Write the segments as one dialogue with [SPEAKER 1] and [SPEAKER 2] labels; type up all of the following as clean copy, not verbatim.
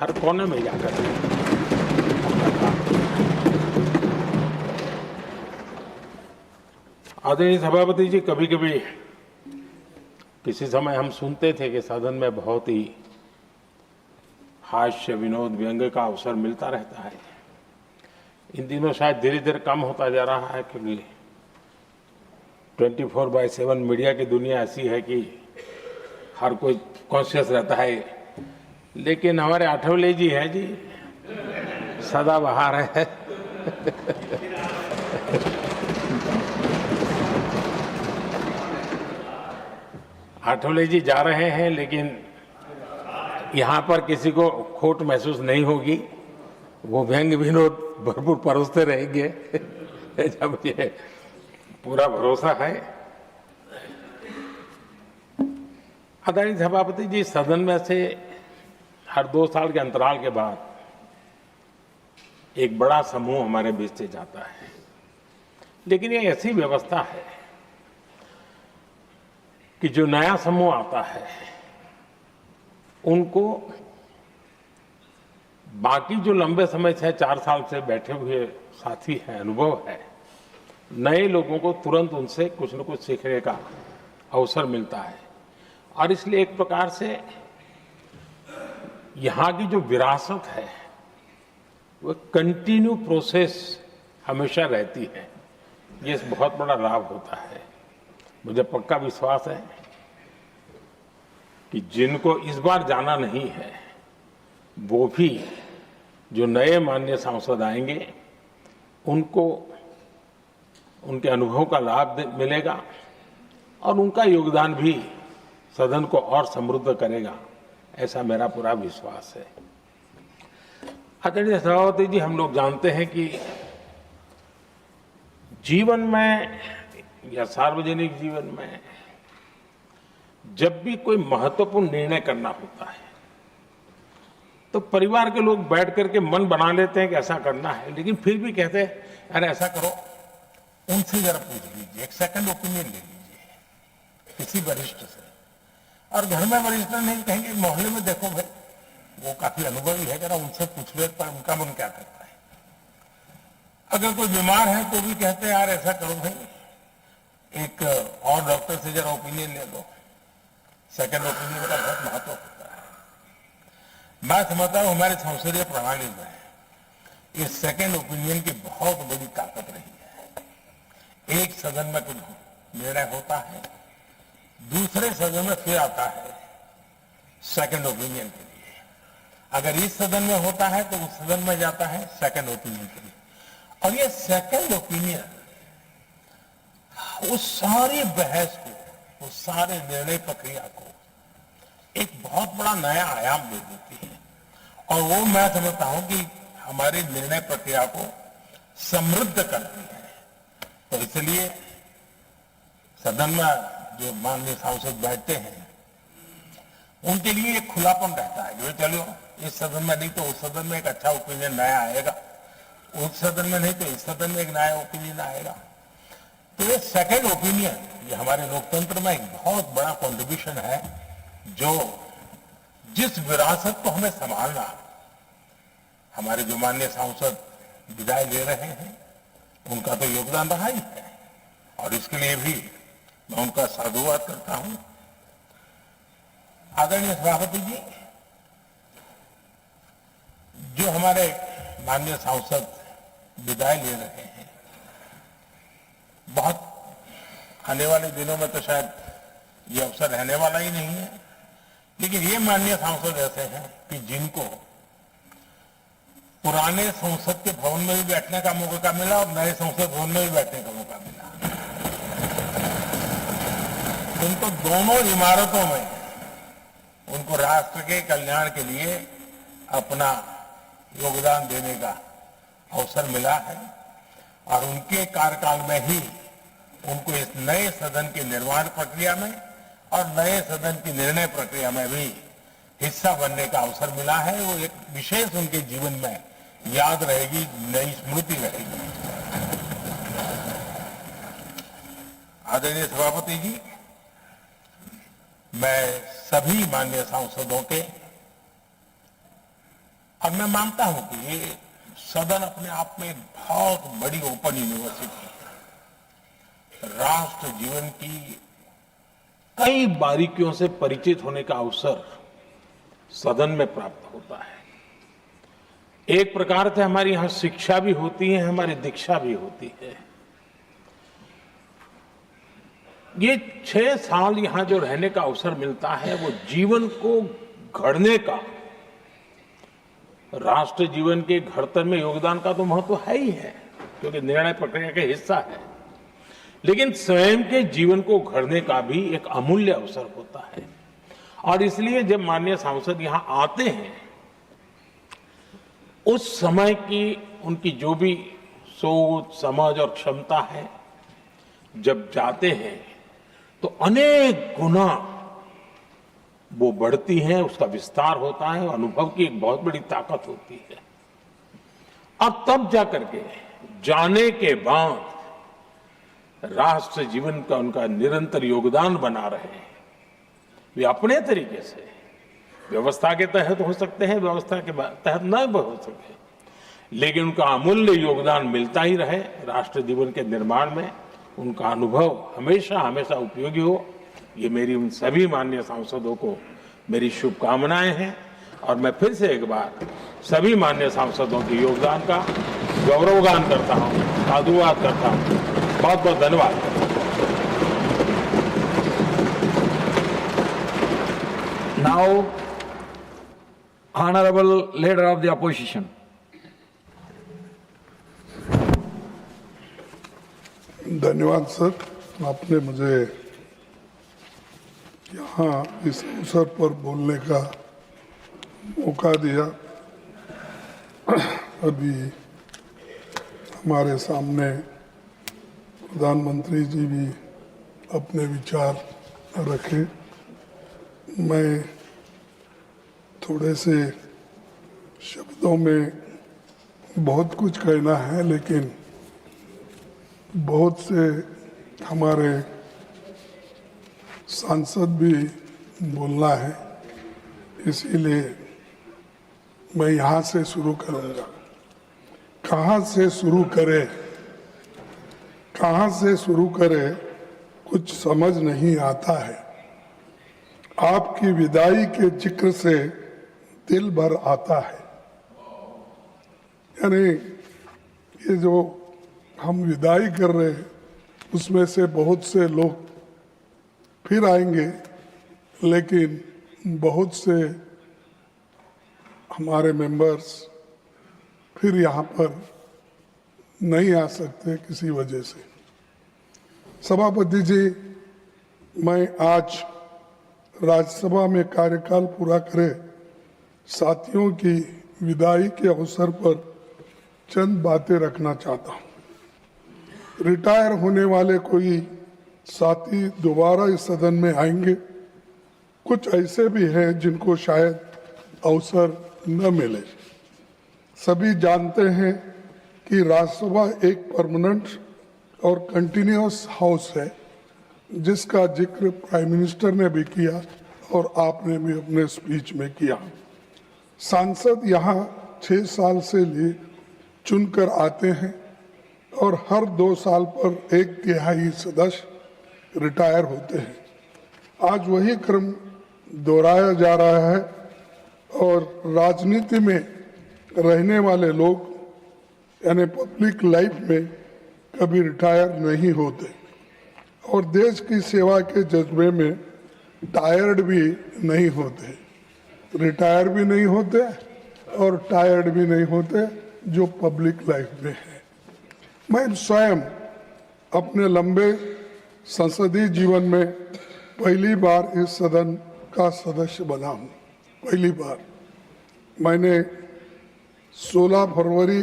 [SPEAKER 1] हर कोने में जाकर आदरणीय सभापति जी, कभी कभी किसी समय हम सुनते थे कि सदन में बहुत ही हास्य विनोद व्यंग्य का अवसर मिलता रहता है। इन दिनों शायद धीरे धीरे कम होता जा रहा है, क्योंकि 24/7 मीडिया की दुनिया ऐसी है कि हर कोई कॉन्शियस रहता है। लेकिन हमारे आठवले जी हैं जी, सदाबहार है। आठवले जी जा रहे हैं, लेकिन यहाँ पर किसी को खोट महसूस नहीं होगी। वो व्यंग्य विनोद भरपूर परोसते रहेंगे। जब ये पूरा भरोसा है। आदरणीय सभापति जी, सदन में से हर 2 साल के अंतराल के बाद एक बड़ा समूह हमारे बीच से जाता है, लेकिन ये ऐसी व्यवस्था है कि जो नया समूह आता है उनको बाकी जो लंबे समय से 4 साल से बैठे हुए साथी हैं, अनुभव है, नए लोगों को तुरंत उनसे कुछ न कुछ सीखने का अवसर मिलता है। और इसलिए एक प्रकार से यहाँ की जो विरासत है वो कंटिन्यू प्रोसेस हमेशा रहती है। ये बहुत बड़ा लाभ होता है। मुझे पक्का विश्वास है कि जिनको इस बार जाना नहीं है वो भी जो नए माननीय सांसद आएंगे उनको उनके अनुभव का लाभ मिलेगा और उनका योगदान भी सदन को और समृद्ध करेगा, ऐसा मेरा पूरा विश्वास है। आदरणीय सभापति जी, हम लोग जानते हैं कि जीवन में या सार्वजनिक जीवन में जब भी कोई महत्वपूर्ण निर्णय करना होता है तो परिवार के लोग बैठ करके मन बना लेते हैं कि ऐसा करना है, लेकिन फिर भी कहते हैं अरे ऐसा करो, उनसे जरा पूछ लीजिए, एक सेकंड ओपिनियन ले लीजिए किसी वरिष्ठ से। और घर में वरिष्ठ नहीं कहेंगे, मोहल्ले में देखो भाई वो काफी अनुभवी है, जरा उनसे पूछ लो पर उनका मन क्या करता है। अगर कोई बीमार है तो भी कहते हैं यार ऐसा करो भाई, एक और डॉक्टर से जरा ओपिनियन ले लो। सेकंड ओपिनियन का बहुत महत्व होता है। मैं समझता हूं हमारे संसदीय प्रणाली में इस सेकंड ओपिनियन की बहुत बड़ी ताकत रही है। एक सदन में कुछ निर्णय होता है, दूसरे सदन में फिर आता है सेकंड ओपिनियन के लिए। अगर इस सदन में होता है तो उस सदन में जाता है सेकंड ओपिनियन के लिए। और ये सेकंड ओपिनियन उस सारी बहस को, उस सारे निर्णय प्रक्रिया को एक बहुत बड़ा नया आयाम दे देती है। और वो मैं समझता हूं कि हमारी निर्णय प्रक्रिया को समृद्ध करती है। तो इसलिए सदन में जो माननीय सांसद बैठते हैं उनके लिए एक खुलापन रहता है कि चलो इस सदन में नहीं तो उस सदन में एक अच्छा ओपिनियन नया आएगा, उस सदन में नहीं तो इस सदन में एक नया ओपिनियन आएगा। तो ये सेकंड ओपिनियन ये हमारे लोकतंत्र में एक बहुत बड़ा कंट्रीब्यूशन है, जो जिस विरासत को हमें संभालना हमारे जो माननीय सांसद विदाई ले रहे हैं उनका तो योगदान रहा ही है। और इसके लिए भी मैं उनका साधुवाद करता हूं। आदरणीय सभापति जी, जो हमारे माननीय सांसद विदाई ले रहे हैं, बहुत आने वाले दिनों में तो शायद ये अवसर रहने वाला ही नहीं है, लेकिन ये माननीय सांसद ऐसे हैं कि जिनको पुराने संसद के भवन में भी बैठने का मौका मिला और नए संसद भवन में भी बैठने का मौका मिला। उनको दोनों इमारतों में उनको राष्ट्र के कल्याण के लिए अपना योगदान देने का अवसर मिला है। और उनके कार्यकाल में ही उनको इस नए सदन की निर्माण प्रक्रिया में और नए सदन की निर्णय प्रक्रिया में भी हिस्सा बनने का अवसर मिला है। वो एक विशेष उनके जीवन में याद रहेगी, नई स्मृति रहेगी। आदरणीय सभापति जी, मैं सभी माननीय सांसदों के अब मैं मानता हूं कि ये सदन अपने आप में एक बहुत बड़ी ओपन यूनिवर्सिटी है। राष्ट्र जीवन की कई बारीकियों से परिचित होने का अवसर सदन में प्राप्त होता है। एक प्रकार से हमारी यहां शिक्षा भी होती है, हमारी दीक्षा भी होती है। ये 6 साल यहां जो रहने का अवसर मिलता है वो जीवन को घड़ने का, राष्ट्र जीवन के घड़तर में योगदान का तो महत्व है ही है, क्योंकि निर्णय प्रक्रिया का हिस्सा है, लेकिन स्वयं के जीवन को घड़ने का भी एक अमूल्य अवसर होता है। और इसलिए जब माननीय सांसद यहां आते हैं, उस समय की उनकी जो भी सोच, समझ और क्षमता है, जब जाते हैं तो अनेक गुना वो बढ़ती है, उसका विस्तार होता है, अनुभव की एक बहुत बड़ी ताकत होती है। अब तब जाकर के जाने के बाद राष्ट्र जीवन का उनका निरंतर योगदान बना रहे हैं। वे अपने तरीके से व्यवस्था के तहत हो सकते हैं, व्यवस्था के तहत न हो सके, लेकिन उनका अमूल्य योगदान मिलता ही रहे राष्ट्र जीवन के निर्माण में। उनका अनुभव हमेशा हमेशा उपयोगी हो, ये मेरी उन सभी माननीय सांसदों को मेरी शुभकामनाएं हैं। और मैं फिर से एक बार सभी माननीय सांसदों के योगदान का गौरवगान करता हूं, साधुवाद करता हूं। बहुत बहुत धन्यवाद।
[SPEAKER 2] Now, Honorable Leader of the Opposition.
[SPEAKER 3] धन्यवाद सर, आपने मुझे यहाँ इस अवसर पर बोलने का मौका दिया। अभी हमारे सामने प्रधानमंत्री जी भी अपने विचार रखे। मैं थोड़े से शब्दों में बहुत कुछ कहना है, लेकिन बहुत से हमारे सांसद भी बोलना है, इसीलिए मैं यहाँ से शुरू करूँगा। कहाँ से शुरू करें, कहाँ से शुरू करें, कुछ समझ नहीं आता है। आपकी विदाई के जिक्र से दिल भर आता है। यानी ये जो हम विदाई कर रहे हैं, उसमें से बहुत से लोग फिर आएंगे, लेकिन बहुत से हमारे मेंबर्स फिर यहाँ पर नहीं आ सकते किसी वजह से। सभापति जी, मैं आज राज्यसभा में कार्यकाल पूरा करे साथियों की विदाई के अवसर पर चंद बातें रखना चाहता हूँ। रिटायर होने वाले कोई साथी दोबारा इस सदन में आएंगे, कुछ ऐसे भी हैं जिनको शायद अवसर न मिले। सभी जानते हैं कि राज्यसभा एक परमानेंट और कंटिन्यूअस हाउस है, जिसका जिक्र प्राइम मिनिस्टर ने भी किया और आपने भी अपने स्पीच में किया। सांसद यहाँ 6 साल से लिए चुनकर आते हैं और हर 2 साल पर 1/3 सदस्य रिटायर होते हैं। आज वही क्रम दोहराया जा रहा है और राजनीति में रहने वाले लोग यानी पब्लिक लाइफ में कभी रिटायर नहीं होते और देश की सेवा के जज्बे में टायर्ड भी नहीं होते, रिटायर भी नहीं होते और टायर्ड भी नहीं होते, जो पब्लिक लाइफ में है। मैं स्वयं अपने लंबे संसदीय जीवन में पहली बार इस सदन का सदस्य बना हूँ। पहली बार मैंने 16 फरवरी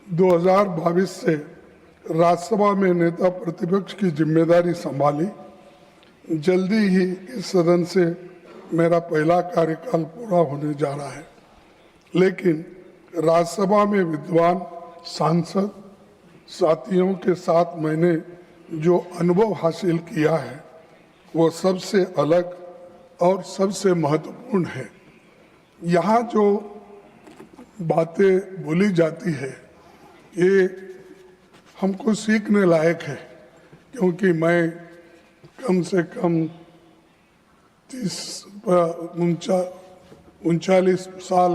[SPEAKER 3] 2022 से राज्यसभा में नेता प्रतिपक्ष की जिम्मेदारी संभाली। जल्दी ही इस सदन से मेरा पहला कार्यकाल पूरा होने जा रहा है, लेकिन राज्यसभा में विद्वान सांसद साथियों के साथ मैंने जो अनुभव हासिल किया है वो सबसे अलग और सबसे महत्वपूर्ण है। यहाँ जो बातें बोली जाती है ये हमको सीखने लायक है, क्योंकि मैं कम से कम 39 साल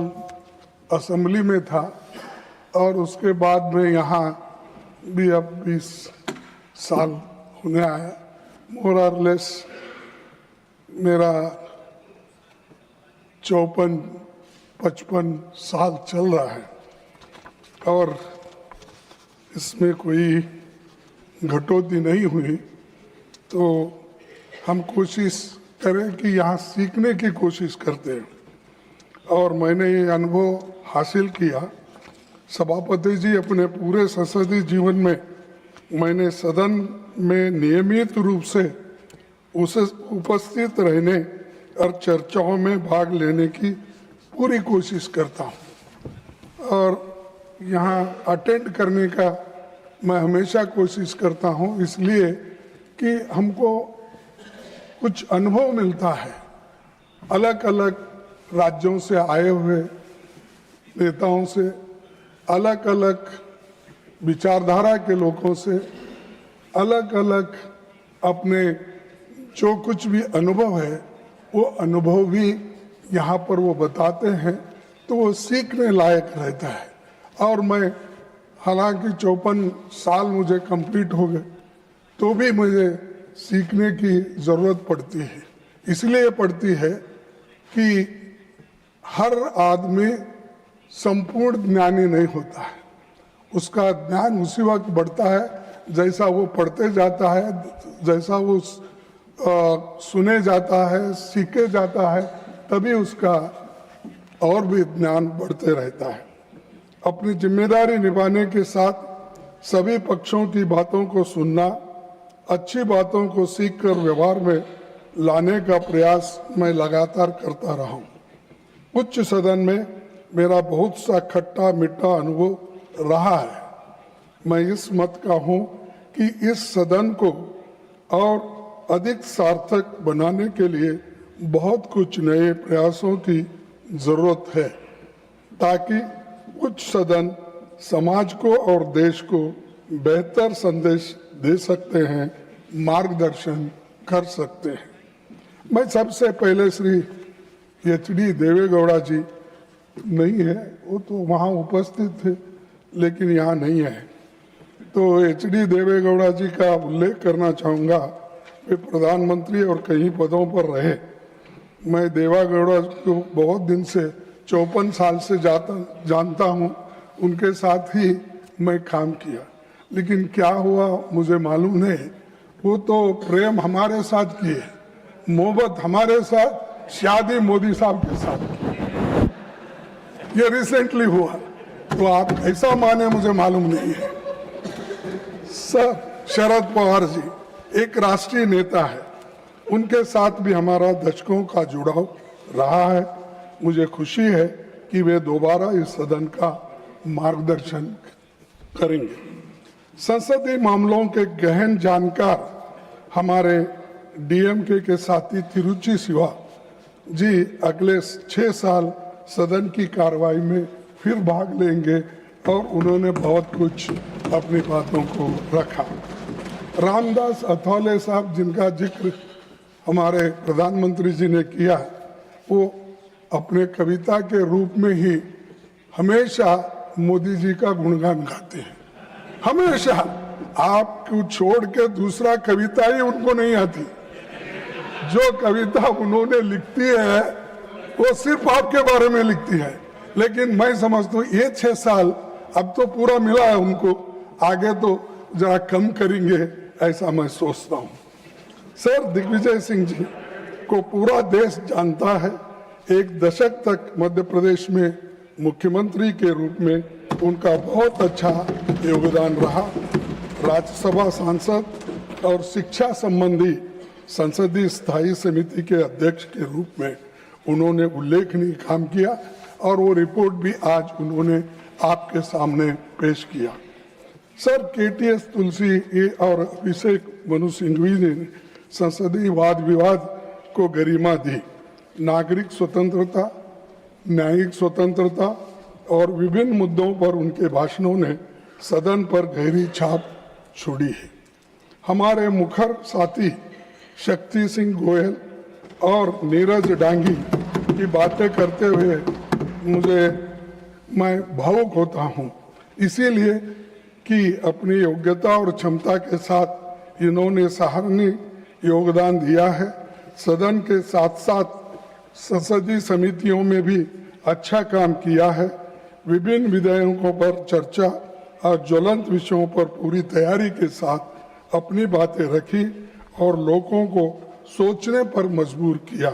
[SPEAKER 3] असेंबली में था और उसके बाद में यहाँ भी अब 20 साल होने आया। मोर और लेस मेरा 54-55 साल चल रहा है और इसमें कोई घटोती नहीं हुई। तो हम कोशिश करें कि यहाँ सीखने की कोशिश करते हैं और मैंने ये अनुभव हासिल किया। सभापति जी, अपने पूरे संसदीय जीवन में मैंने सदन में नियमित रूप से उसे उपस्थित रहने और चर्चाओं में भाग लेने की पूरी कोशिश करता हूँ और यहाँ अटेंड करने का मैं हमेशा कोशिश करता हूँ, इसलिए कि हमको कुछ अनुभव मिलता है अलग अलग राज्यों से आए हुए नेताओं से, अलग अलग विचारधारा के लोगों से, अलग अलग अपने जो कुछ भी अनुभव है वो अनुभव भी यहाँ पर वो बताते हैं, तो वो सीखने लायक रहता है। और मैं हालांकि 54 साल मुझे कंप्लीट हो गए तो भी मुझे सीखने की ज़रूरत पड़ती है। इसलिए पड़ती है कि हर आदमी संपूर्ण ज्ञानी नहीं होता है, उसका ज्ञान उसी वक्त बढ़ता है जैसा वो पढ़ते जाता है, जैसा वो सुने जाता है, सीखे जाता है, तभी उसका और भी ज्ञान बढ़ते रहता है। अपनी जिम्मेदारी निभाने के साथ सभी पक्षों की बातों को सुनना, अच्छी बातों को सीखकर व्यवहार में लाने का प्रयास मैं लगातार करता रहा हूँ। उच्च सदन में मेरा बहुत सा खट्टा मीठा अनुभव रहा है। मैं इस मत का हूँ कि इस सदन को और अधिक सार्थक बनाने के लिए बहुत कुछ नए प्रयासों की जरूरत है, ताकि उच्च सदन समाज को और देश को बेहतर संदेश दे सकते हैं, मार्गदर्शन कर सकते हैं। मैं सबसे पहले श्री HD देवेगौड़ा जी नहीं है, वो तो वहाँ उपस्थित थे लेकिन यहाँ नहीं है, तो HD देवेगौड़ा जी का उल्लेख करना चाहूँगा। वे प्रधानमंत्री और कई पदों पर रहे। मैं देवेगौड़ा को बहुत दिन से 54 साल से जानता हूँ, उनके साथ ही मैं काम किया, लेकिन क्या हुआ मुझे मालूम नहीं। वो तो प्रेम हमारे साथ किए, मोहब्बत हमारे साथ शादी मोदी साहब के साथ की, ये रिसेंटली हुआ, तो आप ऐसा माने मुझे मालूम नहीं है। सर शरद पवार जी एक राष्ट्रीय नेता है, उनके साथ भी हमारा दशकों का जुड़ाव रहा है। मुझे खुशी है कि वे दोबारा इस सदन का मार्गदर्शन करेंगे। संसदीय मामलों के गहन जानकार हमारे DMK के साथी तिरुचि शिवा जी अगले 6 साल सदन की कार्रवाई में फिर भाग लेंगे और उन्होंने बहुत कुछ अपनी बातों को रखा। रामदास अथौले साहब, जिनका जिक्र हमारे प्रधानमंत्री जी ने किया, वो अपने कविता के रूप में ही हमेशा मोदी जी का गुणगान गाते हैं। हमेशा, आपको छोड़ के दूसरा कविता ही उनको नहीं आती। जो कविता उन्होंने लिखती है वो सिर्फ आपके बारे में लिखती है, लेकिन मैं समझता हूँ ये 6 साल अब तो पूरा मिला है उनको, आगे तो जरा कम करेंगे ऐसा मैं सोचता हूँ। सर दिग्विजय सिंह जी को पूरा देश जानता है। एक दशक तक मध्य प्रदेश में मुख्यमंत्री के रूप में उनका बहुत अच्छा योगदान रहा। राज्यसभा सांसद और शिक्षा संबंधी संसदीय स्थायी समिति के अध्यक्ष के रूप में उन्होंने उल्लेखनीय काम किया और वो रिपोर्ट भी आज उन्होंने आपके सामने पेश किया। सर KTS तुलसी और अभिषेक मनु सिंघवी ने संसदीय वाद विवाद को गरिमा दी। नागरिक स्वतंत्रता, न्यायिक स्वतंत्रता और विभिन्न मुद्दों पर उनके भाषणों ने सदन पर गहरी छाप छोड़ी है। हमारे मुखर साथी शक्ति सिंह गोयल और नीरज डांगी की बातें करते हुए मैं भावुक होता हूं, इसीलिए कि अपनी योग्यता और क्षमता के साथ इन्होंने सराहनीय योगदान दिया है। सदन के साथ साथ संसदीय समितियों में भी अच्छा काम किया है। विभिन्न विधेयकों पर चर्चा और ज्वलंत विषयों पर पूरी तैयारी के साथ अपनी बातें रखी और लोगों को सोचने पर मजबूर किया।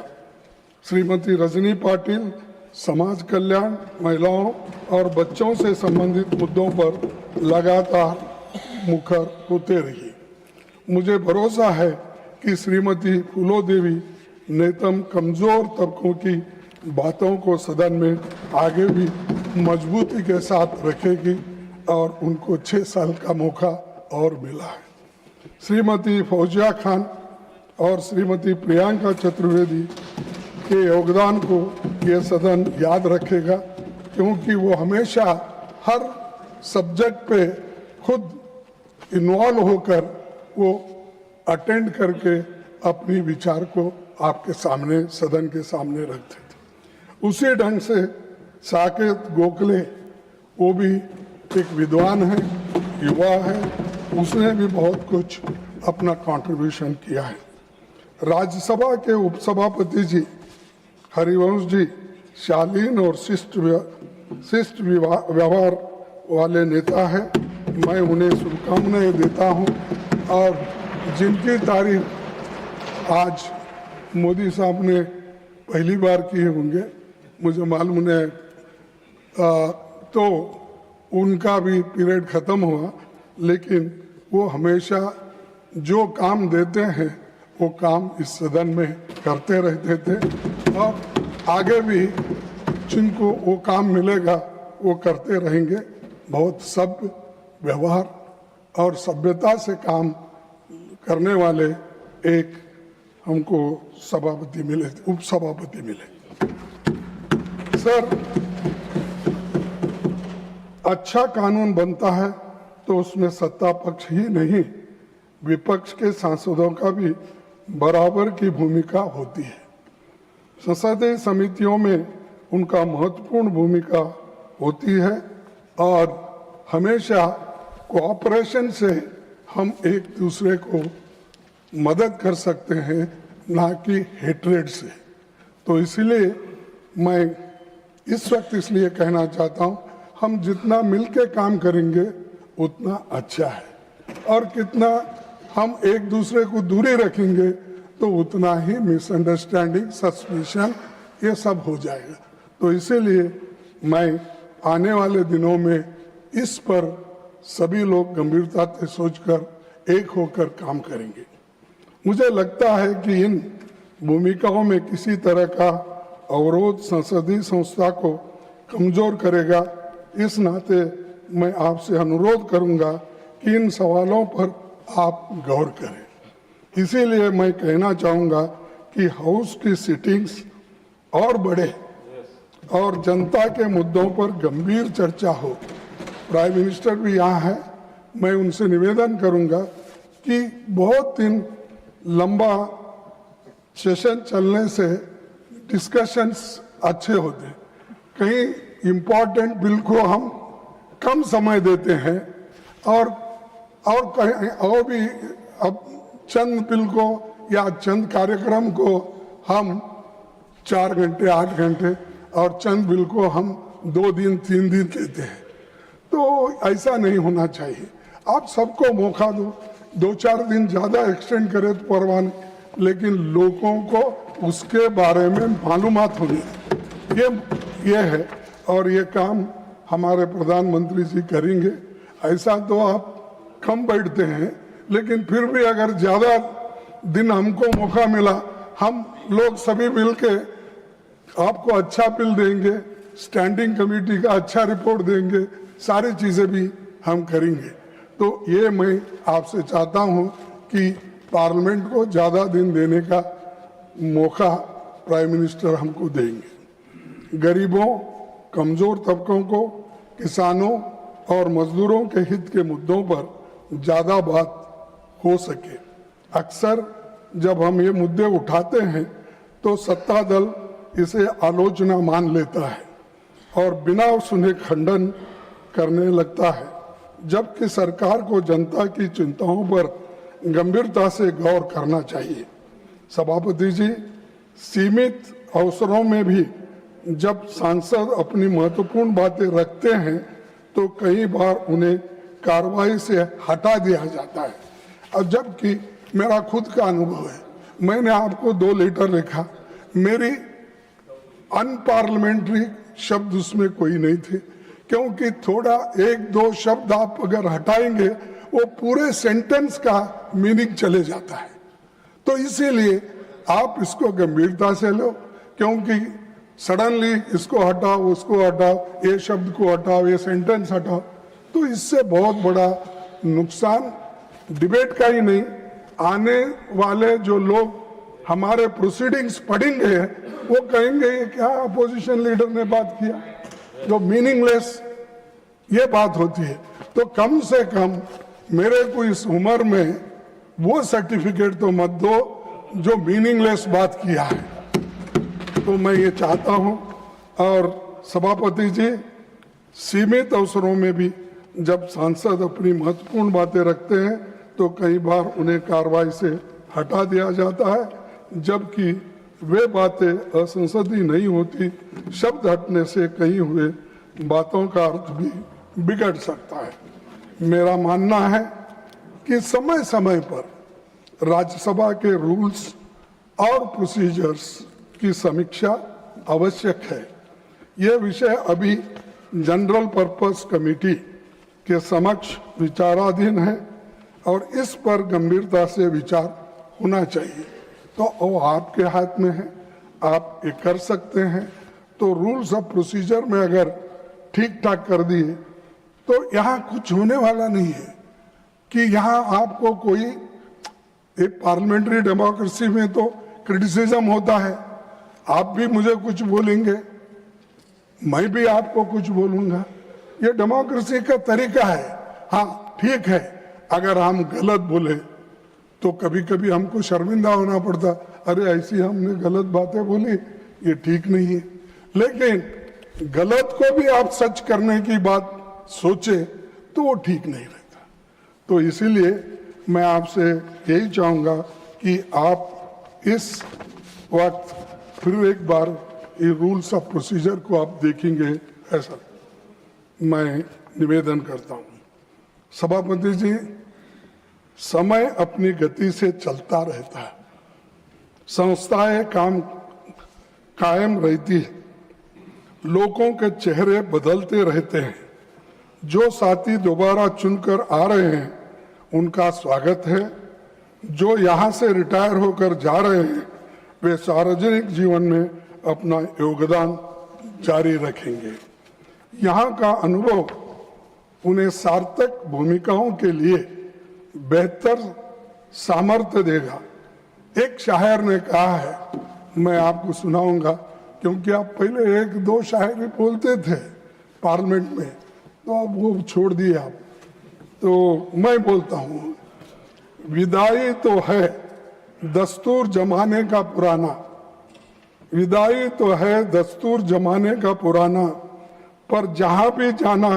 [SPEAKER 3] श्रीमती रजनी पाटिल समाज कल्याण, महिलाओं और बच्चों से संबंधित मुद्दों पर लगातार मुखर होते रही। मुझे भरोसा है कि श्रीमती फूलो देवी नेतम कमजोर तबकों की बातों को सदन में आगे भी मजबूती के साथ रखेगी और उनको 6 साल का मौका और मिला है। श्रीमती फौजिया खान और श्रीमती प्रियंका चतुर्वेदी के योगदान को यह सदन याद रखेगा, क्योंकि वो हमेशा हर सब्जेक्ट पे खुद इन्वॉल्व होकर वो अटेंड करके अपनी विचार को आपके सामने, सदन के सामने रखते थे। उसी ढंग से साकेत गोखले, वो भी एक विद्वान है, युवा है, उसने भी बहुत कुछ अपना कंट्रीब्यूशन किया है। राज्यसभा के उपसभापति जी हरिवंश जी शालीन और शिष्ट व्यवहार वाले नेता हैं। मैं उन्हें शुभकामनाएं देता हूं और जिनकी तारीफ आज मोदी साहब ने पहली बार किए होंगे, मुझे मालूम है, तो उनका भी पीरियड खत्म हुआ, लेकिन वो हमेशा जो काम देते हैं वो काम इस सदन में करते रहते थे और आगे भी जिनको वो काम मिलेगा वो करते रहेंगे। बहुत सभ्य व्यवहार और सभ्यता से काम करने वाले एक हमको सभापति मिले, उपसभापति मिले। सर, अच्छा कानून बनता है तो उसमें सत्ता पक्ष ही नहीं, विपक्ष के सांसदों का भी बराबर की भूमिका होती है। संसदीय समितियों में उनका महत्वपूर्ण भूमिका होती है और हमेशा कोऑपरेशन से हम एक दूसरे को मदद कर सकते हैं, ना कि हेट्रेड से। तो इसलिए मैं इस वक्त इसलिए कहना चाहता हूं, हम जितना मिलके काम करेंगे उतना अच्छा है और कितना हम एक दूसरे को दूरी रखेंगे तो उतना ही मिसअंडरस्टैंडिंग, सस्पिशन, ये सब हो जाएगा। तो इसीलिए मैं आने वाले दिनों में इस पर सभी लोग गंभीरता से सोचकर एक होकर काम करेंगे। मुझे लगता है कि इन भूमिकाओं में किसी तरह का अवरोध संसदीय संस्था को कमजोर करेगा। इस नाते मैं आपसे अनुरोध करूंगा कि इन सवालों पर आप गौर करें। इसीलिए मैं कहना चाहूंगा कि हाउस की सिटिंग्स और बढ़े और जनता के मुद्दों पर गंभीर चर्चा हो। प्राइम मिनिस्टर भी यहाँ है, मैं उनसे निवेदन करूंगा कि बहुत दिन लंबा सेशन चलने से डिस्कशंस अच्छे होते, कहीं इम्पोर्टेंट बिल को हम कम समय देते हैं और कहीं और भी अब चंद बिल को या चंद कार्यक्रम को हम 4 घंटे 8 घंटे और चंद बिल को हम 2 दिन 3 दिन देते हैं। तो ऐसा नहीं होना चाहिए। आप सबको मौका दो, 2-4 दिन ज़्यादा एक्सटेंड करें तो परवाह नहीं, लेकिन लोगों को उसके बारे में मालूमात होनी ये है और ये काम हमारे प्रधानमंत्री जी करेंगे। ऐसा तो आप कम बैठते हैं, लेकिन फिर भी अगर ज़्यादा दिन हमको मौका मिला, हम लोग सभी मिलके आपको अच्छा बिल देंगे, स्टैंडिंग कमेटी का अच्छा रिपोर्ट देंगे, सारी चीज़ें भी हम करेंगे। तो ये मैं आपसे चाहता हूँ कि पार्लियामेंट को ज़्यादा दिन देने का मौका प्राइम मिनिस्टर हमको देंगे। गरीबों कमजोर तबकों को, किसानों और मजदूरों के हित के मुद्दों पर ज्यादा बात हो सके। अक्सर जब हम ये मुद्दे उठाते हैं तो सत्ता दल इसे आलोचना मान लेता है और बिना सुने खंडन करने लगता है, जबकि सरकार को जनता की चिंताओं पर गंभीरता से गौर करना चाहिए। सभापति जी, सीमित अवसरों में भी जब सांसद अपनी महत्वपूर्ण बातें रखते हैं तो कई बार उन्हें कार्रवाई से हटा दिया जाता है। और जबकि मेरा खुद का अनुभव है, मैंने आपको 2 लेटर लिखा, मेरी अनपार्लियामेंट्री शब्द उसमें कोई नहीं थे, क्योंकि थोड़ा 1-2 शब्द आप अगर हटाएंगे वो पूरे सेंटेंस का मीनिंग चले जाता है। तो इसीलिए आप इसको गंभीरता से लो, क्योंकि सडनली इसको हटाओ, उसको हटाओ, ये शब्द को हटाओ, ये सेंटेंस हटाओ, तो इससे बहुत बड़ा नुकसान डिबेट का ही नहीं, आने वाले जो लोग हमारे प्रोसीडिंग्स पढ़ेंगे वो कहेंगे ये क्या अपोजिशन लीडर ने बात किया, जो मीनिंगलेस ये बात होती है। तो कम से कम मेरे को इस उम्र में वो सर्टिफिकेट तो मत दो जो मीनिंगलेस बात किया है। तो मैं ये चाहता हूं। और सभापति जी, सीमित अवसरों में भी जब सांसद अपनी महत्वपूर्ण बातें रखते हैं तो कई बार उन्हें कार्रवाई से हटा दिया जाता है, जबकि वे बातें असंसदीय नहीं होती। शब्द हटने से कही हुए बातों का अर्थ भी बिगड़ सकता है। मेरा मानना है कि समय समय पर राज्यसभा के रूल्स और प्रोसीजर्स की समीक्षा आवश्यक है। यह विषय अभी जनरल पर्पस कमेटी के समक्ष विचाराधीन है और इस पर गंभीरता से विचार होना चाहिए। तो वो आपके हाथ में है, आप ये कर सकते हैं। तो रूल्स ऑफ प्रोसीजर में अगर ठीक ठाक कर दिए तो यहाँ कुछ होने वाला नहीं है कि यहाँ आपको कोई, एक पार्लियामेंट्री डेमोक्रेसी में तो क्रिटिसिज्म होता है, आप भी मुझे कुछ बोलेंगे, मैं भी आपको कुछ बोलूंगा, ये डेमोक्रेसी का तरीका है। हाँ ठीक है, अगर हम गलत बोले तो कभी कभी हमको शर्मिंदा होना पड़ता, अरे ऐसी हमने गलत बातें बोली, ये ठीक नहीं है। लेकिन गलत को भी आप सच करने की बात सोचे तो वो ठीक नहीं रहता। तो इसीलिए मैं आपसे यही चाहूंगा कि आप इस वक्त फिर एक बार ये रूल्स ऑफ प्रोसीजर को आप देखेंगे, ऐसा मैं निवेदन करता हूं। सभापति जी, समय अपनी गति से चलता रहता है, संस्थाएं काम कायम रहती है, लोगों के चेहरे बदलते रहते हैं। जो साथी दोबारा चुनकर आ रहे हैं उनका स्वागत है, जो यहाँ से रिटायर होकर जा रहे हैं वे सार्वजनिक जीवन में अपना योगदान जारी रखेंगे। यहाँ का अनुभव उन्हें सार्थक भूमिकाओं के लिए बेहतर सामर्थ्य देगा। एक शायर ने कहा है, मैं आपको सुनाऊंगा, क्योंकि आप पहले 1-2 शायरी बोलते थे पार्लियामेंट में, तो अब वो छोड़ दिए आप, तो मैं बोलता हूँ, विदाई तो है दस्तूर जमाने का पुराना, विदाई तो है दस्तूर जमाने का पुराना, पर जहां भी जाना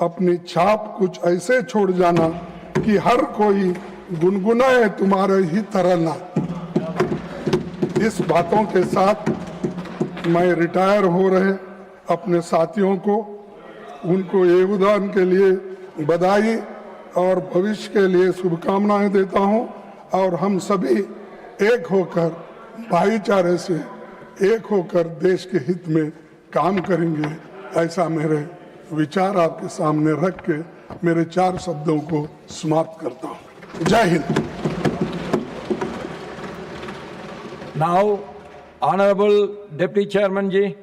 [SPEAKER 3] अपनी छाप कुछ ऐसे छोड़ जाना कि हर कोई गुनगुनाए तुम्हारे ही तराना। इस बातों के साथ मैं रिटायर हो रहे अपने साथियों को, उनको योगदान के लिए बधाई और भविष्य के लिए शुभकामनाएं देता हूं। और हम सभी एक होकर, भाईचारे से एक होकर देश के हित में काम करेंगे, ऐसा मेरे विचार आपके सामने रख के मेरे 4 शब्दों को समाप्त करता हूं। जय Hind.
[SPEAKER 2] Now, Honorable Deputy Chairman ji.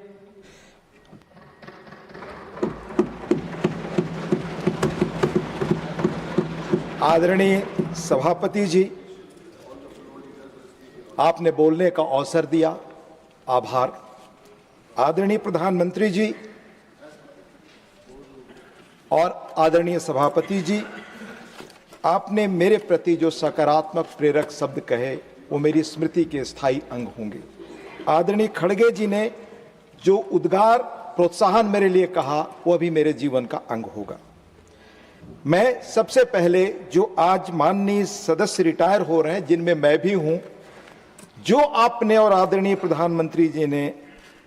[SPEAKER 4] आदरणीय सभापति जी, आपने बोलने का अवसर दिया, आभार। आदरणीय प्रधानमंत्री जी, और आदरणीय सभापति जी, आपने मेरे प्रति जो सकारात्मक प्रेरक शब्द कहे वो मेरी स्मृति के स्थायी अंग होंगे। आदरणीय खड़गे जी ने जो उद्गार प्रोत्साहन मेरे लिए कहा वो अभी मेरे जीवन का अंग होगा। मैं सबसे पहले जो आज माननीय सदस्य रिटायर हो रहे हैं, जिनमें मैं भी हूं, जो आपने और आदरणीय प्रधानमंत्री जी ने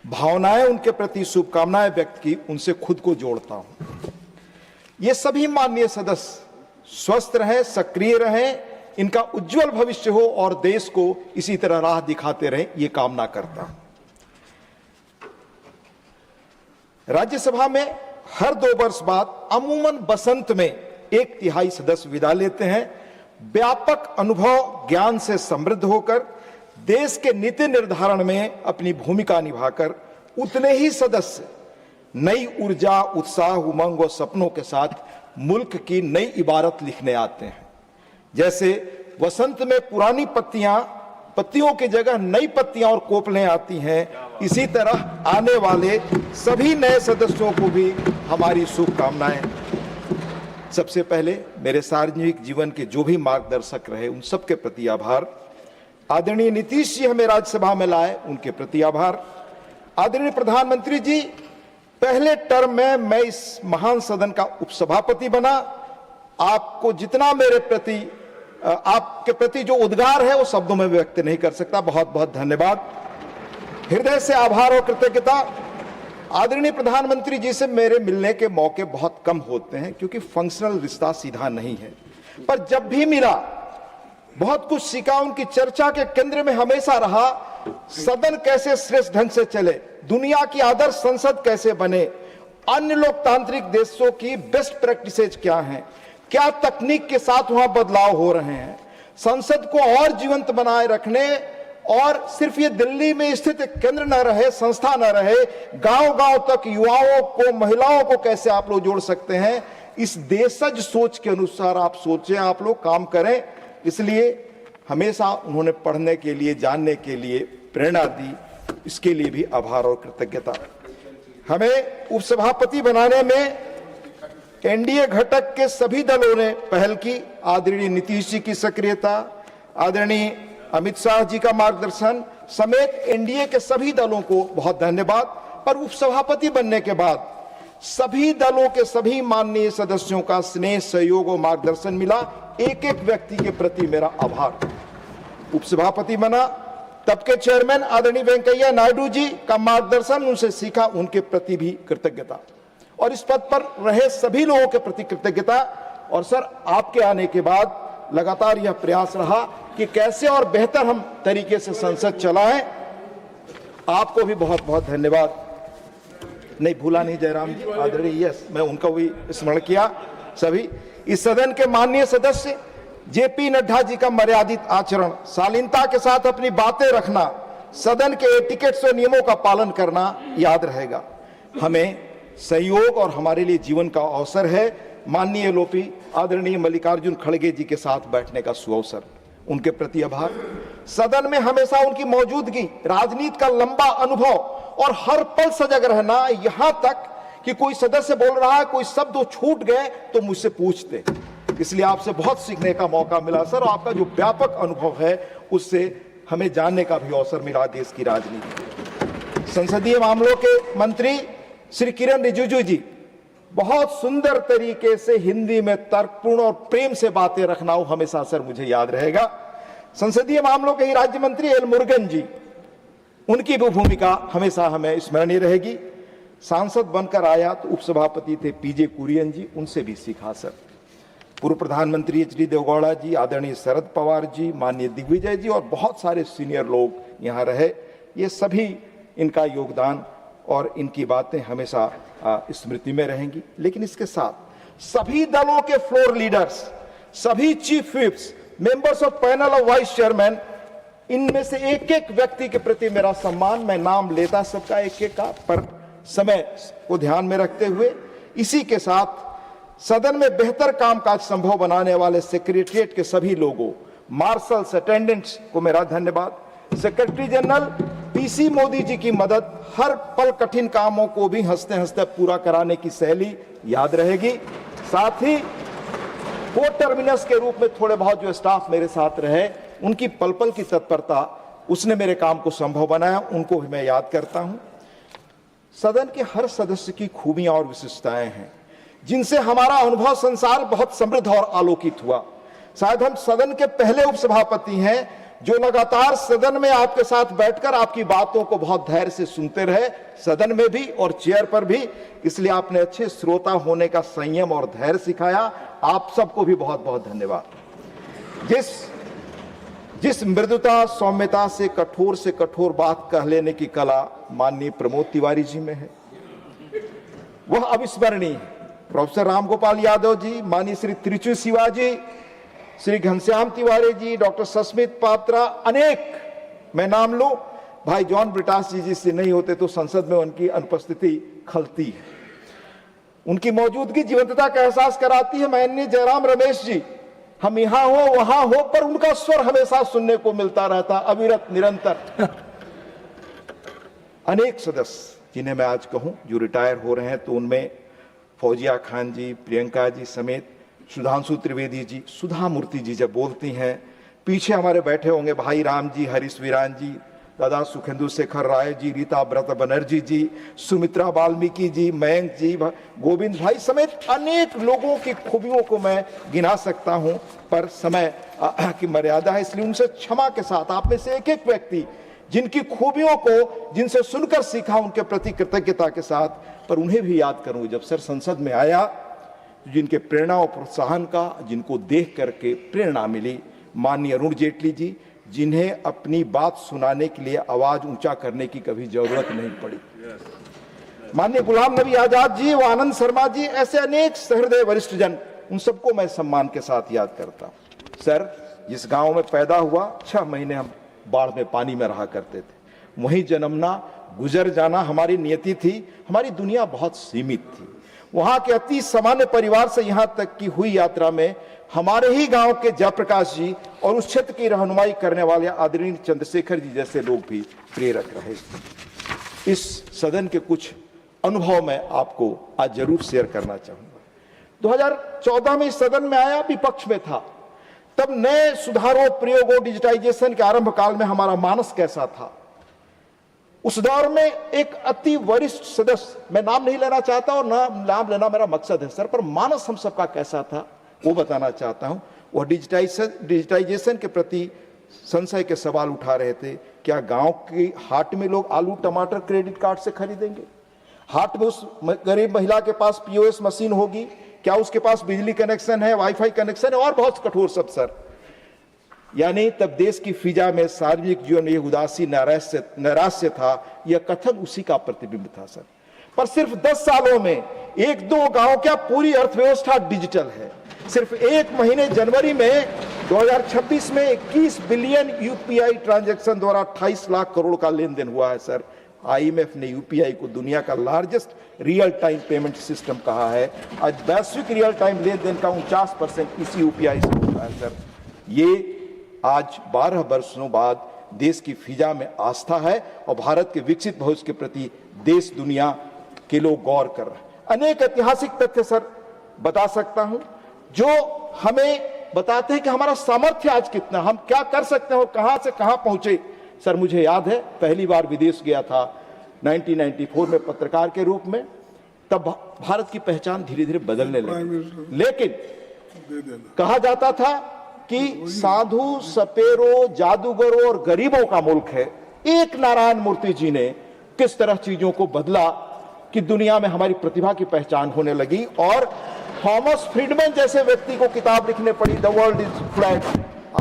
[SPEAKER 4] भावनाएं उनके प्रति शुभकामनाएं व्यक्त की, उनसे खुद को जोड़ता हूं। ये सभी माननीय सदस्य स्वस्थ रहें, सक्रिय रहें, इनका उज्जवल भविष्य हो और देश को इसी तरह राह दिखाते रहें, ये कामना करता हूं। राज्यसभा में हर 2 वर्ष बाद अमूमन बसंत में 1/3 सदस्य विदा लेते हैं। व्यापक अनुभव ज्ञान से समृद्ध होकर देश के नीति निर्धारण में अपनी भूमिका निभाकर उतने ही सदस्य नई ऊर्जा, उत्साह, उमंग और सपनों के साथ मुल्क की नई इबारत लिखने आते हैं। जैसे वसंत में पुरानी पत्तियों की जगह नई पत्तियां और कोपलें आती हैं, इसी तरह आने वाले सभी नए सदस्यों को भी हमारी शुभकामनाएं। सबसे पहले मेरे सार्वजनिक जीवन के जो भी मार्गदर्शक रहे उन सबके प्रति आभार। आदरणीय नीतीश जी हमें राज्यसभा में लाए, उनके प्रति आभार। आदरणीय प्रधानमंत्री जी, पहले टर्म में मैं इस महान सदन का उपसभापति बना। आपको जितना मेरे प्रति, आपके प्रति जो उद्गार है वो शब्दों में व्यक्त नहीं कर सकता। बहुत बहुत धन्यवाद, हृदय से आभार और कृतज्ञता। आदरणीय प्रधानमंत्री जी से मेरे मिलने के मौके बहुत कम होते हैं क्योंकि फंक्शनल रिश्ता सीधा नहीं है, पर जब भी मिला बहुत कुछ सीखा। उनकी चर्चा के केंद्र में हमेशा रहा सदन कैसे श्रेष्ठ ढंग से चले, दुनिया की आदर्श संसद कैसे बने, अन्य लोकतांत्रिक देशों की बेस्ट प्रैक्टिसेज क्या हैं, क्या तकनीक के साथ वहां बदलाव हो रहे हैं, संसद को और जीवंत बनाए रखने, और सिर्फ ये दिल्ली में स्थित केंद्र न रहे, संस्था न रहे, गांव-गांव तक युवाओं को, महिलाओं को कैसे आप लोग जोड़ सकते हैं। इस देशज सोच के अनुसार आप सोचें, आप लोग काम करें। इसलिए हमेशा उन्होंने पढ़ने के लिए, जानने के लिए प्रेरणा दी, इसके लिए भी आभार और कृतज्ञता। हमें उपसभापति बनाने में एनडीए घटक के सभी दलों ने पहल की। आदरणीय नीतीश जी की सक्रियता, आदरणीय अमित शाह जी का मार्गदर्शन समेत एनडीए के सभी दलों को बहुत धन्यवाद। पर उपसभापति बनने के बाद सभी दलों के सभी माननीय सदस्यों का स्नेह, सहयोग और मार्गदर्शन मिला। एक एक व्यक्ति के प्रति मेरा आभार। उपसभापति बना तब के चेयरमैन आदरणीय वेंकैया नायडू जी का मार्गदर्शन उनसे सीखा, उनके प्रति भी कृतज्ञता। और इस पद पर रहे सभी लोगों के प्रति कृतज्ञता। और सर, आपके आने के बाद लगातार यह प्रयास रहा कि कैसे और बेहतर हम तरीके से संसद चलाएं। आपको भी बहुत बहुत धन्यवाद। नहीं भूला नहीं जयराम जी, आदरणीय, यस, मैं उनका भी स्मरण किया। सभी इस सदन के माननीय सदस्य जेपी नड्डा जी का मर्यादित आचरण, शालीनता के साथ अपनी बातें रखना, सदन के एटिकेट्स और नियमों का पालन करना याद रहेगा। हमें सहयोग और हमारे लिए जीवन का अवसर है माननीय एलओपी आदरणीय मल्लिकार्जुन खड़गे जी के साथ बैठने का सुअवसर, उनके प्रति आभार। सदन में हमेशा उनकी मौजूदगी, राजनीति का लंबा अनुभव और हर पल सजग रहना, यहां तक कि कोई सदस्य बोल रहा है, कोई शब्द छूट गए तो मुझसे पूछते। इसलिए आपसे बहुत सीखने का मौका मिला सर। आपका जो व्यापक अनुभव है उससे हमें जानने का भी अवसर मिला देश की राजनीति। संसदीय मामलों के मंत्री श्री किरण रिजिजू जी, बहुत सुंदर तरीके से हिंदी में तर्कपूर्ण और प्रेम से बातें रखना वो हमेशा सर मुझे याद रहेगा। संसदीय मामलों के ही राज्य मंत्री एल मुरुगन जी, उनकी भी भूमिका हमेशा हमें स्मरणीय रहेगी। सांसद बनकर आया तो उपसभापति थे पीजे कुरियन जी, उनसे भी सीखा सर। पूर्व प्रधानमंत्री एचडी देवेगौड़ा जी, आदरणीय शरद पवार जी, माननीय दिग्विजय जी और बहुत सारे सीनियर लोग यहाँ रहे। ये सभी इनका योगदान और इनकी बातें हमेशा स्मृति में रहेंगी। लेकिन इसके साथ सभी दलों के फ्लोर लीडर्स, सभी chief whips, members of panel of vice chairman, इनमें से एक एक व्यक्ति के प्रति मेरा सम्मान। मैं नाम लेता सबका एक एक का, पर समय को ध्यान में रखते हुए इसी के साथ सदन में बेहतर कामकाज संभव बनाने वाले सेक्रेटरिएट के सभी लोगों, मार्शल्स, अटेंडेंट्स को मेरा धन्यवाद। सेक्रेटरी जनरल पीसी मोदी जी की मदद, हर पल कठिन कामों को भी हंसते हंसते पूरा कराने की शैली याद रहेगी। साथ ही को टर्मिनस के रूप में थोड़े बहुत जो स्टाफ मेरे साथ रहे, उनकी पल पल की तत्परता, उसने मेरे काम को संभव बनाया, उनको भी मैं याद करता हूं। सदन के हर सदस्य की खूबियां और विशिष्टताएं हैं जिनसे हमारा अनुभव संसार बहुत समृद्ध और आलोकित हुआ। शायद हम सदन के पहले उपसभापति हैं जो लगातार सदन में आपके साथ बैठकर आपकी बातों को बहुत धैर्य से सुनते रहे, सदन में भी और चेयर पर भी। इसलिए आपने अच्छे श्रोता होने का संयम और धैर्य सिखाया। आप सबको भी बहुत बहुत धन्यवाद। जिस मृदुता सौम्यता से कठोर बात कह लेने की कला माननीय प्रमोद तिवारी जी में है, वह अविस्मरणीय है। प्रोफेसर रामगोपाल यादव जी, माननीय श्री त्रिचु शिवाजी, श्री घनश्याम तिवारी जी, डॉक्टर सस्मित पात्रा, अनेक मैं नाम लूं, भाई जॉन ब्रिटास जी जिससे नहीं होते तो संसद में उनकी अनुपस्थिति खलती है। उनकी मौजूदगी जीवंतता का एहसास कराती है। माननीय जयराम रमेश जी, हम यहां हो वहां हो पर उनका स्वर हमेशा सुनने को मिलता रहता, अविरत निरंतर। अनेक सदस्य जिन्हें मैं आज कहूं जो रिटायर हो रहे हैं, तो उनमें फौजिया खान जी, प्रियंका जी समेत सुधांशु त्रिवेदी जी, सुधा मूर्ति जी जब बोलती हैं, पीछे हमारे बैठे होंगे भाई राम जी, हरीश वीरान जी, दादा सुखेंदु शेखर राय जी, रीता व्रत बनर्जी जी, सुमित्रा वाल्मीकि जी, मयंक जी, गोविंद भाई समेत अनेक लोगों की खूबियों को मैं गिना सकता हूं, पर समय की मर्यादा है, इसलिए उनसे क्षमा के साथ आप में से एक एक व्यक्ति जिनकी खूबियों को जिनसे सुनकर सीखा, उनके प्रति कृतज्ञता के साथ, पर उन्हें भी याद करूं जब सर संसद में आया, जिनके प्रेरणा और प्रोत्साहन का, जिनको देख करके प्रेरणा मिली। माननीय अरुण जेटली जी, जिन्हें अपनी बात सुनाने के लिए आवाज ऊंचा करने की कभी जरूरत नहीं पड़ी। माननीय गुलाम नबी आजाद जी, वो आनंद शर्मा जी, ऐसे अनेक सहृदय वरिष्ठ जन, उन सबको मैं सम्मान के साथ याद करता हूं। सर, जिस गांव में पैदा हुआ, 6 महीने हम बाढ़ में पानी में रहा करते थे, वहीं जन्मना गुजर जाना हमारी नियति थी। हमारी दुनिया बहुत सीमित थी। वहां के अति सामान्य परिवार से यहां तक की हुई यात्रा में हमारे ही गांव के जयप्रकाश जी और उस क्षेत्र की रहनुमाई करने वाले आदरणीय चंद्रशेखर जी जैसे लोग भी प्रेरक रहे। इस सदन के कुछ अनुभव मैं आपको आज जरूर शेयर करना चाहूंगा। 2014 में इस सदन में आया, विपक्ष में था, तब नए सुधारों, प्रयोगों, डिजिटाइजेशन के आरंभ काल में हमारा मानस कैसा था। उस दौर में एक अति वरिष्ठ सदस्य, मैं नाम नहीं लेना चाहता और नाम लेना मेरा मकसद है सर, पर मानस हम सबका कैसा था वो बताना चाहता हूं। वह डिजिटाइजेशन के प्रति संशय के सवाल उठा रहे थे। क्या गांव की हाट में लोग आलू टमाटर क्रेडिट कार्ड से खरीदेंगे? हाट में उस गरीब महिला के पास पीओएस मशीन होगी? क्या उसके पास बिजली कनेक्शन है, वाईफाई कनेक्शन है? और बहुत कठोर शब्द सर। यानी तब देश की फिजा में सार्वजनिक जीवन में उदासी नैराश्य था, यह कथन उसी का प्रतिबिंब था सर। पर सिर्फ 10 सालों में 1-2 गांव क्या पूरी अर्थव्यवस्था डिजिटल है। सिर्फ एक महीने जनवरी में 2026 में 21 बिलियन यूपीआई ट्रांजैक्शन द्वारा 28 लाख करोड़ का लेन देन हुआ है सर। आईएमएफ ने यूपीआई को दुनिया का largest real time payment system कहा है। आज वैश्विक रियल टाइम लेन देन का 49% इसी यूपीआई से होता है सर। ये आज 12 वर्षों बाद देश की फिजा में आस्था है और भारत के विकसित भविष्य के प्रति देश दुनिया के लोग गौर कर रहे हैं। अनेक ऐतिहासिक तथ्य सर बता सकता हूं जो हमें बताते हैं कि हमारा सामर्थ्य आज कितना, हम क्या कर सकते हैं और कहां से कहां पहुंचे। सर, मुझे याद है पहली बार विदेश गया था 1994 में पत्रकार के रूप में, तब भारत की पहचान धीरे धीरे बदलने लगी। लेकिन कहा जाता था कि साधु, सपेरों, जादूगरों और गरीबों का मुल्क है। एक नारायण मूर्ति जी ने किस तरह चीजों को बदला कि दुनिया में हमारी प्रतिभा की पहचान होने लगी और थॉमस फ्रीडमैन जैसे व्यक्ति को किताब लिखने पड़ी, द वर्ल्ड इज फ्लैट।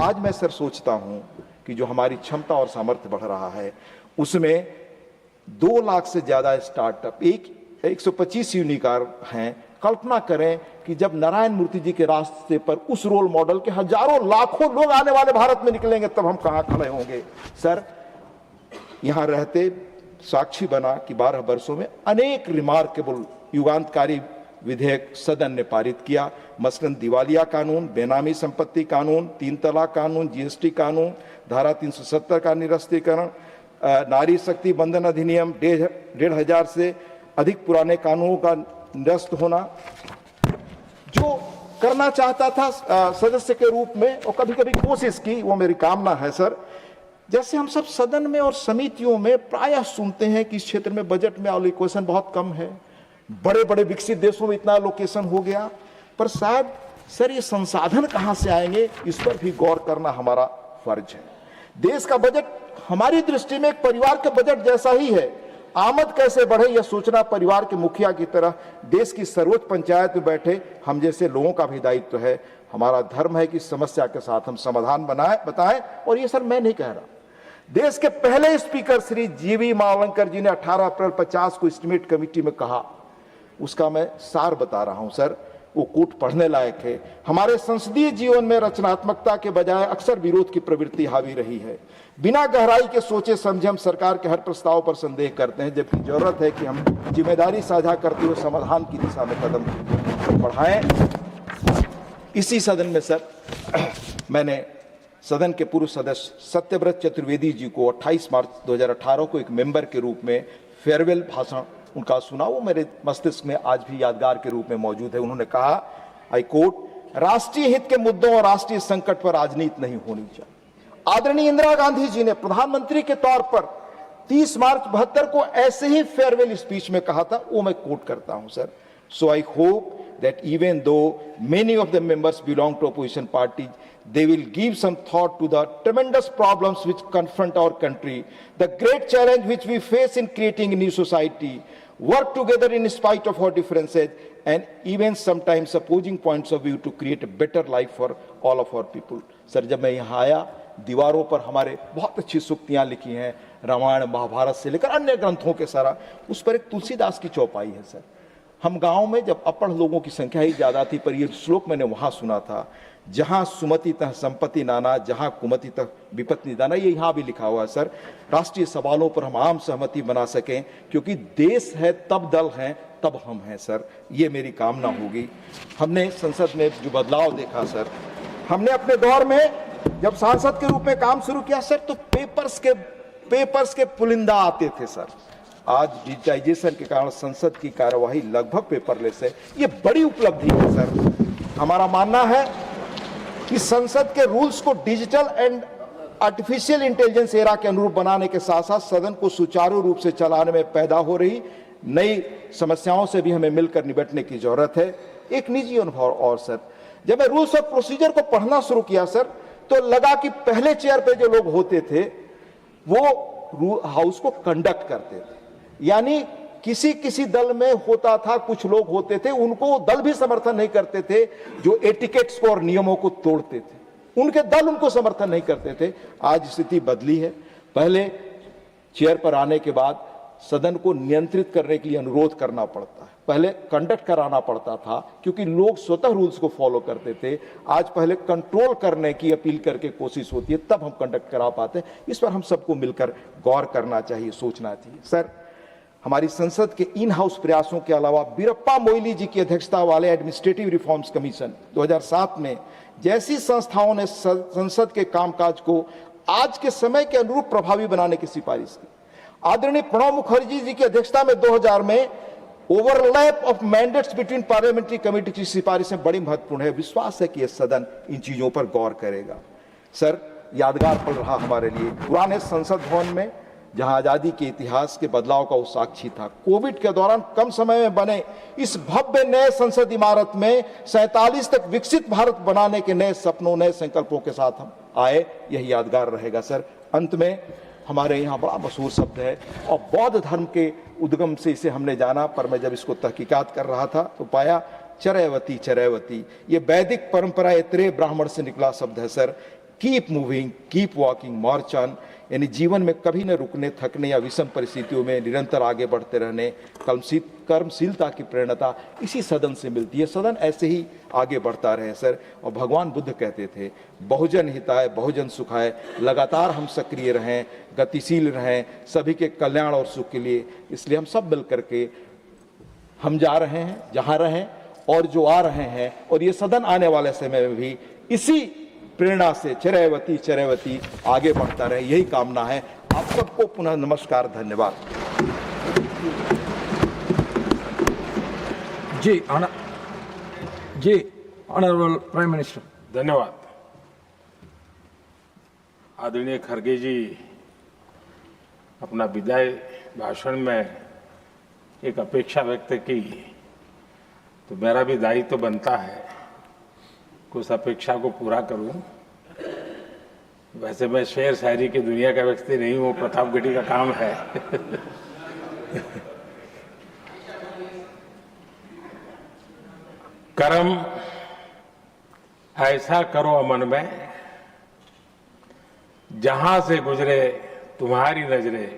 [SPEAKER 4] आज मैं सर सोचता हूं कि जो हमारी क्षमता और सामर्थ्य बढ़ रहा है उसमें 2 लाख से ज्यादा स्टार्टअप, 125 यूनिकार हैं। कल्पना करें कि जब नारायण मूर्ति जी के रास्ते पर उस रोल मॉडल के हजारों लाखों लोग आने वाले भारत में निकलेंगे, तब हम कहां खड़े होंगे। सर, यहां रहते साक्षी बना कि 12 वर्षों में अनेक रिमार्केबल युगांतकारी विधेयक सदन ने पारित किया। मसलन दिवालिया कानून, बेनामी संपत्ति कानून, 3 तलाक कानून, जीएसटी कानून, धारा 370 का निरस्तीकरण, नारी शक्ति बंधन अधिनियम, 1500 से अधिक पुराने कानूनों का निरस्त होना, जो करना चाहता था सदस्य के रूप में और कभी कभी कोशिश की, वो मेरी कामना है सर। जैसे हम सब सदन में और समितियों में प्रायः सुनते हैं कि इस क्षेत्र में बजट में एलोकेशन बहुत कम है, बड़े बड़े विकसित देशों में इतना एलोकेशन हो गया, पर शायद सर ये संसाधन कहां से आएंगे, इस पर भी गौर करना हमारा फर्ज है। देश का बजट हमारी दृष्टि में एक परिवार के बजट जैसा ही है। आमद कैसे बढ़े यह सोचना परिवार के मुखिया की तरह देश की सर्वोच्च पंचायत में बैठे हम जैसे लोगों का भी दायित्व है। हमारा धर्म है कि समस्या के साथ हम समाधान बताएं। और ये सर मैं नहीं कह रहा, देश के पहले स्पीकर श्री जीवी मावलंकर जी ने 18 अप्रैल 50 को एस्टीमेट कमेटी में कहा, उसका मैं सार बता रहा हूं सर, वो कोट पढ़ने लायक है। हमारे संसदीय जीवन में रचनात्मकता के बजाय अक्सर विरोध की प्रवृत्ति हावी रही है। बिना गहराई के सोचे समझे हम सरकार के हर प्रस्ताव पर संदेह करते हैं, जबकि जरूरत है कि हम जिम्मेदारी साझा करते हुए समाधान की दिशा में कदम बढ़ाएं। इसी सदन में सर मैंने सदन के पूर्व सदस्य सत्यव्रत चतुर्वेदी जी को 28 मार्च 2018 को एक मेंबर के रूप में फेयरवेल भाषण उनका सुना, वो मेरे मस्तिष्क में आज भी यादगार के रूप में मौजूद है। उन्होंने कहा, आई कोट, राष्ट्रीय हित के मुद्दों और राष्ट्रीय संकट पर राजनीति नहीं होनी चाहिए। आदरणीय इंदिरा गांधी जी ने प्रधानमंत्री के तौर पर 30 मार्च 72 को ऐसे ही फेयरवेल स्पीच में कहा था, वो मैं कोट करता हूं sir. So I hope that even though many of the members belong to opposition parties, they will give some thought to the tremendous problems which confront our country, the great challenge which we face in creating a new society, work together in spite of our differences, and even sometimes opposing points of view to create a better life for all of our people. Sir जब मैं यहाँ आया, दीवारों पर हमारे बहुत अच्छी सूक्तियाँ लिखी हैं, रामायण महाभारत से लेकर अन्य ग्रंथों के सारा, उस पर एक तुलसीदास की चौपाई है सर। हम गांव में जब अपढ़ लोगों की संख्या ही ज्यादा थी, पर ये श्लोक मैंने वहां सुना था, जहां सुमति तह संपत्ति नाना, जहां कुमति तह विपत्ति निदाना। ये यहां भी लिखा हुआ है सर। राष्ट्रीय सवालों पर हम आम सहमति बना सकें, क्योंकि देश है तब दल हैं तब हम हैं सर, ये मेरी कामना होगी। हमने संसद में जो बदलाव देखा सर, हमने अपने दौर में जब सांसद के रूप में काम शुरू किया सर, तो पेपर्स के पुलिंदा आते थे सर। आज डिजिटाइजेशन के कारण संसद की कार्यवाही लगभग पेपरलेस है, ये बड़ी उपलब्धि है सर। हमारा मानना है कि संसद के रूल्स को digital and artificial intelligence era के अनुरूप बनाने के साथ साथ सदन को सुचारू रूप से चलाने में पैदा हो रही नई समस्याओं से भी हमें मिलकर निपटने की जरूरत है। एक निजी अनुभव और सर, जब मैं रूल्स ऑफ प्रोसीजर को पढ़ना शुरू किया सर, तो लगा कि पहले चेयर पे जो लोग होते थे वो हाउस को कंडक्ट करते थे, यानी किसी दल में होता था, कुछ लोग होते थे, उनको दल भी समर्थन नहीं करते थे, जो एटिकेट्स को और नियमों को तोड़ते थे, उनके दल उनको समर्थन नहीं करते थे। आज स्थिति बदली है। पहले चेयर पर आने के बाद सदन को नियंत्रित करने के लिए अनुरोध करना पड़ता है, पहले कंडक्ट कराना पड़ता था, क्योंकि लोग स्वतः रूल्स को फॉलो करते थे। आज पहले कंट्रोल करने की अपील करके कोशिश होती है, तब हम कंडक्ट करा पाते हैं। इस पर हम सबको मिलकर गौर करना चाहिए, सोचना चाहिए सर। हमारी संसद के इन हाउस प्रयासों के अलावा बीरप्पा मोइली जी की अध्यक्षता वाले एडमिनिस्ट्रेटिव रिफॉर्म्स कमीशन 2007 में जैसी संस्थाओं ने संसद के कामकाज को आज के समय के अनुरूप प्रभावी बनाने की सिफारिश की। आदरणीय प्रणब मुखर्जी जी की अध्यक्षता में 2000 में overlap of mandates between parliamentary committee की सिफारिशें बड़ी महत्वपूर्ण है। विश्वास है कि यह सदन इन चीजों पर गौर करेगा। सर यादगार पल रहा हमारे लिए पुराने संसद भवन में, जहां आजादी के इतिहास के बदलाव का वो साक्षी था। कोविड के दौरान कम समय में बने इस भव्य नए संसद इमारत में 47 तक विकसित भारत बनाने के नए सपनों, नए संकल्पों के साथ हम आए, यही यादगार रहेगा सर। अंत में हमारे यहाँ बड़ा मशहूर शब्द है और बौद्ध धर्म के उद्गम से इसे हमने जाना, पर मैं जब इसको तहकीकात कर रहा था तो पाया चरैवती चरैवती, ये वैदिक परंपरा ऐत्रेय ब्राह्मण से निकला शब्द है sir. Keep moving, keep walking, march on, यानी जीवन में कभी न रुकने, थकने या विषम परिस्थितियों में निरंतर आगे बढ़ते रहने, कर्मशीलता की प्रेरणा इसी सदन से मिलती है। सदन ऐसे ही आगे बढ़ता रहे सर। और भगवान बुद्ध कहते थे, बहुजन हिताय बहुजन सुखाय, लगातार हम सक्रिय रहें, गतिशील रहें, सभी के कल्याण और सुख के लिए। इसलिए हम सब मिल करके हम जा रहे हैं जहाँ रहें और जो आ रहे हैं, और ये सदन आने वाले समय में भी इसी प्रेरणा से चरैवती चरैवती आगे बढ़ता रहे, यही कामना है। आप सबको पुनः नमस्कार, धन्यवाद।
[SPEAKER 2] Honorable Prime Minister.
[SPEAKER 1] धन्यवाद। आदरणीय खड़गे जी अपना विदाई भाषण में एक अपेक्षा व्यक्त की, तो मेरा भी दायित्व बनता है कुछ अपेक्षा को पूरा करूं। वैसे मैं शेर शायरी की दुनिया का व्यक्ति नहीं हूं, प्रतापगढ़ी का काम है। कर्म ऐसा करो अमन में, जहां से गुजरे तुम्हारी नजरें,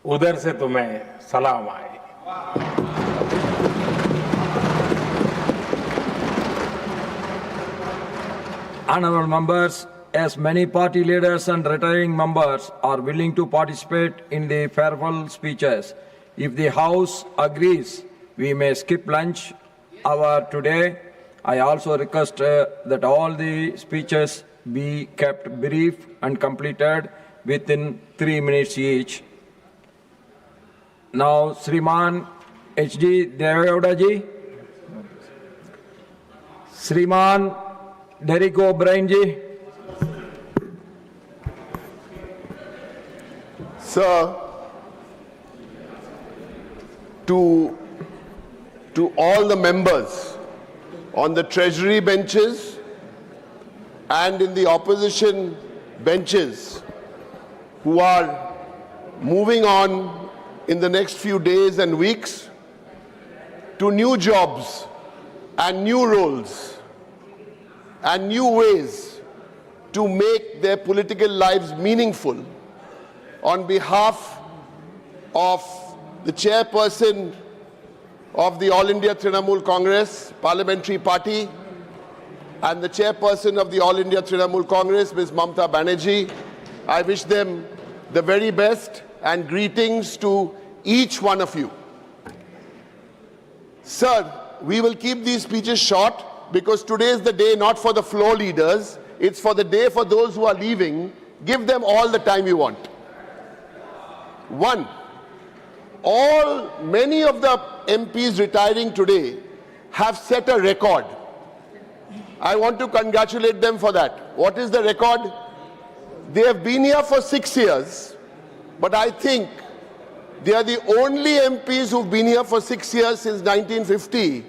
[SPEAKER 1] उधर से तुम्हें सलाम आए।
[SPEAKER 2] Honorable members, as many party leaders and retiring members are willing to participate in the farewell speeches, if the House agrees, we may skip lunch hour today. I also request that all the speeches be kept brief and completed within 3 minutes each. Now, Sriman H.D. Devegowda ji, Sriman Derek O'Brien ji.
[SPEAKER 5] Sir, to all the members on the Treasury benches and in the opposition benches who are moving on in the next few days and weeks to new jobs and new roles and new ways to make their political lives meaningful, on behalf of the chairperson of the All India Trinamool Congress Parliamentary Party and the chairperson of the All India Trinamool Congress, Ms. Mamta Banerjee, I wish them the very best and greetings to each one of you. Sir, we will keep these speeches short because today is the day not for the floor leaders, it's for the day for those who are leaving. Give them all the time you want. One, many of the MPs retiring today have set a record. I want to congratulate them for that. What is the record? They have been here for 6 years, but I think they are the only MPs who've been here for 6 years since 1950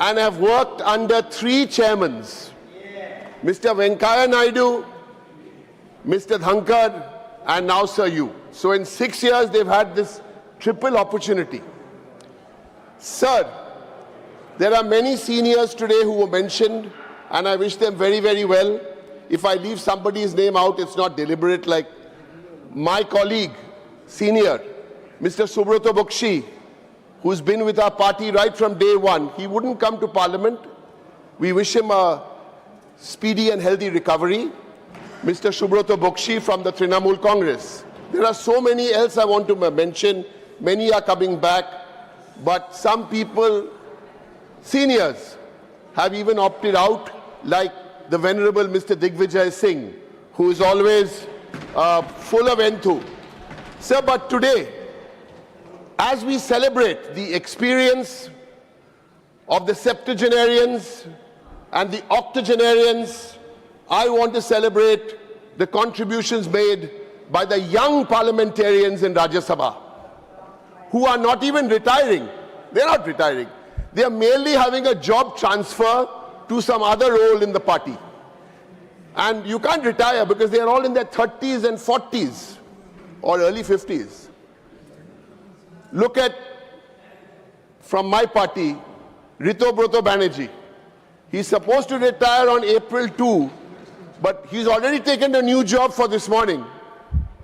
[SPEAKER 5] and have worked under 3 chairmen. Mr. Venkaiah Naidu, Mr. Dhankar, and now Sir you. So in 6 years, they've had this triple opportunity. Sir, there are many seniors today who were mentioned, and I wish them very, very well. If I leave somebody's name out, it's not deliberate, like my colleague, senior, Mr. Subrata Bakshi, who's been with our party right from day one. He wouldn't come to Parliament. We wish him a speedy and healthy recovery. Mr. Subrata Bakshi from the Trinamool Congress. There are so many else I want to mention. Many are coming back, but some people, seniors, have even opted out, like the Venerable Mr. Digvijay Singh, who is always full of enthu. Sir, but today, as we celebrate the experience of the septuagenarians and the octogenarians, I want to celebrate the contributions made by the young parliamentarians in Rajya Sabha, who are not even retiring. They're not retiring. They are merely having a job transfer to some other role in the party. And you can't retire because they are all in their 30s and 40s or early 50s. Look at, from my party, Ritobroto Banerjee. He's supposed to retire on April 2, but he's already taken a new job for this morning.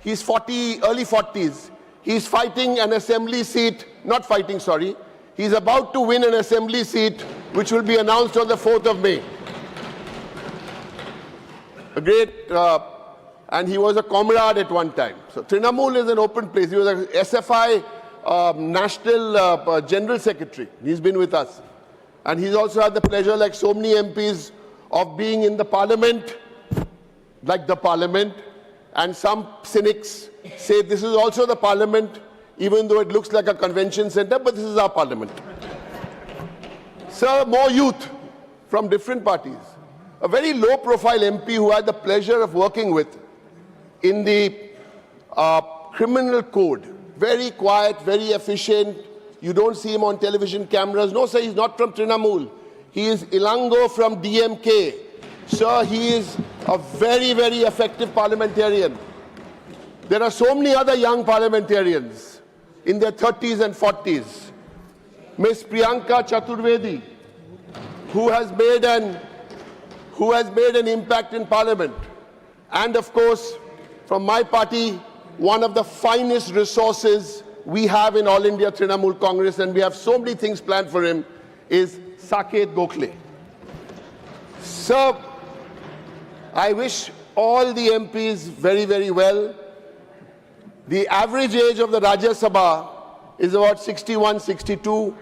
[SPEAKER 5] He's 40, early 40s. He's fighting an assembly seat, not fighting, sorry. He's about to win an assembly seat, which will be announced on the 4th of May. A great, and he was a comrade at one time. So Trinamool is an open place. He was a SFI National General Secretary. He's been with us. And he's also had the pleasure, like so many MPs, of being in the Parliament, like the Parliament, And some cynics say this is also the parliament, even though it looks like a convention center, but this is our parliament. Sir, more youth from different parties. A very low-profile MP who I had the pleasure of working with in the criminal code. Very quiet, very efficient. You don't see him on television cameras. No, sir, he's not from Trinamool. He is Ilango from DMK. Sir, he is a very, very effective parliamentarian. There are so many other young parliamentarians in their 30s and 40s. Ms. Priyanka Chaturvedi, who has made an impact in parliament. And of course, from my party, one of the finest resources we have in All India Trinamool Congress, and we have so many things planned for him, is Saket Gokhale. Sir, I wish all the MPs very, very well. The average age of the Rajya Sabha is about 61, 62.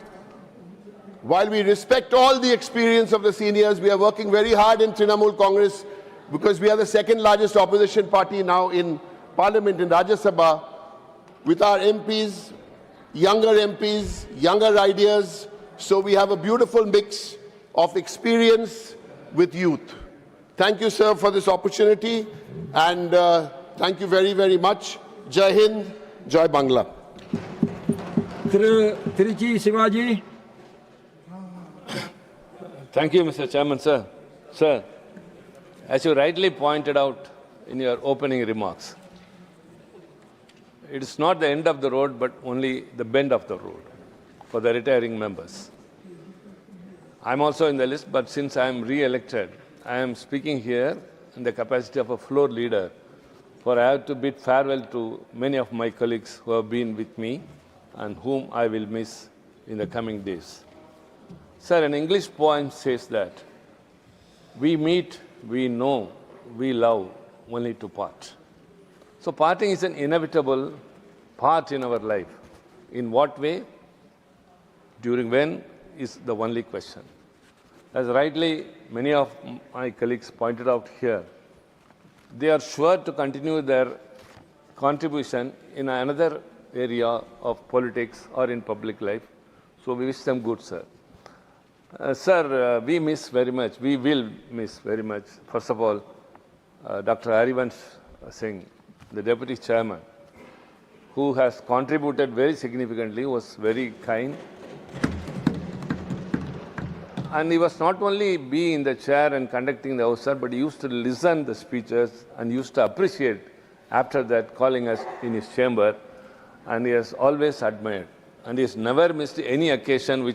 [SPEAKER 5] While we respect all the experience of the seniors, we are working very hard in Trinamool Congress because we are the second largest opposition party now in Parliament in Rajya Sabha, with our MPs, younger ideas. So we have a beautiful mix of experience with youth. Thank you, sir, for this opportunity, and thank you very, very much. Jai Hind, Jai Bangla.
[SPEAKER 2] Trichy Shivaji.
[SPEAKER 6] Thank you, Mr. Chairman, sir. Sir, as you rightly pointed out in your opening remarks, it is not the end of the road, but only the bend of the road for the retiring members. I'm also in the list, but since I am re-elected, I am speaking here in the capacity of a floor leader, for I have to bid farewell to many of my colleagues who have been with me and whom I will miss in the coming days. Sir, an English poem says that we meet, we know, we love, only to part. So parting is an inevitable part in our life. In what way? During when is the only question. As rightly many of my colleagues pointed out here, they are sure to continue their contribution in another area of politics or in public life. So we wish them good, sir. Sir, we miss very much. We will miss very much. First of all, Dr. Harivansh Singh, the Deputy Chairman, who has contributed very significantly, was very kind. And he was not only be in the chair and conducting the House, sir, but he used to listen to the speeches and used to appreciate after that, calling us in his chamber. And he has always admired. And he has never missed any occasion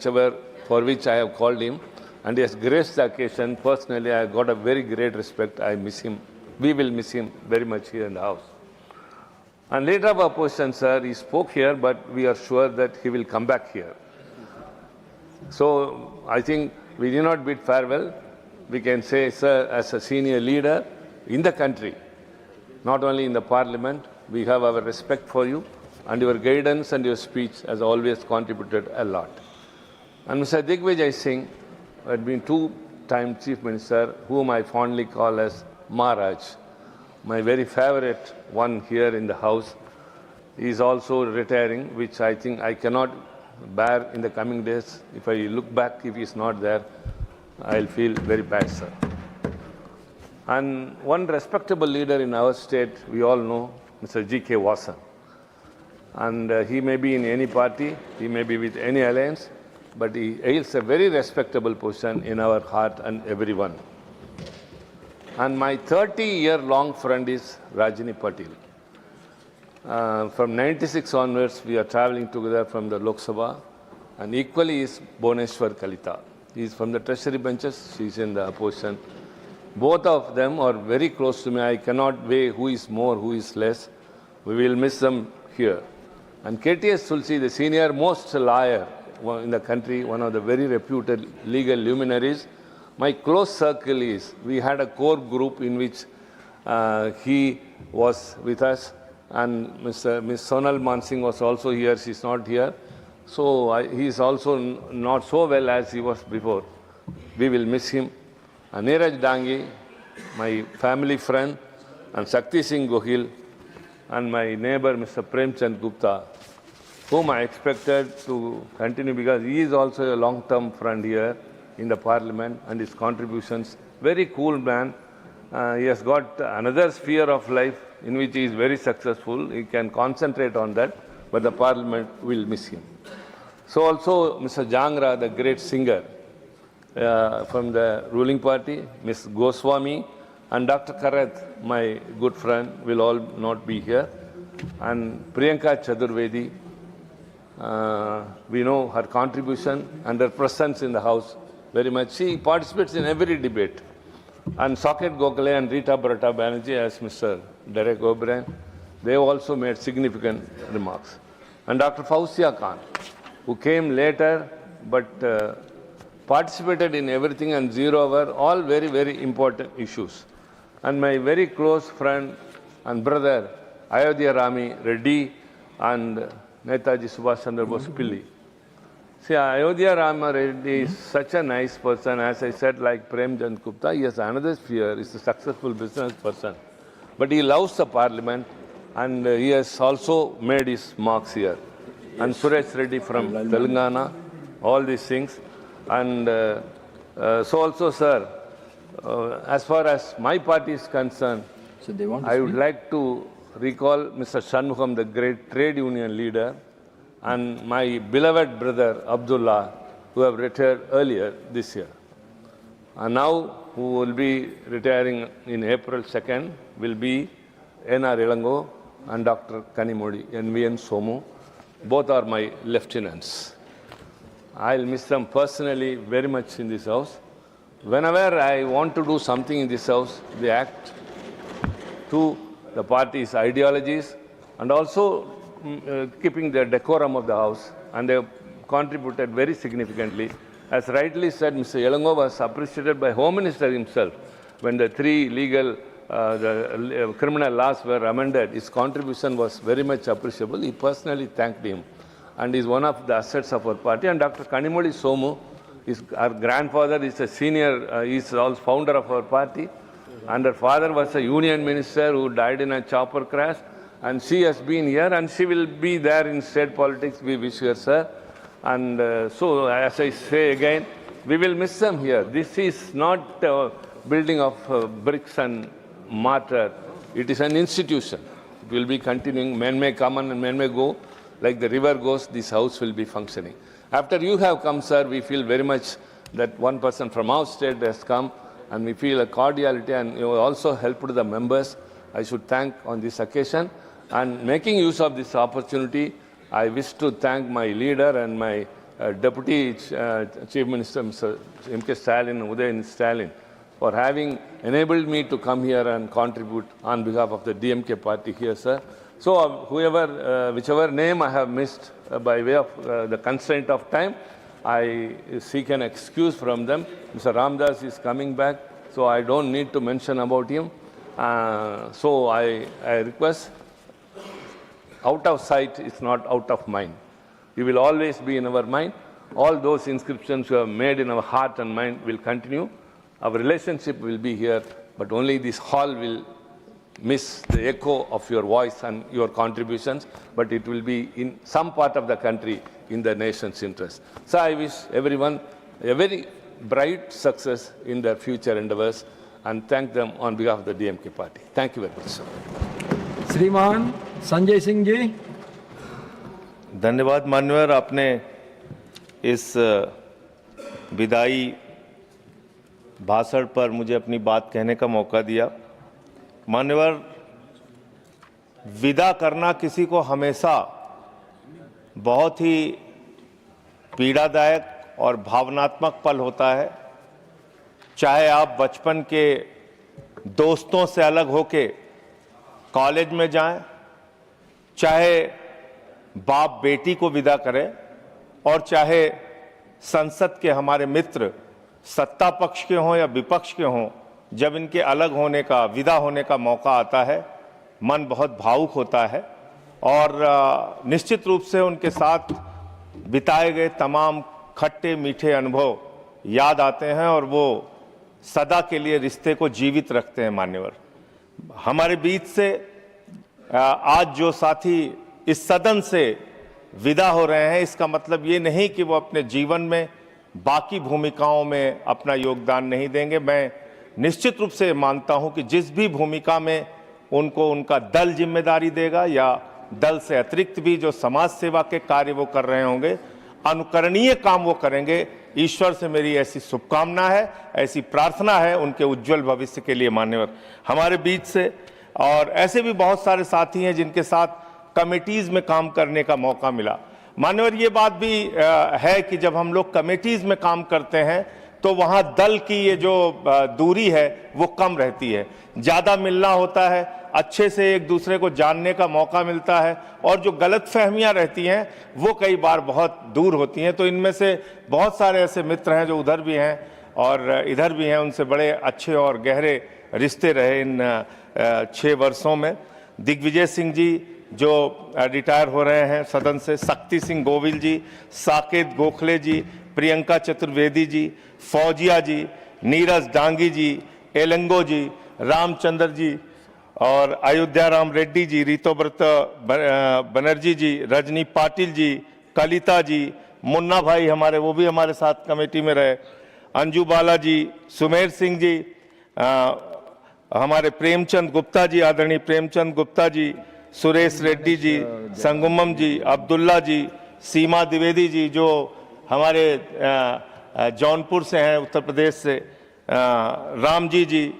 [SPEAKER 6] for which I have called him. And he has graced the occasion. Personally, I have got a very great respect. I miss him. We will miss him very much here in the House. And later of our position, sir, he spoke here, but we are sure that he will come back here. So I think we did not bid farewell. We can say, sir, as a senior leader in the country, not only in the Parliament, we have our respect for you, and your guidance and your speech has always contributed a lot. And Mr. Digvijay Singh had been two-time Chief Minister, whom I fondly call as Maharaj, my very favorite one here in the House. He is also retiring, which I think I cannot bear in the coming days. If I look back, if he is not there, I'll feel very bad, sir. And one respectable leader in our state, we all know, Mr. G.K. Vasan. And he may be in any party, he may be with any alliance, but he holds a very respectable position in our heart and everyone. And my 30-year-long friend is Rajini Patil. From 96 onwards, we are traveling together from the Lok Sabha, and equally is Bhuneshwar Kalita. He is from the Treasury benches, she is in the opposition. Both of them are very close to me. I cannot weigh who is more, who is less. We will miss them here. And KTS Tulsi, the senior most lawyer in the country, one of the very reputed legal luminaries. My close circle is, we had a core group in which he was with us, and Ms. Sonal Mansingh was also here. She is not here. So he is also not so well as he was before. We will miss him. And Neeraj Dangi, my family friend, and Shakti Singh Gohil, and my neighbor Mr. Premchand Gupta, whom I expected to continue because he is also a long-term friend here in the parliament and his contributions. Very cool man. He has got another sphere of life in which he is very successful. He can concentrate on that, but the parliament will miss him. So also Mr. Jangra, the great singer from the ruling party, Ms. Goswami, and Dr. Karath, my good friend, will all not be here. And Priyanka Chaturvedi, we know her contribution and her presence in the House very much. She participates in every debate. And Saket Gokhale and Rita Barata Banerjee, as Mr. Derek O'Brien, they also made significant remarks. And Dr. Fauzia Khan, who came later but participated in everything and zero hour, all very, very important issues. And my very close friend and brother, Ayodhya Rami Reddy and Netaji Subhash Chandra Bose Pilli. See, Ayodhya Rama Reddy is such a nice person. As I said, like Premchand Gupta, he has another sphere. He's a successful business person. But he loves the parliament and he has also made his marks here. And Suresh Reddy from Telangana, all these things. And so also, sir, as far as my party is concerned,
[SPEAKER 2] So they want to
[SPEAKER 6] I would like to recall Mr. Shanmugam, the great trade union leader, and my beloved brother Abdullah, who have retired earlier this year. And now, who will be retiring in April 2nd, will be N.R. Ilango and Dr. Kanimodi, N.V.N. Somu. Both are my lieutenants. I'll miss them personally very much in this house. Whenever I want to do something in this house, they act to the party's ideologies and also keeping the decorum of the house, and they have contributed very significantly. As rightly said, Mr. Ilango was appreciated by Home Minister himself when the three legal criminal laws were amended. His contribution was very much appreciable. He personally thanked him, and is one of the assets of our party. And Dr. Kanimodi Somu, our grandfather is a senior, he is also founder of our party, and her father was a union minister who died in a chopper crash. And she has been here, and she will be there in state politics. We wish her, sir. And so, as I say again, we will miss them here. This is not a building of bricks and mortar. It is an institution. It will be continuing. Men may come and men may go. Like the river goes, this house will be functioning. After you have come, sir, we feel very much that one person from our state has come, and we feel a cordiality, and you also helped the members. I should thank on this occasion. And making use of this opportunity, I wish to thank my leader and my Deputy Chief Minister, Mr. M.K. Stalin, Udayan Stalin, for having enabled me to come here and contribute on behalf of the DMK party here, sir. So whichever name I have missed by way of the constraint of time, I seek an excuse from them. Mr. Ramdas is coming back, so I don't need to mention about him. So I request, out of sight is not out of mind. You will always be in our mind. All those inscriptions you have made in our heart and mind will continue. Our relationship will be here, but only this hall will miss the echo of your voice and your contributions, but it will be in some part of the country in the nation's interest. So I wish everyone a very bright success in their future endeavors and thank them on behalf of the DMK party. Thank you very much, sir.
[SPEAKER 2] श्रीमान संजय सिंह जी।
[SPEAKER 7] धन्यवाद मान्यवर, आपने इस विदाई भाषण पर मुझे अपनी बात कहने का मौका दिया। मान्यवर, विदा करना किसी को हमेशा बहुत ही पीड़ादायक और भावनात्मक पल होता है। चाहे आप बचपन के दोस्तों से अलग होके कॉलेज में जाएं, चाहे बाप बेटी को विदा करें, और चाहे संसद के हमारे मित्र सत्ता पक्ष के हों या विपक्ष के हों, जब इनके अलग होने का, विदा होने का मौका आता है, मन बहुत भावुक होता है और निश्चित रूप से उनके साथ बिताए गए तमाम खट्टे मीठे अनुभव याद आते हैं और वो सदा के लिए रिश्ते को जीवित रखते हैं। मान्यवर, हमारे बीच से आज जो साथी इस सदन से विदा हो रहे हैं, इसका मतलब ये नहीं कि वो अपने जीवन में बाकी भूमिकाओं में अपना योगदान नहीं देंगे। मैं निश्चित रूप से मानता हूं कि जिस भी भूमिका में उनको उनका दल जिम्मेदारी देगा या दल से अतिरिक्त भी जो समाज सेवा के कार्य वो कर रहे होंगे, अनुकरणीय काम वो करेंगे। ईश्वर से मेरी ऐसी शुभकामना है, ऐसी प्रार्थना है उनके उज्जवल भविष्य के लिए मान्यवर हमारे बीच से। और ऐसे भी बहुत सारे साथी हैं जिनके साथ कमेटीज में काम करने का मौका मिला। मान्यवर ये बात भी है कि जब हम लोग कमेटीज में काम करते हैं तो वहाँ दल की ये जो दूरी है वो कम रहती है, ज़्यादा मिलना होता है, अच्छे से एक दूसरे को जानने का मौका मिलता है और जो गलतफहमियां रहती हैं वो कई बार बहुत दूर होती हैं। तो इनमें से बहुत सारे ऐसे मित्र हैं जो उधर भी हैं और इधर भी हैं, उनसे बड़े अच्छे और गहरे रिश्ते रहे इन 6 वर्षों में। दिग्विजय सिंह जी जो रिटायर हो रहे हैं सदन से, शक्ति सिंह गोविल जी, साकेत गोखले जी, प्रियंका चतुर्वेदी जी, फौजिया जी, नीरज डांगी जी, एलंगो जी, रामचंद्र जी और अयोध्या राम रेड्डी जी, ऋतुव्रत बनर्जी जी, रजनी पाटिल जी, कलिता जी, मुन्ना भाई हमारे वो भी हमारे साथ कमेटी में रहे, अंजू बाला जी, सुमेर सिंह जी, हमारे प्रेमचंद गुप्ता जी, आदरणीय प्रेमचंद गुप्ता जी, सुरेश रेड्डी जी, संगमम जी, अब्दुल्ला जी, सीमा द्विवेदी जी जो हमारे जौनपुर से हैं, उत्तर प्रदेश से, राम जी,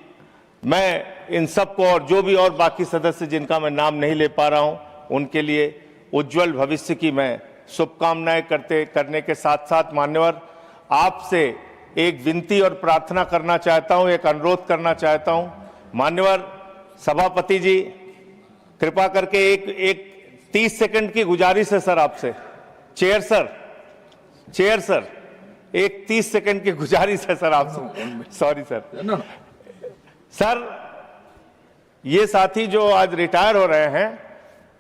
[SPEAKER 7] मैं इन सबको और जो भी और बाकी सदस्य जिनका मैं नाम नहीं ले पा रहा हूं, उनके लिए उज्जवल भविष्य की मैं शुभकामनाएं करने के साथ साथ मान्यवर आपसे एक विनती और प्रार्थना करना चाहता हूं, एक अनुरोध करना चाहता हूं। मान्यवर सभापति जी, कृपा करके एक 30 सेकंड की गुजारिश है सर आपसे। चेयर सर एक 30 सेकंड की गुजारिश है सर आपसे। Sorry sir. सर ये साथी जो आज रिटायर हो रहे हैं,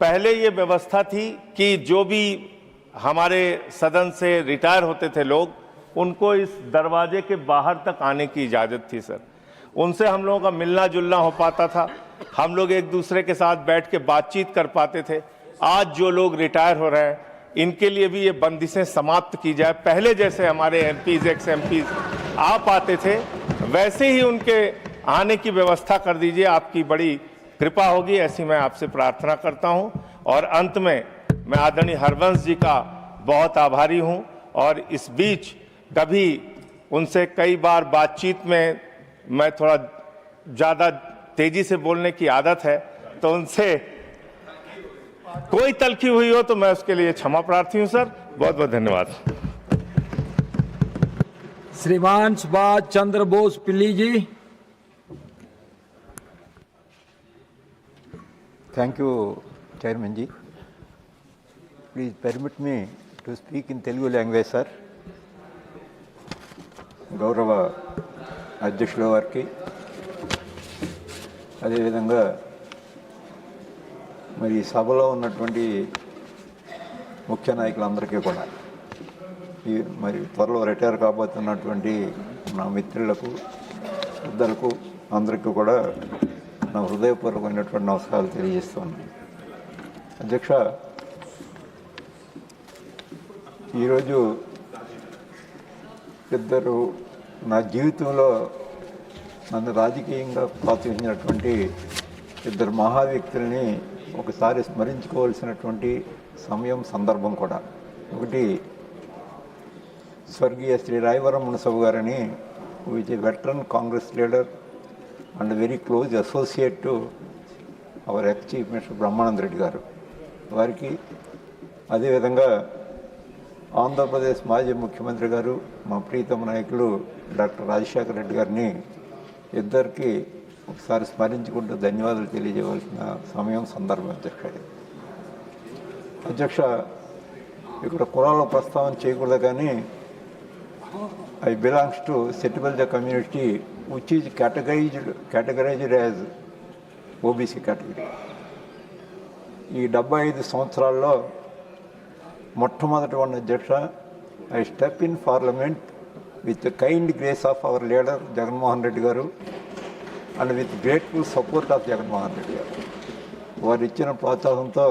[SPEAKER 7] पहले ये व्यवस्था थी कि जो भी हमारे सदन से रिटायर होते थे लोग, उनको इस दरवाजे के बाहर तक आने की इजाज़त थी सर। उनसे हम लोगों का मिलना जुलना हो पाता था, हम लोग एक दूसरे के साथ बैठ के बातचीत कर पाते थे। आज जो लोग रिटायर हो रहे हैं, इनके लिए भी ये बंदिशें समाप्त की जाए। पहले जैसे हमारे एमपीज एक्स एमपीज आ पाते थे, वैसे ही उनके आने की व्यवस्था कर दीजिए। आपकी बड़ी कृपा होगी, ऐसी मैं आपसे प्रार्थना करता हूं। और अंत में मैं आदरणीय हरवंश जी का बहुत आभारी हूं और इस बीच कभी उनसे कई बार बातचीत में मैं थोड़ा ज़्यादा तेजी से बोलने की आदत है, तो उनसे कोई तलखी हुई हो तो मैं उसके लिए क्षमा प्रार्थी हूं सर। बहुत बहुत धन्यवाद।
[SPEAKER 2] श्रीमान सुभाष चंद्र बोस पिल्ली जी।
[SPEAKER 8] Thank you, Chairman ji. Please permit me to speak in Telugu language, sir. గౌరవ అధ్యక్షుల వారికి, అదేవిధంగా మరి సభలో ఉన్నటువంటి ముఖ్య నాయకులందరికీ కూడా, మరి త్వరలో రిటైర్ కాబోతున్నటువంటి నా మిత్రులకు, పెద్దలకు అందరికీ కూడా నా హృదయపూర్వకమైనటువంటి నమస్కారాలు తెలియజేస్తున్నాను. అధ్యక్ష, ఈరోజు ఇద్దరు నా జీవితంలో నన్ను రాజకీయంగా ప్రోత్సహించినటువంటి ఇద్దరు మహా వ్యక్తుల్ని ఒకసారి స్మరించుకోవాల్సినటువంటి సమయం, సందర్భం కూడా. ఒకటి స్వర్గీయ శ్రీ రాయవరం మునసబు గారని, who is a veteran Congress leader and very close associate to our ex-chief minister Brahmananda Reddy గారు వారికి, అదేవిధంగా ఆంధ్రప్రదేశ్ మాజీ ముఖ్యమంత్రి గారు, మా ప్రీతమ నాయకులు డాక్టర్ రాజశేఖర రెడ్డి గారిని ఇద్దరికి ఒకసారి స్మరించుకుంటూ ధన్యవాదాలు తెలియజేయవలసిన సమయం, సందర్భం అధ్యక్ష. అధ్యక్ష, ఇక్కడ కులాల ప్రస్తావన చేయకూడదు, కానీ I belongs to Settibalja community, which is categorized as OBC category. ఈ 75 సంవత్సరాల్లో మొట్టమొదటి ఉన్న అధ్యక్ష, I step in parliament with the kind grace of our leader Jaganmohan Reddy గారు and with grateful support of Jaganmohan Reddy గారు. వారు ఇచ్చిన ప్రోత్సాహంతో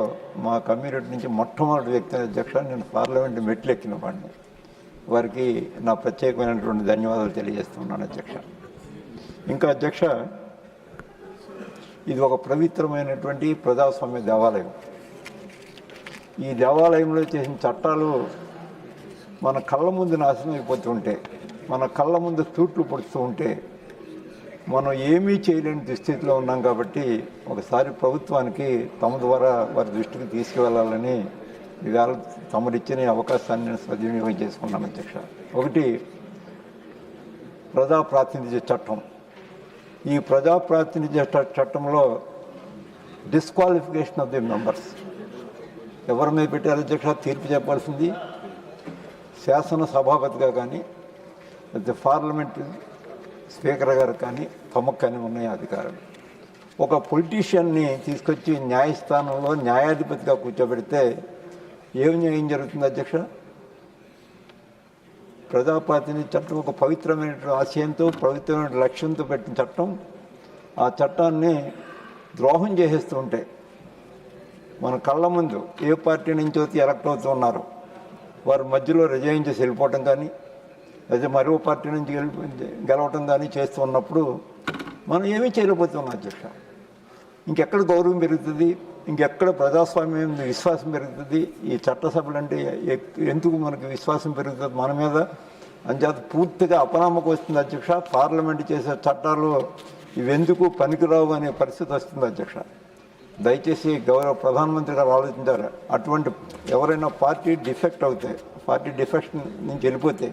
[SPEAKER 8] మా కమ్యూనిటీ నుంచి మొట్టమొదటి వ్యక్తి అధ్యక్ష నేను పార్లమెంట్ మెట్లు ఎక్కిన వాడిని. వారికి నా ప్రత్యేకమైనటువంటి ధన్యవాదాలు తెలియజేస్తున్నాను అధ్యక్ష. ఇంకా అధ్యక్ష, ఇది ఒక పవిత్రమైనటువంటి ప్రజాస్వామ్య దేవాలయం. ఈ దేవాలయంలో చేసిన చట్టాలు మన కళ్ళ ముందు నాశనం అయిపోతుంటే, మన కళ్ళ ముందు తూట్లు పడుతూ ఉంటే మనం ఏమీ చేయలేని దుస్థితిలో ఉన్నాం. కాబట్టి ఒకసారి ప్రభుత్వానికి తమ ద్వారా వారి దృష్టికి తీసుకువెళ్ళాలని ఇవాళ తమరిచ్చిన అవకాశాన్ని నేను సద్వినియోగం చేసుకున్నాను అధ్యక్ష. ఒకటి, ప్రజాప్రాతినిధ్య చట్టం. ఈ ప్రజాప్రాతినిధ్య చట్టంలో డిస్క్వాలిఫికేషన్ ఆఫ్ ది మెంబర్స్ ఎవరి మీద పెట్టారు అధ్యక్ష? తీర్పు చెప్పాల్సింది శాసన సభాపతిగా కానీ లేకపోతే పార్లమెంటు స్పీకర్ గారు కానీ తమకు కానీ ఉన్నాయి అధికారాలు. ఒక పొలిటీషియన్ని తీసుకొచ్చి న్యాయస్థానంలో న్యాయాధిపతిగా కూర్చోబెడితే ఏం న్యాయం జరుగుతుంది అధ్యక్ష? ప్రజాప్రాతినిధ్య చట్టం ఒక పవిత్రమైన ఆశయంతో పవిత్రమైన లక్ష్యంతో పెట్టిన చట్టం. ఆ చట్టాన్ని ద్రోహం చేసేస్తూ ఉంటే మన కళ్ళ ముందు ఏ పార్టీ నుంచో ఎలక్ట్ అవుతూ ఉన్నారు వారు మధ్యలో రిజైన్ చేసి వెళ్ళిపోవటం కానీ లేదా మరో పార్టీ నుంచి గెలవటం కానీ చేస్తూ ఉన్నప్పుడు మనం ఏమీ చేయలేకపోతున్నాం అధ్యక్ష. ఇంకెక్కడ గౌరవం పెరుగుతుంది? ఇంకెక్కడ ప్రజాస్వామ్యం విశ్వాసం పెరుగుతుంది? ఈ చట్టసభలు అంటే ఎందుకు మనకు విశ్వాసం పెరుగుతుంది మన మీద? అంచేత పూర్తిగా అపనమ్మకం వస్తుంది అధ్యక్ష. పార్లమెంట్ చేసే చట్టాలు ఇవెందుకు పనికిరావు అనే పరిస్థితి వస్తుంది అధ్యక్ష. దయచేసి గౌరవ ప్రధానమంత్రి గారు ఆలోచించారు. అటువంటి ఎవరైనా పార్టీ డిఫెక్ట్ అవుతే, పార్టీ డిఫెక్ట్ నుంచి వెళ్ళిపోతే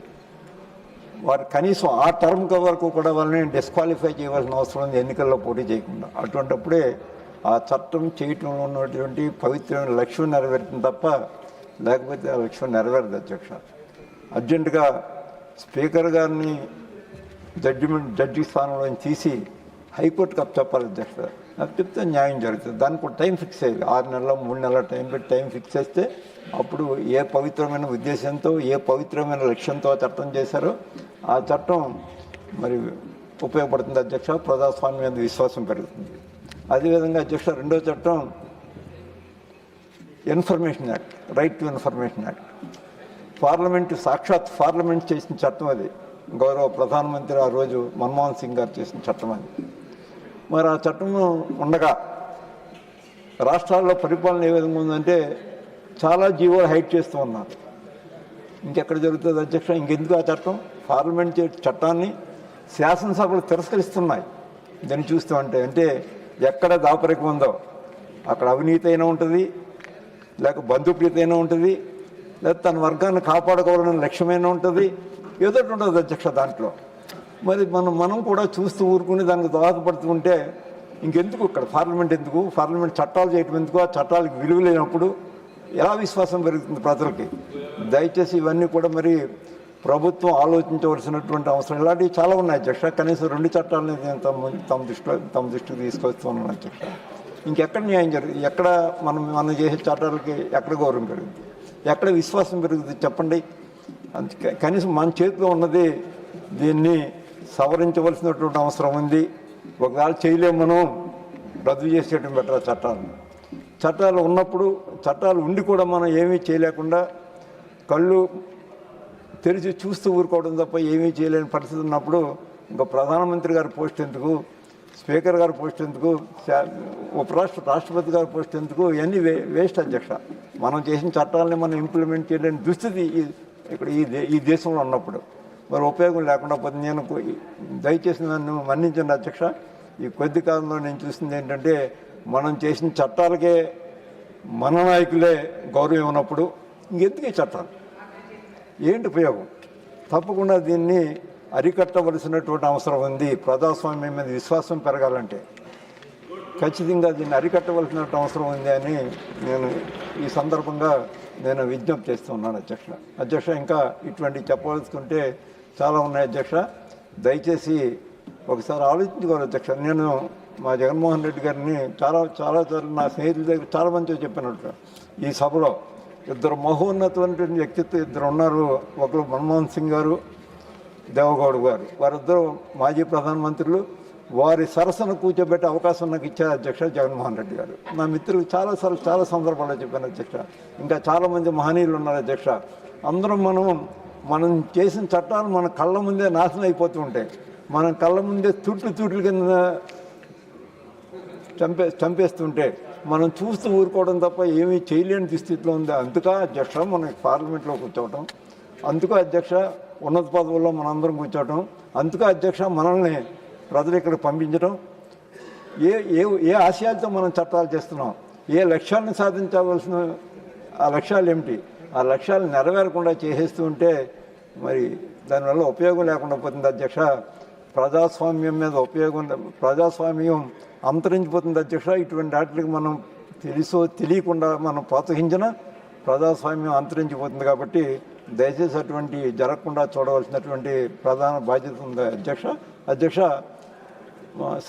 [SPEAKER 8] వారు కనీసం ఆ టర్మ్ వరకు కూడా వాళ్ళని డిస్క్వాలిఫై చేయవలసిన అవసరం ఉంది ఎన్నికల్లో పోటీ చేయకుండా. అటువంటిప్పుడే ఆ చట్టం చేయటంలో ఉన్నటువంటి పవిత్రమైన లక్ష్యం నెరవేరుతుంది తప్ప లేకపోతే ఆ లక్ష్యం నెరవేరదు అధ్యక్ష. అర్జెంటుగా స్పీకర్ గారిని జడ్జి స్థానంలో తీసి హైకోర్టుకి అప్పచెప్పాలి అధ్యక్ష. చెప్తే న్యాయం జరుగుతుంది. దానికి కూడా టైం ఫిక్స్ అయ్యేది. 6 నెలల 3 నెలల టైం ఫిక్స్ చేస్తే అప్పుడు ఏ పవిత్రమైన ఉద్దేశంతో ఏ పవిత్రమైన లక్ష్యంతో చట్టం చేశారో ఆ చట్టం మరి ఉపయోగపడుతుంది అధ్యక్ష. ప్రజాస్వామ్యం మీద విశ్వాసం పెరుగుతుంది. అదేవిధంగా అధ్యక్ష, రెండో చట్టం information act, right to information act. సాక్షాత్ పార్లమెంట్ చేసిన చట్టం అది. గౌరవ ప్రధానమంత్రి ఆ రోజు మన్మోహన్ సింగ్ గారు చేసిన చట్టం అది. మరి ఆ చట్టం ఉండగా రాష్ట్రాల్లో పరిపాలన ఏ విధంగా ఉందంటే చాలా జీవోలు హైట్ చేస్తూ ఉన్నారు. ఇంకెక్కడ జరుగుతుంది అధ్యక్ష? ఇంకెందుకు ఆ చట్టం? పార్లమెంట్ చట్టాన్ని శాసనసభలు తిరస్కరిస్తున్నాయి. దాన్ని చూస్తూ అంటే ఎక్కడ దాపరికం ఉందో అక్కడ అవినీతి అయినా ఉంటుంది, లేక బంధుప్రీతి అయినా ఉంటుంది, లేదా తన వర్గాన్ని కాపాడుకోవాలనే లక్ష్యమైనా ఉంటుంది, ఏదో ఉంటుంది అధ్యక్ష దాంట్లో. మరి మనం కూడా చూస్తూ ఊరుకుని దానికి దోహదపడుతూ ఉంటే ఇంకెందుకు ఇక్కడ పార్లమెంట్ ఎందుకు? పార్లమెంట్ చట్టాలు చేయటం ఎందుకు? ఆ చట్టాలకు విలువ లేనప్పుడు ఎలా విశ్వాసం పెరుగుతుంది ప్రజలకి? దయచేసి ఇవన్నీ కూడా మరి ప్రభుత్వం ఆలోచించవలసినటువంటి అవసరం. ఇలాంటివి చాలా ఉన్నాయి అధ్యక్ష. కనీసం 2 చట్టాలని నేను తమ దృష్టికి తీసుకొస్తున్నాను అధ్యక్ష. ఇంకెక్కడ న్యాయం జరుగుతుంది? ఎక్కడ మనం చేసే చట్టాలకి ఎక్కడ గౌరవం పెరుగుతుంది? ఎక్కడ విశ్వాసం పెరుగుతుంది చెప్పండి? అందుకే కనీసం మన చేతిలో ఉన్నది దీన్ని సవరించవలసినటువంటి అవసరం ఉంది. ఒకవేళ చేయలేము మనం రద్దు చేసేయటం బెటర్ చట్టాలు ఉన్నప్పుడు. చట్టాలు ఉండి కూడా మనం ఏమీ చేయలేకుండా కళ్ళు తెరిచి చూస్తూ ఊరుకోవడం తప్ప ఏమీ చేయలేని పరిస్థితి ఉన్నప్పుడు ఇంకా ప్రధానమంత్రి గారి పోస్ట్ ఎందుకు, స్పీకర్ గారి పోస్ట్ ఎందుకు, రాష్ట్రపతి గారి పోస్ట్ ఎందుకు? ఇవన్నీ వేస్ట్ అధ్యక్ష. మనం చేసిన చట్టాలని మనం ఇంప్లిమెంట్ చేయలేని దుస్థితి ఇక్కడ ఈ దేశంలో ఉన్నప్పుడు మరి ఉపయోగం లేకుండా పోతుంది. నేను దయచేసి నన్ను మన్నించండి అధ్యక్ష. ఈ కొద్ది కాలంలో నేను చూసింది ఏంటంటే మనం చేసిన చట్టాలకే మన నాయకులే గౌరవం ఉన్నప్పుడు ఇంకెందుకు ఈ చట్టాలు? ఏంటి ఉపయోగం? తప్పకుండా దీన్ని అరికట్టవలసినటువంటి అవసరం ఉంది. ప్రజాస్వామ్యం మీద విశ్వాసం పెరగాలంటే ఖచ్చితంగా దీన్ని అరికట్టవలసినటువంటి అవసరం ఉంది అని నేను ఈ సందర్భంగా విజ్ఞప్తి చేస్తున్నాను అధ్యక్ష. ఇంకా ఇటువంటి చెప్పవలసుకుంటే చాలా ఉన్నాయి అధ్యక్ష. దయచేసి ఒకసారి ఆలోచించుకోవాలి అధ్యక్ష. నేను మా జగన్మోహన్ రెడ్డి గారిని చాలా నా స్నేహితుల దగ్గర చాలా మంచిగా చెప్పినట్టు ఈ సభలో 2 మహోన్నతమైనటువంటి వ్యక్తిత్వం 2 ఉన్నారు. ఒకరు మన్మోహన్ సింగ్ గారు, దేవగౌడ గారు. వారిద్దరూ మాజీ ప్రధానమంత్రులు. వారి సరసన కూర్చోబెట్టే అవకాశం నాకు ఇచ్చారు అధ్యక్ష జగన్మోహన్ రెడ్డి గారు. నా మిత్రులు చాలా సందర్భాల్లో చెప్పాను అధ్యక్ష. ఇంకా చాలామంది మహనీయులు ఉన్నారు అధ్యక్ష. అందరం మనం చేసిన చట్టాలు మన కళ్ళ ముందే నాశనం అయిపోతూ ఉంటాయి. మన కళ్ళ ముందే తూట్ల కింద చంపేస్తుంటే మనం చూస్తూ ఊరుకోవడం తప్ప ఏమీ చేయలేని దుస్థితిలో ఉంది. అందుక అధ్యక్ష మన పార్లమెంట్లో కూర్చోవటం, అందుకు అధ్యక్ష ఉన్నత పదవుల్లో మనందరం కూర్చోవటం, అందుకు అధ్యక్ష మనల్ని ప్రజలు ఇక్కడికి పంపించడం, ఏ ఆశయాలతో మనం చట్టాలు చేస్తున్నాం, ఏ లక్ష్యాలను సాధించవలసిన ఆ లక్ష్యాలు ఏమిటి, ఆ లక్ష్యాలు నెరవేరకుండా చేసేస్తూ ఉంటే మరి దానివల్ల ఉపయోగం లేకుండా పోతుంది అధ్యక్ష. ప్రజాస్వామ్యం మీద ప్రజాస్వామ్యం అంతరించిపోతుంది అధ్యక్ష. ఇటువంటి వాటికి మనం తెలియకుండా మనం ప్రోత్సహించిన ప్రజాస్వామ్యం అంతరించిపోతుంది. కాబట్టి దయచేసి అటువంటి జరగకుండా చూడవలసినటువంటి ప్రధాన బాధ్యత ఉంది అధ్యక్ష.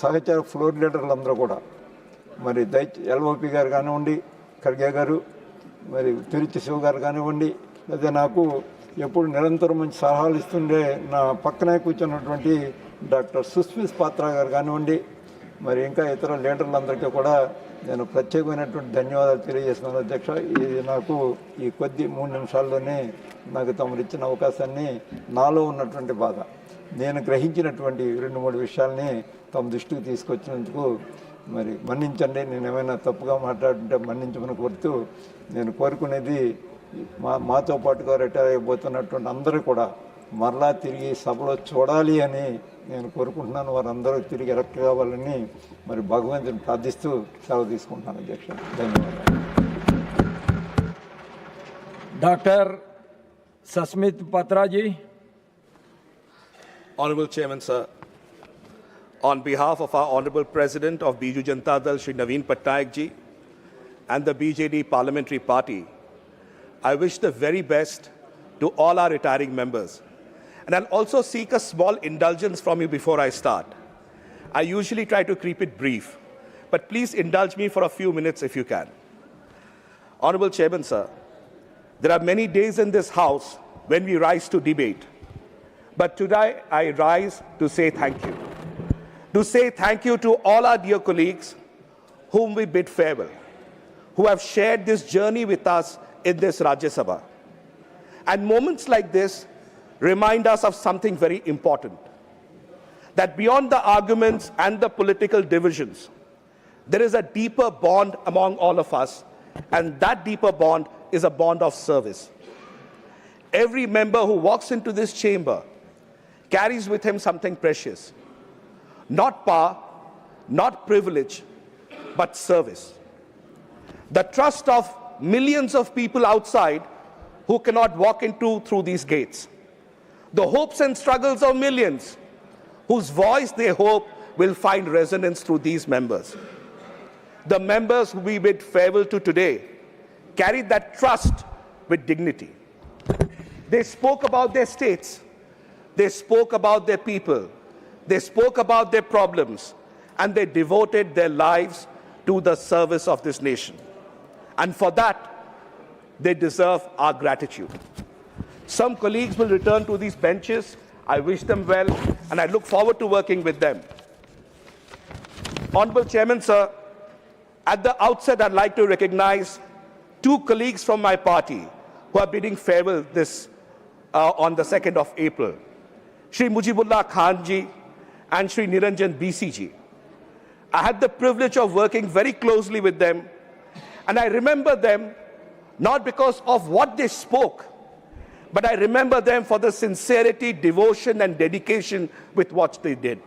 [SPEAKER 8] సహచర ఫ్లోర్ లీడర్లందరూ కూడా మరి ఎల్ఓపి గారు కానివ్వండి, ఖర్గే గారు, మరి తిరుచి శివ గారు కానివ్వండి, అదే నాకు ఎప్పుడు నిరంతరం మంచి సలహాలు ఇస్తుండే నా పక్కనే కూర్చున్నటువంటి డాక్టర్ సుస్మిత్ పాత్ర గారు కానివ్వండి, మరి ఇంకా ఇతర లీడర్లందరికీ కూడా నేను ప్రత్యేకమైనటువంటి ధన్యవాదాలు తెలియజేస్తున్నాను అధ్యక్ష. ఇది నాకు ఈ కొద్ది 3 నిమిషాల్లోనే నాకు తమరు ఇచ్చిన అవకాశాన్ని, నాలో ఉన్నటువంటి బాధ, నేను గ్రహించినటువంటి 2-3 విషయాల్ని తమ దృష్టికి తీసుకొచ్చినందుకు మరి మన్నించండి. నేను ఏమైనా తప్పుగా మాట్లాడుతుంటే మన్నించమని కోరుతూ, నేను కోరుకునేది మాతో పాటుగా రిటైర్ అయిపోతున్నటువంటి అందరూ కూడా మరలా తిరిగి సభలో చూడాలి అని నేను కోరుకుంటున్నాను. వారందరూ తిరిగి ఎలక్ట్ కావాలని మరి భగవంతుని ప్రార్థిస్తూ సెలవు తీసుకుంటున్నాను అధ్యక్ష. ధన్యవాదాలు.
[SPEAKER 2] Doctor Sasmit పత్రాజీ.
[SPEAKER 9] Honorable Chairman, sir, on behalf of our Honorable President of Biju Janata Dal, Shri Naveen Patnaik ji, and the BJD Parliamentary Party, I wish the very best to all our retiring members. And I'll also seek a small indulgence from you before I start. I usually try to keep it brief, but please indulge me for a few minutes if you can. Honorable Chairman, sir, there are many days in this House when we rise to debate. But today I rise to say thank you. To say thank you to all our dear colleagues whom we bid farewell, who have shared this journey with us in this Rajya Sabha. And moments like this remind us of something very important. That beyond the arguments and the political divisions, there is a deeper bond among all of us, and that deeper bond is a bond of service. Every member who walks into this chamber carries with him something precious. Not power, not privilege, but service. The trust of millions of people outside who cannot walk through these gates. The hopes and struggles of millions whose voice they hope will find resonance through these members. The members who we bid farewell to today carry that trust with dignity. They spoke about their states. They spoke about their people. They spoke about their problems, and they devoted their lives to the service of this nation. And for that, they deserve our gratitude. Some colleagues will return to these benches. I wish them well, and I look forward to working with them. Honorable Chairman, sir, at the outset, I'd like to recognize 2 colleagues from my party who are bidding farewell on the 2nd of April. Shri Mujibullah Khan ji and Shri Niranjan BC ji. I had the privilege of working very closely with them, and I remember them not because of what they spoke, but I remember them for the sincerity, devotion, and dedication with what they did.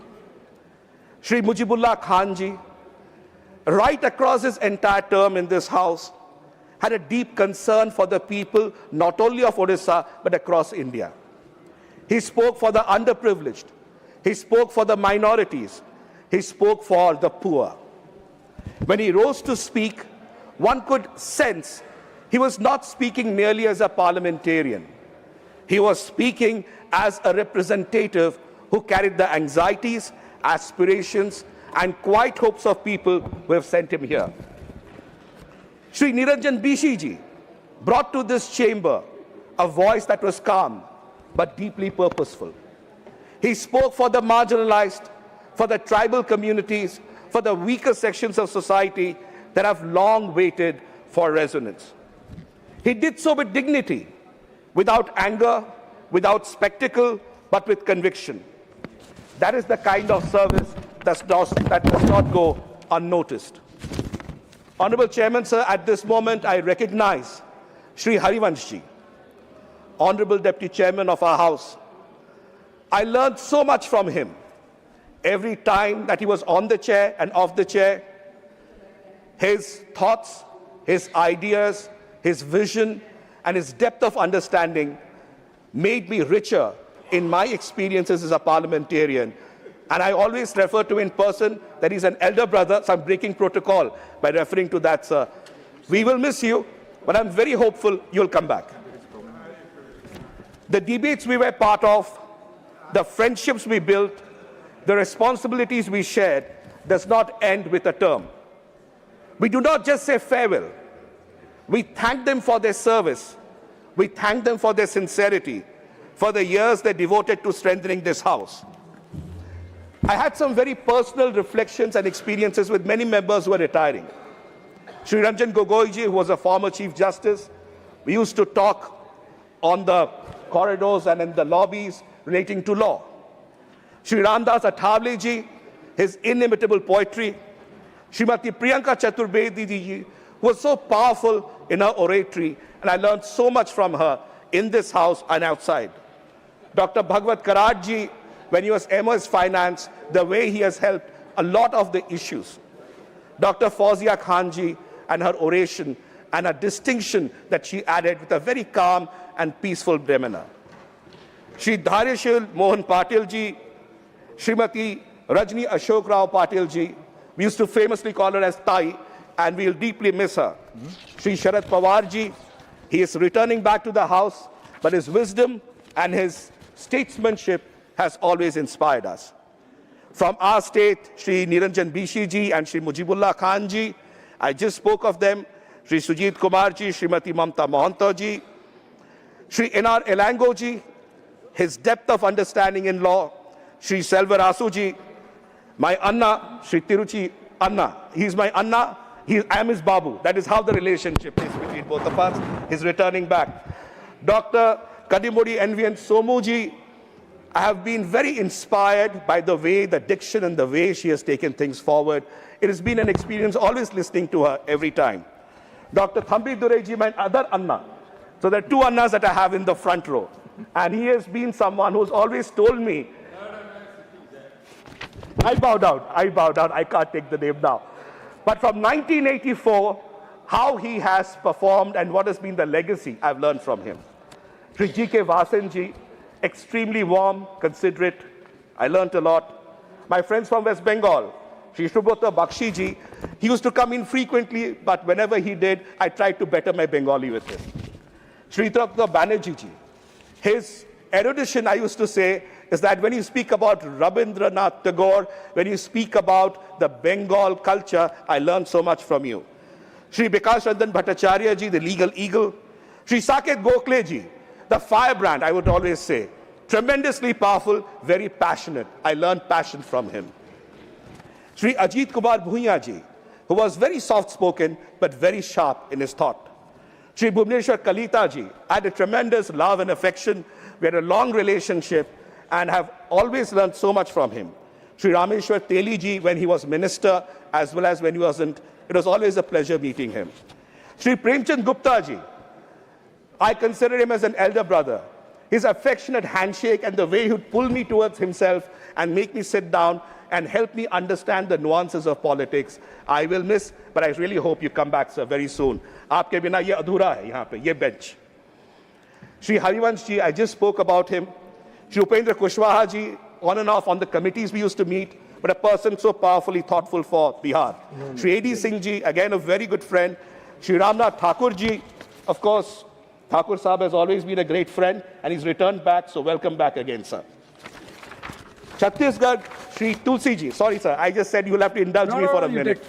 [SPEAKER 9] Shri Mujibullah Khan ji, right across his entire term in this House, had a deep concern for the people, not only of Odisha, but across India. He spoke for the underprivileged. He spoke for the minorities. He spoke for the poor. When he rose to speak, one could sense he was not speaking merely as a parliamentarian. He was speaking as a representative who carried the anxieties, aspirations, and quiet hopes of people who have sent him here. Shri Niranjan BC ji brought to this chamber a voice that was calm but deeply purposeful. He spoke for the marginalized, for the tribal communities, for the weaker sections of society that have long waited for resonance. He did so with dignity, without anger, without spectacle, but with conviction. That is the kind of service that does not go unnoticed. Honorable Chairman, sir, at this moment I recognize Shri Harivanshji, Honorable Deputy Chairman of our House. I learned so much from him every time that he was on the chair and off the chair. His thoughts, his ideas, his vision, and his depth of understanding made me richer in my experiences as a parliamentarian. And I always refer to in person that he's an elder brother, so I'm breaking protocol by referring to that, sir. We will miss you, but I'm very hopeful you'll come back. The debates we were part of, the friendships we built, the responsibilities we shared does not end with a term. We do not just say farewell. We thank them for their service. We thank them for their sincerity, for the years they devoted to strengthening this House. I had some very personal reflections and experiences with many members who are retiring. Sri Ranjan Gogoiji, who was a former Chief Justice, we used to talk on the corridors and in the lobbies relating to law. Sri Ramdas Athavleji, his inimitable poetry. Srimati Priyanka Chaturvedi ji was so powerful in her oratory, and I learned so much from her in this House and outside. Dr. Bhagwat Karad ji, when he was MS Finance, the way he has helped a lot of the issues. Dr. Fauzia Khan ji and her oration and a distinction that she added with a very calm and peaceful demeanor. Shri Dharyashil Mohan Patil ji, Srimati Rajni Ashok Rao Patil ji, we used to famously call her as Tai, and we'll deeply miss her. Shri Sharad Pawar ji, he is returning back to the House, but his wisdom and his statesmanship has always inspired us. From our state, Shri Niranjan Bishi ji and Shri Mujibullah Khan ji, I just spoke of them, Shri Sujit Kumar ji, Srimati Mamta Mohanto ji, Shri N.R. Elango ji, his depth of understanding in law, Shri Selvarasu ji, my Anna, Shri Tiruchi Anna. He's my Anna, I am his Babu. That is how the relationship is between both of us. He's returning back. Dr. Kadimuri Envian Somu ji, I have been very inspired by the way, the diction and the way she has taken things forward. It has been an experience always listening to her every time. Dr. Thambi Dureji, my other Anna. So there are two Annas that I have in the front row. And he has been someone who's always told me, I bowed out, I can't take the name now. But from 1984, how he has performed and what has been the legacy I've learned from him. Shri G.K. Vasanji, extremely warm, considerate. I learned a lot. My friends from West Bengal, Shri Subhrata Bakshi ji, he used to come in frequently, but whenever he did, I tried to better my Bengali with him. Shri Dr. Banerjee ji, his erudition, I used to say, is that when you speak about Rabindranath Tagore, when you speak about the Bengal culture, I learned so much from you. Shri Bikash Ranjan Bhattacharya ji, the legal eagle. Shri Saket Gokhale ji, the firebrand, I would always say. Tremendously powerful, very passionate. I learned passion from him. Shri Ajit Kumar Bhuiya ji, who was very soft-spoken, but very sharp in his thought. Shri Bhuvneshwar Kalita ji, I had a tremendous love and affection. We had a long relationship and have always learned so much from him. Shri Rameshwar Teli ji, when he was minister, as well as when he wasn't, it was always a pleasure meeting him. Shri Premchand Gupta ji, I consider him as an elder brother. His affectionate handshake and the way he would pull me towards himself and make me sit down and help me understand the nuances of politics, I will miss, but I really hope you come back, sir, very soon. Aapke bina ye adhura hai yahan pe, ye bench. Shri Harivansh ji, I just spoke about him. Shri Upendra Kushwaha ji, on and off on the committees we used to meet, but a person so powerfully thoughtful for Bihar. Shri A.D. Singh ji, again a very good friend. Shri Ramnath Thakur ji, of course, Thakur Sahab has always been a great friend, and he's returned back, so welcome back again, sir. Chhattisgarh, Shri Tulsi ji, sorry sir, I just said you'll have to indulge me for a minute.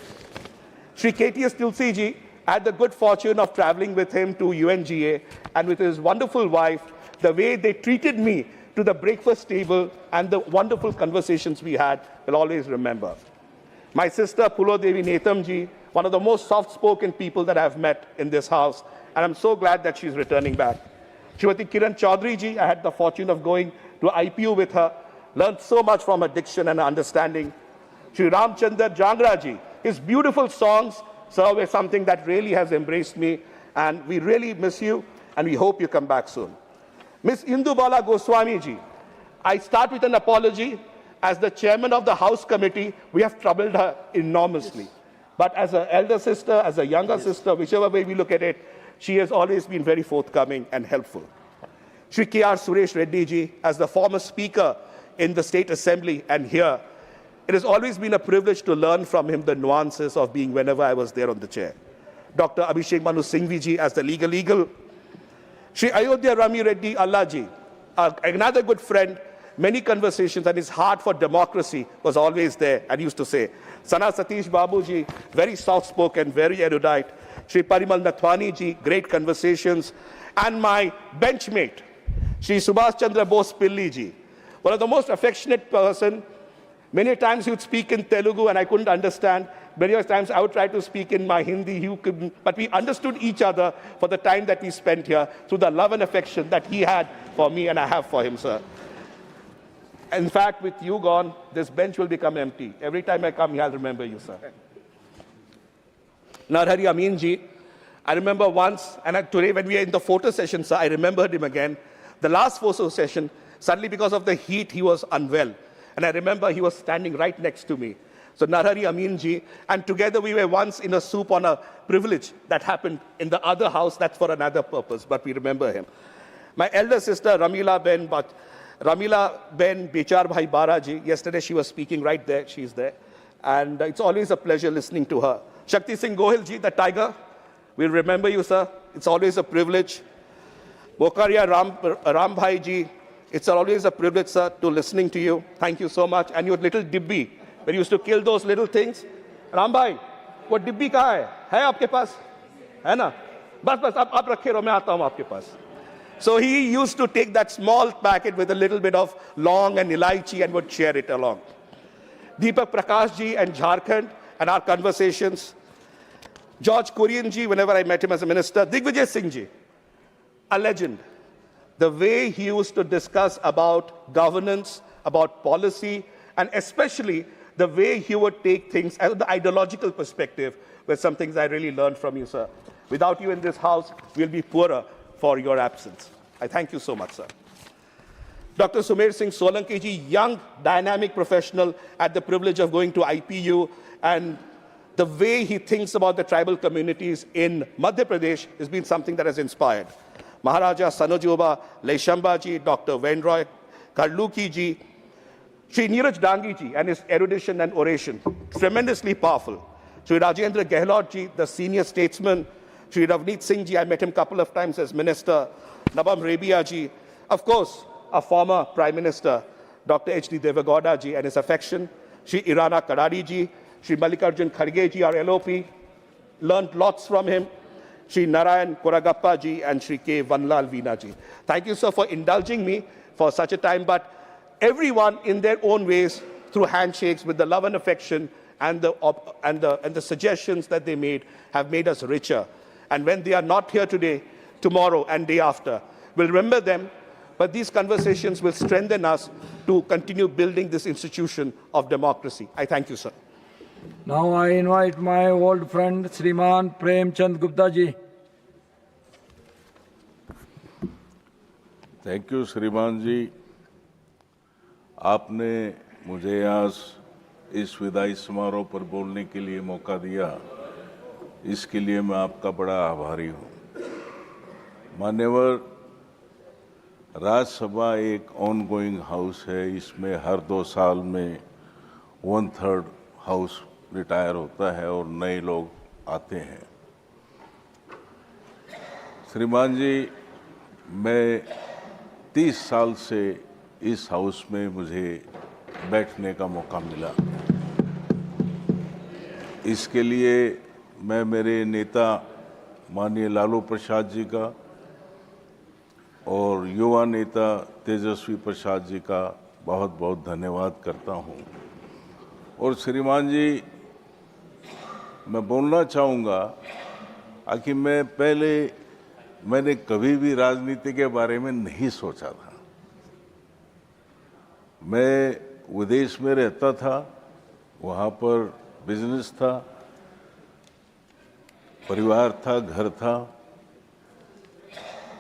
[SPEAKER 9] Shri KTS Tulsi ji, I had the good fortune of traveling with him to UNGA, and with his wonderful wife, the way they treated me to the breakfast table, and the wonderful conversations we had, will always remember. My sister Pulo Devi Netamji, one of the most soft-spoken people that I've met in this house, and I'm so glad that she's returning back. Shrimati Kiran Chaudhary ji, I had the fortune of going to IPU with her, learned so much from her diction and her understanding. Shri Ramchandar Jangra ji, his beautiful songs serve as something that really has embraced me, and we really miss you, and we hope you come back soon. Miss Indubala Goswami ji, I start with an apology. As the chairman of the House Committee, we have troubled her enormously. But as an elder sister, as a younger sister, whichever way we look at it, she has always been very forthcoming and helpful. Shri K.R. Suresh Reddy ji, as the former speaker in the State Assembly and here, it has always been a privilege to learn from him the nuances of being whenever I was there on the chair. Dr. Abhishek Manu Singhvi ji, as the legal. Shri Ayodhya Rami Reddy Allah ji, another good friend, many conversations, and his heart for democracy was always there, and he used to say. Sana Satish Babu ji, very soft-spoken, very erudite. Shri Parimal Nathwani ji, great conversations. And my benchmate, Shri Subhash Chandra Bose Pilli ji, one of the most affectionate person. Many times he would speak in Telugu and I couldn't understand. Many times I would try to speak in my Hindi, but we understood each other for the time that we spent here through the love and affection that he had for me and I have for him, sir. In fact, with you gone, this bench will become empty. Every time I come here, I'll remember you, sir. Narhari Amin ji, I remember once, and today when we are in the photo session, sir, I remembered him again. The last photo session, suddenly because of the heat, he was unwell. And I remember he was standing right next to me. So Narhari Amin ji, and together we were once in a soup on a privilege that happened in the other house. That's for another purpose, but we remember him. My elder sister, Ramila Ben Bechar Bhai Baraji, yesterday she was speaking right there, she's there. And it's always a pleasure listening to her. Shakti Singh Gohil ji, the tiger, we'll remember you, sir. It's always a privilege. Bokaria Ram Bhai ji, it's always a privilege, sir, to listening to you. Thank you so much. And your little dibbi, when you used to kill those little things. Ram Bhai, वो डिब्बी कहाँ है? है आपके पास? है ना? बस आप रखे रहो, मैं आता हूँ आपके पास. So he used to take that small packet with a little bit of long and elaichi and would share it along. Deepak Prakash ji and Jharkhand and our conversations. George Kurian ji, whenever I met him as a minister. Digvijay Singh ji, a legend. The way he used to discuss about governance, about policy, and especially the way he would take things as the ideological perspective were some things I really learned from you, sir. Without you in this house, we'll be poorer for your absence. I thank you so much, sir. Dr. Sumer Singh Solanki ji, young, dynamic professional, had the privilege of going to IPU, and the way he thinks about the tribal communities in Madhya Pradesh has been something that has inspired. Maharaja Sanojoba Leshamba ji, Dr. Venroy Karluki ji, Sri Neeraj Dangi ji and his erudition and oration, tremendously powerful. Sri Rajendra Gehlot ji, the senior statesman. Sri Ravneet Singh ji, I met him a couple of times as minister. Nabam Rebia ji, of course, a former Prime Minister, Dr. H.D. Devagowda ji and his affection. Sri Irana Kadari ji, Sri Mallikarjun Kharge ji, our LOP, learned lots from him. Sri Narayan Koragappa ji and Sri K. Vanlal Veena ji. Thank you, sir, for indulging me for such a time, but everyone in their own ways, through handshakes, with the love and affection and the suggestions that they made, have made us richer. And when they are not here today, tomorrow and day after, we'll remember them, but these conversations will strengthen us to continue building this institution of democracy. I thank you, sir.
[SPEAKER 2] Now I invite my old friend, Sriman Prem Chand Gupta ji.
[SPEAKER 10] Thank you श्रीमान जी, आपने मुझे आज इस विदाई समारोह पर बोलने के लिए मौका दिया, इसके लिए मैं आपका बड़ा आभारी हूँ। मान्यवर, राज्यसभा एक ऑनगोइंग हाउस है, इसमें हर 2 साल में 1/3 हाउस रिटायर होता है और नए लोग आते हैं। श्रीमान जी, मैं 30 साल से इस हाउस में मुझे बैठने का मौका मिला। इसके लिए मैं मेरे नेता माननीय लालू प्रसाद जी का, और युवा नेता तेजस्वी प्रसाद जी का बहुत बहुत धन्यवाद करता हूं। और श्रीमान जी, मैं बोलना चाहूँगा कि मैंने कभी भी राजनीति के बारे में नहीं सोचा था। मैं विदेश में रहता था, वहाँ पर बिजनेस था, परिवार था, घर था।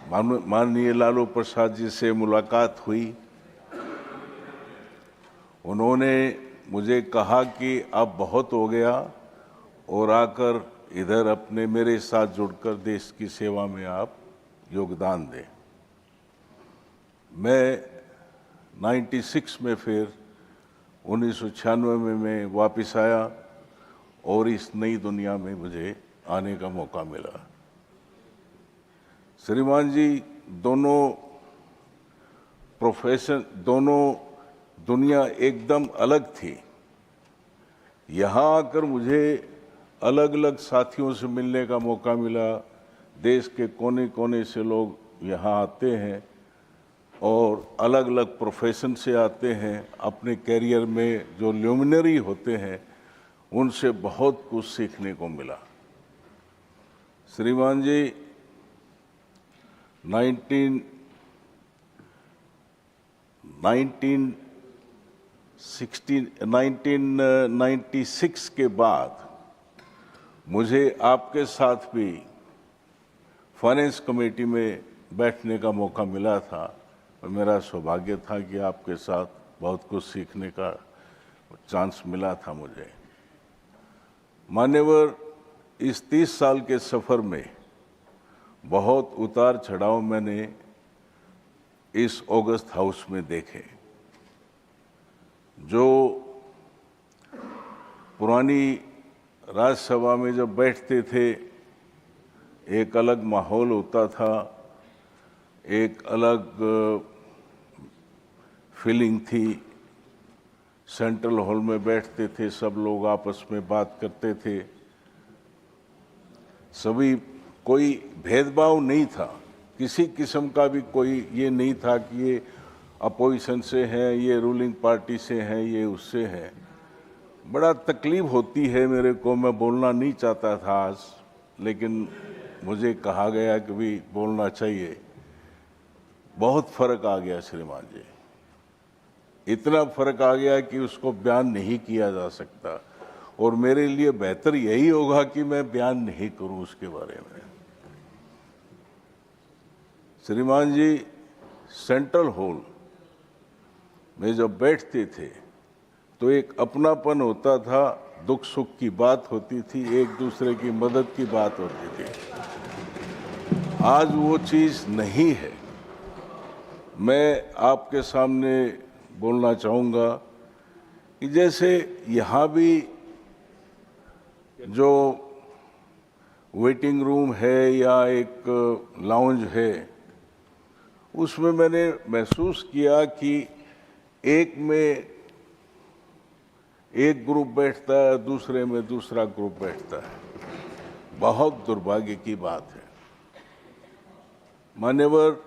[SPEAKER 10] माननीय लालू प्रसाद जी से मुलाकात हुई। उन्होंने मुझे कहा कि अब बहुत हो गया और आकर इधर अपने मेरे साथ जुड़कर देश की सेवा में आप योगदान दें। मैं 96 में फिर 1996 में मैं वापस आया और इस नई दुनिया में मुझे आने का मौका मिला। श्रीमान जी, दोनों दुनिया एकदम अलग थी। यहाँ आकर मुझे अलग अलग साथियों से मिलने का मौका मिला। देश के कोने कोने से लोग यहाँ आते हैं और अलग अलग प्रोफेशन से आते हैं। अपने कैरियर में जो ल्यूमिनरी होते हैं उनसे बहुत कुछ सीखने को मिला। श्रीमान जी, 1996 के बाद मुझे आपके साथ भी फाइनेंस कमेटी में बैठने का मौका मिला था और मेरा सौभाग्य था कि आपके साथ बहुत कुछ सीखने का चांस मिला था मुझे। मान्यवर, इस 30 साल के सफ़र में बहुत उतार चढ़ाव मैंने इस ऑगस्ट हाउस में देखे। जो पुरानी राज्यसभा में जब बैठते थे एक अलग माहौल होता था, एक अलग फीलिंग थी। सेंट्रल हॉल में बैठते थे, सब लोग आपस में बात करते थे, सभी कोई भेदभाव नहीं था, किसी किस्म का भी कोई ये नहीं था कि ये अपोजिशन से है, ये रूलिंग पार्टी से है, ये उससे है। बड़ा तकलीफ होती है मेरे को, मैं बोलना नहीं चाहता था आज, लेकिन मुझे कहा गया कि भी बोलना चाहिए। बहुत फर्क आ गया श्रीमान जी, इतना फर्क आ गया कि उसको बयान नहीं किया जा सकता और मेरे लिए बेहतर यही होगा कि मैं बयान नहीं करूं उसके बारे में। श्रीमान जी, सेंट्रल हॉल में जब बैठते थे तो एक अपनापन होता था, दुख सुख की बात होती थी, एक दूसरे की मदद की बात होती थी। आज वो चीज़ नहीं है। मैं आपके सामने बोलना चाहूँगा कि जैसे यहाँ भी जो वेटिंग रूम है या एक लाउंज है, उसमें मैंने महसूस किया कि एक में एक ग्रुप बैठता है, दूसरे में दूसरा ग्रुप बैठता है। बहुत दुर्भाग्य की बात है। मान्यवर,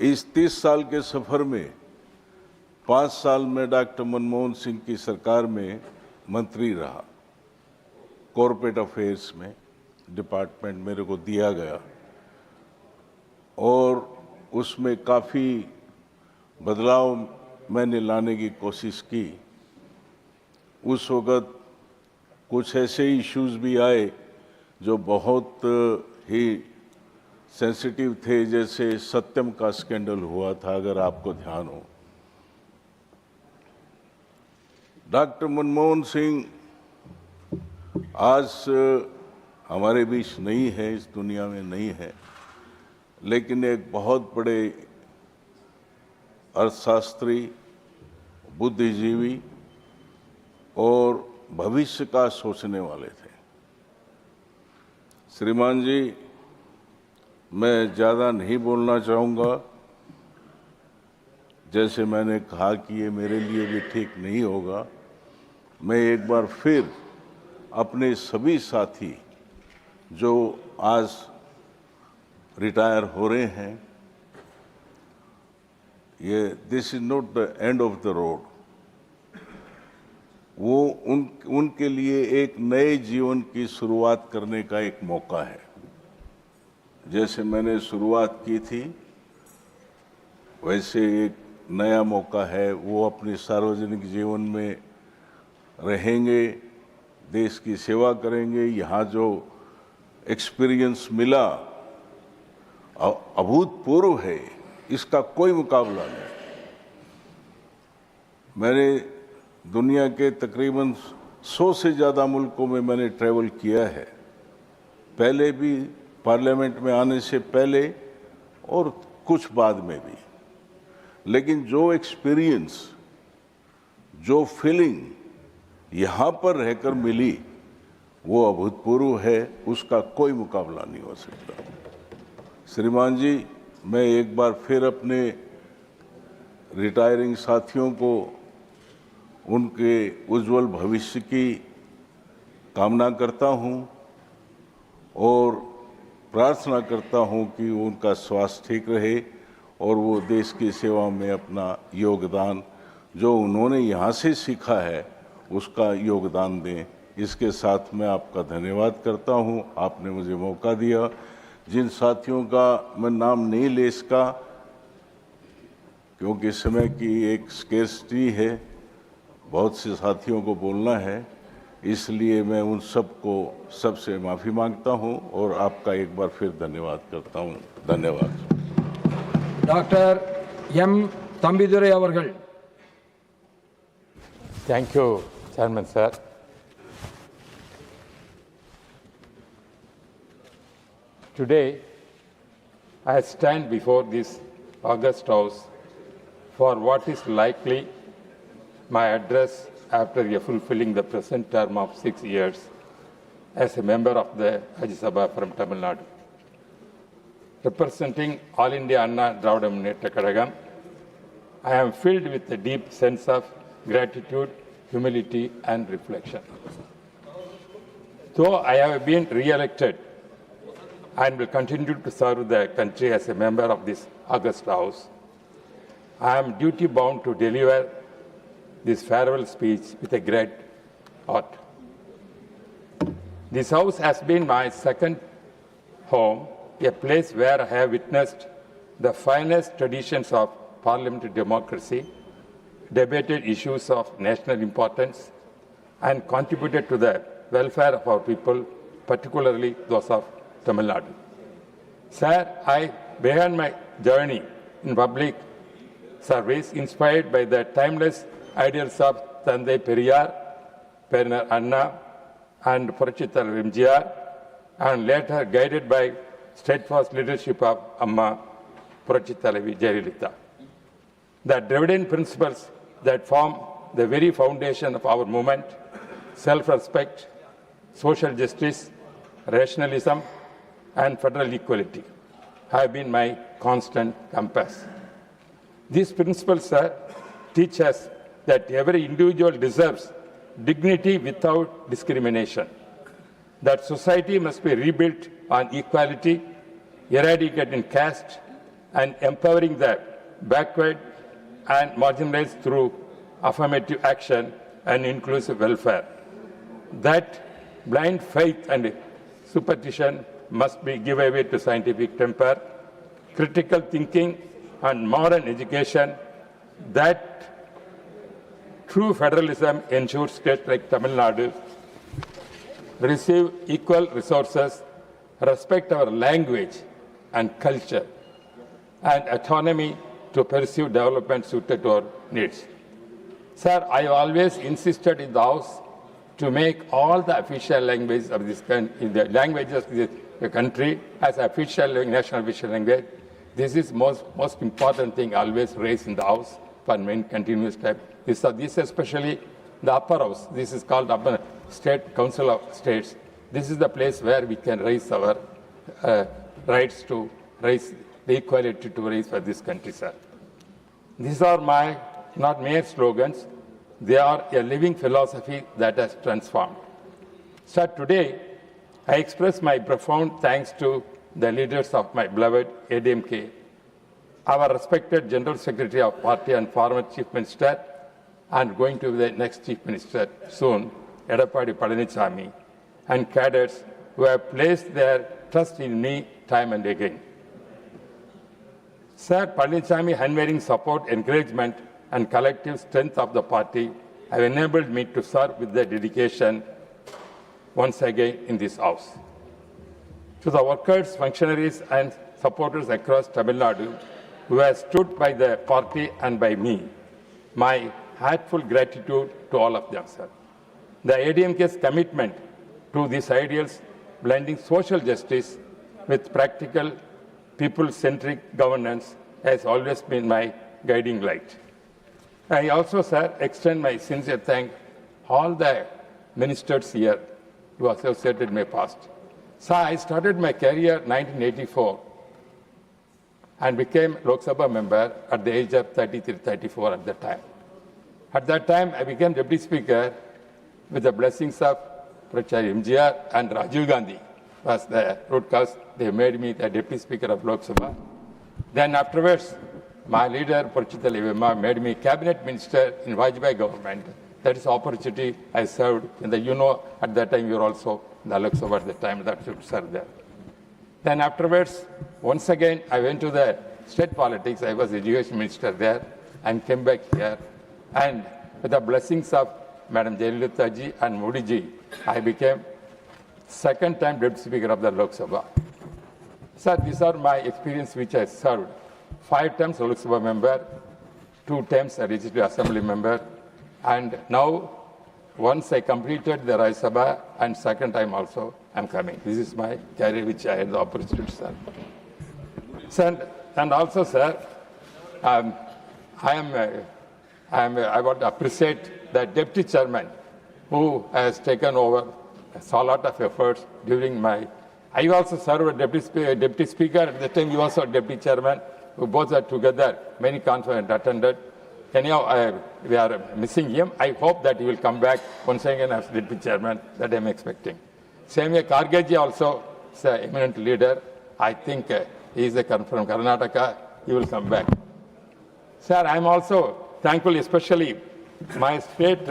[SPEAKER 10] इस 30 साल के सफर में 5 साल में डॉक्टर मनमोहन सिंह की सरकार में मंत्री रहा। कॉर्पोरेट अफेयर्स में डिपार्टमेंट मेरे को दिया गया और उसमें काफ़ी बदलाव मैंने लाने की कोशिश की। उस वक़्त कुछ ऐसे इश्यूज भी आए जो बहुत ही सेंसिटिव थे, जैसे सत्यम का स्कैंडल हुआ था, अगर आपको ध्यान हो। डॉक्टर मनमोहन सिंह आज हमारे बीच नहीं है, इस दुनिया में नहीं है, लेकिन एक बहुत बड़े अर्थशास्त्री, बुद्धिजीवी और भविष्य का सोचने वाले थे। श्रीमान जी, मैं ज़्यादा नहीं बोलना चाहूँगा। जैसे मैंने कहा कि ये मेरे लिए भी ठीक नहीं होगा। मैं एक बार फिर अपने सभी साथी जो आज रिटायर हो रहे हैं this is not the end of the road. वो उनके लिए एक नए जीवन की शुरुआत करने का एक मौका है। जैसे मैंने शुरुआत की थी वैसे एक नया मौका है। वो अपने सार्वजनिक जीवन में रहेंगे, देश की सेवा करेंगे। यहाँ जो एक्सपीरियंस मिला अभूतपूर्व है, इसका कोई मुकाबला नहीं। मैंने दुनिया के तकरीबन 100 से ज़्यादा मुल्कों में मैंने ट्रैवल किया है, पहले भी पार्लियामेंट में आने से पहले और कुछ बाद में भी। लेकिन जो एक्सपीरियंस, जो फीलिंग यहाँ पर रहकर मिली वो अभूतपूर्व है, उसका कोई मुकाबला नहीं हो सकता। श्रीमान जी, मैं एक बार फिर अपने रिटायरिंग साथियों को उनके उज्जवल भविष्य की कामना करता हूं और प्रार्थना करता हूं कि उनका स्वास्थ्य ठीक रहे और वो देश की सेवा में अपना योगदान जो उन्होंने यहाँ से सीखा है उसका योगदान दें। इसके साथ मैं आपका धन्यवाद करता हूं, आपने मुझे मौका दिया। जिन साथियों का मैं नाम नहीं ले सका क्योंकि समय की एक स्केर्सिटी है, बहुत से साथियों को बोलना है, इसलिए मैं उन सबको सबसे माफ़ी मांगता हूं और आपका एक बार फिर धन्यवाद करता हूं। धन्यवाद।
[SPEAKER 2] டாக்டர் எம் தம்பிதுரை அவர்கள்.
[SPEAKER 11] Thank you, Chairman Sir. Today, I stand before this august house for what is likely my address after fulfilling the present term of 6 years as a member of the Rajya Sabha from Tamil Nadu. Representing All India Anna Dravida Munnetra Kazhagam, I am filled with a deep sense of gratitude, humility and reflection. Though I have been re-elected and will continue to serve the country as a member of this august house, I am duty-bound to deliver this farewell speech with a great art. This house has been my second home, a place where I have witnessed the finest traditions of parliamentary democracy, debated issues of national importance, and contributed to the welfare of our people, particularly those of Tamil Nadu. Sir, I began my journey in public service inspired by the timeless ideals of Thandai Periyar, Perunar Anna, and Puratchithar MGR, and later guided by steadfast leadership of Amma Puratchithar Jayalalitha. The Dravidian principles that form the very foundation of our movement, self-respect, social justice, rationalism, and federal equality, have been my constant compass. These principles, sir, teach us that every individual deserves dignity without discrimination, that society must be rebuilt on equality, eradicating caste, and empowering the backward and marginalized through affirmative action and inclusive welfare. That blind faith and superstition must be given way to scientific temper, critical thinking, and modern education. That true federalism ensures states like Tamil Nadu receive equal resources, respect our language and culture, and autonomy to pursue development suited to our needs. Sir, I always insisted in the House to make all the official languages of this country, the languages of the country as official national official language. This is most important thing always raised in the House for main continuous step. This especially the upper house. This is called upper State Council of States. This is the place where we can raise our rights to raise the equality to raise for this country, sir. These are my not mere slogans. They are a living philosophy that has transformed. Sir, today I express my profound thanks to the leaders of my beloved ADMK our respected General Secretary of Party and former Chief Minister, and going to be the next Chief Minister soon, Edappadi Palanichami, and cadets who have placed their trust in me time and again. Sir, Palanichami's unwavering support, encouragement, and collective strength of the party have enabled me to serve with their dedication once again in this House. To the workers, functionaries, and supporters across Tamil Nadu who have stood by the party and by me, my heartful gratitude to all of them, sir. The ADMK's commitment to these ideals, blending social justice with practical, people-centric governance, has always been my guiding light. I also, sir, extend my sincere thanks to all the ministers here who associated my past. So I started my career in 1984 and became Lok Sabha member at the age of 33, 34 at that time. At that time, I became Deputy Speaker with the blessings of Prachari MGR and Rajiv Gandhi was the root cause. They made me the Deputy Speaker of Lok Sabha. Then afterwards, my leader, Purchita Levima, made me Cabinet Minister in Vajpayee government. That is the opportunity I served in the, at that time you were also in the Lok Sabha at the time that you served there. Then afterwards, once again, I went to the state politics. I was Education Minister there and came back here. And with the blessings of Madam Jayalalitha ji and Modi ji, I became second time Deputy Speaker of the Lok Sabha. Sir, these are my experience which I served. 5 times Lok Sabha member, 2 times a Legislative Assembly member, and now once I completed the Rajya Sabha and second time also I'm coming. This is my career which I had the opportunity to serve. Sir, and also, sir, I want to appreciate the Deputy Chairman who has taken over a lot of efforts during my. I also served as Deputy Speaker at the time. You also Deputy Chairman. We both are together. Many conferences attended. Anyhow, we are missing him. I hope that he will come back once again as Deputy Chairman. That I am expecting. Same way, Kargeji also is an eminent leader. I think he is from Karnataka. He will come back. Sir, I am also thankful, especially my state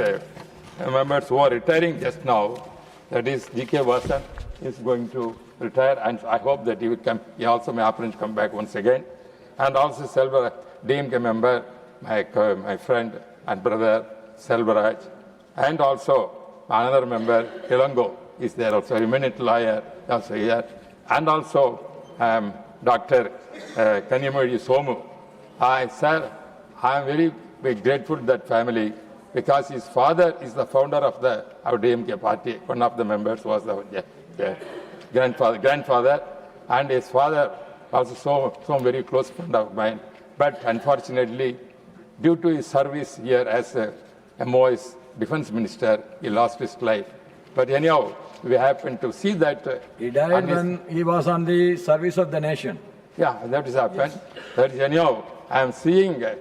[SPEAKER 11] members who are retiring just now. That is G.K. Vasan is going to retire, and I hope that he will come. He also may arrange come back once again. And also Selva, DMK member, my friend and brother Selvaraj, and also another member, Ilango, is there also, a eminent lawyer, also here, and also Dr. Kanyamudi Somu. Sir, I am very grateful to that family because his father is the founder of our DMK party. One of the members was the grandfather, and his father also so very close friend of mine. But unfortunately, due to his service here as a MOS Defense Minister, he lost his life. But anyhow, we happen to see that.
[SPEAKER 2] He died when he was on the service of the nation.
[SPEAKER 11] Yeah, that has happened. Yes. That is, anyhow, I am seeing her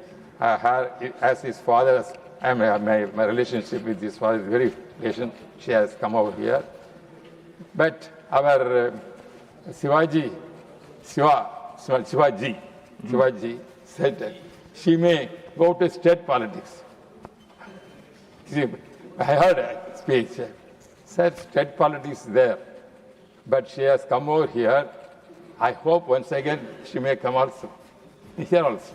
[SPEAKER 11] as his father. My relationship with his father is very relation. She has come over here. But our Shivaji said she may go to state politics. I heard a speech. Said state politics there, but she has come over here. I hope once again she may come also, here also.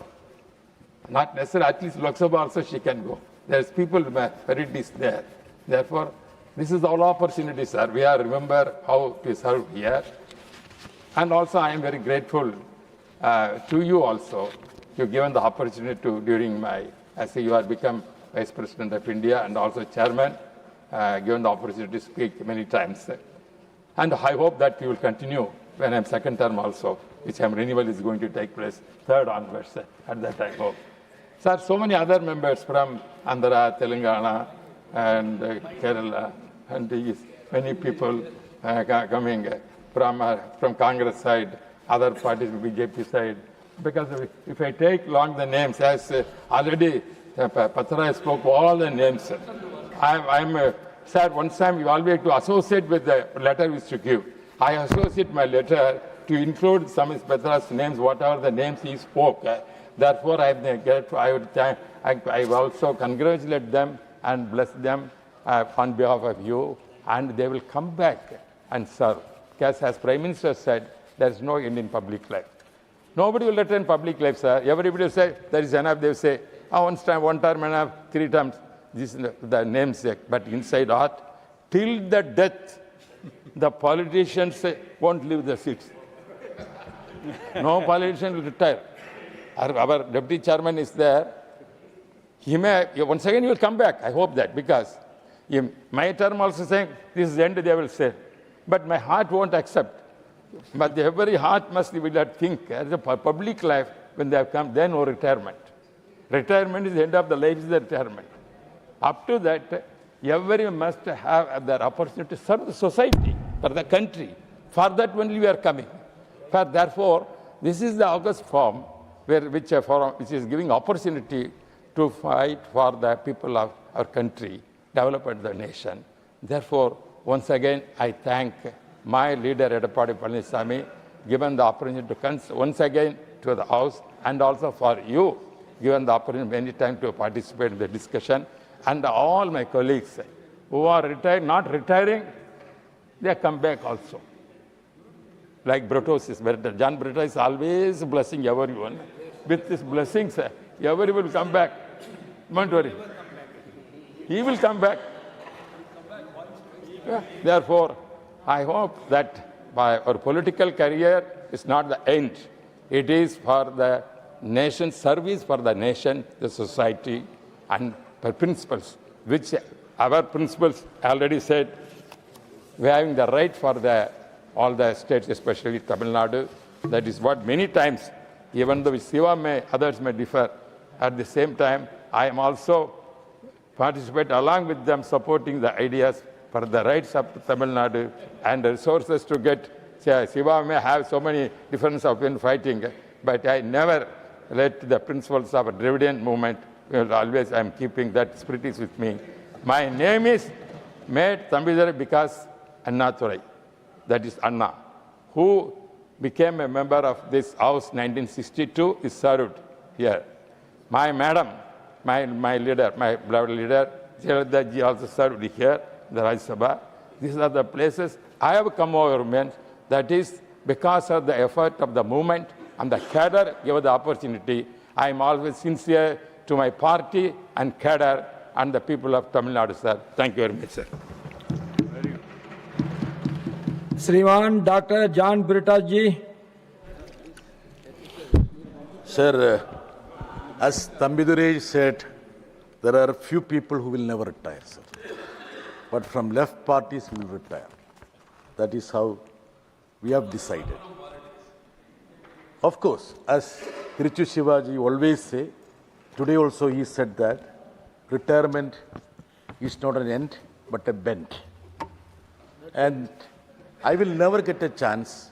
[SPEAKER 11] Not necessarily, at least Lok Sabha also she can go. There's people, merit there. Therefore, this is all opportunity, sir. We are remember how to serve here. And also I am very grateful to you also. You've given the opportunity to, during my, as you have become Vice President of India and also Chairman, given the opportunity to speak many times. And I hope that you will continue when I'm second term also, which renewal is going to take place third onwards at that time. Hope. Sir, so many other members from Andhra, Telangana, and Kerala, and many people coming from Congress side, other parties, BJP side. Because if I take along the names, as already Patra spoke all the names. Sir, one time you always to associate with the letter which you give. I associate my letter to include some special names, whatever the names he spoke. Therefore, I also congratulate them and bless them on behalf of you, and they will come back and serve. Because as Prime Minister said, there is no end in public life. Nobody will return public life, sir. Everybody will say, there is enough. They will say, one term enough, 3 times. This is the namesake. But inside art, till the death, the politicians won't leave the seats. No politician will retire. Our deputy chairman is there. He may, once again, he will come back. I hope that, because my term also saying, this is the end, they will say. But my heart won't accept. But every heart must be that think, as a public life, when they have come, then no retirement. Retirement is the end of the life, is the retirement. Up to that, everyone must have their opportunity to serve the society, for the country. For that only we are coming. Therefore, this is the August forum, which is giving opportunity to fight for the people of our country, develop the nation. Therefore, once again, I thank my leader, Edappadi Palaniswamy, given the opportunity to come once again to the House, and also for you, given the opportunity many times to participate in the discussion, and all my colleagues who are retired, not retiring, they come back also. Like Brutus is better. John Brutus is always blessing everyone. With his blessings, everyone will come back. Don't worry. He will come back. Yeah. Therefore, I hope that our political career is not the end. It is for the nation, service for the nation, the society, and the principles, which our principles already said, we are having the right for all the states, especially Tamil Nadu. That is what many times, even though others may differ, at the same time, I am also participate along with them, supporting the ideas for the rights of Tamil Nadu and the resources to get. Siva may have so many differences of fighting, but I never let the principles of a Dravidian movement. Always I am keeping that spirit is with me. My name is made Thambidhari because Annadurai, that is Anna, who became a member of this house 1962, is served here. My madam, my leader, my beloved leader, Jayalalitha ji also served here, the Rajya Sabha. These are the places I have come over, man. That is because of the effort of the movement and the cadre gave the opportunity. I am always sincere to my party and cadre and the people of Tamil Nadu, sir. Thank you very much, sir.
[SPEAKER 2] Sriman Dr. John Britas ji.
[SPEAKER 10] Sir, as Thambidhurai said, there are few people who will never retire, sir. But from left parties will retire. That is how we have decided. Of course, as Tiruchu Shivaji always say, today also he said that retirement is not an end, but a bend. And I will never get a chance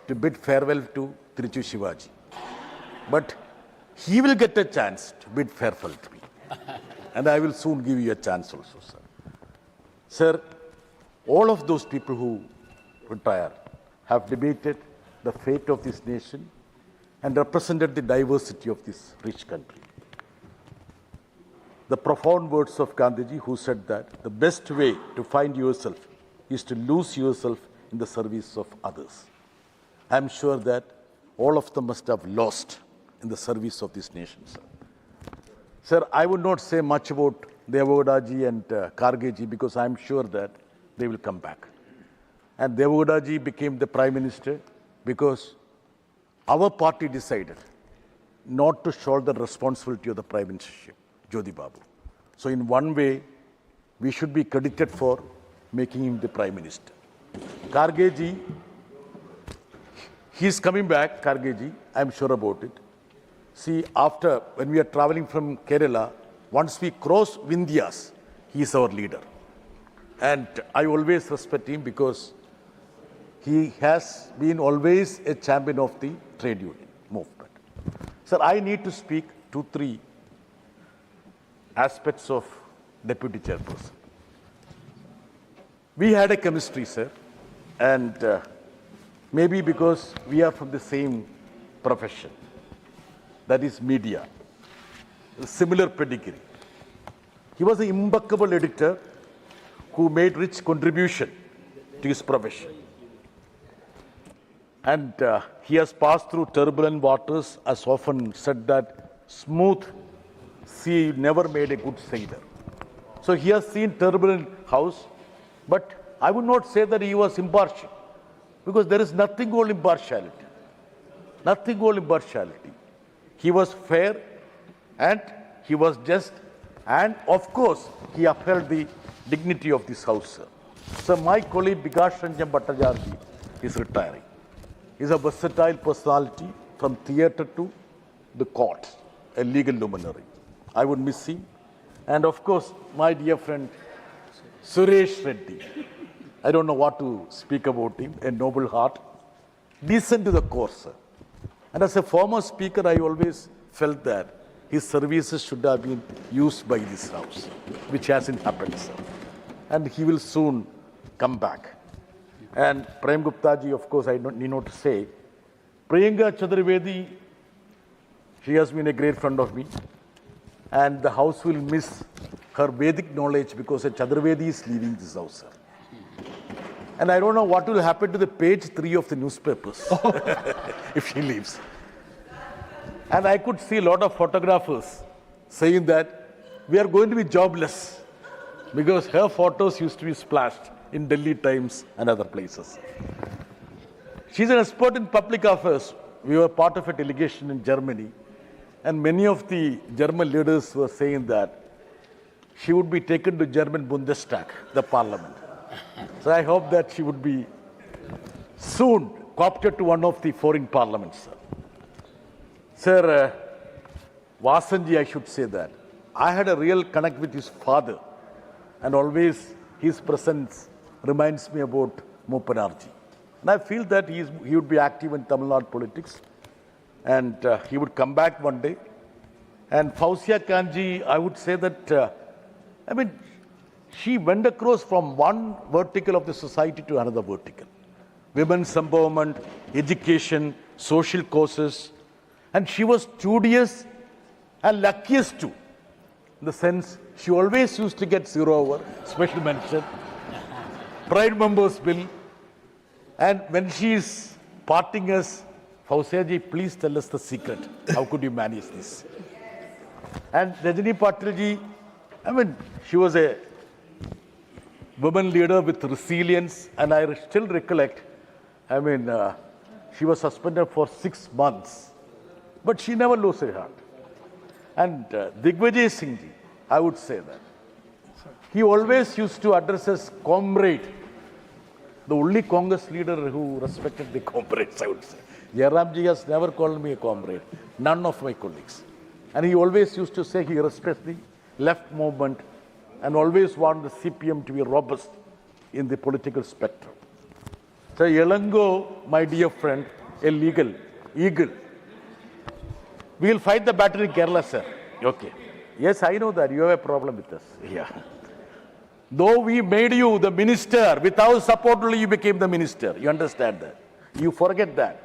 [SPEAKER 10] to bid farewell to Tiruchu Shivaji. But he will get a chance to bid farewell to me. And I will soon give you a chance also, sir. Sir, all of those people who retire have debated the fate of this nation and represented the diversity of this rich country. The profound words of Gandhiji, who said that the best way to find yourself is to lose yourself in the service of others. I am sure that all of them must have lost in the service of this nation, sir. Sir, I would not say much about Devagowda-ji and Kharge-ji because I am sure that they will come back. And Devagowda-ji became the Prime Minister because our party decided not to shoulder the responsibility of the Prime Ministership, Jyoti Babu. So in one way, we should be credited for making him the Prime Minister. Kharge-ji, he is coming back, Kharge-ji, I am sure about it. See, when we are traveling from Kerala, once we cross Vindhyas, he is our leader. And I always respect him because he has been always a champion of the trade union movement. Sir, I need to speak 2-3 aspects of Deputy Chairperson. We had a chemistry, sir, and Maybe because we are from the same profession, that is media, similar pedigree. He was an impeccable editor who made rich contribution to his profession. And he has passed through turbulent waters, as often said that smooth sea never made a good sailor. So he has seen turbulent house, but I would not say that he was impartial, because there is nothing called impartiality. Nothing called impartiality. He was fair and he was just, and of course he upheld the dignity of this house. So my colleague Bikash Ranjan Bhattacharya is retiring. He is a versatile personality from theatre to the court, a legal luminary. I would miss him. And of course, my dear friend Suresh Reddy. I don't know what to speak about him, a noble heart, decent to the core, sir. And as a former speaker, I always felt that his services should have been used by this house, which hasn't happened, sir. And he will soon come back. And Prem Gupta ji, of course, I don't need not to say. Priyanka Chaturvedi, she has been a great friend of me. And the house will miss her Vedic knowledge because a Chaturvedi is leaving this house, sir. And I don't know what will happen to the page 3 of the newspapers if she leaves. And I could see a lot of photographers saying that we are going to be jobless because her photos used to be splashed in Delhi Times and other places. She's an expert in public affairs. We were part of a delegation in Germany, and many of the German leaders were saying that she would be taken to German Bundestag, the parliament. So I hope that she would be soon co-opted to one of the foreign parliaments. Sir, Vasanji, I should say that. I had a real connect with his father, and always his presence reminds me about Mopanarji. And I feel that he would be active in Tamil Nadu politics, and he would come back one day. And Fauzia Kanji, I would say that, she went across from one vertical of the society to another vertical. Women's empowerment, education, social causes. And she was studious and luckiest too. In the sense, she always used to get 0 over, special mention, Pride Members Bill. And when she is parting us, Fauzia ji, please tell us the secret. How could you manage this? And Rajini Patil ji, she was a woman leader with resilience, and I still recollect, she was suspended for 6 months, but she never lost her heart. And Digvijay Singh ji, I would say that. He always used to address us comrade, the only Congress leader who respected the comrades, I would say. Jairam ji has never called me a comrade, none of my colleagues. And he always used to say he respects the left movement and always want the CPM to be robust in the political spectrum. So Yelango, my dear friend, a legal eagle. We will fight the battle in Kerala, sir. Okay. Yes, I know that. You have a problem with us. Yeah. Though we made you the minister, without support only you became the minister. You understand that? You forget that.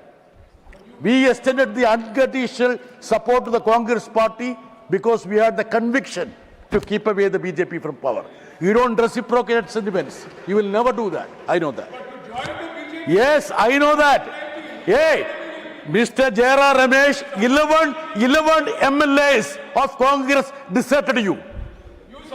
[SPEAKER 10] We extended the unconditional support to the Congress party because we had the conviction to keep away the BJP from power. You don't reciprocate sentiments. You will never do that. I know that. Yes, I know that. Hey, Mr. Jayara Ramesh, 11 MLAs of Congress deserted you.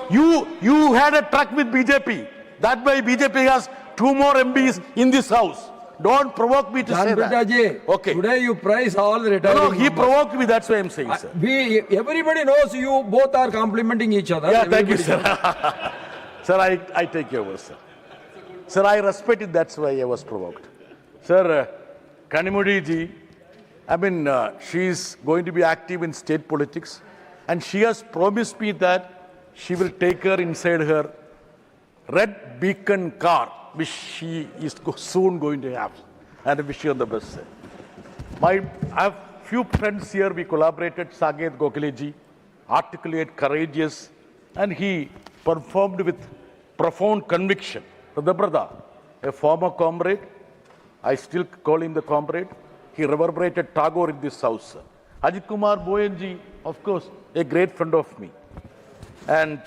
[SPEAKER 10] You had a truck with BJP. That way BJP has 2 more MPs in this house. Don't provoke me to say that. Okay.
[SPEAKER 2] Today you praise all the retiring
[SPEAKER 10] No, he provoked me. That's why I'm saying, sir.
[SPEAKER 2] Everybody knows you both are complimenting each other.
[SPEAKER 10] Yeah, thank you, sir. Sir, I take your word, sir. Sir, I respect it. That's why I was provoked. Sir, Kanimudi ji, she is going to be active in state politics, and she has promised me that she will take her inside her red beacon car, which she is soon going to have, and I wish you all the best, sir. I have few friends here. We collaborated. Saket Gokhale ji, articulate, courageous, and he performed with profound conviction. Brother, a former comrade, I still call him the comrade. He reverberated Tagore in this house. Ajit Kumar Boyanji, of course, a great friend of me. And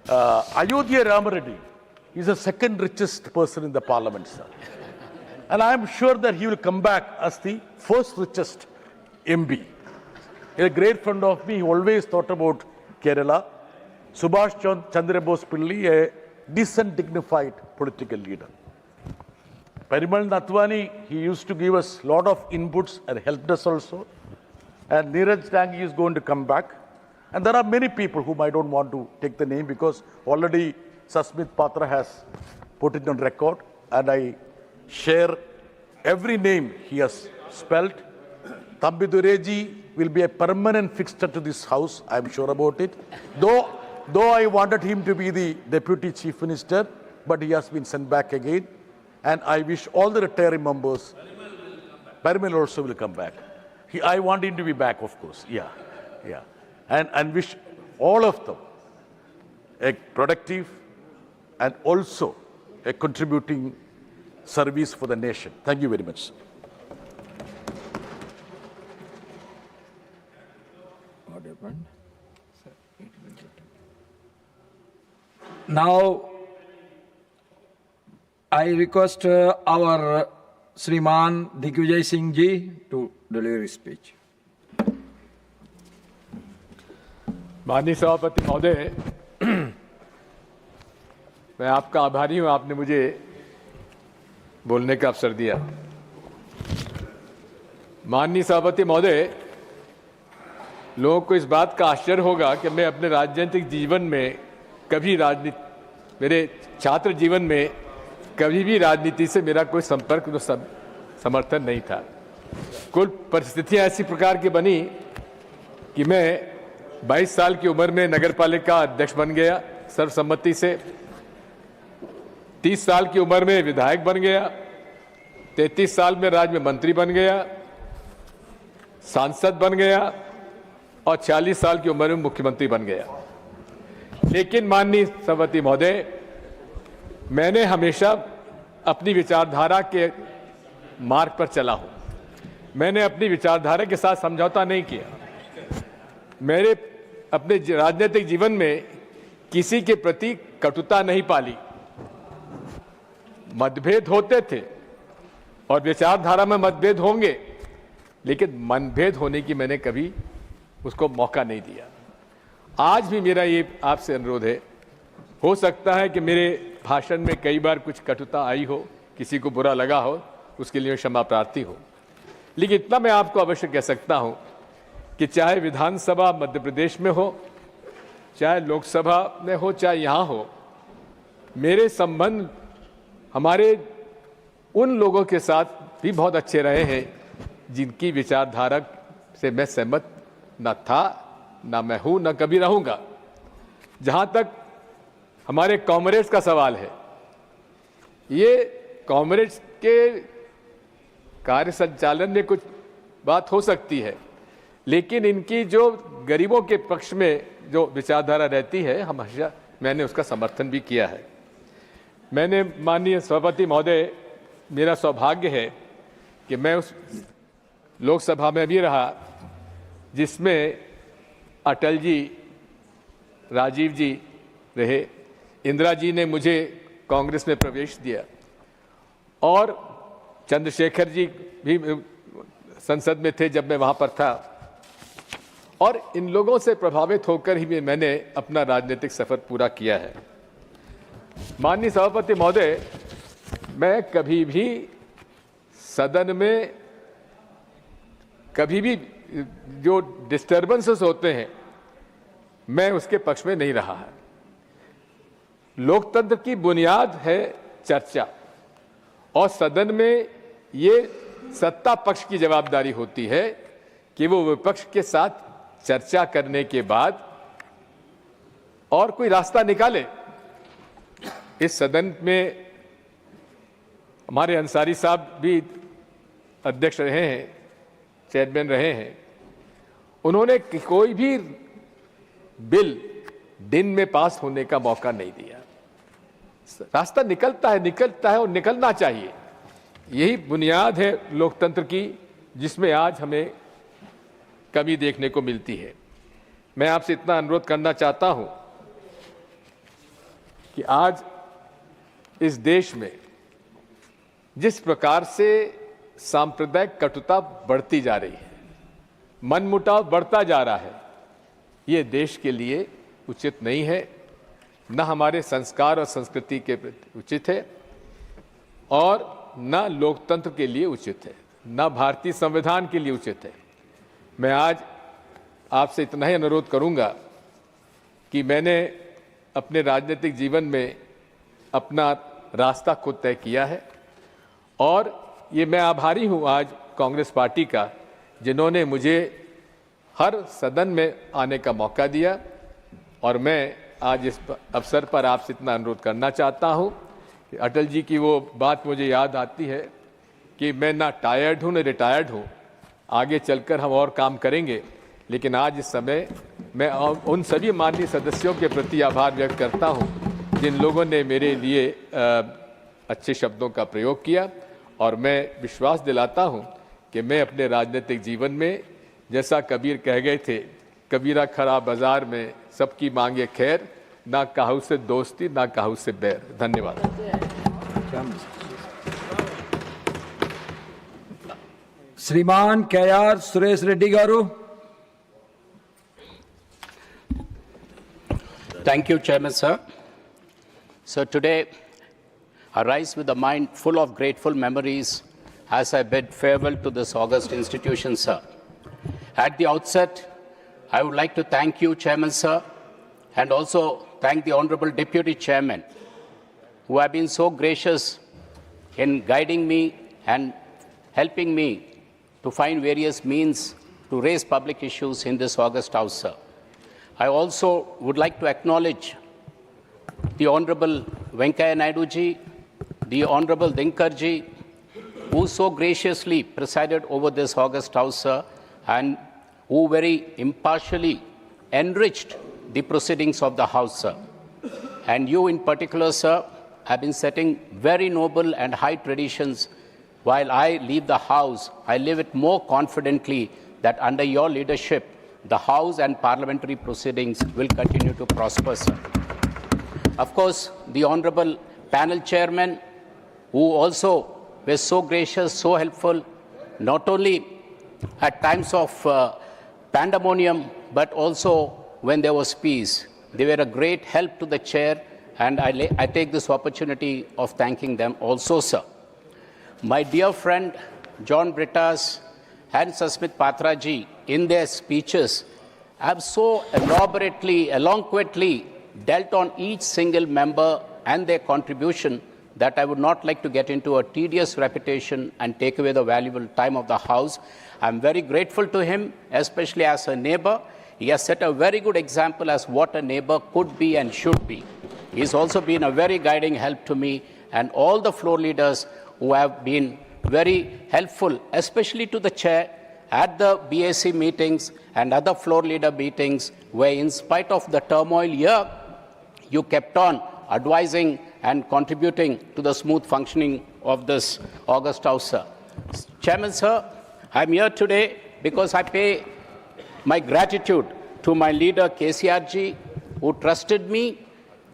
[SPEAKER 10] Ayodhya Ramareddy is the second richest person in the parliament, sir. And I am sure that he will come back as the first richest MB. He's a great friend of me. He always thought about Kerala. Subhash Chandra Bose Pilli, a decent, dignified political leader. Parimal Nathwani, he used to give us a lot of inputs and helped us also. And Neeraj Tangi is going to come back. And there are many people whom I don't want to take the name because already Sasmit Patra has put it on record. And I share every name he has spelled. Thambi Dureji will be a permanent fixture to this house, I am sure about it. Though I wanted him to be the Deputy Chief Minister, but he has been sent back again. And I wish all the retiring members, Parimal also will come back. I want him to be back, of course, yeah. And wish all of them a productive and also a contributing service for the nation. Thank you very much.
[SPEAKER 2] What happened? Now, I request our Sriman Digvijay Singh ji to deliver his speech.
[SPEAKER 12] माननीय सभापति महोदय, मैं आपका आभारी हूं, आपने मुझे बोलने का अवसर दिया। माननीय सभापति महोदय, लोगों को इस बात का आश्चर्य होगा कि मैं अपने राजनीतिक जीवन में कभी मेरे छात्र जीवन में कभी भी राजनीति से मेरा कोई संपर्क समर्थन नहीं था। कुल परिस्थितियां ऐसी प्रकार की बनी कि मैं 22 साल की उम्र में नगरपालिका अध्यक्ष बन गया सर्वसम्मति से, 30 साल की उम्र में विधायक बन गया, 33 साल में राज्य में मंत्री बन गया, सांसद बन गया और 40 साल की उम्र में मुख्यमंत्री बन गया। लेकिन माननीय सभापति महोदय, मैंने हमेशा अपनी विचारधारा के मार्ग पर चला हूं। मैंने अपनी विचारधारा के साथ समझौता नहीं किया। मेरे अपने राजनीतिक जीवन में किसी के प्रति कटुता नहीं पाली। मतभेद होते थे और विचारधारा में मतभेद होंगे, लेकिन मनभेद होने की मैंने कभी उसको मौका नहीं दिया। आज भी मेरा ये आपसे अनुरोध है, हो सकता है कि मेरे भाषण में कई बार कुछ कटुता आई हो, किसी को बुरा लगा हो, उसके लिए क्षमा प्रार्थी हो, लेकिन इतना मैं आपको अवश्य कह सकता हूं कि चाहे विधानसभा मध्य प्रदेश में हो, चाहे लोकसभा में हो, चाहे यहां हो, मेरे संबंध हमारे उन लोगों के साथ भी बहुत अच्छे रहे हैं जिनकी विचारधारा से मैं सहमत न था, न मैं हूं, न कभी रहूंगा। जहां तक हमारे कॉमरेड्स का सवाल है, ये कॉमरेड्स के कार्य संचालन में कुछ बात हो सकती है, लेकिन इनकी जो गरीबों के पक्ष में जो विचारधारा रहती है, हमेशा मैंने उसका समर्थन भी किया है। मैंने माननीय सभापति महोदय, मेरा सौभाग्य है कि मैं उस लोकसभा में भी रहा जिसमें अटल जी, राजीव जी रहे, इंदिरा जी ने मुझे कांग्रेस में प्रवेश दिया और चंद्रशेखर जी भी संसद में थे जब मैं वहां पर था, और इन लोगों से प्रभावित होकर ही मैंने अपना राजनीतिक सफर पूरा किया है। माननीय सभापति महोदय, मैं कभी भी सदन में कभी भी जो डिस्टर्बेंसेस होते हैं, मैं उसके पक्ष में नहीं रहा है। लोकतंत्र की बुनियाद है चर्चा, और सदन में ये सत्ता पक्ष की जवाबदारी होती है कि वो विपक्ष के साथ चर्चा करने के बाद और कोई रास्ता निकाले। इस सदन में हमारे अंसारी साहब भी अध्यक्ष रहे हैं, चेयरमैन रहे हैं। उन्होंने कोई भी बिल दिन में पास होने का मौका नहीं दिया। रास्ता निकलता है और निकलना चाहिए, यही बुनियाद है लोकतंत्र की, जिसमें आज हमें कमी देखने को मिलती है। मैं आपसे इतना अनुरोध करना चाहता हूं कि आज इस देश में जिस प्रकार से सांप्रदायिक कटुता बढ़ती जा रही है, मनमुटाव बढ़ता जा रहा है, ये देश के लिए उचित नहीं है, न हमारे संस्कार और संस्कृति के प्रति उचित है और न लोकतंत्र के लिए उचित है, न भारतीय संविधान के लिए उचित है। मैं आज आपसे इतना ही अनुरोध करूंगा कि मैंने अपने राजनीतिक जीवन में अपना रास्ता खुद तय किया है और ये मैं आभारी हूं आज कांग्रेस पार्टी का, जिन्होंने मुझे हर सदन में आने का मौका दिया। और मैं आज इस अवसर पर आपसे इतना अनुरोध करना चाहता हूं कि अटल जी की वो बात मुझे याद आती है कि मैं ना टायर्ड हूं न रिटायर्ड हूं, आगे चलकर हम और काम करेंगे, लेकिन आज इस समय मैं उन सभी माननीय सदस्यों के प्रति आभार व्यक्त करता हूं जिन लोगों ने मेरे लिए अच्छे शब्दों का प्रयोग किया। और मैं विश्वास दिलाता हूं कि मैं अपने राजनीतिक जीवन में, जैसा कबीर कह गए थे, कबीरा खरा बाजार में सबकी मांगे खैर, ना काहू से दोस्ती ना काहू से बैर। धन्यवाद।
[SPEAKER 2] श्रीमान KR Suresh Reddy garu.
[SPEAKER 13] Thank you, Chairman, sir. So today, I rise with a mind full of grateful memories as I bid farewell to this august institution, sir. At the outset, I would like to thank you, Chairman, sir, and also thank the Honorable Deputy Chairman, who have been so gracious in guiding me and helping me to find various means to raise public issues in this august house, sir. I also would like to acknowledge the Honorable Venkaiah Naidu ji, the Honorable Dinkar ji, who so graciously presided over this august house, sir, and who very impartially enriched the proceedings of the house, sir. And you in particular, sir, have been setting very noble and high traditions. While I leave the house, I live it more confidently that under your leadership, the House and parliamentary proceedings will continue to prosper, sir. Of course, the Honorable Panel Chairman, who also were so gracious, so helpful, not only at times of pandemonium, but also when there was peace. They were a great help to the chair, and I take this opportunity of thanking them also, sir. My dear friend John Brittas and Sasmit Patra ji, in their speeches, have so elaborately, eloquently dealt on each single member and their contribution that I would not like to get into a tedious repetition and take away the valuable time of the House. I'm very grateful to him, especially as a neighbor. He has set a very good example as what a neighbor could be and should be. He's also been a very guiding help to me and all the floor leaders who have been very helpful, especially to the chair at the BAC meetings and other floor leader meetings, where in spite of the turmoil here, you kept on advising and contributing to the smooth functioning of this august house, sir. Chairman, sir, I'm here today because I pay my gratitude to my leader KCR ji, who trusted me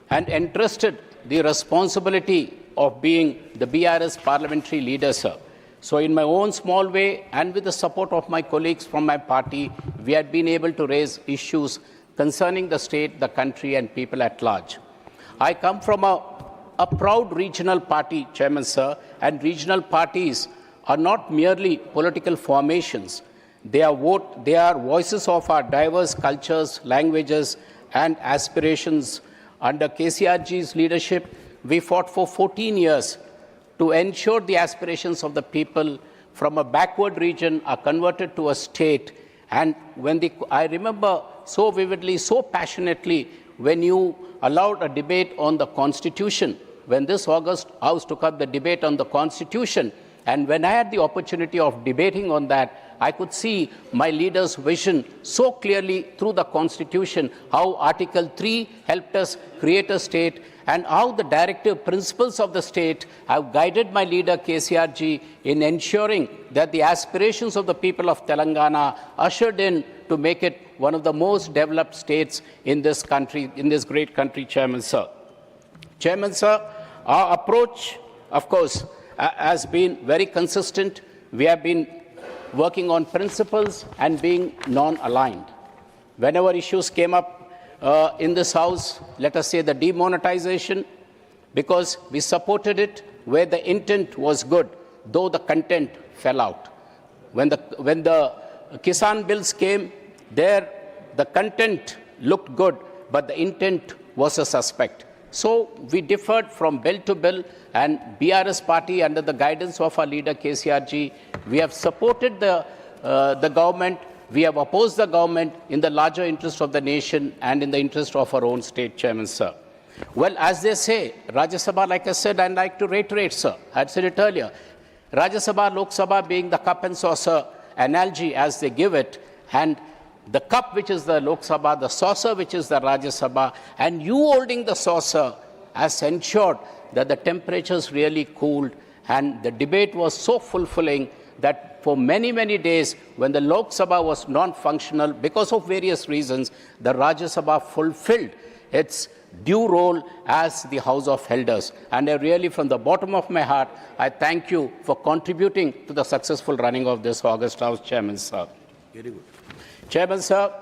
[SPEAKER 13] and entrusted the responsibility of being the BRS parliamentary leader, sir. So in my own small way and with the support of my colleagues from my party, we had been able to raise issues concerning the state, the country and people at large. I come from a proud regional party, Chairman, sir, and regional parties are not merely political formations. They are voices of our diverse cultures, languages and aspirations. Under KCRG's leadership, we fought for 14 years to ensure the aspirations of the people from a backward region are converted to a state. And I remember so vividly, so passionately, when you allowed a debate on the Constitution, when this august House took up the debate on the Constitution, and when I had the opportunity of debating on that, I could see my leader's vision so clearly through the Constitution, how Article 3 helped us create a state, and how the directive principles of the state have guided my leader KCRG in ensuring that the aspirations of the people of Telangana ushered in to make it one of the most developed states in this country, in this great country, Chairman Sir. Chairman Sir, our approach, of course, has been very consistent. We have been working on principles and being non-aligned. Whenever issues came up in this House, let us say the demonetization, because we supported it where the intent was good, though the content fell out. When the Kisan bills came, there the content looked good, but the intent was a suspect. So we differed from bill to bill, and BRS party, under the guidance of our leader KCRG, we have supported the government. We have opposed the government in the larger interest of the nation and in the interest of our own state, Chairman Sir. Well, as they say, Rajya Sabha, like I said, I'd like to reiterate, sir, I had said it earlier, Rajya Sabha, Lok Sabha being the cup and saucer analogy as they give it, and the cup which is the Lok Sabha, the saucer which is the Rajya Sabha, and you holding the saucer has ensured that the temperatures really cooled, and the debate was so fulfilling that for many, many days, when the Lok Sabha was non-functional because of various reasons, the Rajya Sabha fulfilled its due role as the House of Elders. And I really, from the bottom of my heart, I thank you for contributing to the successful running of this August House, Chairman Sir. Very good. Chairman Sir,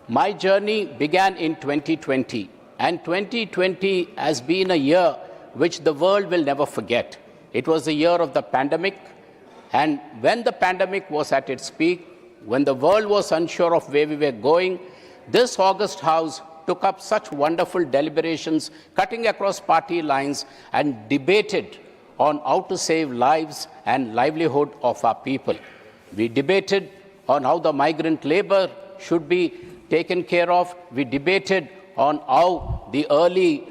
[SPEAKER 13] my journey began in 2020, and 2020 has been a year which the world will never forget. It was the year of the pandemic, and when the pandemic was at its peak, when the world was unsure of where we were going, this August House took up such wonderful deliberations, cutting across party lines, and debated on how to save lives and livelihood of our people. We debated on how the migrant labor should be taken care of. We debated on how the early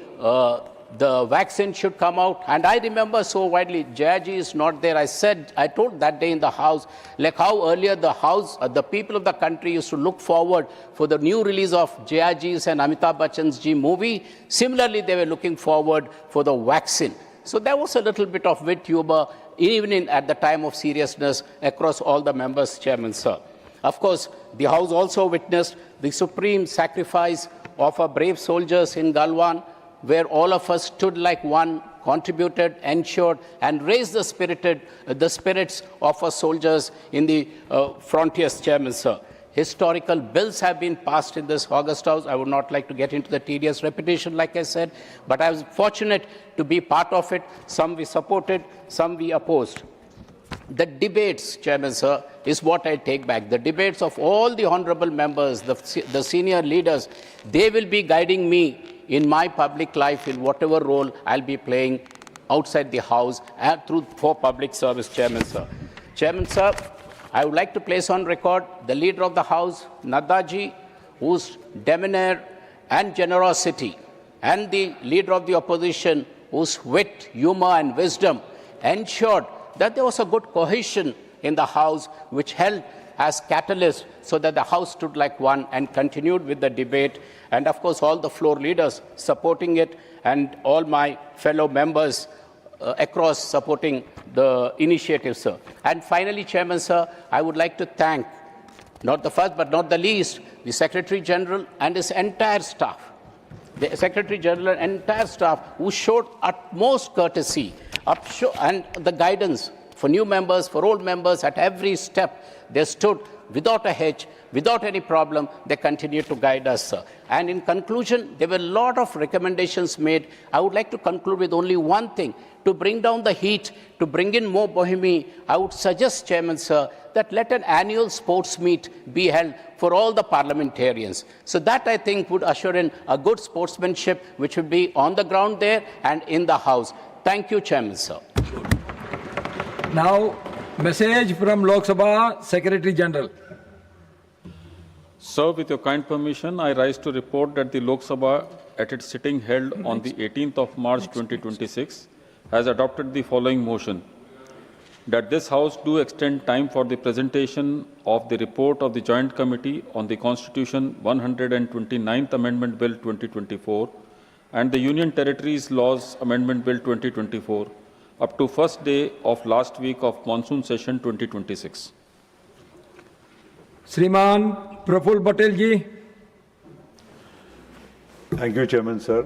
[SPEAKER 13] the vaccine should come out. And I remember so widely, Jayaji is not there. I told that day in the House, like how earlier the House, the people of the country used to look forward for the new release of Jayaji's and Amitabh Bachchan's Ji movie. Similarly, they were looking forward for the vaccine. So there was a little bit of wit humor, even at the time of seriousness, across all the members, Chairman Sir. Of course, the House also witnessed the supreme sacrifice of our brave soldiers in Galwan, where all of us stood like one, contributed, ensured, and raised the spirits of our soldiers in the frontiers, Chairman Sir. Historical bills have been passed in this August House. I would not like to get into the tedious repetition, like I said, but I was fortunate to be part of it. Some we supported, some we opposed. The debates, Chairman Sir, is what I take back. The debates of all the honorable members, the senior leaders, they will be guiding me in my public life, in whatever role I'll be playing outside the House and for public service, Chairman Sir. Chairman Sir, I would like to place on record the leader of the House, Naddaji, whose demeanor and generosity, and the leader of the opposition, whose wit, humor, and wisdom ensured that there was a good cohesion in the House, which held as catalyst so that the House stood like one and continued with the debate. And of course, all the floor leaders supporting it, and all my fellow members across supporting the initiative, sir. And finally, Chairman, sir, I would like to thank, not the first but not the least, the Secretary General and his entire staff. The Secretary General and entire staff who showed utmost courtesy and the guidance for new members, for old members, at every step. They stood without a hitch, without any problem. They continued to guide us, sir. And in conclusion, there were a lot of recommendations made. I would like to conclude with only one thing. To bring down the heat, to bring in more bohemia, I would suggest, Chairman, sir, that let an annual sports meet be held for all the parliamentarians. So that, I think, would usher in a good sportsmanship, which would be on the ground there and in the House. Thank you, Chairman, sir.
[SPEAKER 2] Now, message from Lok Sabha, Secretary General.
[SPEAKER 14] Sir, with your kind permission, I rise to report that the Lok Sabha, at its sitting held on the 18th of March 2026, has adopted the following motion: that this House do extend time for the presentation of the report of the Joint Committee on the Constitution 129th Amendment Bill 2024 and the Union Territories Laws Amendment Bill 2024 up to first day of last week of monsoon session 2026.
[SPEAKER 2] Shriman Praful Patel ji.
[SPEAKER 15] Thank you, Chairman, sir.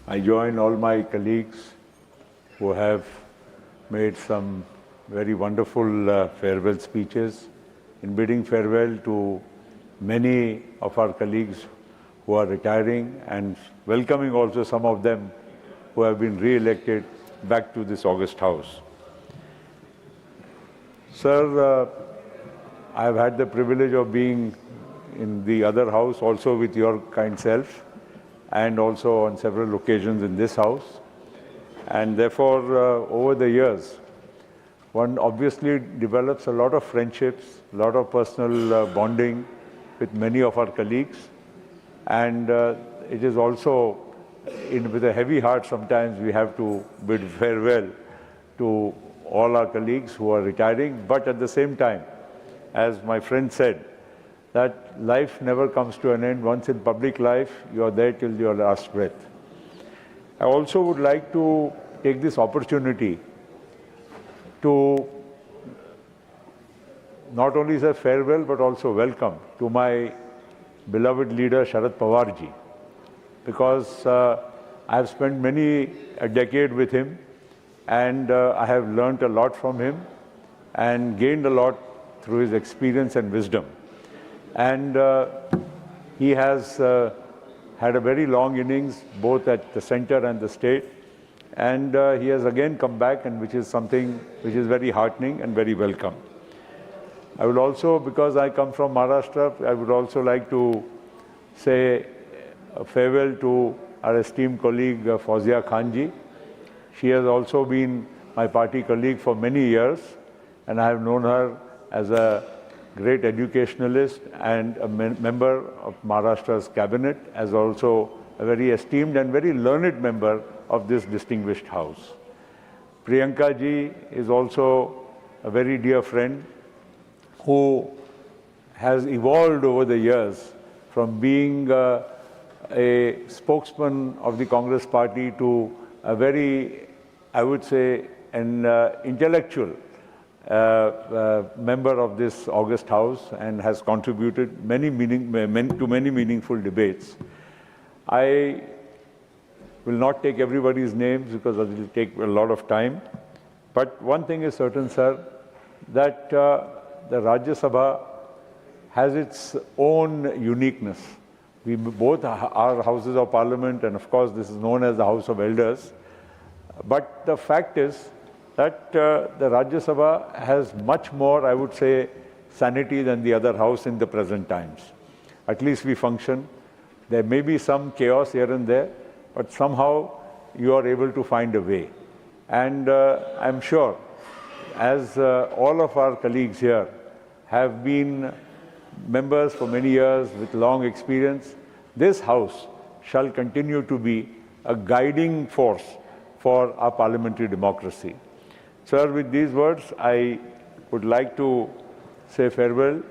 [SPEAKER 15] I join all my colleagues who have made some very wonderful farewell speeches in bidding farewell to many of our colleagues who are retiring and welcoming also some of them who have been re-elected back to this august house. Sir, I have had the privilege of being in the other house also with your kind self and also on several occasions in this house. And therefore, over the years, one obviously develops a lot of friendships, a lot of personal bonding with many of our colleagues. And it is also, with a heavy heart sometimes we have to bid farewell to all our colleagues who are retiring. But at the same time, as my friend said, that life never comes to an end. Once in public life, you are there till your last breath. I also would like to take this opportunity to not only say farewell, but also welcome to my beloved leader, Sharad Pawar ji, because I have spent a decade with him, and I have learnt a lot from him and gained a lot through his experience and wisdom. And he has had a very long innings, both at the center and the state. And he has again come back, and which is something which is very heartening and very welcome. I would also, because I come from Maharashtra, I would also like to say a farewell to our esteemed colleague Fauzia Khan ji. She has also been my party colleague for many years, and I have known her as a great educationalist and a member of Maharashtra's cabinet, as also a very esteemed and very learned member of this distinguished house. Priyanka ji is also a very dear friend who has evolved over the years from being a spokesman of the Congress party to a very, I would say, an intellectual member of this august house, and has contributed to many meaningful debates. I will not take everybody's names because it will take a lot of time. But one thing is certain, sir, that the Rajya Sabha has its own uniqueness. We both are houses of parliament, and of course this is known as the House of Elders. But the fact is that the Rajya Sabha has much more, I would say, sanity than the other house in the present times. At least we function. There may be some chaos here and there, but somehow you are able to find a way. And I'm sure, as all of our colleagues here have been members for many years with long experience, this house shall continue to be a guiding force for our parliamentary democracy. Sir, with these words, I would like to say farewell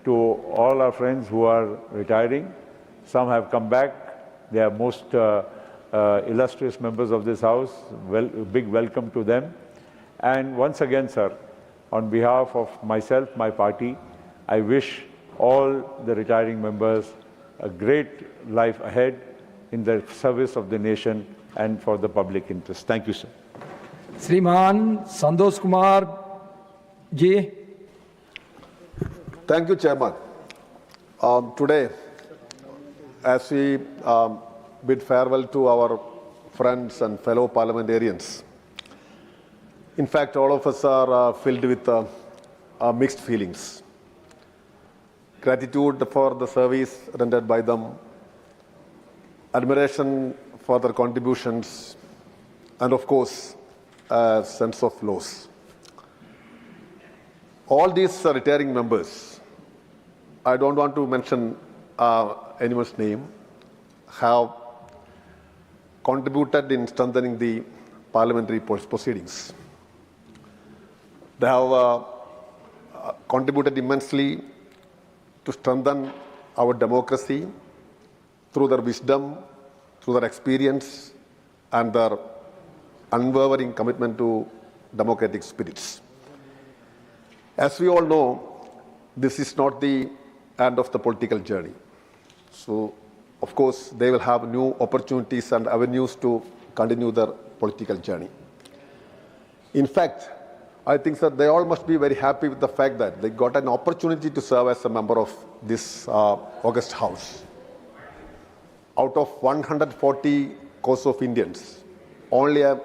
[SPEAKER 15] to all our friends who are retiring. Some have come back. They are most illustrious members of this house. Big welcome to them. And once again, sir, on behalf of myself, my party, I wish all the retiring members a great life ahead in the service of the nation and for the public interest. Thank you, sir.
[SPEAKER 2] Shriman Santosh Kumar ji.
[SPEAKER 16] Thank you, Chairman. Today, as we bid farewell to our friends and fellow parliamentarians, in fact, all of us are filled with mixed feelings. Gratitude for the service rendered by them, admiration for their contributions, and of course, a sense of loss. All these retiring members, I don't want to mention anyone's name, have contributed in strengthening the parliamentary proceedings. They have contributed immensely to strengthen our democracy through their wisdom, through their experience and their unwavering commitment to democratic spirits. As we all know, this is not the end of the political journey. So, of course, they will have new opportunities and avenues to continue their political journey. In fact, I think that they all must be very happy with the fact that they got an opportunity to serve as a member of this August House. Out of 140 crores of Indians, only a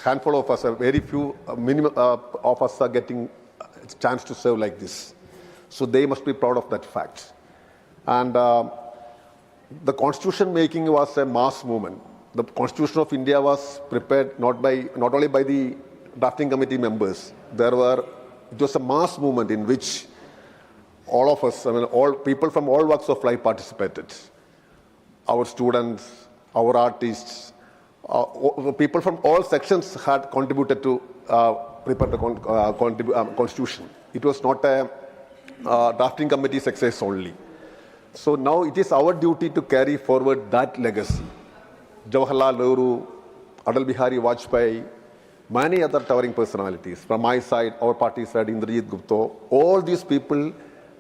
[SPEAKER 16] handful of us, a very few minimum of us are getting a chance to serve like this. So they must be proud of that fact. And the constitution making was a mass movement. The Constitution of India was prepared not only by the drafting committee members. It was a mass movement in which all of us, all people from all walks of life participated. Our students, our artists, people from all sections had contributed to prepare the Constitution. It was not a drafting committee success only. So now it is our duty to carry forward that legacy. Jawaharlal Nehru, Atal Bihari Vajpayee, many other towering personalities. From my side, our party side, Indrajit Gupta, all these people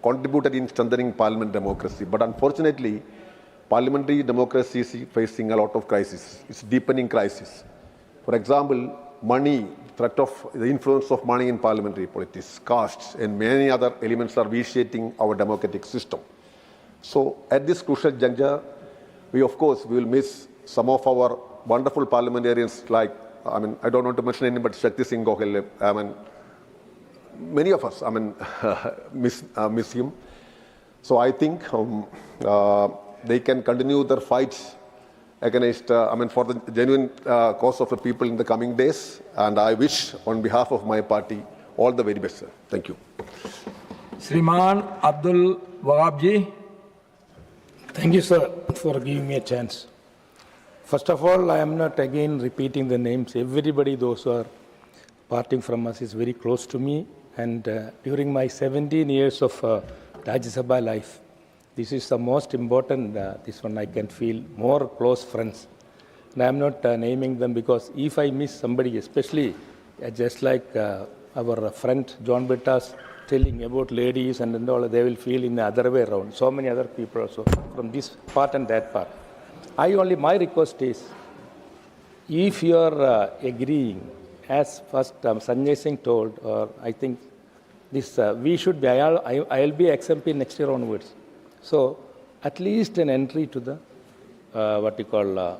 [SPEAKER 16] contributed in strengthening parliament democracy. But unfortunately, parliamentary democracy is facing a lot of crisis. It's deepening crisis. For example, money, threat of the influence of money in parliamentary politics, castes, and many other elements are vitiating our democratic system. So at this crucial juncture, we will miss some of our wonderful parliamentarians like, I don't want to mention any, but Shakti Singh Gokhale, many of us, miss him. So I think they can continue their fights against, for the genuine cause of the people in the coming days. And I wish, on behalf of my party, all the very best, sir. Thank you.
[SPEAKER 2] Shriman Abdul Wahab ji.
[SPEAKER 1] Thank you, sir, for giving me a chance. First of all, I am not again repeating the names. Everybody, those who are parting from us, is very close to me. And during my 17 years of Rajya Sabha life, this is the most important, this one I can feel, more close friends. And I am not naming them because if I miss somebody, especially just like our friend John Bittas telling about ladies and all, they will feel in the other way around. So many other people also, from this part and that part. My request is, if you are agreeing, as first Sanjay Singh told, or I think this, we should be, I'll be XMP next year onwards. So at least an entry to the,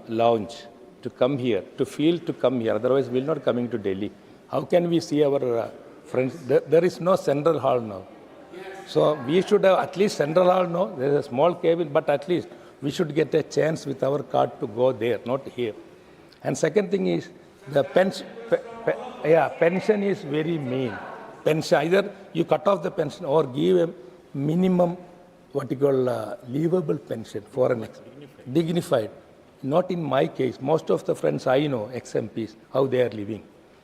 [SPEAKER 1] lounge, to come here, to feel to come here. Otherwise, we're not coming to Delhi. How can we see our friends? There is no central hall now. So we should have at least central hall now. There's a small cabin, but at least we should get a chance with our card to go there, not here. And second thing is, the pension is very mean. Pension, either you cut off the pension or give a minimum, livable pension for an dignified. Not in my case. Most of the friends I know, ex-MPs, how they are living.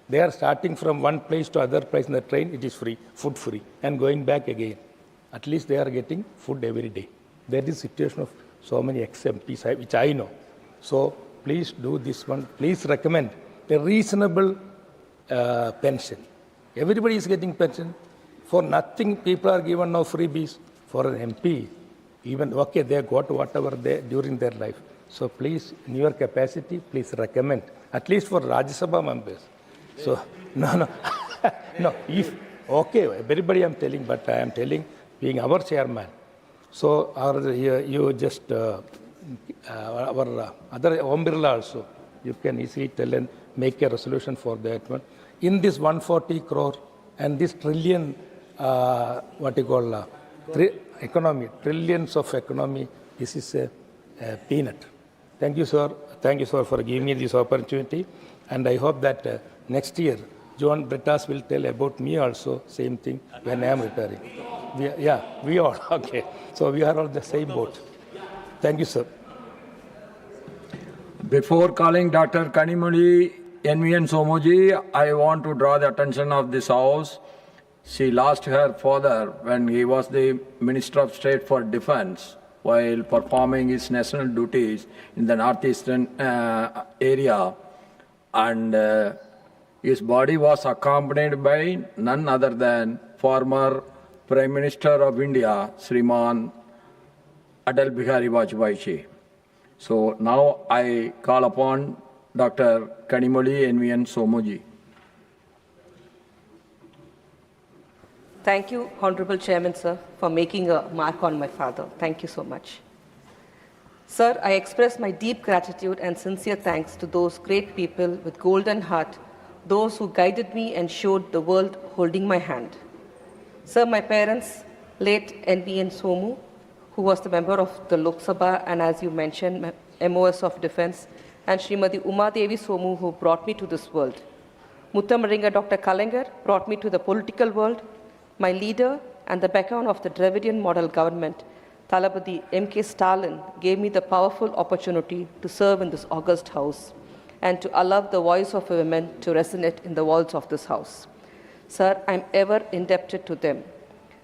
[SPEAKER 1] They are starting from one place to other place in the train, it is free, food free, and going back again. At least they are getting food every day. That is the situation of so many ex-MPs, which I know. So please do this one. Please recommend a reasonable pension. Everybody is getting pension. For nothing, people are given now freebies. For an MP, even, okay, they got whatever they during their life. So please, in your capacity, please recommend, at least for Rajya Sabha members. So, no, everybody I'm telling, but I am telling, being our chairman. So, you just, our other Om Birla also, you can easily tell and make a resolution for that one. In this 140 crore and this trillion, economy, trillions of economy, this is a peanut. Thank you, sir. Thank you, sir, for giving me this opportunity. And I hope that next year, John Brittas will tell about me also, same thing, when I am retiring. We all, okay. So we are all the same boat. Thank you, sir.
[SPEAKER 2] Before calling Dr. Kanimali NVN Somoji, I want to draw the attention of this House. She lost her father when he was the Minister of State for Defense while performing his national duties in the northeastern area, and his body was accompanied by none other than former Prime Minister of India, Sriman Atal Bihari Vajpayee. So now I call upon Dr. Kanimoli NVN Somuji.
[SPEAKER 17] Thank you, Honorable Chairman, sir, for making a mark on my father. Thank you so much. Sir, I express my deep gratitude and sincere thanks to those great people with golden heart, those who guided me and showed the world holding my hand. Sir, my parents, late NVN Somu, who was the member of the Lok Sabha and, as you mentioned, MOS of Defense, and Srimati Uma Devi Somu, who brought me to this world. Muttamaringa Dr. Kalangar brought me to the political world. My leader and the beacon of the Dravidian model government, Thalapathy M.K. Stalin, gave me the powerful opportunity to serve in this august house and to allow the voice of women to resonate in the walls of this house. Sir, I'm ever indebted to them.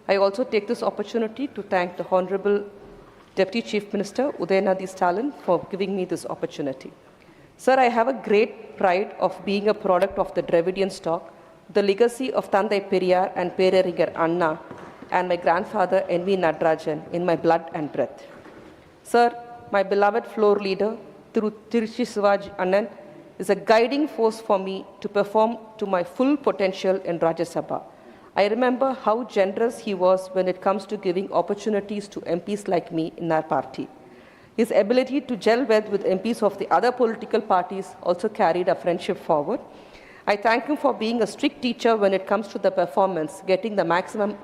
[SPEAKER 17] I also take this opportunity to thank the Honorable Deputy Chief Minister Udayanadi Stalin for giving me this opportunity. Sir, I have a great pride of being a product of the Dravidian stock, the legacy of Thandai Periyar and Perarigar Anna and my grandfather N.V. Nadarajan in my blood and breath. Sir, my beloved floor leader, Tiruchi Sivaji Annan, is a guiding force for me to perform to my full potential in Rajya Sabha. I remember how generous he was when it comes to giving opportunities to MPs like me in our party. His ability to gel well with MPs of the other political parties also carried a friendship forward. I thank him for being a strict teacher when it comes to the performance, getting the maximum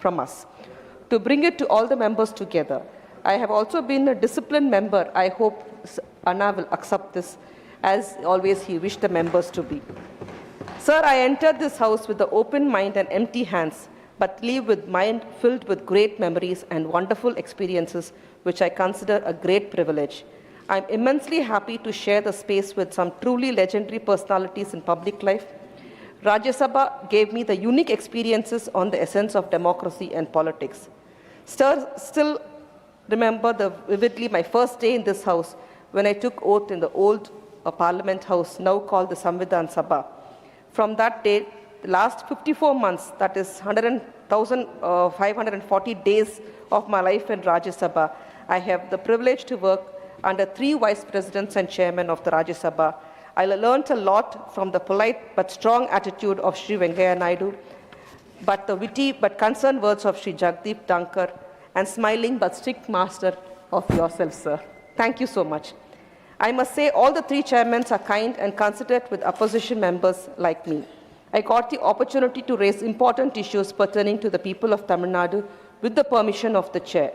[SPEAKER 17] from us. To bring it to all the members together, I have also been a disciplined member. I hope Anna will accept this, as always he wished the members to be. Sir, I entered this house with an open mind and empty hands, but leave with mind filled with great memories and wonderful experiences, which I consider a great privilege. I'm immensely happy to share the space with some truly legendary personalities in public life. Rajya Sabha gave me the unique experiences on the essence of democracy and politics. Still remember vividly my first day in this house when I took oath in the old Parliament House, now called the Samvidhan Sabha. From that day, the last 54 months, that is 1,540 days of my life in Rajya Sabha, I have the privilege to work under 3 vice presidents and chairmen of the Rajya Sabha. I learned a lot from the polite but strong attitude of Sri Venkaiah Naidu, but the witty but concerned words of Sri Jagdeep Dhankar, and smiling but strict master of yourself, sir. Thank you so much. I must say all the 3 chairmen are kind and considerate with opposition members like me. I got the opportunity to raise important issues pertaining to the people of Tamil Nadu with the permission of the chair.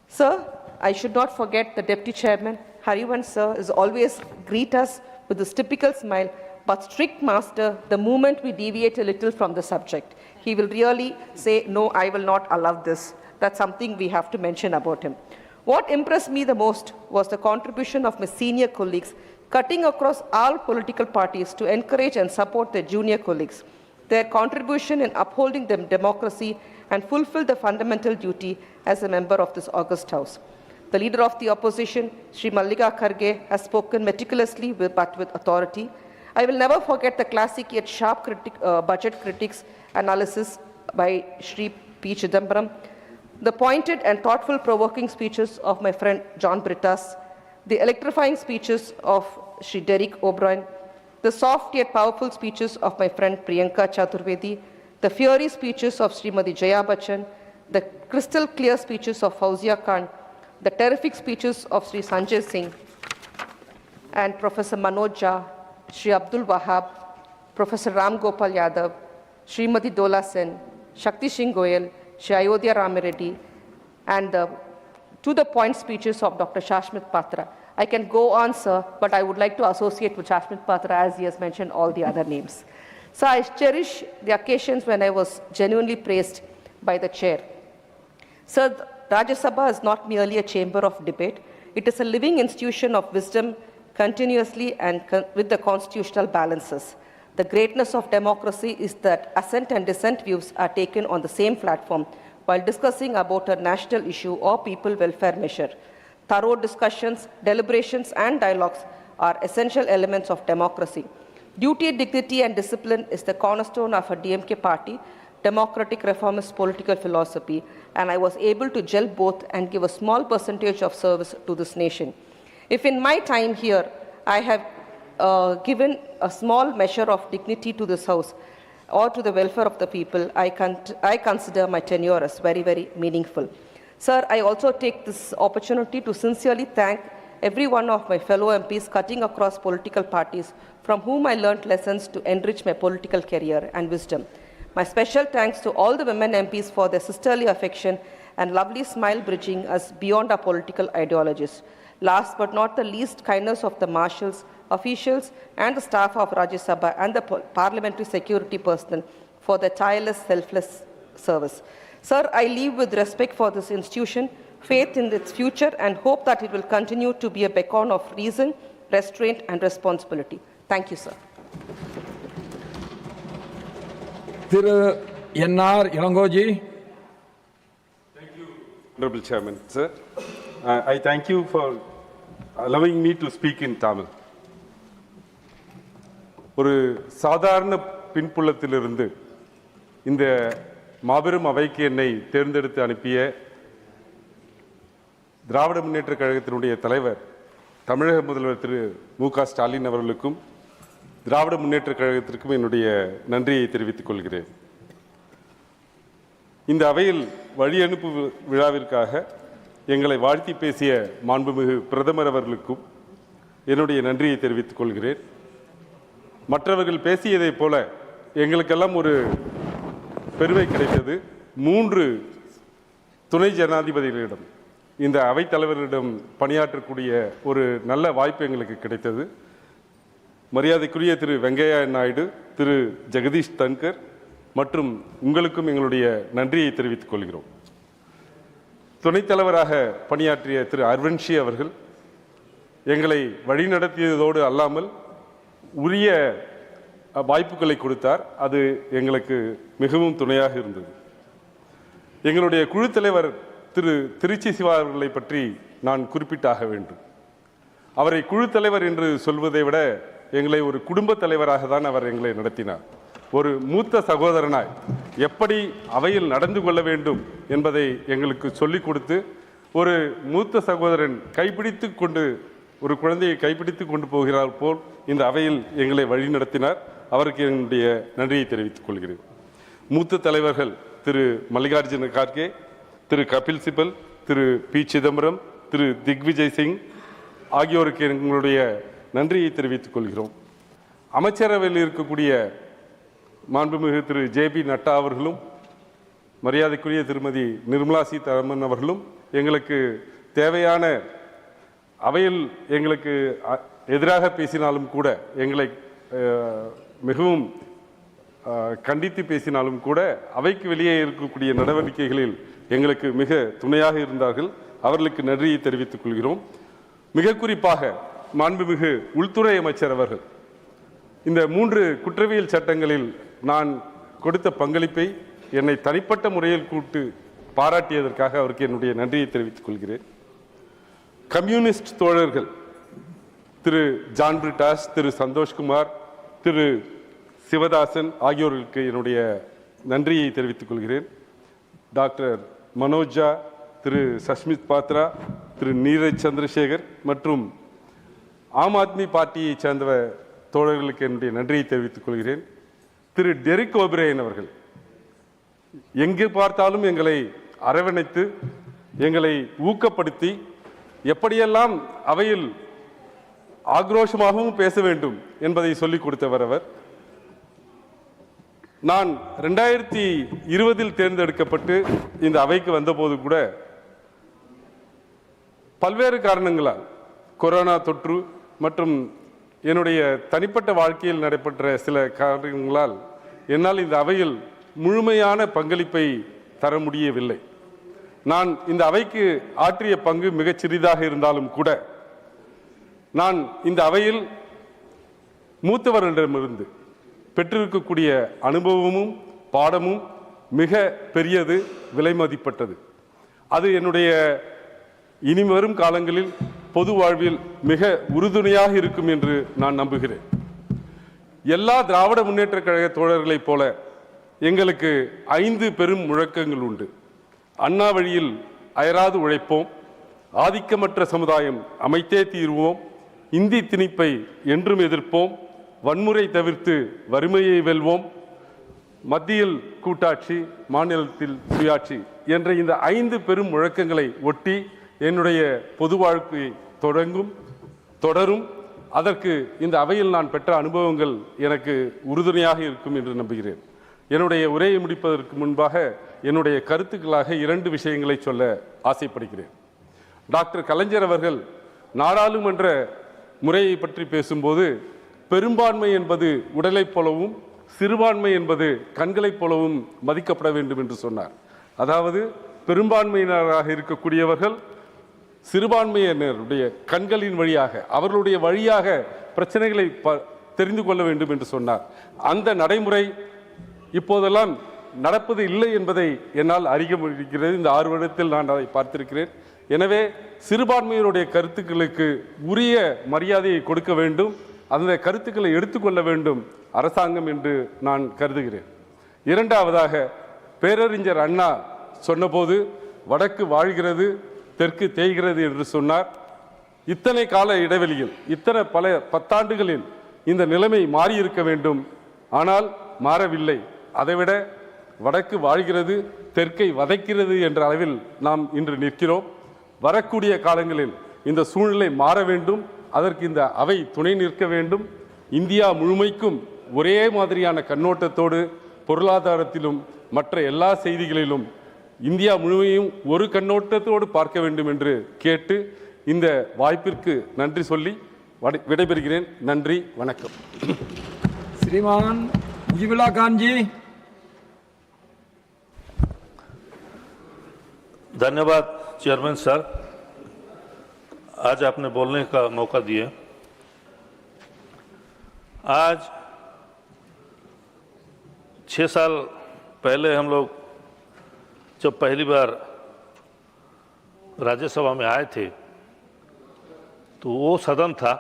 [SPEAKER 17] Sir, I should not forget the Deputy Chairman, Harivansh sir, is always greet us with this typical smile, but strict master the moment we deviate a little from the subject. He will really say, no, I will not allow this. That's something we have to mention about him. What impressed me the most was the contribution of my senior colleagues, cutting across all political parties to encourage and support their junior colleagues. Their contribution in upholding the democracy and fulfill the fundamental duty as a member of this august house. The leader of the opposition, Sri Mallika Kharge, has spoken meticulously but with authority. I will never forget the classic yet sharp budget critics analysis by Sri P. Chidambaram, the pointed and thoughtful provoking speeches of my friend John Brittas, the electrifying speeches of Sri Derek O'Brien, the soft yet powerful speeches of my friend Priyanka Chaturvedi, the fiery speeches of Srimati Jaya Bachchan, the crystal clear speeches of Fauzia Khan, the terrific speeches of Sri Sanjay Singh and Professor Manoj Jha, Sri Abdul Wahab, Professor Ram Gopal Yadav, Srimati Dola Sen, Shakti Singh Goyal, Sri Ayodhya Ramireddy, and the to-the-point speeches of Dr. Shashmit Patra. I can go on, sir, but I would like to associate with Shashmit Patra as he has mentioned all the other names. So I cherish the occasions when I was genuinely praised by the chair. Sir, Rajya Sabha is not merely a chamber of debate. It is a living institution of wisdom continuously and with the constitutional balances. The greatness of democracy is that assent and dissent views are taken on the same platform while discussing about a national issue or people welfare measure. Thorough discussions, deliberations, and dialogues are essential elements of democracy. Duty, dignity, and discipline is the cornerstone of a DMK party, democratic reformist political philosophy, and I was able to gel both and give a small percentage of service to this nation. If in my time here I have given a small measure of dignity to this House or to the welfare of the people, I consider my tenure as very, very meaningful. Sir, I also take this opportunity to sincerely thank every one of my fellow MPs cutting across political parties from whom I learned lessons to enrich my political career and wisdom. My special thanks to all the women MPs for their sisterly affection and lovely smile bridging us beyond our political ideologies. Last but not the least, kindness of the marshals, officials, and the staff of Rajya Sabha and the parliamentary security personnel for their tireless, selfless service. Sir, I leave with respect for this institution, faith in its future, and hope that it will continue to be a beacon of reason, restraint, and responsibility. Thank you, sir.
[SPEAKER 2] Thiru N.R. Ilangoji.
[SPEAKER 18] Thank you, Honorable Chairman. Sir, I thank you for allowing me to speak in Tamil. ஒரு சாதாரண பின்புலத்திலிருந்து இந்த மாபெரும் அவைக்கு என்னை தேர்ந்தெடுத்து அனுப்பிய திராவிட முன்னேற்ற கழகத்தினுடைய தலைவர் தமிழக முதல்வர் திரு மு.க. ஸ்டாலின் அவர்களுக்கும் திராவிட முன்னேற்ற கழகத்திற்கும் என்னுடைய நன்றியை தெரிவித்துக் கொள்கிறேன். இந்த அவையில் வழி அனுப்பு விழாவிற்காக எங்களை வாழ்த்தி பேசிய மாண்புமிகு பிரதமர் அவர்களுக்கும் என்னுடைய நன்றியை தெரிவித்துக் கொள்கிறேன். மற்றவர்கள் பேசியதைப் போல எங்களுக்கெல்லாம் ஒரு பெருமை கிடைத்தது. 3 துணை ஜனாதிபதிகளிடம் இந்த அவைத்தலைவரிடம் பணியாற்றக்கூடிய ஒரு நல்ல வாய்ப்பு எங்களுக்கு கிடைத்தது. மரியாதைக்குரிய திரு வெங்கையா நாயுடு, திரு ஜெகதீஷ் தன்கர் மற்றும் உங்களுக்கும் எங்களுடைய நன்றியை தெரிவித்துக் கொள்கிறோம். துணைத் தலைவராக பணியாற்றிய திரு அரவிந்த்ஷி அவர்கள் எங்களை வழிநடத்தியதோடு அல்லாமல் உரிய வாய்ப்புகளை கொடுத்தார். அது எங்களுக்கு மிகவும் துணையாக இருந்தது. எங்களுடைய குழு தலைவர் திரு திருச்சி சிவா அவர்களை பற்றி நான் குறிப்பிட்டாக வேண்டும். அவரை குழு தலைவர் என்று சொல்வதை விட எங்களை ஒரு குடும்ப தலைவராக தான் அவர் எங்களை நடத்தினார். ஒரு மூத்த சகோதரனாய் எப்படி அவையில் நடந்து கொள்ள வேண்டும் என்பதை எங்களுக்கு சொல்லிக் கொடுத்து, ஒரு மூத்த சகோதரன் கைப்பிடித்து கொண்டு ஒரு குழந்தையை கைப்பிடித்து கொண்டு போகிறார் போல் இந்த அவையில் எங்களை வழிநடத்தினார். அவருக்கு என்னுடைய நன்றியை தெரிவித்துக் கொள்கிறேன். மூத்த தலைவர்கள் திரு மல்லிகார்ஜுன கார்கே, திரு கபில் சிபல், திரு பி சிதம்பரம், திரு திக்விஜய் சிங் ஆகியோருக்கு எங்களுடைய நன்றியை தெரிவித்துக் கொள்கிறோம். அமைச்சரவையில் இருக்கக்கூடிய மாண்புமிகு திரு ஜே.பி. நட்டா அவர்களும் மரியாதைக்குரிய திருமதி நிர்மலா சீதாராமன் அவர்களும் எங்களுக்கு தேவையான அவையில் எங்களுக்கு எதிராக பேசினாலும் கூட, எங்களை மிகவும் கண்டித்து பேசினாலும் கூட அவைக்கு வெளியே இருக்கக்கூடிய நடவடிக்கைகளில் எங்களுக்கு மிக துணையாக இருந்தார்கள். அவர்களுக்கு நன்றியை தெரிவித்துக் கொள்கிறோம். மிக குறிப்பாக மாண்புமிகு உள்துறை அமைச்சர் அவர்கள் இந்த 3 குற்றவியல் சட்டங்களில் நான் கொடுத்த பங்களிப்பை என்னை தனிப்பட்ட முறையில் கூட்டு பாராட்டியதற்காக அவருக்கு என்னுடைய நன்றியை தெரிவித்துக் கொள்கிறேன். கம்யூனிஸ்ட் தோழர்கள் திரு ஜான் பிரிட்டாஸ், திரு சந்தோஷ்குமார், திரு சிவதாசன் ஆகியோர்களுக்கு என்னுடைய நன்றியை தெரிவித்துக் கொள்கிறேன். டாக்டர் மனோஜா, திரு சஷ்மித் பாத்ரா, திரு நீரஜ் சந்திரசேகர் மற்றும் ஆம் ஆத்மி பார்ட்டியை சேர்ந்த தோழர்களுக்கு என்னுடைய நன்றியை தெரிவித்துக் கொள்கிறேன். திரு டெரிக் ஓபிரையன் அவர்கள் எங்கு பார்த்தாலும் எங்களை அரவணைத்து எங்களை ஊக்கப்படுத்தி எப்படியெல்லாம் அவையில் ஆக்ரோஷமாகவும் பேச வேண்டும் என்பதை சொல்லிக் கொடுத்தவர் அவர். நான் 2020 தேர்ந்தெடுக்கப்பட்டு இந்த அவைக்கு வந்தபோது கூட பல்வேறு காரணங்களால், கொரோனா தொற்று மற்றும் என்னுடைய தனிப்பட்ட வாழ்க்கையில் நடைபெற்ற சில காரணங்களால் என்னால் இந்த அவையில் முழுமையான பங்களிப்பை தர முடியவில்லை. நான் இந்த அவைக்கு ஆற்றிய பங்கு மிகச் சிறிதாக இருந்தாலும் கூட நான் இந்த அவையில் மூத்தவர்களிடமிருந்து பெற்றிருக்கக்கூடிய அனுபவமும் பாடமும் மிக பெரியது, விலை மதிப்பட்டது. அது என்னுடைய இனி வரும் காலங்களில் பொது வாழ்வில் மிக உறுதுணையாக இருக்கும் என்று நான் நம்புகிறேன். எல்லா திராவிட முன்னேற்ற கழக தோழர்களைப் போல எங்களுக்கு 5 பெரும் முழக்கங்கள் உண்டு. அண்ணா வழியில் அயராது உழைப்போம், ஆதிக்கமற்ற சமுதாயம் அமைத்தே தீர்வோம், இந்தி திணிப்பை என்றும் எதிர்ப்போம், வன்முறை தவிர்த்து வறுமையை வெல்வோம், மத்தியில் கூட்டாட்சி, மாநிலத்தில் சுயாட்சி என்ற இந்த 5 பெரும் முழக்கங்களை ஒட்டி என்னுடைய பொது வாழ்க்கை தொடரும். அதற்கு இந்த அவையில் நான் பெற்ற அனுபவங்கள் எனக்கு உறுதுணையாக இருக்கும் என்று நம்புகிறேன். என்னுடைய உரையை முடிப்பதற்கு முன்பாக என்னுடைய கருத்துக்களாக 2 விஷயங்களை சொல்ல ஆசைப்படுகிறேன். டாக்டர் கலைஞர் அவர்கள் நாடாளுமன்ற முறையை பற்றி பேசும்போது, பெரும்பான்மை என்பது உடலைப் போலவும் சிறுபான்மை என்பது கண்களைப் போலவும் மதிக்கப்பட வேண்டும் என்று சொன்னார். அதாவது பெரும்பான்மையினராக இருக்கக்கூடியவர்கள் சிறுபான்மையினருடைய கண்களின் வழியாக, அவர்களுடைய வழியாக பிரச்சனைகளை தெரிந்து கொள்ள வேண்டும் என்று சொன்னார். அந்த நடைமுறை இப்போதெல்லாம் நடப்பது இல்லை என்பதை என்னால் அறிய முடிகிறது. இந்த 6 வருடத்தில் நான் அதை பார்த்திருக்கிறேன். எனவே சிறுபான்மையினுடைய கருத்துக்களுக்கு உரிய மரியாதையை கொடுக்க வேண்டும், அந்த கருத்துக்களை எடுத்துக்கொள்ள வேண்டும் அரசாங்கம் என்று நான் கருதுகிறேன். இரண்டாவதாக, பேரறிஞர் அண்ணா சொன்னபோது வடக்கு வாழ்கிறது தெற்கு தேய்கிறது என்று சொன்னார். இத்தனை கால இடைவெளியில், இத்தனை பல 10 ஆண்டுகளில் இந்த நிலைமை மாறியிருக்க வேண்டும், ஆனால் மாறவில்லை. அதைவிட வடக்கு வாழ்கிறது தெற்கை வதைக்கிறது என்ற அளவில் நாம் இன்று நிற்கிறோம். வரக்கூடிய காலங்களில் இந்த சூழ்நிலை மாற வேண்டும், அதற்கு இந்த அவை துணை நிற்க வேண்டும். இந்தியா முழுமைக்கும் ஒரே மாதிரியான கண்ணோட்டத்தோடு பொருளாதாரத்திலும் மற்ற எல்லா செய்திகளிலும் இந்தியா முழுமையும் ஒரு கண்ணோட்டத்தோடு பார்க்க வேண்டும் என்று கேட்டு இந்த வாய்ப்பிற்கு நன்றி சொல்லி விடைபெறுகிறேன். நன்றி, வணக்கம்.
[SPEAKER 2] श्रीमान मुजीबुल्लाह खान जी।
[SPEAKER 19] धन्यवाद चेयरमैन सर, आज आपने बोलने का मौका दिया। आज 6 साल पहले हम लोग जब पहली बार राज्यसभा में आए थे तो वो सदन था,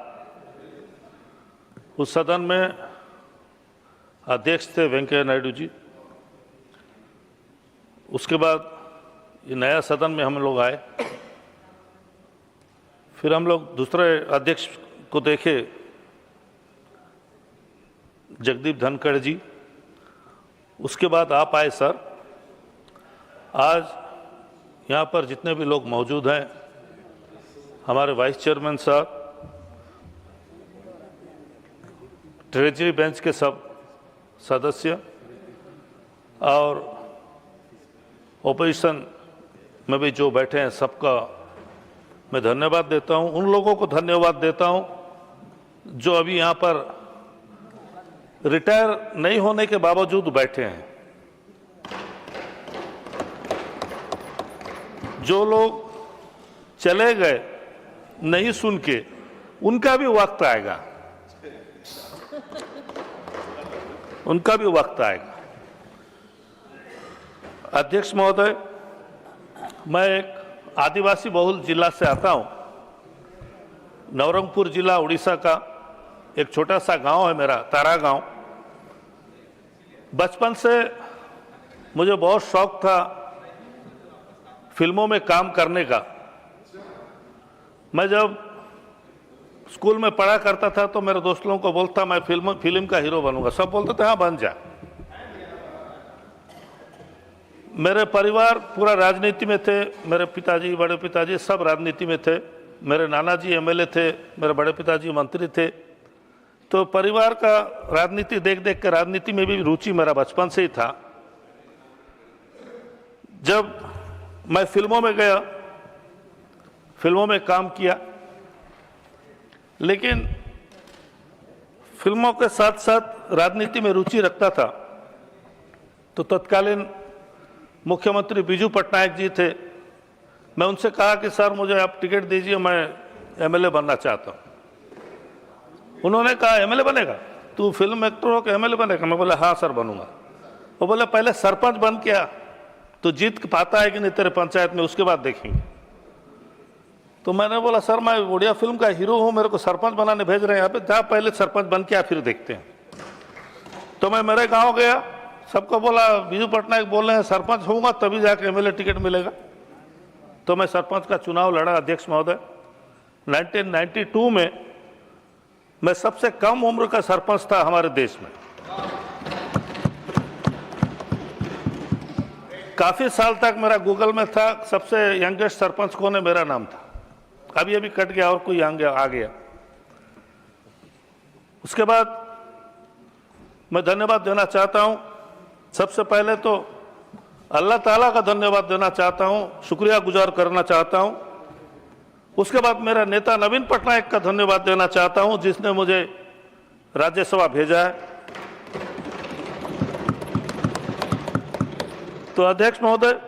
[SPEAKER 19] उस सदन में अध्यक्ष थे वेंकैया नायडू जी। उसके बाद ये नया सदन में हम लोग आए, फिर हम लोग दूसरे अध्यक्ष को देखे जगदीप धनखड़ जी, उसके बाद आप आए सर। आज यहाँ पर जितने भी लोग मौजूद हैं, हमारे वाइस चेयरमैन साहब, ट्रेजरी बेंच के सब सदस्य और ओपोजिशन में भी जो बैठे हैं, सबका मैं धन्यवाद देता हूँ। उन लोगों को धन्यवाद देता हूँ जो अभी यहाँ पर रिटायर नहीं होने के बावजूद बैठे हैं। जो लोग चले गए नहीं सुन के, उनका भी वक्त आएगा, उनका भी वक्त आएगा। अध्यक्ष महोदय, मैं एक आदिवासी बहुल जिला से आता हूं। नवरंगपुर जिला उड़ीसा का एक छोटा सा गांव है मेरा, तारा गांव। बचपन से मुझे बहुत शौक था फिल्मों में काम करने का। मैं जब स्कूल में पढ़ा करता था तो मेरे दोस्त लोगों को बोलता मैं फिल्म का हीरो बनूंगा। सब बोलते थे हाँ बन जा। मेरे परिवार पूरा राजनीति में थे, मेरे पिताजी बड़े पिताजी सब राजनीति में थे, मेरे नाना जी एमएलए थे, मेरे बड़े पिताजी मंत्री थे। तो परिवार का राजनीति देख देख के राजनीति में भी रुचि मेरा बचपन से ही था। जब मैं फिल्मों में गया, फिल्मों में काम किया, लेकिन फिल्मों के साथ साथ राजनीति में रुचि रखता था। तो तत्कालीन मुख्यमंत्री बीजू पटनायक जी थे, मैं उनसे कहा कि सर मुझे आप टिकट दीजिए, मैं एमएलए बनना चाहता हूँ। उन्होंने कहा एमएलए बनेगा, तू फिल्म एक्टर हो कि एमएलए बनेगा? मैं बोला हाँ सर बनूंगा। वो बोले पहले सरपंच बन किया तो जीत पाता है कि नहीं तेरे पंचायत में, उसके बाद देखेंगे। तो मैंने बोला सर मैं उड़िया फिल्म का हीरो हूं, मेरे को सरपंच बनाने भेज रहे हैं, यहाँ पे जा पहले सरपंच बन के फिर देखते हैं। तो मैं मेरे गांव गया, सबको बोला बीजू पटनायक बोल रहे हैं सरपंच होऊंगा तभी जाके एमएलए टिकट मिलेगा। तो मैं सरपंच का चुनाव लड़ा अध्यक्ष महोदय। 1992 में मैं सबसे कम उम्र का सरपंच था हमारे देश में। काफी साल तक मेरा गूगल में था सबसे यंगेस्ट सरपंच कौन है, मेरा नाम था। अभी अभी कट गया और कोई आ गया। उसके बाद मैं धन्यवाद देना चाहता हूं। सबसे पहले तो अल्लाह ताला का धन्यवाद देना चाहता हूं, शुक्रिया गुजार करना चाहता हूं। उसके बाद मेरा नेता नवीन पटनायक का धन्यवाद देना चाहता हूं, जिसने मुझे राज्यसभा भेजा है। तो अध्यक्ष महोदय,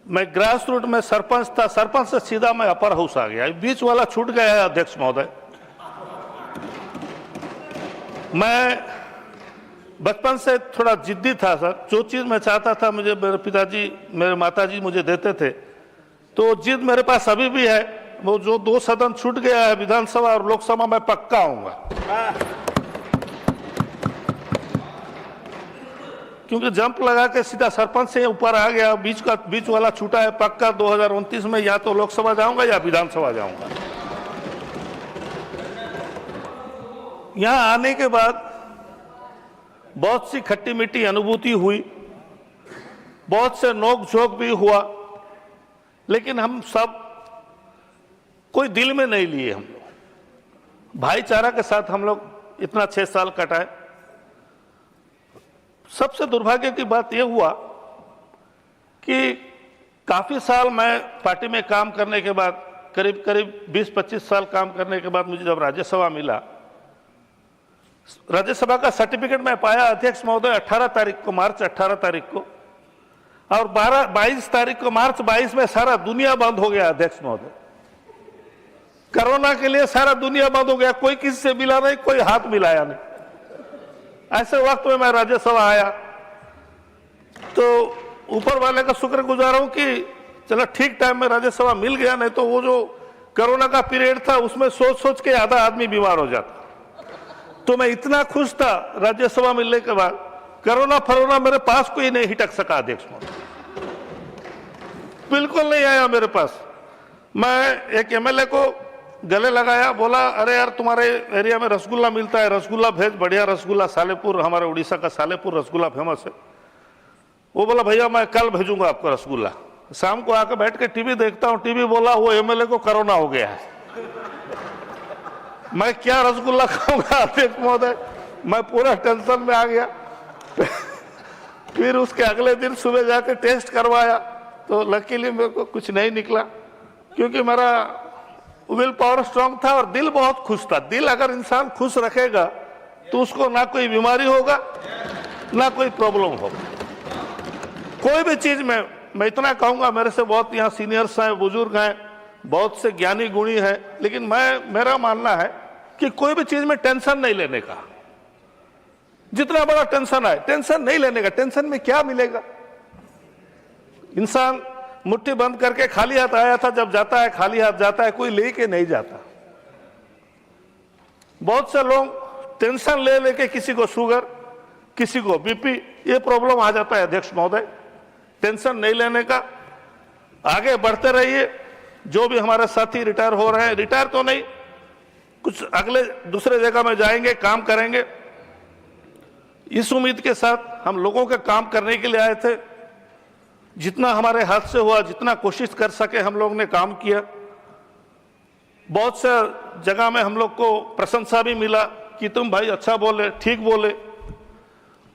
[SPEAKER 19] मैं ग्रास रूट में सरपंच था, सरपंच से सीधा मैं अपर हाउस आ गया, बीच वाला छूट गया है अध्यक्ष महोदय। मैं बचपन से थोड़ा जिद्दी था सर, जो चीज मैं चाहता था मुझे मेरे पिताजी मेरे माताजी मुझे देते थे, तो जिद मेरे पास अभी भी है। वो जो 2 सदन छूट गया है विधानसभा और लोकसभा में पक्का आऊंगा, क्योंकि जंप लगा के सीधा सरपंच से ऊपर आ गया, बीच वाला छूटा है पक्का। 2029 में या तो लोकसभा जाऊंगा या विधानसभा जाऊंगा। यहां आने के बाद बहुत सी खट्टी मीठी अनुभूति हुई, बहुत से नोक झोंक भी हुआ, लेकिन हम सब कोई दिल में नहीं लिए। हम लोग भाईचारा के साथ हम लोग इतना 6 साल कटाए। सबसे दुर्भाग्य की बात यह हुआ कि काफी साल मैं पार्टी में काम करने के बाद, करीब 20-25 साल काम करने के बाद मुझे जब राज्यसभा मिला, राज्यसभा का सर्टिफिकेट मैं पाया अध्यक्ष महोदय 18 तारीख को, मार्च 18 तारीख को, और 22 तारीख को, मार्च 22 में सारा दुनिया बंद हो गया अध्यक्ष महोदय। कोरोना के लिए सारा दुनिया बंद हो गया, कोई किसी से मिला नहीं, कोई हाथ मिलाया नहीं। ऐसे वक्त में मैं राज्यसभा आया तो ऊपर वाले का शुक्रगुजार हूं कि चलो ठीक टाइम में राज्यसभा मिल गया, नहीं तो वो जो कोरोना का पीरियड था उसमें सोच के आधा आदमी बीमार हो जाता। तो मैं इतना खुश था राज्यसभा मिलने के बाद, कोरोना मेरे पास कोई नहीं हिटक सका अध्यक्ष महोदय, बिल्कुल नहीं आया मेरे पास। मैं एक एमएलए को गले लगाया, बोला अरे यार तुम्हारे एरिया में रसगुल्ला मिलता है, रसगुल्ला भेज, बढ़िया रसगुल्ला, सालेपुर, हमारे उड़ीसा का सालेपुर रसगुल्ला फेमस है। वो बोला भैया मैं कल भेजूंगा आपको रसगुल्ला। शाम को आकर बैठ के टीवी देखता हूं, टीवी बोला वो एमएलए को कोरोना हो गया है। मैं क्या रसगुल्ला खाऊंगा अध्यक्ष महोदय, मैं पूरा टेंशन में आ गया। फिर उसके अगले दिन सुबह जाके टेस्ट करवाया तो लकीली मेरे को कुछ नहीं निकला, क्योंकि मेरा विल पावर स्ट्रांग था और दिल बहुत खुश था। दिल अगर इंसान खुश रखेगा तो उसको ना कोई बीमारी होगा ना कोई प्रॉब्लम होगा। कोई भी चीज में मैं इतना कहूंगा, मेरे से बहुत यहाँ सीनियर्स हैं, बुजुर्ग हैं, बहुत से ज्ञानी गुणी हैं, लेकिन मेरा मानना है कि कोई भी चीज में टेंशन नहीं लेने का। जितना बड़ा टेंशन आए, टेंशन नहीं लेने का। टेंशन में क्या मिलेगा? इंसान मुट्ठी बंद करके खाली हाथ आया था, जब जाता है खाली हाथ जाता है, कोई लेके नहीं जाता। बहुत से लोग टेंशन ले लेके किसी को शुगर, किसी को बीपी, ये प्रॉब्लम आ जाता है अध्यक्ष महोदय। टेंशन नहीं लेने का, आगे बढ़ते रहिए। जो भी हमारे साथी रिटायर हो रहे हैं, रिटायर तो नहीं, कुछ अगले दूसरे जगह में जाएंगे, काम करेंगे, इस उम्मीद के साथ हम लोगों के काम करने के लिए आए थे। जितना हमारे हाथ से हुआ, जितना कोशिश कर सके हम लोग ने काम किया। बहुत से जगह में हम लोग को प्रशंसा भी मिला कि तुम भाई अच्छा बोले, ठीक बोले।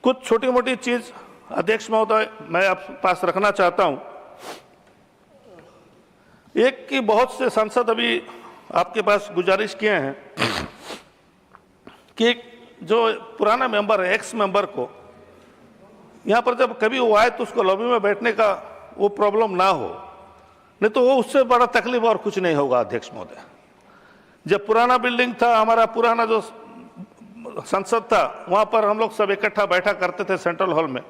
[SPEAKER 19] कुछ छोटी मोटी चीज अध्यक्ष महोदय मैं आपके पास रखना चाहता हूं। एक की बहुत से सांसद अभी आपके पास गुजारिश किए हैं कि जो पुराना मेंबर है, एक्स मेंबर को यहाँ पर जब कभी वो आए तो उसको लॉबी में बैठने का वो प्रॉब्लम ना हो, नहीं तो वो उससे बड़ा तकलीफ और कुछ नहीं होगा अध्यक्ष महोदय। जब पुराना बिल्डिंग था, हमारा पुराना जो संसद था वहाँ पर हम लोग सब इकट्ठा बैठा करते थे सेंट्रल हॉल में।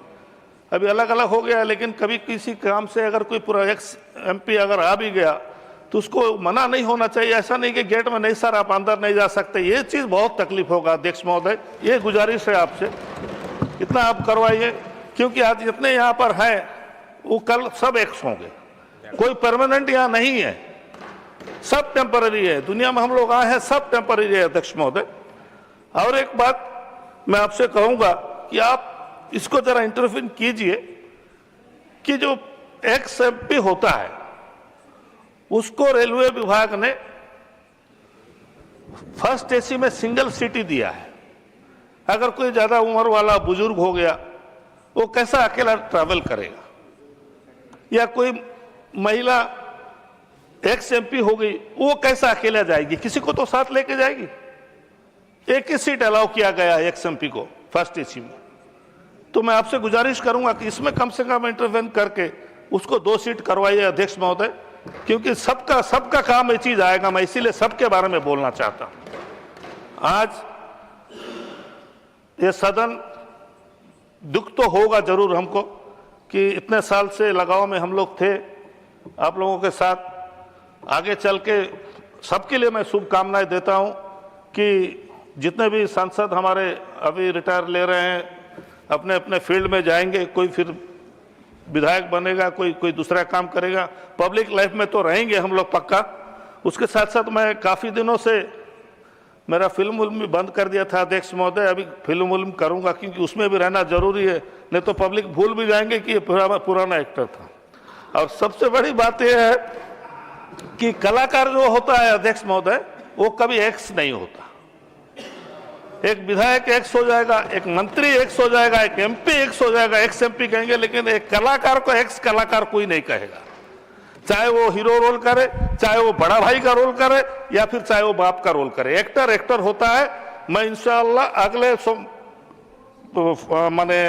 [SPEAKER 19] अभी अलग अलग हो गया, लेकिन कभी किसी काम से अगर कोई पूरा एक्स MP अगर आ भी गया तो उसको मना नहीं होना चाहिए। ऐसा नहीं कि गेट में नहीं सर आप अंदर नहीं जा सकते, ये चीज़ बहुत तकलीफ होगा। अध्यक्ष महोदय, ये गुजारिश है आपसे, इतना आप करवाइए, क्योंकि आज जितने यहाँ पर हैं वो कल सब एक्स होंगे, कोई परमानेंट यहाँ नहीं है, सब टेम्पररी है। दुनिया में हम लोग आए हैं, सब टेम्पररी है अध्यक्ष महोदय। और एक बात मैं आपसे कहूँगा कि आप इसको जरा इंटरव्यू कीजिए कि जो एक्स MP होता है उसको रेलवे विभाग ने फर्स्ट AC में सिंगल सीट ही दिया है। अगर कोई ज्यादा उम्र वाला बुजुर्ग हो गया वो कैसा अकेला ट्रैवल करेगा, या कोई महिला एक्स MP हो गई वो कैसा अकेला जाएगी, किसी को तो साथ लेके जाएगी। एक ही सीट अलाउ किया गया है एक्स MP को फर्स्ट AC में। तो मैं आपसे गुजारिश करूंगा कि इसमें कम से कम इंटरवेन करके उसको 2 सीट करवाइए अध्यक्ष महोदय, क्योंकि सबका काम ये चीज आएगा। मैं इसीलिए सबके बारे में बोलना चाहता हूं। आज ये सदन, दुख तो होगा जरूर हमको कि इतने साल से लगाव में हम लोग थे आप लोगों के साथ। आगे चल के सबके लिए मैं शुभकामनाएं देता हूं कि जितने भी सांसद हमारे अभी रिटायर ले रहे हैं अपने अपने फील्ड में जाएंगे, कोई फिर विधायक बनेगा, कोई दूसरा काम करेगा, पब्लिक लाइफ में तो रहेंगे हम लोग पक्का। उसके साथ साथ मैं काफ़ी दिनों से मेरा फिल्म भी बंद कर दिया था अध्यक्ष महोदय, अभी फिल्म करूंगा क्योंकि उसमें भी रहना जरूरी है, नहीं तो पब्लिक भूल भी जाएंगे कि ये पुराना एक्टर था। और सबसे बड़ी बात यह है कि कलाकार जो होता है अध्यक्ष महोदय वो कभी एक्स नहीं होता। एक विधायक एक्स हो जाएगा, एक मंत्री एक्स हो जाएगा, एक MP एक्स हो जाएगा, एक्स MP कहेंगे, लेकिन एक कलाकार को एक्स कलाकार कोई नहीं कहेगा। चाहे वो हीरो रोल करे, चाहे वो बड़ा भाई का रोल करे, या फिर चाहे वो बाप का रोल करे, एक्टर होता है। मैं इंशाअल्लाह अगले माने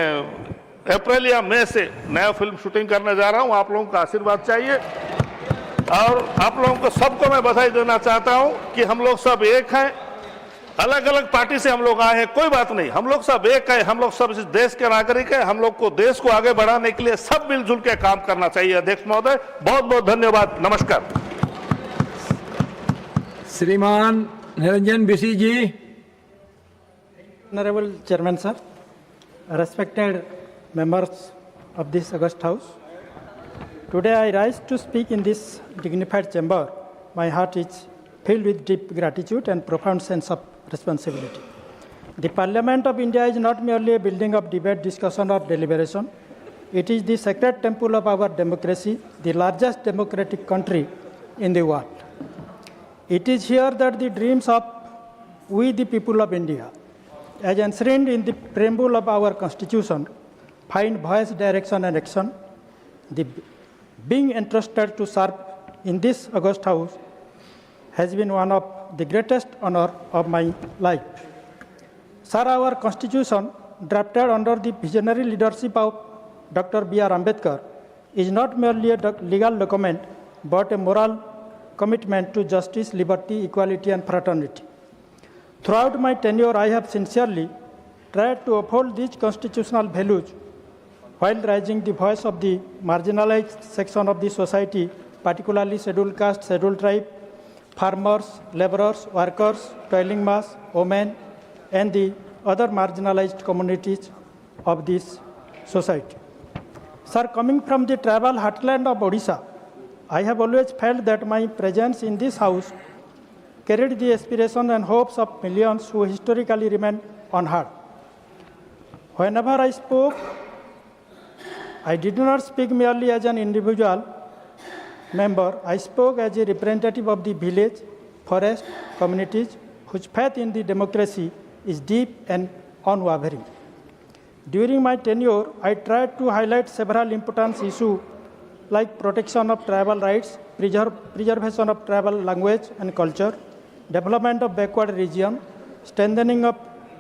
[SPEAKER 19] अप्रैल या मई से नया फिल्म शूटिंग करने जा रहा हूं। आप लोगों का आशीर्वाद चाहिए और आप लोगों को सबको मैं बधाई देना चाहता हूं कि हम लोग सब एक हैं। अलग अलग पार्टी से हम लोग आए हैं, कोई बात नहीं, हम लोग सब एक है, हम लोग सब इस देश के नागरिक हैं। हम लोग को देश को आगे बढ़ाने के लिए सब मिलजुल के काम करना चाहिए। अध्यक्ष महोदय, बहुत बहुत धन्यवाद, नमस्कार।
[SPEAKER 2] श्रीमान Niranjan BC ji.
[SPEAKER 20] Honorable Chairman sir, respected members of this august house, today I rise to speak in this dignified chamber. My heart is filled with deep gratitude and profound sense of responsibility. The Parliament of India is not merely a building of debate, discussion, or deliberation. It is the sacred temple of our democracy, the largest democratic country in the world. It is here that the dreams of we, the people of India, as enshrined in the preamble of our Constitution, find voice, direction, and action. Being entrusted to serve in this august house has been one of the greatest honor of my life. Sir, our Constitution, drafted under the visionary leadership of Dr. B.R. Ambedkar, is not merely a legal document, but a moral commitment to justice, liberty, equality, and fraternity. Throughout my tenure, I have sincerely tried to uphold these constitutional values while raising the voice of the marginalized section of the society, particularly scheduled caste, scheduled tribe, farmers, laborers, workers, toiling mass, women, and the other marginalized communities of this society. Sir, coming from the tribal heartland of Odisha, I have always felt that my presence in this house carried the aspirations and hopes of millions who historically remain unheard. Whenever I spoke, I did not speak merely as an individual member. I spoke as a representative of the village, forest, communities whose faith in the democracy is deep and unwavering. During my tenure, I tried to highlight several important issues like protection of tribal rights, preservation of tribal language and culture, development of backward region, strengthening of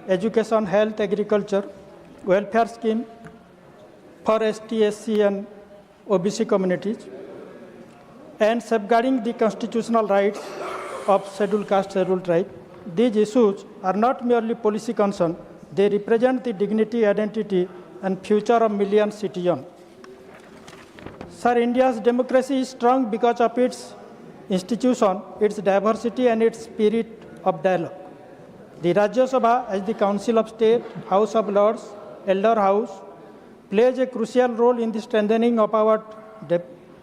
[SPEAKER 20] education, health, agriculture, welfare scheme for ST, SC, and OBC communities, and safeguarding the constitutional rights of scheduled caste, scheduled tribe. these issues are not merely policy concerns, they represent the dignity, identity, and future of millions of citizens. Sir, India's democracy is strong because of its institution, its diversity, and its spirit of dialogue. The Rajya Sabha, as the Council of State, House of Lords, Elder House, plays a crucial role in the strengthening of our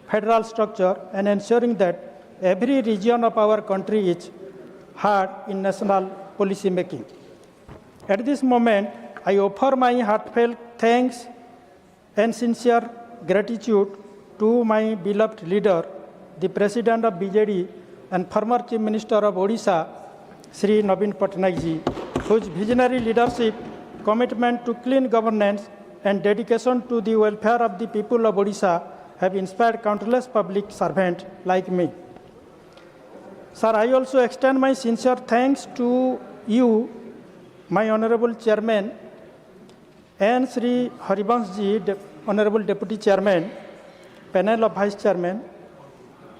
[SPEAKER 20] federal structure and ensuring that every region of our country is heard in national policy making. At this moment, I offer my heartfelt thanks and sincere gratitude to my beloved leader, the President of BJD and former Chief Minister of Odisha, Sri Naveen Patnaik ji, whose visionary leadership, commitment to clean governance, and dedication to the welfare of the people of Odisha have inspired countless public servants like me. Sir, I also extend my sincere thanks to you, my Honorable Chairman, and Sri Harivansh ji, Honorable Deputy Chairman, panel of Vice Chairman,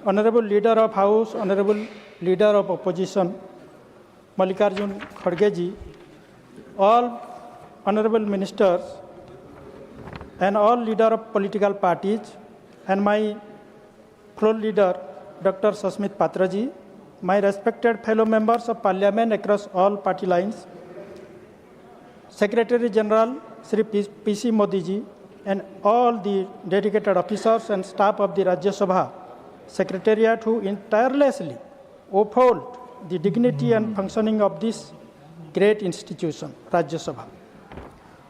[SPEAKER 20] Honorable Leader of House, Honorable Leader of Opposition, Mallikarjun Kharge ji, all Honorable Ministers, and all leaders of political parties, and my floor leader, Dr. Sasmit Patra ji, my respected fellow members of Parliament across all party lines, Secretary General Sri P.C. Modi ji, and all the dedicated officers and staff of the Rajya Sabha Secretariat who tirelessly uphold the dignity and functioning of this great institution, Rajya Sabha.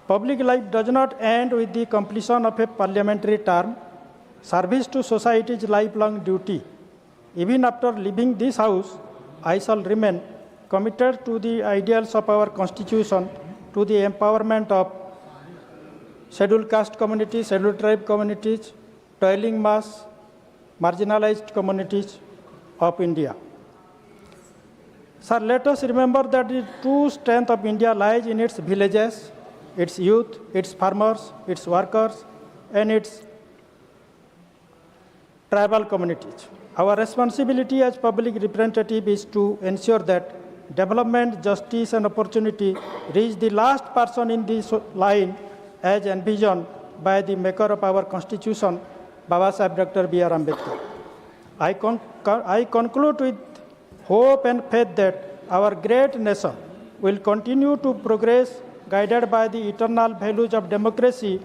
[SPEAKER 20] Public life does not end with the completion of a parliamentary term. Service to society is lifelong duty. Even after leaving this house, I shall remain committed to the ideals of our Constitution, to the empowerment of scheduled caste communities, scheduled tribe communities, toiling mass, marginalized communities of India. Sir, let us remember that the true strength of India lies in its villages, its youth, its farmers, its workers, and its tribal communities. Our responsibility as public representative is to ensure that development, justice, and opportunity reach the last person in this line as envisioned by the maker of our Constitution, Baba Sahib Dr. B.R. Ambedkar. I conclude with hope and faith that our great nation will continue to progress guided by the eternal values of democracy,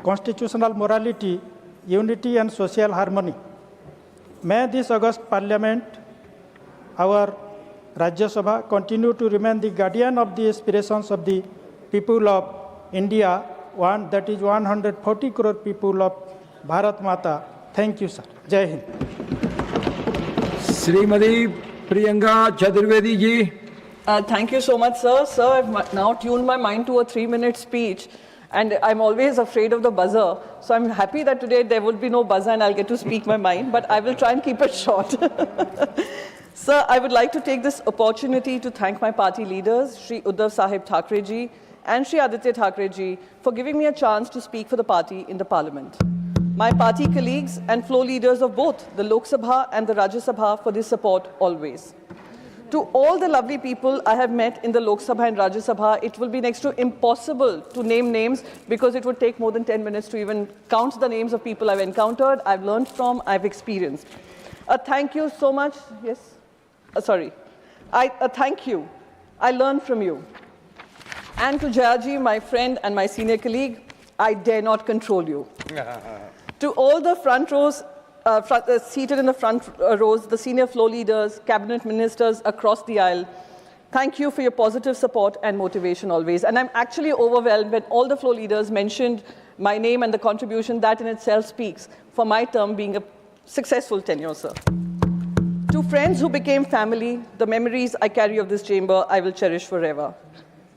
[SPEAKER 20] constitutional morality, unity, and social harmony. May this august Parliament, our Rajya Sabha, continue to remain the guardian of the aspirations of the people of India, that is 140 crore people of Bharat Mata. Thank you, sir. Jai Hind.
[SPEAKER 2] Srimati Priyanka Chaturvedi ji.
[SPEAKER 21] Thank you so much, sir. Sir, I've now tuned my mind to a 3-minute speech, and I'm always afraid of the buzzer. So I'm happy that today there will be no buzzer and I'll get to speak my mind, but I will try and keep it short. Sir, I would like to take this opportunity to thank my party leaders, Shri Uddhav Sahib Thackeray ji and Shri Aditya Thackeray ji, for giving me a chance to speak for the party in the Parliament. My party colleagues and floor leaders of both the Lok Sabha and the Rajya Sabha for this support always. To all the lovely people I have met in the Lok Sabha and Rajya Sabha, it will be next to impossible to name names because it would take more than 10 minutes to even count the names of people I've encountered, I've learned from, I've experienced. Thank you so much. Yes? Thank you. I learned from you. And to Jayaji, my friend and my senior colleague, I dare not control you. To all the front rows, seated in the front rows, the senior floor leaders, cabinet ministers across the aisle, thank you for your positive support and motivation always. And I'm actually overwhelmed when all the floor leaders mentioned my name and the contribution that in itself speaks for my term being a successful tenure, sir. To friends who became family, the memories I carry of this chamber, I will cherish forever.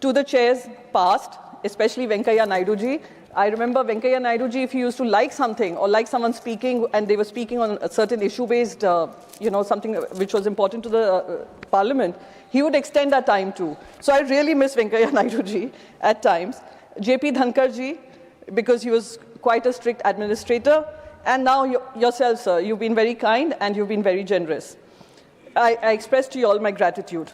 [SPEAKER 21] To the chairs past, especially Venkaiah Naidu ji, I remember Venkaiah Naidu ji, if he used to like something or like someone speaking and they were speaking on a certain issue-based, something which was important to the Parliament, he would extend our time too. So I really miss Venkaiah Naidu ji at times. JP Dhankar ji, because he was quite a strict administrator. And now yourself, sir, you've been very kind and you've been very generous. I express to you all my gratitude.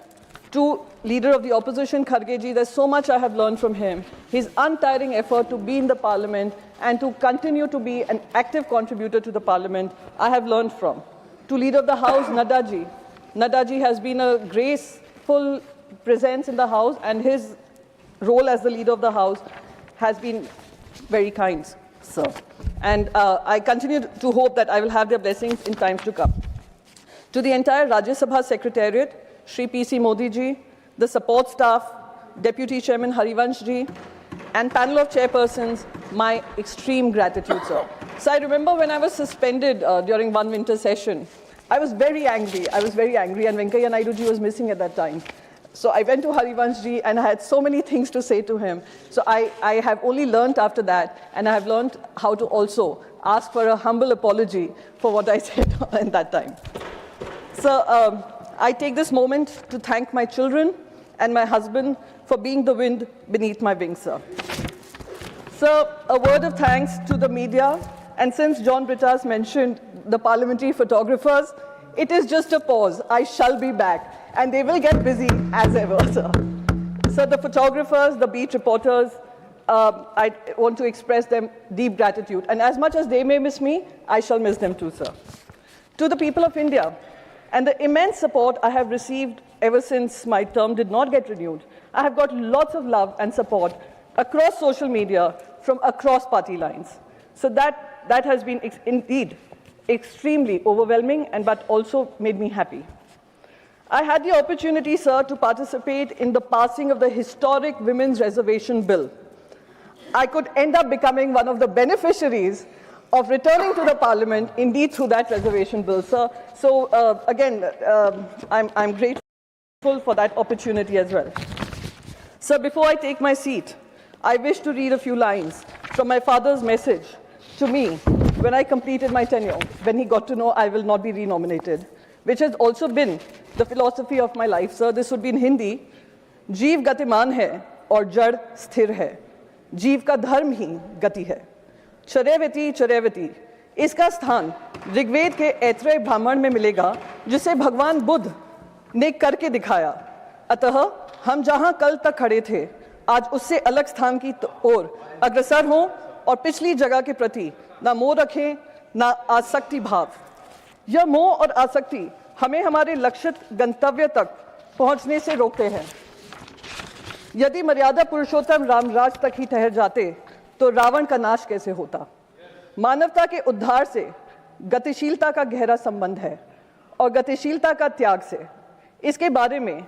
[SPEAKER 21] To Leader of the Opposition, Kharge ji, there's so much I have learned from him. His untiring effort to be in the Parliament and to continue to be an active contributor to the Parliament, I have learned from. To Leader of the House, Nadda ji. Nadda ji has been a graceful presence in the House, and his role as the Leader of the House has been very kind, sir. And I continue to hope that I will have their blessings in times to come. To the entire Rajya Sabha Secretariat, Shri P.C. Modi ji, the support staff, Deputy Chairman Harivansh ji, and panel of chairpersons, my extreme gratitude, sir. So I remember when I was suspended during one winter session, I was very angry. and Venkaiah Naidu ji was missing at that time. So I went to Harivansh ji and I had so many things to say to him. So I have only learned after that, and I have learned how to also ask for a humble apology for what I said at that time. So I take this moment to thank my children and my husband for being the wind beneath my wings, sir. So a word of thanks to the media, and since John Brittas mentioned the parliamentary photographers, it is just a pause. I shall be back, and they will get busy as ever, sir. So the photographers, the beat reporters, I want to express them deep gratitude. And as much as they may miss me, I shall miss them too, sir. To the people of India, and the immense support I have received ever since my term did not get renewed, I have got lots of love and support across social media from across party lines. So that has been indeed extremely overwhelming, but also made me happy. I had the opportunity, sir, to participate in the passing of the historic Women's Reservation Bill. I could end up becoming one of the beneficiaries of returning to the Parliament, indeed through that reservation bill, sir. So again, I'm grateful for that opportunity as well. Sir, before I take my seat, I wish to read a few lines from my father's message to me when I completed my tenure, when he got to know I will not be renominated, which has also been the philosophy of my life, sir. This would be in Hindi. जीव गतिमान है और जड़ स्थिर है, जीव का धर्म ही गति है, चरैवती चरैवती, इसका स्थान ऋग्वेद के ऐत्रेय ब्राह्मण में मिलेगा, जिसे भगवान बुद्ध ने करके दिखाया। अतः हम जहां कल तक खड़े थे, आज उससे अलग स्थान की ओर अग्रसर हों और पिछली जगह के प्रति ना मोह रखें, ना आसक्ति भाव। यह मोह और आसक्ति हमें हमारे लक्षित गंतव्य तक पहुंचने से रोकते हैं। यदि मर्यादा पुरुषोत्तम रामराज तक ही ठहर जाते, तो रावण का नाश कैसे होता। मानवता के उद्धार से गतिशीलता का गहरा संबंध है और गतिशीलता का त्याग से। इसके बारे में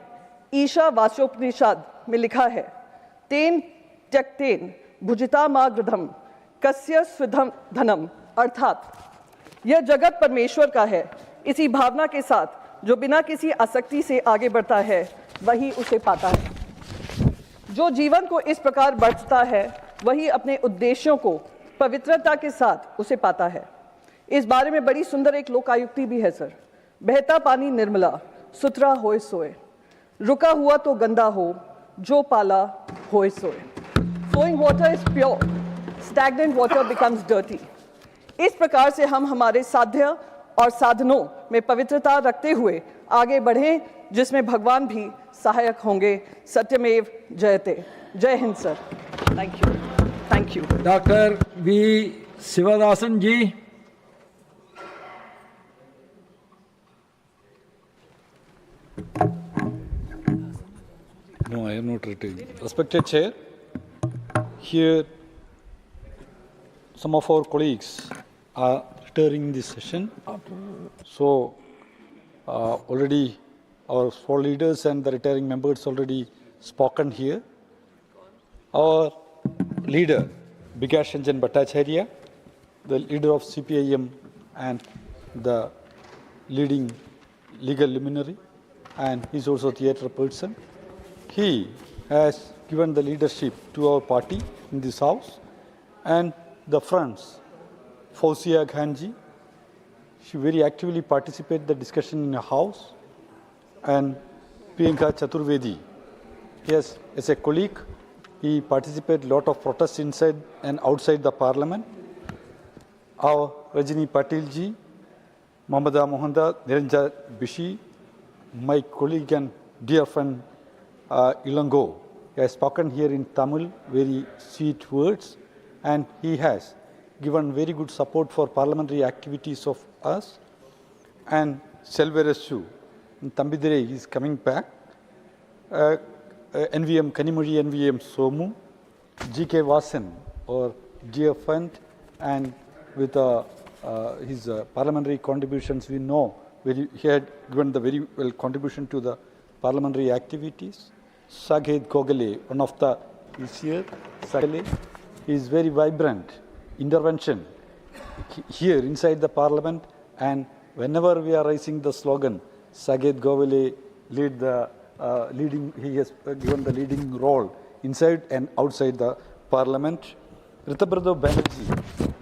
[SPEAKER 21] ईशावास्योपनिषद में लिखा है, तेन त्यक्तेन भुजितामागृधम कस्य स्वधम धनम, अर्थात यह जगत परमेश्वर का है। इसी भावना के साथ जो बिना किसी आसक्ति से आगे बढ़ता है, वही उसे पाता है। जो जीवन को इस प्रकार बढ़ता है, वही अपने उद्देश्यों को पवित्रता के साथ उसे पाता है। इस बारे में बड़ी सुंदर एक लोकायुक्ति भी है, सर। बहता पानी निर्मला, सुथरा होए सोए, रुका हुआ तो गंदा हो, जो पाला होए सोए। Flowing water is pure, stagnant water becomes dirty. इस प्रकार से हम हमारे साध्य और साधनों में पवित्रता रखते हुए आगे बढ़ें, जिसमें भगवान भी सहायक होंगे। सत्यमेव जयते। जय Hind, sir. Thank you.
[SPEAKER 2] Doctor V Shivadasan ji.
[SPEAKER 3] No, I am not retiring. Respected Chair, here some of our colleagues are retiring this session. So already our four leaders and the retiring members already spoken here. Our leader, Bikash Ranjan Bhattacharya, the leader of CPIM and the leading legal luminary, and he's also a theatre person. He has given the leadership to our party in this house, and the friends, Fausia Khanji, she very actively participated in the discussion in the house, and Priyanka Chaturvedi, yes, as a colleague, he participated in a lot of protests inside and outside the parliament. Our Rajini Patil ji, Mamada Mohanda, Niranjan Bishi, my colleague and dear friend Ilango. He has spoken here in Tamil, very sweet words, and he has given very good support for parliamentary activities of us. And Selveresu in Tambidire is coming back. NVM Kanimuri, NVM Somu, GK Vasan, or dear friend, and with his parliamentary contributions, we know he had given the very well contribution to the parliamentary activities. Saghed Gogale, one of the is here. Sagale is very vibrant intervention here inside the parliament, and whenever we are raising the slogan, Saghed Gogale lead the he has given the leading role inside and outside the parliament. Ritabrado Banerjee,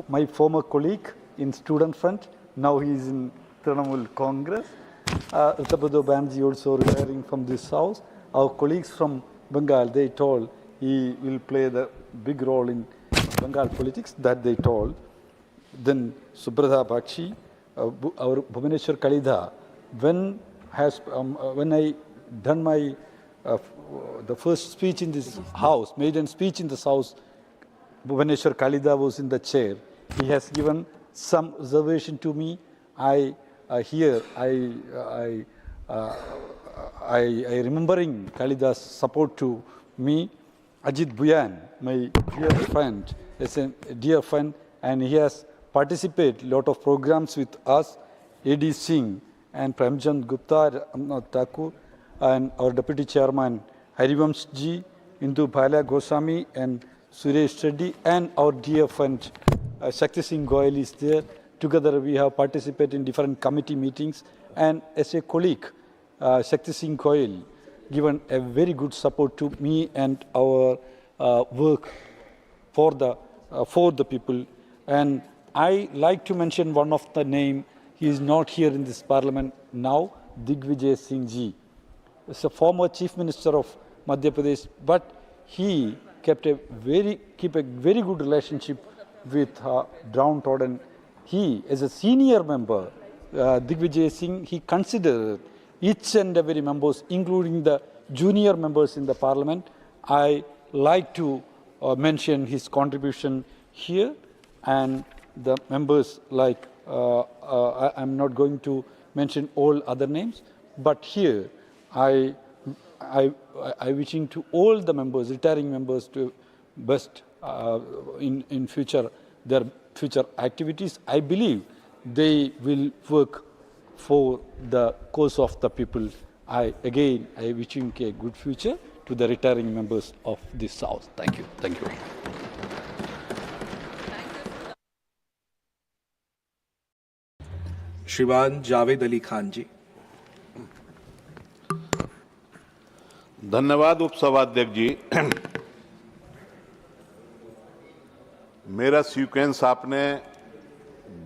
[SPEAKER 3] my former colleague in Student Front, now he is in Trinamool Congress. Ritabrado Banerjee also retiring from this house. Our colleagues from Bengal, they told he will play the big role in Bengal politics, that they told. Then Subradha Bakshi, our Bhubaneswar Kalida, when I done my the first speech in this house, maiden speech in this house, Bhubaneswar Kalida was in the chair. He has given some observation to me. I remembering Kalida's support to me. Ajit Buyan, my dear friend, is a dear friend, and he has participated a lot of programs with us. A.D. Singh and Premchand Gupta, Ramnath Thakur, and our Deputy Chairman Harivamsh Ji, Indu Bhala Goswami, and Suresh Reddy, and our dear friend Shakti Singh Goyal is there. Together we have participated in different committee meetings, and as a colleague, Shakti Singh Goyal given a very good support to me and our work for the people. And I like to mention one of the name. He is not here in this parliament now, Digvijay Singh Ji. He's a former Chief Minister of Madhya Pradesh, but he kept a very good relationship with downtrodden. He, as a senior member, Digvijay Singh, he considered each and every members, including the junior members in the parliament. I like to mention his contribution here, and the members like, I'm not going to mention all other names, but here I wishing to all the members, retiring members, to best in future, their future activities. I believe they will work for the cause of the people. I wishing a good future to the retiring members of this house. Thank you. Thank you.
[SPEAKER 4] श्रीमान जावेद अली खान जी।
[SPEAKER 10] धन्यवाद उपसभाध्यक्ष जी। मेरा sequence आपने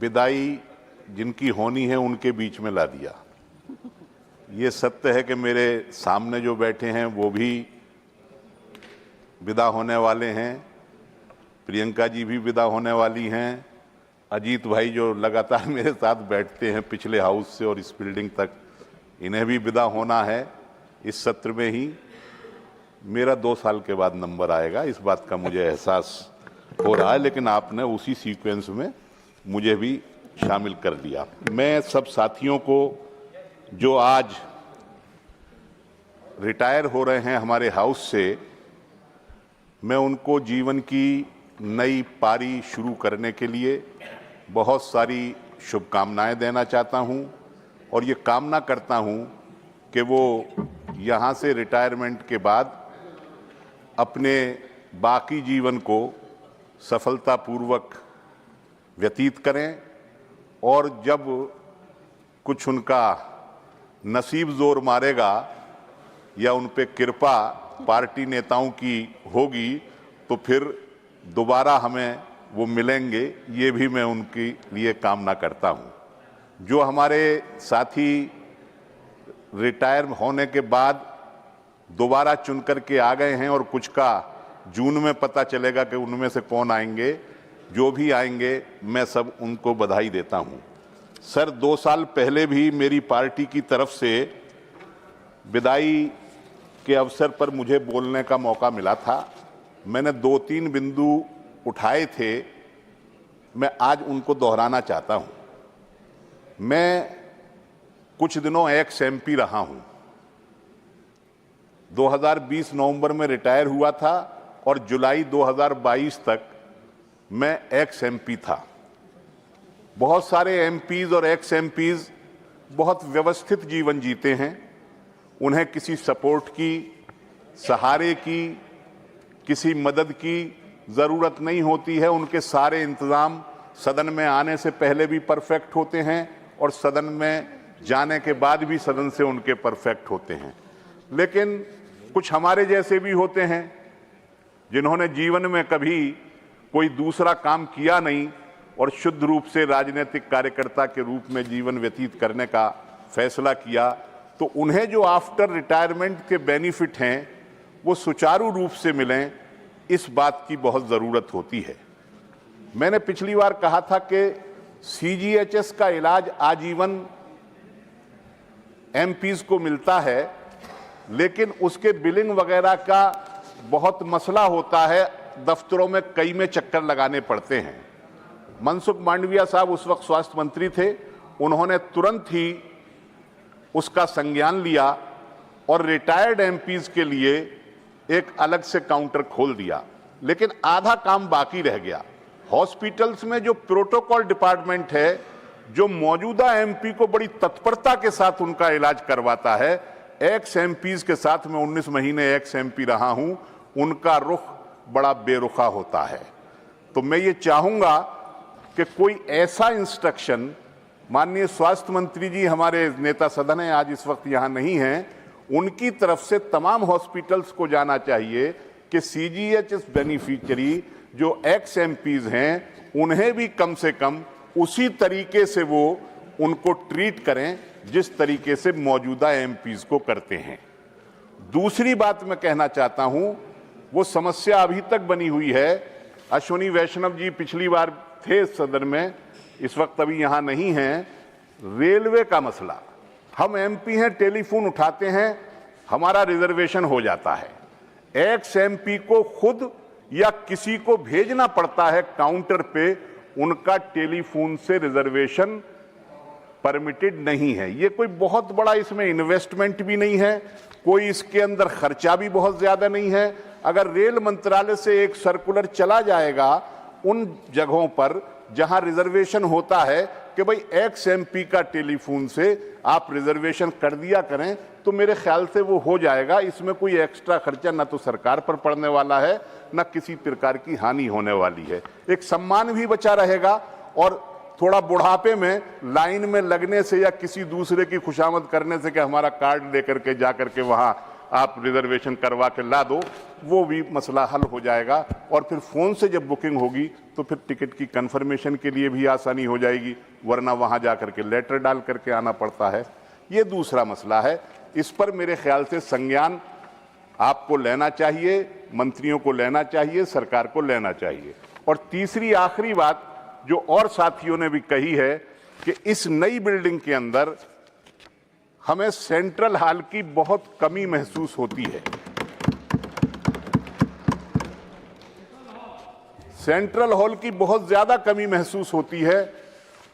[SPEAKER 10] विदाई जिनकी होनी है उनके बीच में ला दिया। ये सत्य है कि मेरे सामने जो बैठे हैं वो भी विदा होने वाले हैं, प्रियंका जी भी विदा होने वाली हैं, अजीत भाई जो लगातार मेरे साथ बैठते हैं पिछले हाउस से और इस बिल्डिंग तक, इन्हें भी विदा होना है इस सत्र में ही। मेरा 2 साल के बाद नंबर आएगा, इस बात का मुझे एहसास हो रहा है, लेकिन आपने उसी सीक्वेंस में मुझे भी शामिल कर दिया। मैं सब साथियों को जो आज रिटायर हो रहे हैं हमारे हाउस से, मैं उनको जीवन की नई पारी शुरू करने के लिए बहुत सारी शुभकामनाएं देना चाहता हूं, और ये कामना करता हूं कि वो यहाँ से रिटायरमेंट के बाद अपने बाकी जीवन को सफलतापूर्वक व्यतीत करें, और जब कुछ उनका नसीब जोर मारेगा या उन पे कृपा पार्टी नेताओं की होगी तो फिर दोबारा हमें वो मिलेंगे, ये भी मैं उनके लिए कामना करता हूं। जो हमारे साथी रिटायर होने के बाद दोबारा चुन करके आ गए हैं, और कुछ का जून में पता चलेगा कि उनमें से कौन आएंगे, जो भी आएंगे मैं सब उनको बधाई देता हूं। सर, 2 साल पहले भी मेरी पार्टी की तरफ से विदाई
[SPEAKER 5] के अवसर पर मुझे बोलने का मौका मिला था। मैंने 2-3 बिंदु उठाए थे, मैं आज उनको दोहराना चाहता हूं। मैं कुछ दिनों एक्स एमपी रहा हूं। 2020 नवंबर में रिटायर हुआ था और जुलाई 2022 तक मैं एक्स एमपी था। बहुत सारे एमपीज और एक्स एमपीज बहुत व्यवस्थित जीवन जीते हैं। उन्हें किसी सपोर्ट की, सहारे की, किसी मदद की ज़रूरत नहीं होती है। उनके सारे इंतज़ाम सदन में आने से पहले भी परफेक्ट होते हैं और सदन में जाने के बाद भी सदन से उनके परफेक्ट होते हैं। लेकिन कुछ हमारे जैसे भी होते हैं जिन्होंने जीवन में कभी कोई दूसरा काम किया नहीं और शुद्ध रूप से राजनीतिक कार्यकर्ता के रूप में जीवन व्यतीत करने का फैसला किया, तो उन्हें जो आफ्टर रिटायरमेंट के बेनिफिट हैं वो सुचारू रूप से मिलें, इस बात की बहुत ज़रूरत होती है। मैंने पिछली बार कहा था कि सीजीएचएस का इलाज आजीवन एमपीज को मिलता है, लेकिन उसके बिलिंग वगैरह का बहुत मसला होता है। दफ्तरों में कई में चक्कर लगाने पड़ते हैं। मनसुख मांडविया साहब उस वक्त स्वास्थ्य मंत्री थे, उन्होंने तुरंत ही उसका संज्ञान लिया और रिटायर्ड एमपीज के लिए एक अलग से काउंटर खोल दिया। लेकिन आधा काम बाकी रह गया। हॉस्पिटल्स में जो प्रोटोकॉल डिपार्टमेंट है, जो मौजूदा एमपी को बड़ी तत्परता के साथ उनका इलाज करवाता है, एक्स एमपीज के साथ मैं 19 महीने एक्स एमपी रहा हूं, उनका रुख बड़ा बेरुखा होता है। तो मैं ये चाहूंगा कि कोई ऐसा इंस्ट्रक्शन, माननीय स्वास्थ्य मंत्री जी हमारे नेता सदन है, आज इस वक्त यहाँ नहीं हैं, उनकी तरफ से तमाम हॉस्पिटल्स को जाना चाहिए कि सीजीएचएस बेनिफिशियरी जो एक्स एमपीज हैं उन्हें भी कम से कम उसी तरीके से वो उनको ट्रीट करें जिस तरीके से मौजूदा एमपीज को करते हैं। दूसरी बात मैं कहना चाहता हूं, वो समस्या अभी तक बनी हुई है। अश्विनी वैष्णव जी पिछली बार थे सदन में, इस वक्त अभी यहां नहीं हैं। रेलवे का मसला, हम एमपी हैं, टेलीफोन उठाते हैं, हमारा रिजर्वेशन हो जाता है। एक्स एमपी को खुद या किसी को भेजना पड़ता है काउंटर पे, उनका टेलीफोन से रिजर्वेशन परमिटेड नहीं है। ये कोई बहुत बड़ा इसमें इन्वेस्टमेंट भी नहीं है, कोई इसके अंदर खर्चा भी बहुत ज्यादा नहीं है। अगर रेल मंत्रालय से एक सर्कुलर चला जाएगा उन जगहों पर जहां रिजर्वेशन होता है कि भाई एक्स एमपी का टेलीफोन से आप रिजर्वेशन कर दिया करें, तो मेरे ख्याल से वो हो जाएगा। इसमें कोई एक्स्ट्रा खर्चा ना तो सरकार पर पड़ने वाला है, ना किसी प्रकार की हानि होने वाली है। एक सम्मान भी बचा रहेगा और थोड़ा बुढ़ापे में लाइन में लगने से या किसी दूसरे की खुशामद करने से कि हमारा कार्ड लेकर के जा करके वहां आप रिजर्वेशन करवा के ला दो, वो भी मसला हल हो जाएगा। और फिर फोन से जब बुकिंग होगी तो फिर टिकट की कंफर्मेशन के लिए भी आसानी हो जाएगी, वरना वहां जा करके लेटर डाल करके आना पड़ता है। ये दूसरा मसला है। इस पर मेरे ख्याल से संज्ञान आपको लेना चाहिए, मंत्रियों को लेना चाहिए, सरकार को लेना चाहिए। और तीसरी आखिरी बात जो और साथियों ने भी कही है कि इस नई बिल्डिंग के अंदर हमें सेंट्रल हॉल की बहुत कमी महसूस होती है। सेंट्रल हॉल की बहुत ज्यादा कमी महसूस होती है।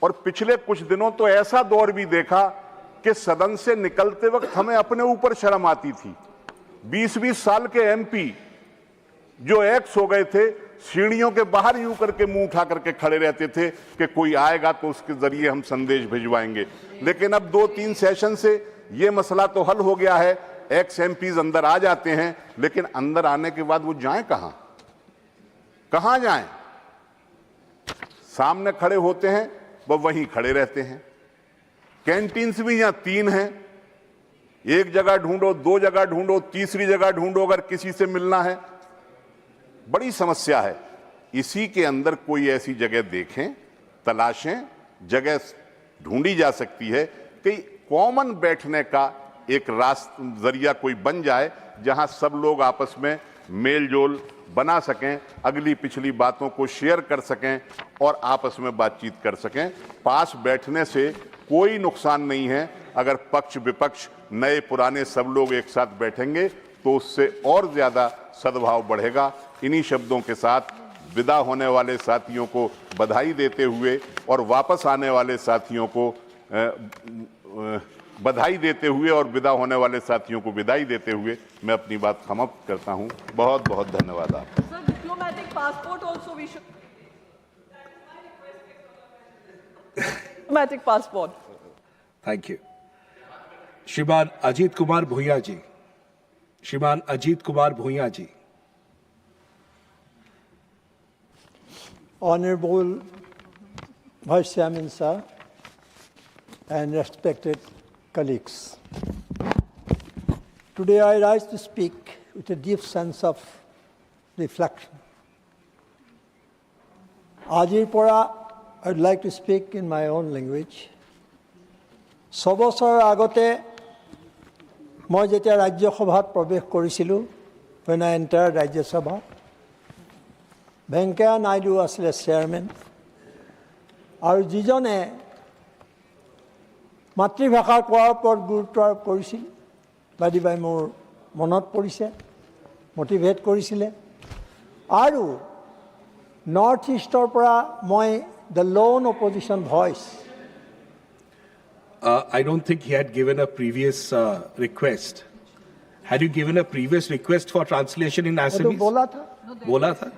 [SPEAKER 5] और पिछले कुछ दिनों तो ऐसा दौर भी देखा कि सदन से निकलते वक्त हमें अपने ऊपर शर्म आती थी। 20-20 साल के एमपी जो एक्स हो गए थे, सीढ़ियों के बाहर यूं करके मुंह उठा करके खड़े रहते थे कि कोई आएगा तो उसके जरिए हम संदेश भिजवाएंगे। लेकिन अब 2-3 सेशन से ये मसला तो हल हो गया है। एक्स एमपीज अंदर आ जाते हैं, लेकिन अंदर आने के बाद वो जाएं कहां? कहां जाएं? सामने खड़े होते हैं, वो वहीं खड़े रहते हैं। कैंटीन्स भी यहां 3 हैं, एक जगह ढूंढो, 2 जगह ढूंढो, तीसरी जगह ढूंढो अगर किसी से मिलना है। बड़ी समस्या है। इसी के अंदर कोई ऐसी जगह देखें, तलाशें, जगह ढूंढी जा सकती है कि कॉमन बैठने का एक जरिया कोई बन जाए जहां सब लोग आपस में मेल जोल बना सकें, अगली पिछली बातों को शेयर कर सकें और आपस में बातचीत कर सकें। पास बैठने से कोई नुकसान नहीं है। अगर पक्ष विपक्ष नए पुराने सब लोग एक साथ बैठेंगे तो उससे और ज़्यादा सद्भाव बढ़ेगा। इन्हीं शब्दों के साथ विदा होने वाले साथियों को बधाई देते हुए और वापस आने वाले साथियों को बधाई देते हुए और विदा होने वाले साथियों को विदाई देते हुए मैं अपनी बात समाप्त करता हूं। बहुत बहुत धन्यवाद आपका।
[SPEAKER 21] Sir, diplomatic passport also we should. Diplomatic passport.
[SPEAKER 4] Thank you. श्रीमान अजीत कुमार भूया जी, श्रीमान अजीत कुमार भूया जी।
[SPEAKER 6] Honorable Vice Chairman, sir, and respected colleagues. Today I rise to speak with a deep sense of reflection. Ajir pora, I'd like to speak in my own language. Sobosor agote, moi jetia Rajya Sabhat probesh korisilu, when I entered Rajya Sabha, Venkaiah Naidu asile chairman, আৰু যিজনে মাতৃভাষা কোৱাৰ ওপৰত গুৰুত্ব আৰোপ কৰিছিল, বাইদেউবাই মোৰ মনত পৰিছে, মটিভেট কৰিছিলে। আৰু নৰ্থ ইষ্টৰ পৰা মই the loan opposition voice.
[SPEAKER 4] I don't think he had given a previous request. Had you given a previous request for translation in Assamese? बोला था?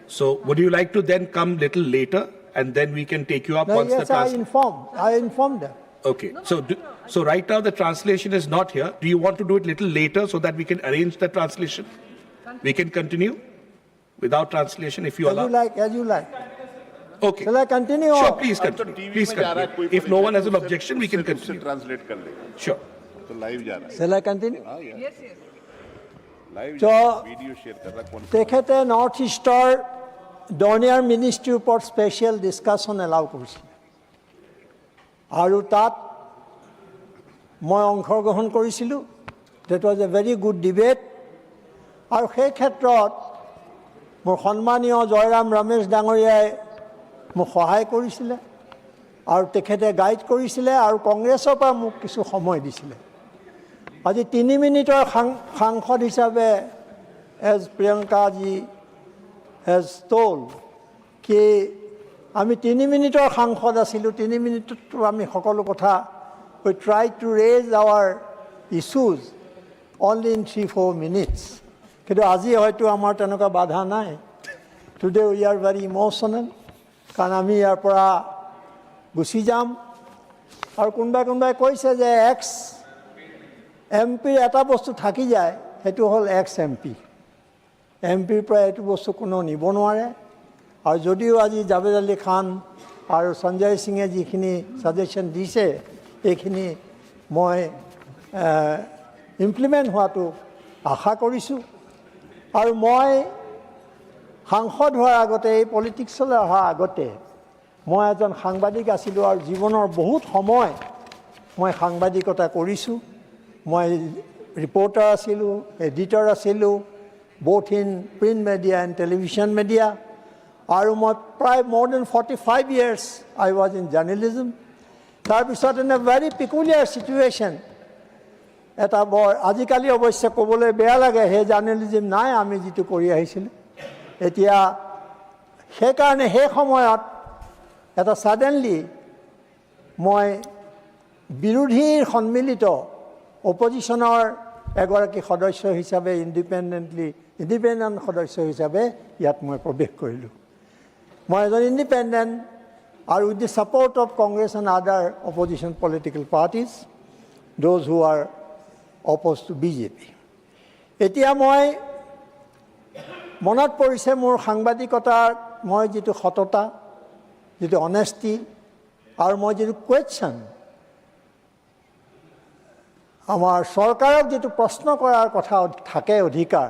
[SPEAKER 4] So would you like to then come little later and then we can take you up once the translation?
[SPEAKER 6] I informed them.
[SPEAKER 4] Okay. So right now the translation is not here. Do you want to do it little later so that we can arrange the translation? We can continue without translation if you allow.
[SPEAKER 6] As you like.
[SPEAKER 4] Okay.
[SPEAKER 6] Shall I continue?
[SPEAKER 4] Sure, please continue. Please continue. If no one has an objection, we can continue.
[SPEAKER 5] Translate कर लेगा।
[SPEAKER 4] Sure.
[SPEAKER 5] तो live जा रहा है।
[SPEAKER 6] Shall I continue?
[SPEAKER 5] Yes, yes. Live video share कर रहा कौन?
[SPEAKER 6] তেখেতে নৰ্থ ইষ্টৰ ডনিয়াৰ মিনিষ্ট্ৰীৰ ওপৰত স্পেচিয়েল ডিছকাশ্যন এলাউ কৰিছিল আৰু তাত মই অংশগ্ৰহণ কৰিছিলোঁ। That was a very good debate. আৰু সেই ক্ষেত্ৰত মোৰ সন্মানীয় জয়ৰাম ৰমেশ ডাঙৰীয়াই মোক সহায় কৰিছিলে আৰু তেখেতে গাইড কৰিছিলে আৰু কংগ্ৰেছৰ পৰা মোক কিছু সময় দিছিলে। আজি 3 মিনিটৰ সাংসদ হিচাপে এজ প্ৰিয়ংকাজি has told कि আমি 3 মিনিটৰ সাংসদ আছিলোঁ। 3 মিনিটত আমি সকলো কথা we tried to raise our issues only in 3-4 minutes. কিন্তু আজি হয়তো আমাৰ তেনেকুৱা বাধা নাই। Today we are very emotional কাৰণ আমি ইয়াৰ পৰা গুচি যাম আৰু কোনোবাই কৈছে যে এক্স এমপিৰ এটা বস্তু থাকি যায়, সেইটো হ'ল এক্স এমপি। এমপিৰ পৰা এইটো বস্তু কোনো নিব নোৱাৰে। আৰু যদিও আজি জাভেদ আলী খান আৰু সঞ্জয় সিঙে যিখিনি ছাজেশ্যন দিছে এইখিনি মই ইমপ্লিমেণ্ট হোৱাটো আশা কৰিছোঁ। আৰু মই সাংসদ হোৱাৰ আগতে, এই পলিটিক্সলৈ অহাৰ আগতে মই এজন সাংবাদিক আছিলোঁ আৰু জীৱনৰ বহুত সময় মই সাংবাদিকতা কৰিছোঁ। মই ৰিপৰ্টাৰ আছিলোঁ, এডিটৰ আছিলোঁ, both in print media and television media. আৰু মই প্ৰায় more than 45 years I was in journalism. তাৰপিছত in a very peculiar situation, এটা বৰ আজিকালি অৱশ্যে ক'বলৈ বেয়া লাগে সেই জাৰ্নেলিজিম নাই আমি যিটো কৰি আহিছিলোঁ। এতিয়া সেইকাৰণে সেই সময়ত এটা ছাডেনলি মই বিৰোধীৰ সন্মিলিত অপজিশ্যনৰ এগৰাকী সদস্য হিচাপে ইণ্ডিপেণ্ডেণ্ট সদস্য হিচাপে ইয়াত মই প্ৰৱেশ কৰিলোঁ। মই এজন ইণ্ডিপেণ্ডেণ্ট আৰু with the support of Congress and other opposition political parties, those who R opposed two BJP. এতিয়া মই মনত পৰিছে মোৰ সাংবাদিকতাৰ মই যিটো সততা, যিটো অনেষ্টি আৰু মই যিটো কুৱেশ্যন, আমাৰ চৰকাৰক যিটো প্ৰশ্ন কৰাৰ কথা থাকে অধিকাৰ,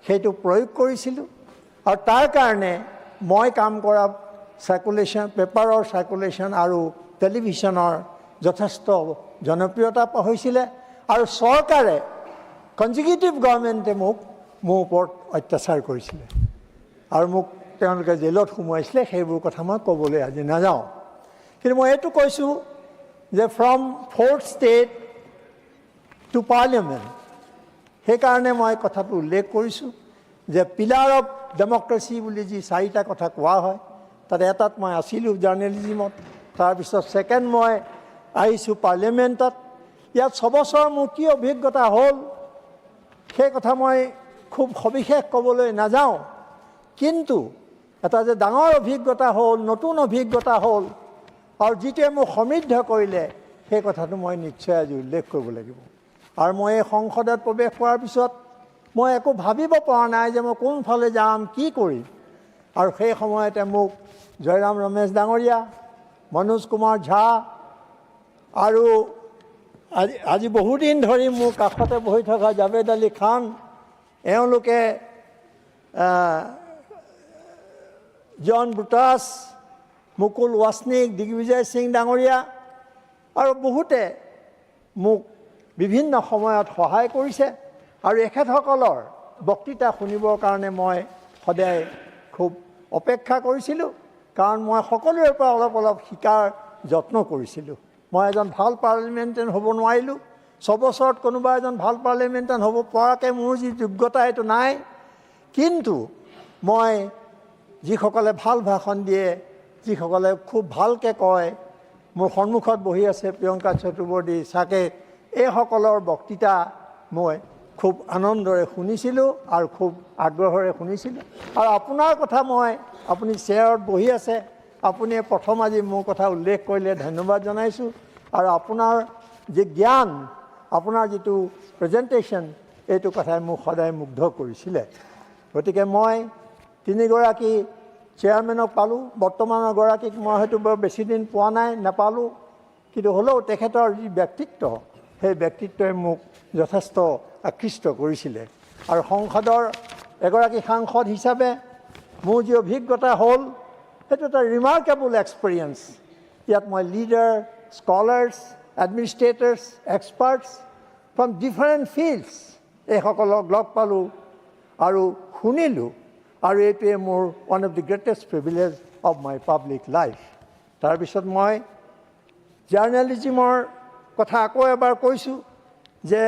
[SPEAKER 6] সেইটো প্ৰয়োগ কৰিছিলোঁ। আৰু তাৰ কাৰণে মই কাম কৰা চাৰ্কুলেশ্যন, পেপাৰৰ চাৰ্কুলেশ্যন আৰু টেলিভিশ্যনৰ যথেষ্ট জনপ্ৰিয়তা হৈছিলে। আৰু চৰকাৰে কনজিকিউটিভ গভৰ্ণমেণ্টে মোৰ ওপৰত অত্যাচাৰ কৰিছিলে আৰু মোক তেওঁলোকে জেলত সোমোৱাইছিলে। সেইবোৰ কথা মই ক'বলৈ আজি নাযাওঁ। কিন্তু মই এইটো কৈছোঁ যে from 4th state to Parliament, সেইকাৰণে মই কথাটো উল্লেখ কৰিছোঁ যে পিলাৰ অফ ডেমক্ৰেচি বুলি যি 4টা কথা কোৱা হয় তাত এটাত মই আছিলোঁ জাৰ্নেলিজিমত, তাৰপিছত ছেকেণ্ড মই আহিছোঁ পাৰ্লিয়ামেণ্টত। ইয়াত 6 বছৰ মোৰ কি অভিজ্ঞতা হ'ল সেই কথা মই খুব সবিশেষ ক'বলৈ নাযাওঁ, কিন্তু এটা যে ডাঙৰ অভিজ্ঞতা হ'ল, নতুন অভিজ্ঞতা হ'ল আৰু যিটোৱে মোক সমৃদ্ধ কৰিলে সেই কথাটো মই নিশ্চয় আজি উল্লেখ কৰিব লাগিব। আৰু মই এই সংসদত প্ৰৱেশ কৰাৰ পিছত মই একো ভাবিব পৰা নাই যে মই কোনফালে যাম, কি কৰিম। আৰু সেই সময়তে মোক জয়ৰাম ৰমেশ ডাঙৰীয়া, মনোজ কুমাৰ ঝা আৰু আজি বহুদিন ধৰি মোৰ কাষতে বহি থকা জাভেদ আলী খান, এওঁলোকে জন ব্ৰুটাছ, মুকুল ৱাছনিক, দিগ্বিজয় সিং ডাঙৰীয়া আৰু বহুতে মোক বিভিন্ন সময়ত সহায় কৰিছে। আৰু এখেতসকলৰ বক্তৃতা শুনিবৰ কাৰণে মই সদায় খুব অপেক্ষা কৰিছিলোঁ, কাৰণ মই সকলোৰে পৰা অলপ অলপ শিকাৰ যত্ন কৰিছিলোঁ। মই এজন ভাল পাৰ্লিয়ামেণ্টেৰিয়ান হ'ব নোৱাৰিলোঁ, 6 বছৰত কোনোবা এজন ভাল পাৰ্লিয়ামেণ্টেৰিয়ান হ'ব পৰাকৈ মোৰ যি যোগ্যতা সেইটো নাই, কিন্তু মই যিসকলে ভাল ভাষণ দিয়ে, যিসকলে খুব ভালকৈ কয়, মোৰ সন্মুখত বহি আছে প্ৰিয়ংকা চতুৰ্বেদী, সাকেত, এইসকলৰ বক্তৃতা মই খুব আনন্দৰে শুনিছিলোঁ আৰু খুব আগ্ৰহেৰে শুনিছিলোঁ। আৰু আপোনাৰ কথা আপুনি চেয়াৰত বহি আছে, আপুনি প্ৰথম আজি মোৰ কথা উল্লেখ কৰিলে ধন্যবাদ জনাইছোঁ। আৰু আপোনাৰ যি জ্ঞান, আপোনাৰ যিটো প্ৰেজেণ্টেশ্যন, এইটো কথাই মোক সদায় মুগ্ধ কৰিছিলে। গতিকে মই 3গৰাকী চেয়াৰমেনক পালোঁ, বৰ্তমানৰ গৰাকীক মই হয়তো বৰ বেছি দিন পোৱা নাই, নাপালোঁ, কিন্তু হ'লেও তেখেতৰ যি ব্যক্তিত্ব, সেই ব্যক্তিত্বই মোক যথেষ্ট আকৃষ্ট কৰিছিলে। আৰু সংসদৰ এগৰাকী সাংসদ হিচাপে মোৰ যি অভিজ্ঞতা হ'ল সেইটো এটা ৰিমাৰ্কেবল এক্সপিৰিয়েঞ্চ। ইয়াত মই leader, scholars, administrators, experts from different fields এইসকলক লগ পালোঁ আৰু শুনিলোঁ, আৰু এইটোৱে মোৰ one of the greatest privilege of my public life. তাৰপিছত মই জাৰ্নেলিজিমৰ কথা আকৌ এবাৰ কৈছোঁ যে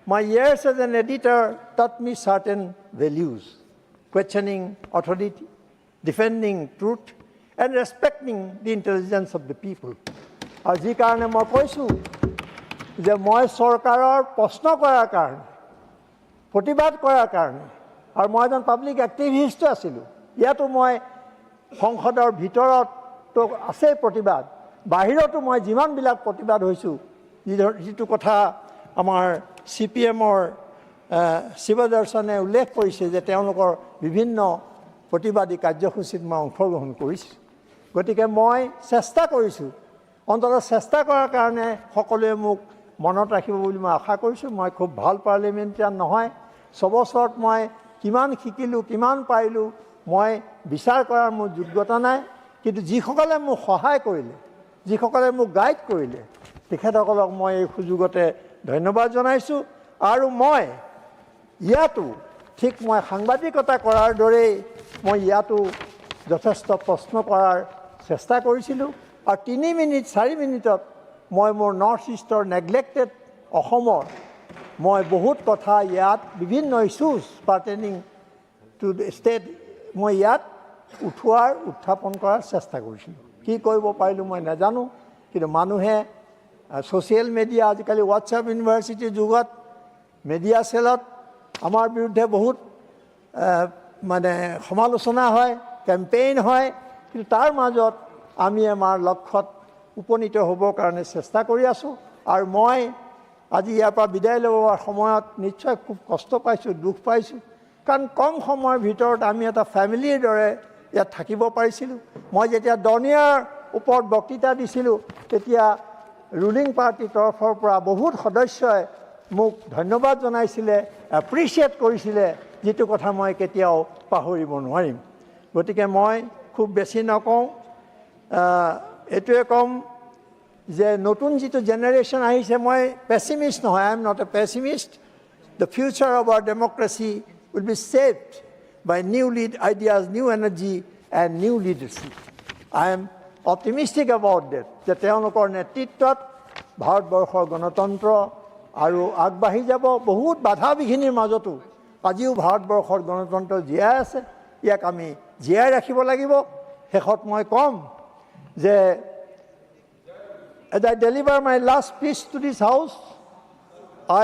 [SPEAKER 6] my years as an editor taught me certain values: questioning authority, defending truth, and respecting the intelligence of the people. আৰু যি কাৰণে মই কৈছোঁ যে মই চৰকাৰৰ প্ৰশ্ন কৰাৰ কাৰণে, প্ৰতিবাদ কৰাৰ কাৰণে, আৰু মই এজন পাব্লিক এক্টিভিষ্টো আছিলোঁ, ইয়াতো মই সংসদৰ ভিতৰততো আছেই প্ৰতিবাদ, বাহিৰতো মই যিমানবিলাক প্ৰতিবাদ হৈছোঁ, যিটো কথা আমাৰ CPMৰ শিৱদৰ্শনে উল্লেখ কৰিছে যে তেওঁলোকৰ বিভিন্ন প্ৰতিবাদী কাৰ্যসূচীত মই অংশগ্ৰহণ কৰিছোঁ। গতিকে মই চেষ্টা কৰিছোঁ, অন্ততঃ চেষ্টা কৰাৰ কাৰণে সকলোৱে মোক মনত ৰাখিব বুলি মই আশা কৰিছোঁ। মই খুব ভাল পাৰ্লিয়ামেণ্টেৰিয়ান নহয়, 6 বছৰত মই কিমান শিকিলোঁ, কিমান পাৰিলোঁ মই বিচাৰ কৰাৰ মোৰ যোগ্যতা নাই, কিন্তু যিসকলে মোক সহায় কৰিলে, যিসকলে মোক গাইড কৰিলে, তেখেতসকলক মই এই সুযোগতে ধন্যবাদ জনাইছোঁ। আৰু মই ইয়াতো ঠিক মই সাংবাদিকতা কৰাৰ দৰেই মই ইয়াতো যথেষ্ট প্ৰশ্ন কৰাৰ চেষ্টা কৰিছিলোঁ। আৰু 3 মিনিট 4 মিনিটত মই মোৰ নৰ্থ ইষ্টৰ নেগলেক্টেড অসমৰ মই বহুত কথা ইয়াত বিভিন্ন ইছ্যুজ পাৰ্টেনিং টু দ্য ষ্টেট মই ইয়াত উত্থাপন কৰাৰ চেষ্টা কৰিছিলোঁ। কি কৰিব পাৰিলোঁ মই নাজানো, কিন্তু মানুহে ছ'চিয়েল মিডিয়া, আজিকালি হোৱাটছআপ ইউনিভাৰ্চিটিৰ যুগত মিডিয়া চেলত আমাৰ বিৰুদ্ধে বহুত সমালোচনা হয়, কেম্পেইন হয়, কিন্তু তাৰ মাজত আমি আমাৰ লক্ষ্যত উপনীত হ'বৰ কাৰণে চেষ্টা কৰি আছোঁ। আৰু মই আজি ইয়াৰ পৰা বিদায় ল'বৰ সময়ত নিশ্চয় খুব কষ্ট পাইছোঁ, দুখ পাইছোঁ, কাৰণ কম সময়ৰ ভিতৰত আমি এটা ফেমিলিৰ দৰে ইয়াত থাকিব পাৰিছিলোঁ। মই যেতিয়া ডনিয়াৰ ওপৰত বক্তৃতা দিছিলোঁ, তেতিয়া ৰুলিং পাৰ্টিৰ তৰফৰ পৰা বহুত সদস্যই মোক ধন্যবাদ জনাইছিলে, এপ্ৰিচিয়েট কৰিছিলে, যিটো কথা মই কেতিয়াও পাহৰিব নোৱাৰিম। গতিকে মই খুব বেছি নকওঁ, এইটোৱে ক'ম যে নতুন যিটো জেনেৰেশ্যন আহিছে, মই পেছিমিষ্ট নহয়, I am not a pessimist. The future of our democracy will be shaped by new ideas, new energy and new leadership. I am optimistic about that, যে তেওঁলোকৰ নেতৃত্বত ভাৰতবৰ্ষৰ গণতন্ত্ৰ আৰু আগবাঢ়ি যাব বহুত বাধা বিঘিনিৰ মাজতো আজিও ভাৰতবৰ্ষৰ গণতন্ত্ৰ জীয়াই আছে ইয়াক আমি জীয়াই ৰাখিব লাগিব শেষত মই ক'ম যে as I deliver my last speech to this house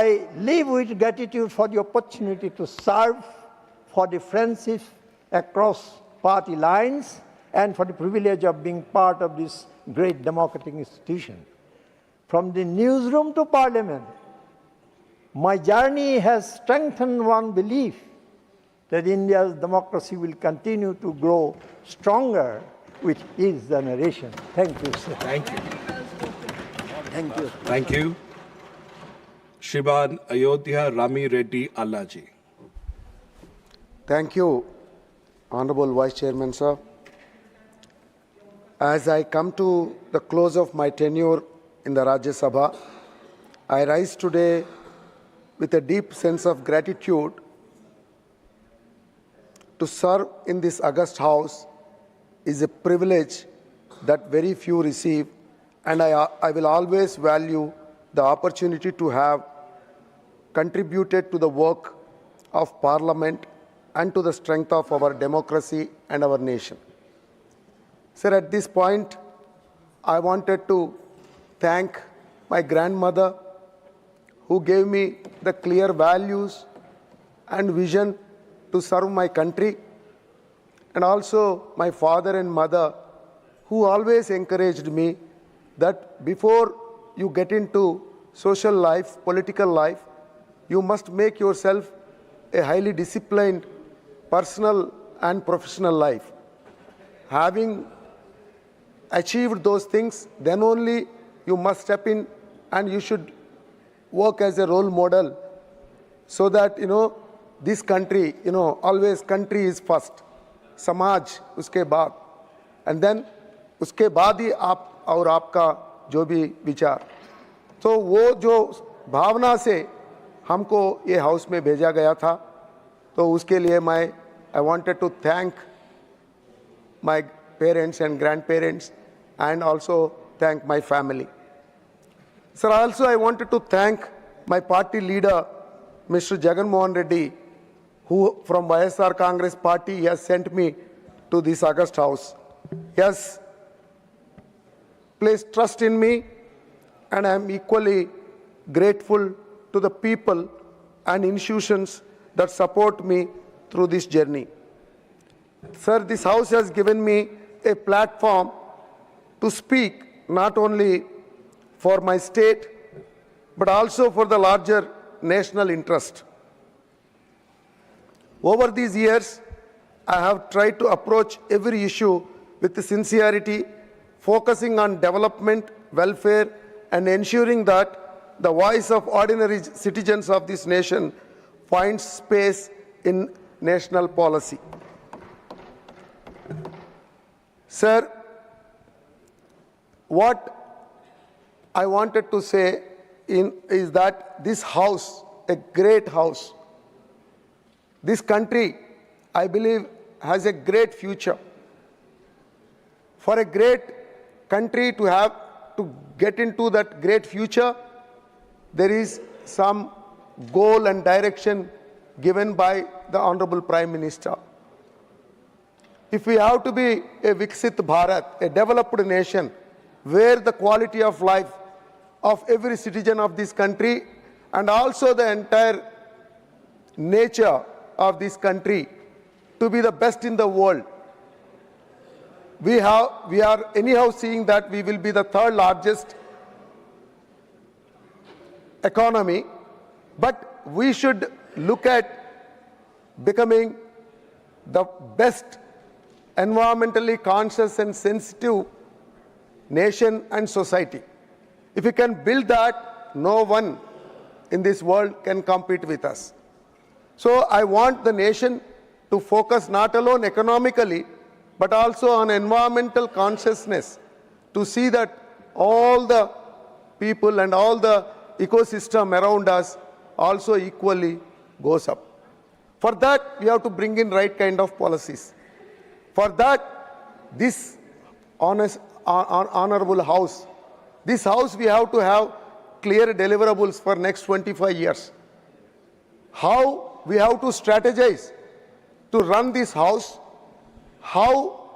[SPEAKER 6] I live with gratitude for the opportunity to serve for the friendship across party lines and for the privilege of being part of this great democratic institution. From the newsroom to Parliament, my journey has strengthened one belief that India's democracy will continue to grow stronger with each generation. Thank you, sir.
[SPEAKER 4] Thank you.
[SPEAKER 6] Thank you.
[SPEAKER 4] Thank you. Shriman Ayodhya Rami Reddy Allaji.
[SPEAKER 7] Thank you, Honorable Vice Chairman, sir. As I come to the close of my tenure in the Rajya Sabha, I rise today with a deep sense of gratitude to serve in this august house is a privilege that very few receive, and I will always value the opportunity to have contributed to the work of Parliament and to the strength of our democracy and our nation. Sir, at this point, I wanted to thank my grandmother who gave me the clear values and vision to serve my country, and also my father and mother who always encouraged me that before you get into social life, political life, you must make yourself a highly disciplined personal and professional life. Having achieved those things, then only you must step in and you should work as a role model so that, this country, always country is first, samaj uske baad, and then uske baad hi aap aur aapka jo bhi vichar. तो वो जो भावना से हमको ये house में भेजा गया था, तो उसके लिए I wanted to thank my parents and grandparents and also thank my family. Sir, also I wanted to thank my party leader, Mr. Jagan Mohan Reddy, who from YSR Congress party has sent me to this august house. He has placed trust in me, and I am equally grateful to the people and institutions that support me through this journey. Sir, this house has given me a platform to speak not only for my state, but also for the larger national interest. Over these years, I have tried to approach every issue with sincerity, focusing on development, welfare, and ensuring that the voice of ordinary citizens of this nation finds space in national policy. Sir, what I wanted to say is that this house, a great house, this country, I believe, has a great future. For a great country to get into that great future, there is some goal and direction given by the Honorable Prime Minister. If we have to be a Viksit Bharat, a developed nation, where the quality of life of every citizen of this country and also the entire nature of this country to be the best in the world, we are anyhow seeing that we will be the third largest economy, but we should look at becoming the best environmentally conscious and sensitive nation and society. If we can build that, no one in this world can compete with us. So I want the nation to focus not alone economically, but also on environmental consciousness, to see that all the people and all the ecosystem around us also equally goes up. For that, we have to bring in right kind of policies. For that, this honorable house, this house we have to have clear deliverables for next 25 years. How we have to strategize to run this house, how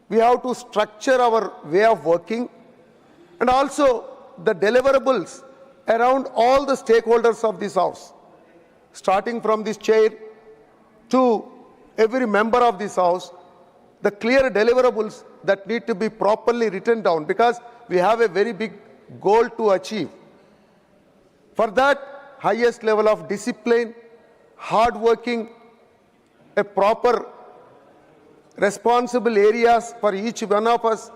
[SPEAKER 7] we have to structure our way of working, and also the deliverables around all the stakeholders of this house, starting from this chair to every member of this house, the clear deliverables that need to be properly written down, because we have a very big goal to achieve. For that, highest level of discipline, hard working, a proper responsible areas for each one of us,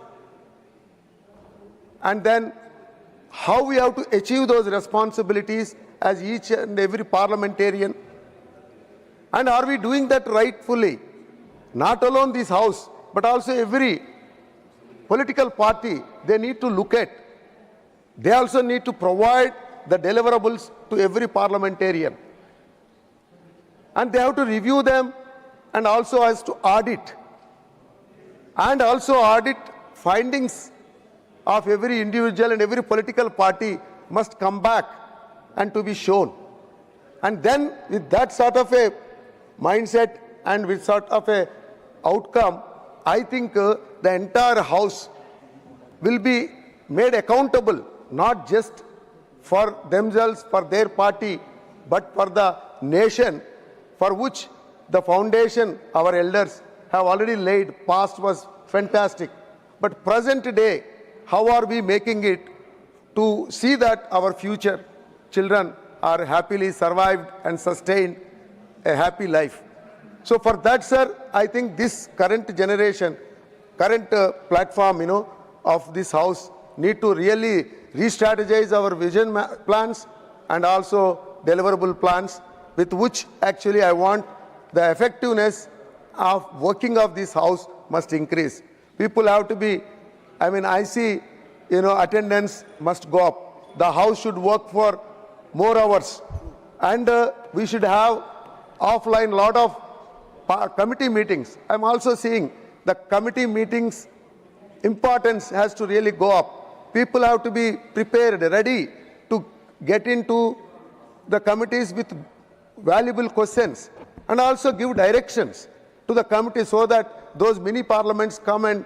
[SPEAKER 7] and then how we have to achieve those responsibilities as each and every parliamentarian. And are we doing that rightfully? Not alone this house, but also every political party, they need to look at. They also need to provide the deliverables to every parliamentarian. And they have to review them and also has to audit. And also audit findings of every individual and every political party must come back and to be shown. And then with that sort of a mindset and with sort of a outcome, I think the entire house will be made accountable, not just for themselves, for their party, but for the nation, for which the foundation our elders have already laid. Past was fantastic. But present day, how are we making it to see that our future children are happily survived and sustained a happy life? So for that, sir, I think this current generation, current platform, of this house need to really re-strategize our vision plans and also deliverable plans, with which actually I want the effectiveness of working of this house must increase. People have to be, I see, attendance must go up. The house should work for more hours. And we should have offline lot of committee meetings. I'm also seeing the committee meetings importance has to really go up. People have to be prepared, ready to get into the committees with valuable questions and also give directions to the committee so that those mini parliaments come and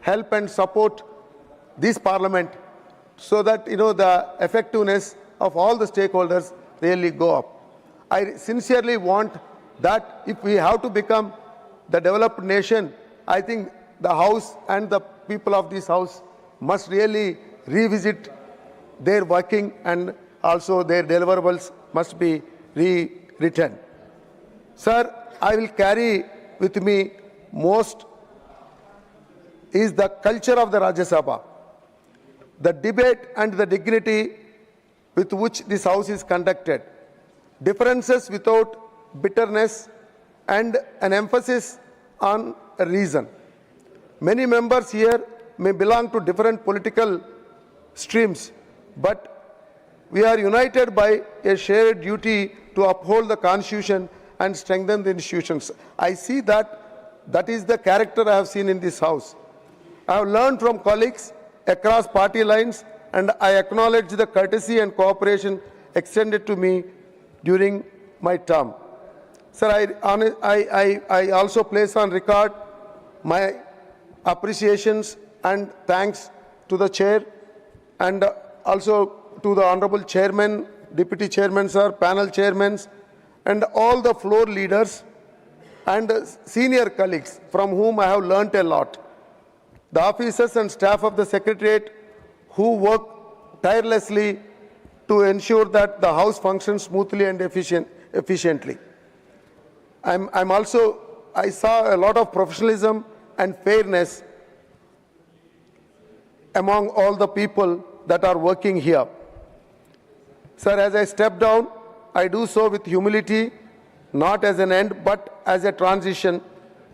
[SPEAKER 7] help and support this parliament so that the effectiveness of all the stakeholders really go up. I sincerely want that if we have to become the developed nation, I think the house and the people of this house must really revisit their working and also their deliverables must be rewritten. Sir, I will carry with me most is the culture of the Rajya Sabha, the debate and the dignity with which this house is conducted, differences without bitterness and an emphasis on reason. Many members here may belong to different political streams, but we are united by a shared duty to uphold the Constitution and strengthen the institutions. I see that is the character I have seen in this house. I have learned from colleagues across party lines, and I acknowledge the courtesy and cooperation extended to me during my term. Sir, I also place on record my appreciations and thanks to the chair and also to the honorable chairman, deputy chairman, sir, panel chairmen, and all the floor leaders and senior colleagues from whom I have learnt a lot. The officers and staff of the Secretariat who work tirelessly to ensure that the House functions smoothly and efficiently. I saw a lot of professionalism and fairness among all the people that are working here. Sir, as I step down, I do so with humility, not as an end, but as a transition.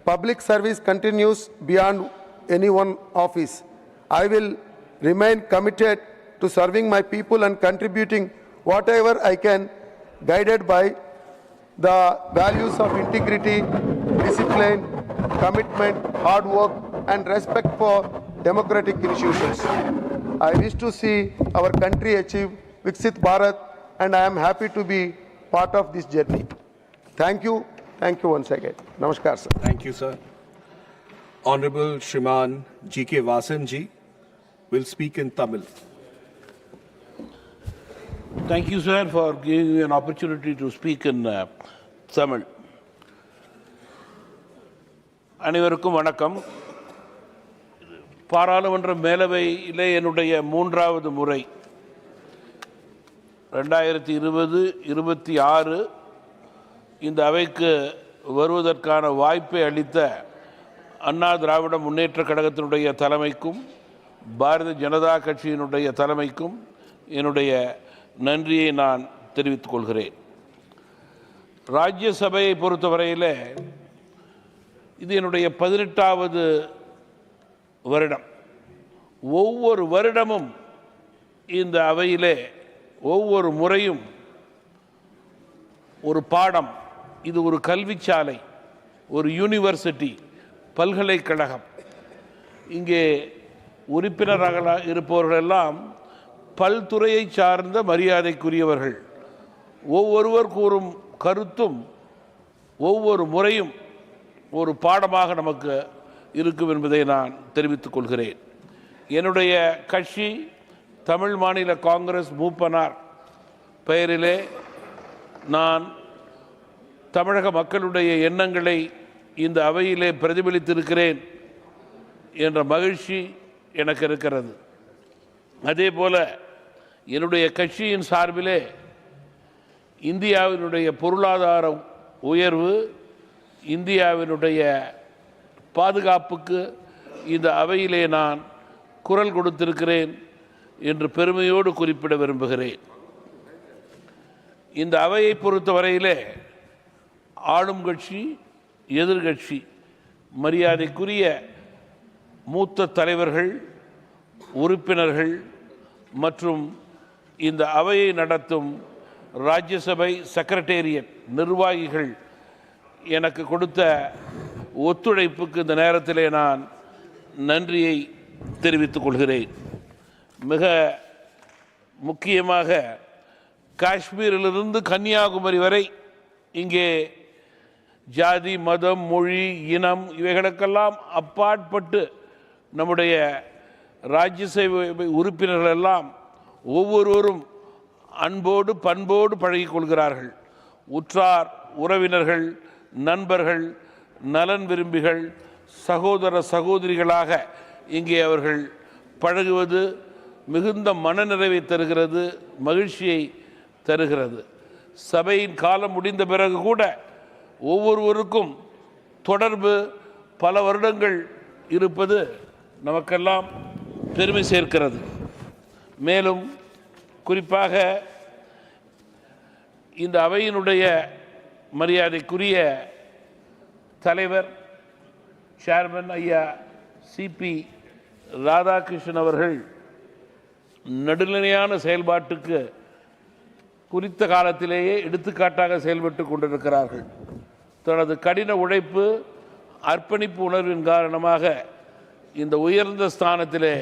[SPEAKER 7] Public service continues beyond any one office. I will remain committed to serving my people and contributing whatever I can, guided by the values of integrity, discipline, commitment, hard work, and respect for democratic institutions. I wish to see our country achieve Viksit Bharat, and I am happy to be part of this journey. Thank you. Thank you once again. Namaskar, sir.
[SPEAKER 4] Thank you, sir. Honorable Shriman G.K. Vasan ji will speak in Tamil.
[SPEAKER 8] Thank you, sir, for giving me an opportunity to speak in Tamil. அனைவருக்கும் வணக்கம். பாராளுமன்ற மேலவையிலே என்னுடைய மூன்றாவது முறை 2020-26 இந்த அவைக்கு வருவதற்கான வாய்ப்பை அளித்த அண்ணா திராவிட முன்னேற்றக் கழகத்தினுடைய தலைமைக்கும் பாரதிய ஜனதா கட்சியினுடைய தலைமைக்கும் என்னுடைய நன்றியை நான் தெரிவித்துக் கொள்கிறேன். ராஜ்யசபையை பொறுத்தவரையில் இது என்னுடைய 18வது வருடம். ஒவ்வொரு வருடமும் இந்த அவையிலே ஒவ்வொரு முறையும் ஒரு பாடம், இது ஒரு கல்விச்சாலை, ஒரு யூனிவர்சிட்டி, பல்கலைக்கழகம். இங்கே உறுப்பினராக இருப்பவர்களெல்லாம் பல்துறையை சார்ந்த மரியாதைக்குரியவர்கள். ஒவ்வொருவர் கூறும் கருத்தும் ஒவ்வொரு முறையும் ஒரு பாடமாக நமக்கு இருக்கும் என்பதை நான் தெரிவித்துக் கொள்கிறேன். என்னுடைய கட்சி தமிழ் மாநில காங்கிரஸ் மூப்பனார் பெயரிலே நான் தமிழக மக்களுடைய எண்ணங்களை இந்த அவையிலே பிரதிபலித்திருக்கிறேன் என்ற மகிழ்ச்சி எனக்கு இருக்கிறது. அதே போல என்னுடைய கட்சியின் சார்பிலே இந்தியாவினுடைய பொருளாதார உயர்வு, இந்தியாவினுடைய பாதுகாப்புக்கு இந்த அவையிலே நான் குரல் கொடுத்திருக்கிறேன் என்று பெருமையோடு குறிப்பிட விரும்புகிறேன். இந்த அவையை பொறுத்தவரையிலே ஆளும் கட்சி, எதிர்கட்சி, மரியாதைக்குரிய மூத்த தலைவர்கள், உறுப்பினர்கள் மற்றும் இந்த அவையை நடத்தும் ராஜ்யசபை செக்ரட்டேரியட் நிர்வாகிகள் எனக்கு கொடுத்த ஒத்துழைப்புக்கு இந்த நேரத்திலே நான் நன்றியை தெரிவித்துக் கொள்கிறேன். மிக முக்கியமாக காஷ்மீரிலிருந்து கன்னியாகுமரி வரை இங்கே ஜாதி, மதம், மொழி, இனம் இவைகளுக்கெல்லாம் அப்பாற்பட்டு நம்முடைய ராஜ்யசபை உறுப்பினர்கள் எல்லாம் ஒவ்வொருவரும் அன்போடு பண்போடு பழகிக் கொள்கிறார்கள். உற்றார் உறவினர்கள், நண்பர்கள், நலன் விரும்பிகள், சகோதர சகோதரிகளாக இங்கே அவர்கள் பழகுவது மிகுந்த மனநிறைவை தருகிறது, மகிழ்ச்சியை தருகிறது. சபையின் காலம் முடிந்த பிறகு கூட ஒவ்வொருவருக்கும் தொடர்பு பல வருடங்கள் இருப்பது நமக்கெல்லாம் பெருமை சேர்க்கிறது. மேலும் குறிப்பாக இந்த அவையினுடைய மரியாதைக்குரிய தலைவர் சேர்மன் ஐயா சிபி ராதாகிருஷ்ணன் அவர்கள் நடுநிலையான செயல்பாட்டுக்கு குறித்த காலத்திலேயே எடுத்துக்காட்டாக செயல்பட்டு கொண்டிருக்கிறார்கள். தனது கடின உழைப்பு, அர்ப்பணிப்பு உணர்வின் காரணமாக இந்த உயர்ந்த ஸ்தானத்திலே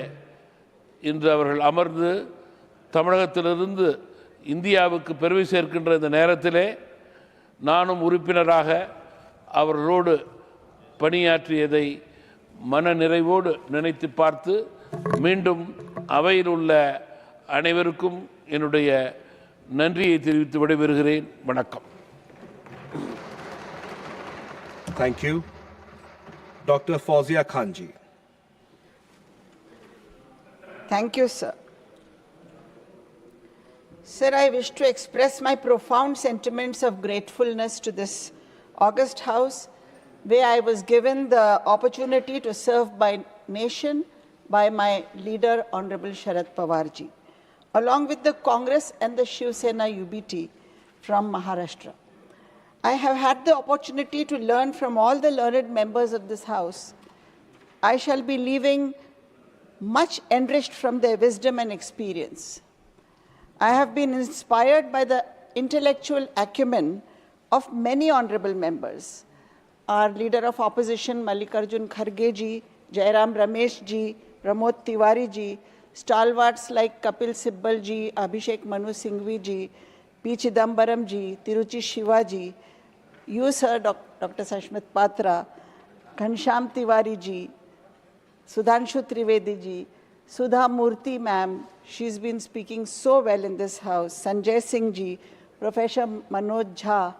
[SPEAKER 8] இன்று அவர்கள் அமர்ந்து தமிழகத்திலிருந்து இந்தியாவுக்கு பெருமை சேர்க்கின்ற இந்த நேரத்திலே நானும் உறுப்பினராக அவர்களோடு பணியாற்றியதை மன நிறைவோடு நினைத்து பார்த்து மீண்டும் அவையில் உள்ள அனைவருக்கும் என்னுடைய நன்றியை தெரிவித்து விடைபெறுகிறேன். வணக்கம்.
[SPEAKER 4] Thank you. Dr. Fauzia Khanji.
[SPEAKER 22] Thank you, sir. Sir, I wish to express my profound sentiments of gratefulness to this august house, where I was given the opportunity to serve by nation by my leader, Honorable Sharad Pawar ji, along with the Congress and the Shiv Sena UBT from Maharashtra. I have had the opportunity to learn from all the learned members of this house. I shall be leaving much enriched from their wisdom and experience. I have been inspired by the intellectual acumen of many honorable members. Our leader of opposition, Mallikarjun Kharge ji, Jairam Ramesh ji, Pramod Tiwari ji, stalwarts like Kapil Sibbal ji, Abhishek Manu Singhvi ji, P. Chidambaram ji, Tiruchi Shiva ji, you sir, Dr. Sashmit Patra, Ghanshyam Tiwari ji, Sudhanshu Trivedi ji, Sudha Murthy ma'am, she's been speaking so well in this house, Sanjay Singh ji, Professor Manoj Jha,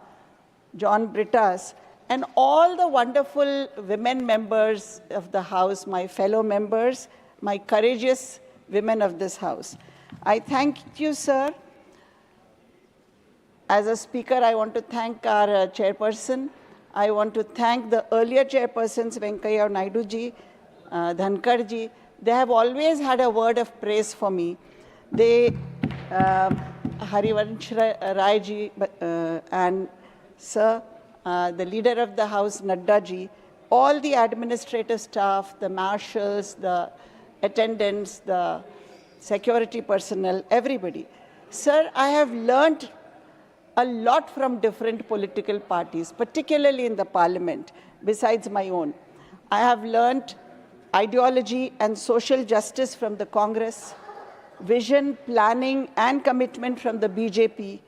[SPEAKER 22] John Brittas, and all the wonderful women members of the house, my fellow members, my courageous women of this house. I thank you, sir. As a speaker, I want to thank our chairperson. I want to thank the earlier chairpersons, Venkaiah Naidu ji, Dhankar ji. They have always had a word of praise for me. They, Harivansh Rai ji, and sir, the leader of the house, Nadda ji, all the administrative staff, the marshals, the attendants, the security personnel, everybody. Sir, I have learned a lot from different political parties, particularly in the parliament, besides my own. I have learned ideology and social justice from the Congress, vision, planning, and commitment from the BJP,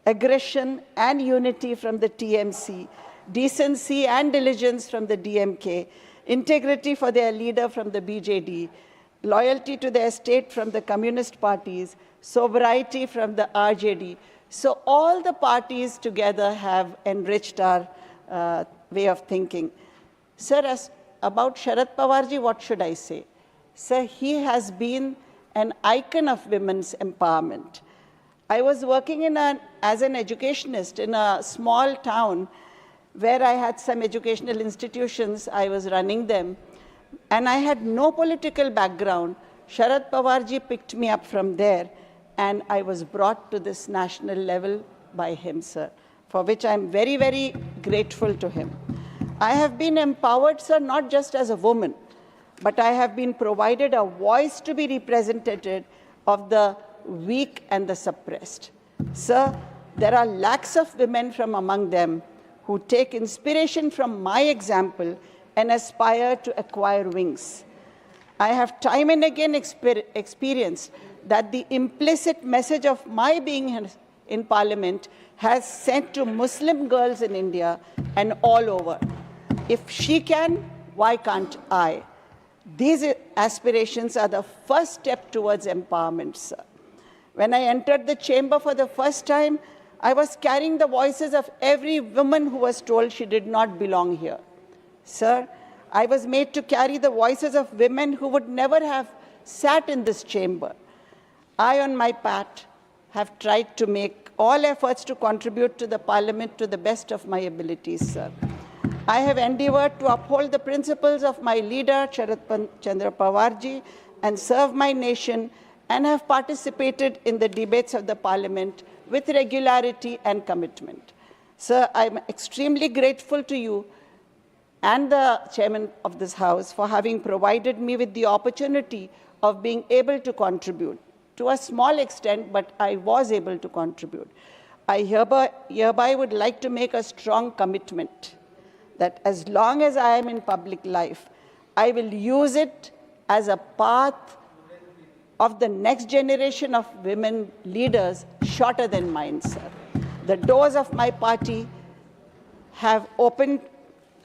[SPEAKER 22] aggression and unity from the TMC, decency and diligence from the DMK, integrity for their leader from the BJD, loyalty to their state from the communist parties, sobriety from the RJD. So all the parties together have enriched our way of thinking. Sir, as about Sharad Pawarji, what should I say? Sir, he has been an icon of women's empowerment. I was working as an educationist in a small town where I had some educational institutions. I was running them, and I had no political background. Sharad Pawarji picked me up from there, and I was brought to this national level by him, sir, for which I'm very, very grateful to him. I have been empowered, sir, not just as a woman, but I have been provided a voice to be representative of the weak and the suppressed. Sir, there are lakhs of women from among them who take inspiration from my example and aspire to acquire wings. I have time and again experienced that the implicit message of my being in Parliament has sent to Muslim girls in India and all over. If she can, why can't I? These aspirations are the first step towards empowerment, sir. When I entered the chamber for the first time, I was carrying the voices of every woman who was told she did not belong here. Sir, I was made to carry the voices of women who would never have sat in this chamber. I, on my part, have tried to make all efforts to contribute to the Parliament to the best of my abilities, sir. I have endeavored to uphold the principles of my leader, Sharad Chandra Pawarji, and serve my nation, and have participated in the debates of the Parliament with regularity and commitment. Sir, I am extremely grateful to you and the chairman of this House for having provided me with the opportunity of being able to contribute. To a small extent, but I was able to contribute. I hereby would like to make a strong commitment that as long as I am in public life, I will use it as a path of the next generation of women leaders shorter than mine, sir. The doors of my party have opened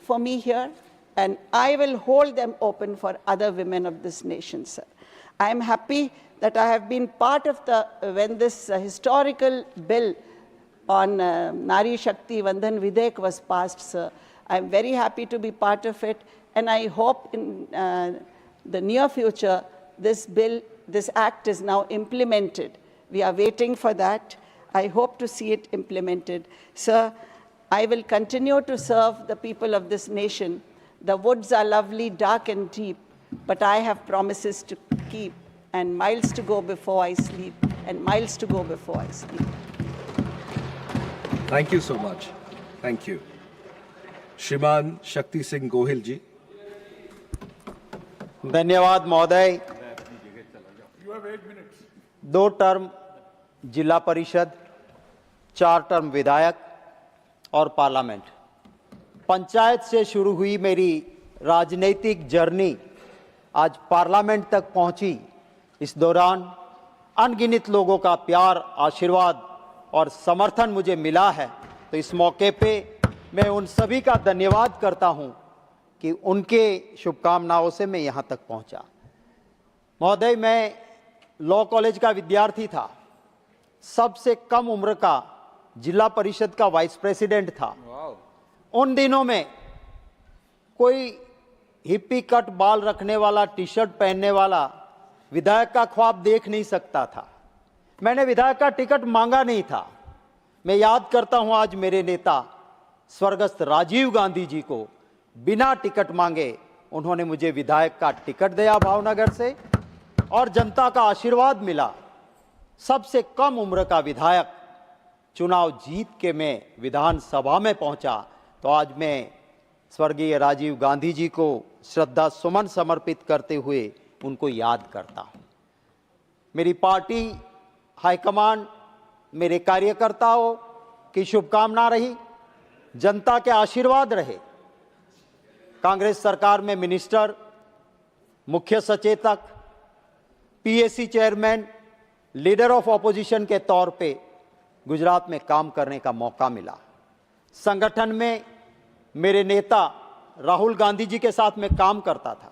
[SPEAKER 22] for me here, and I will hold them open for other women of this nation, sir. I am happy that I have been part of when this historical bill on Nari Shakti Vandhan Videk was passed, sir. I am very happy to be part of it, and I hope in the near future this act is now implemented. We are waiting for that. I hope to see it implemented. Sir, I will continue to serve the people of this nation. The woods are lovely, dark and deep, but I have promises to keep, and miles to go before I sleep, and miles to go before I sleep.
[SPEAKER 4] Thank you so much. Thank you. Shriman Shakti Singh Gohil ji.
[SPEAKER 9] धन्यवाद महोदय। 2 term जिला परिषद, 4 term विधायक और parliament. Panchayat से शुरू हुई मेरी राजनीतिक जर्नी आज पार्लियामेंट तक पहुंची। इस दौरान अनगिनत लोगों का प्यार, आशीर्वाद और समर्थन मुझे मिला है। तो इस मौके पे मैं उन सभी का धन्यवाद करता हूं कि उनके शुभकामनाओं से मैं यहां तक पहुंचा। महोदय, मैं लॉ कॉलेज का विद्यार्थी था, सबसे कम उम्र का जिला परिषद का वाइस प्रेसिडेंट था। उन दिनों में कोई हिप्पी कट बाल रखने वाला, टी शर्ट पहनने वाला विधायक का ख्वाब देख नहीं सकता था। मैंने विधायक का टिकट मांगा नहीं था। मैं याद करता हूं आज मेरे नेता स्वर्गस्थ राजीव गांधी जी को बिना टिकट मांगे उन्होंने मुझे विधायक का टिकट दिया भावनगर से, और जनता का आशीर्वाद मिला। सबसे कम उम्र का विधायक चुनाव जीत के मैं विधानसभा में पहुंचा। तो आज मैं स्वर्गीय राजीव गांधी जी को श्रद्धा सुमन समर्पित करते हुए उनको याद करता हूं। मेरी पार्टी हाईकमान, मेरे कार्यकर्ताओं की शुभकामना रही, जनता के आशीर्वाद रहे। कांग्रेस सरकार में मिनिस्टर, मुख्य सचेतक, PAC chairman, leader of opposition के तौर पे गुजरात में काम करने का मौका मिला। संगठन में मेरे नेता राहुल गांधी जी के साथ में काम करता था।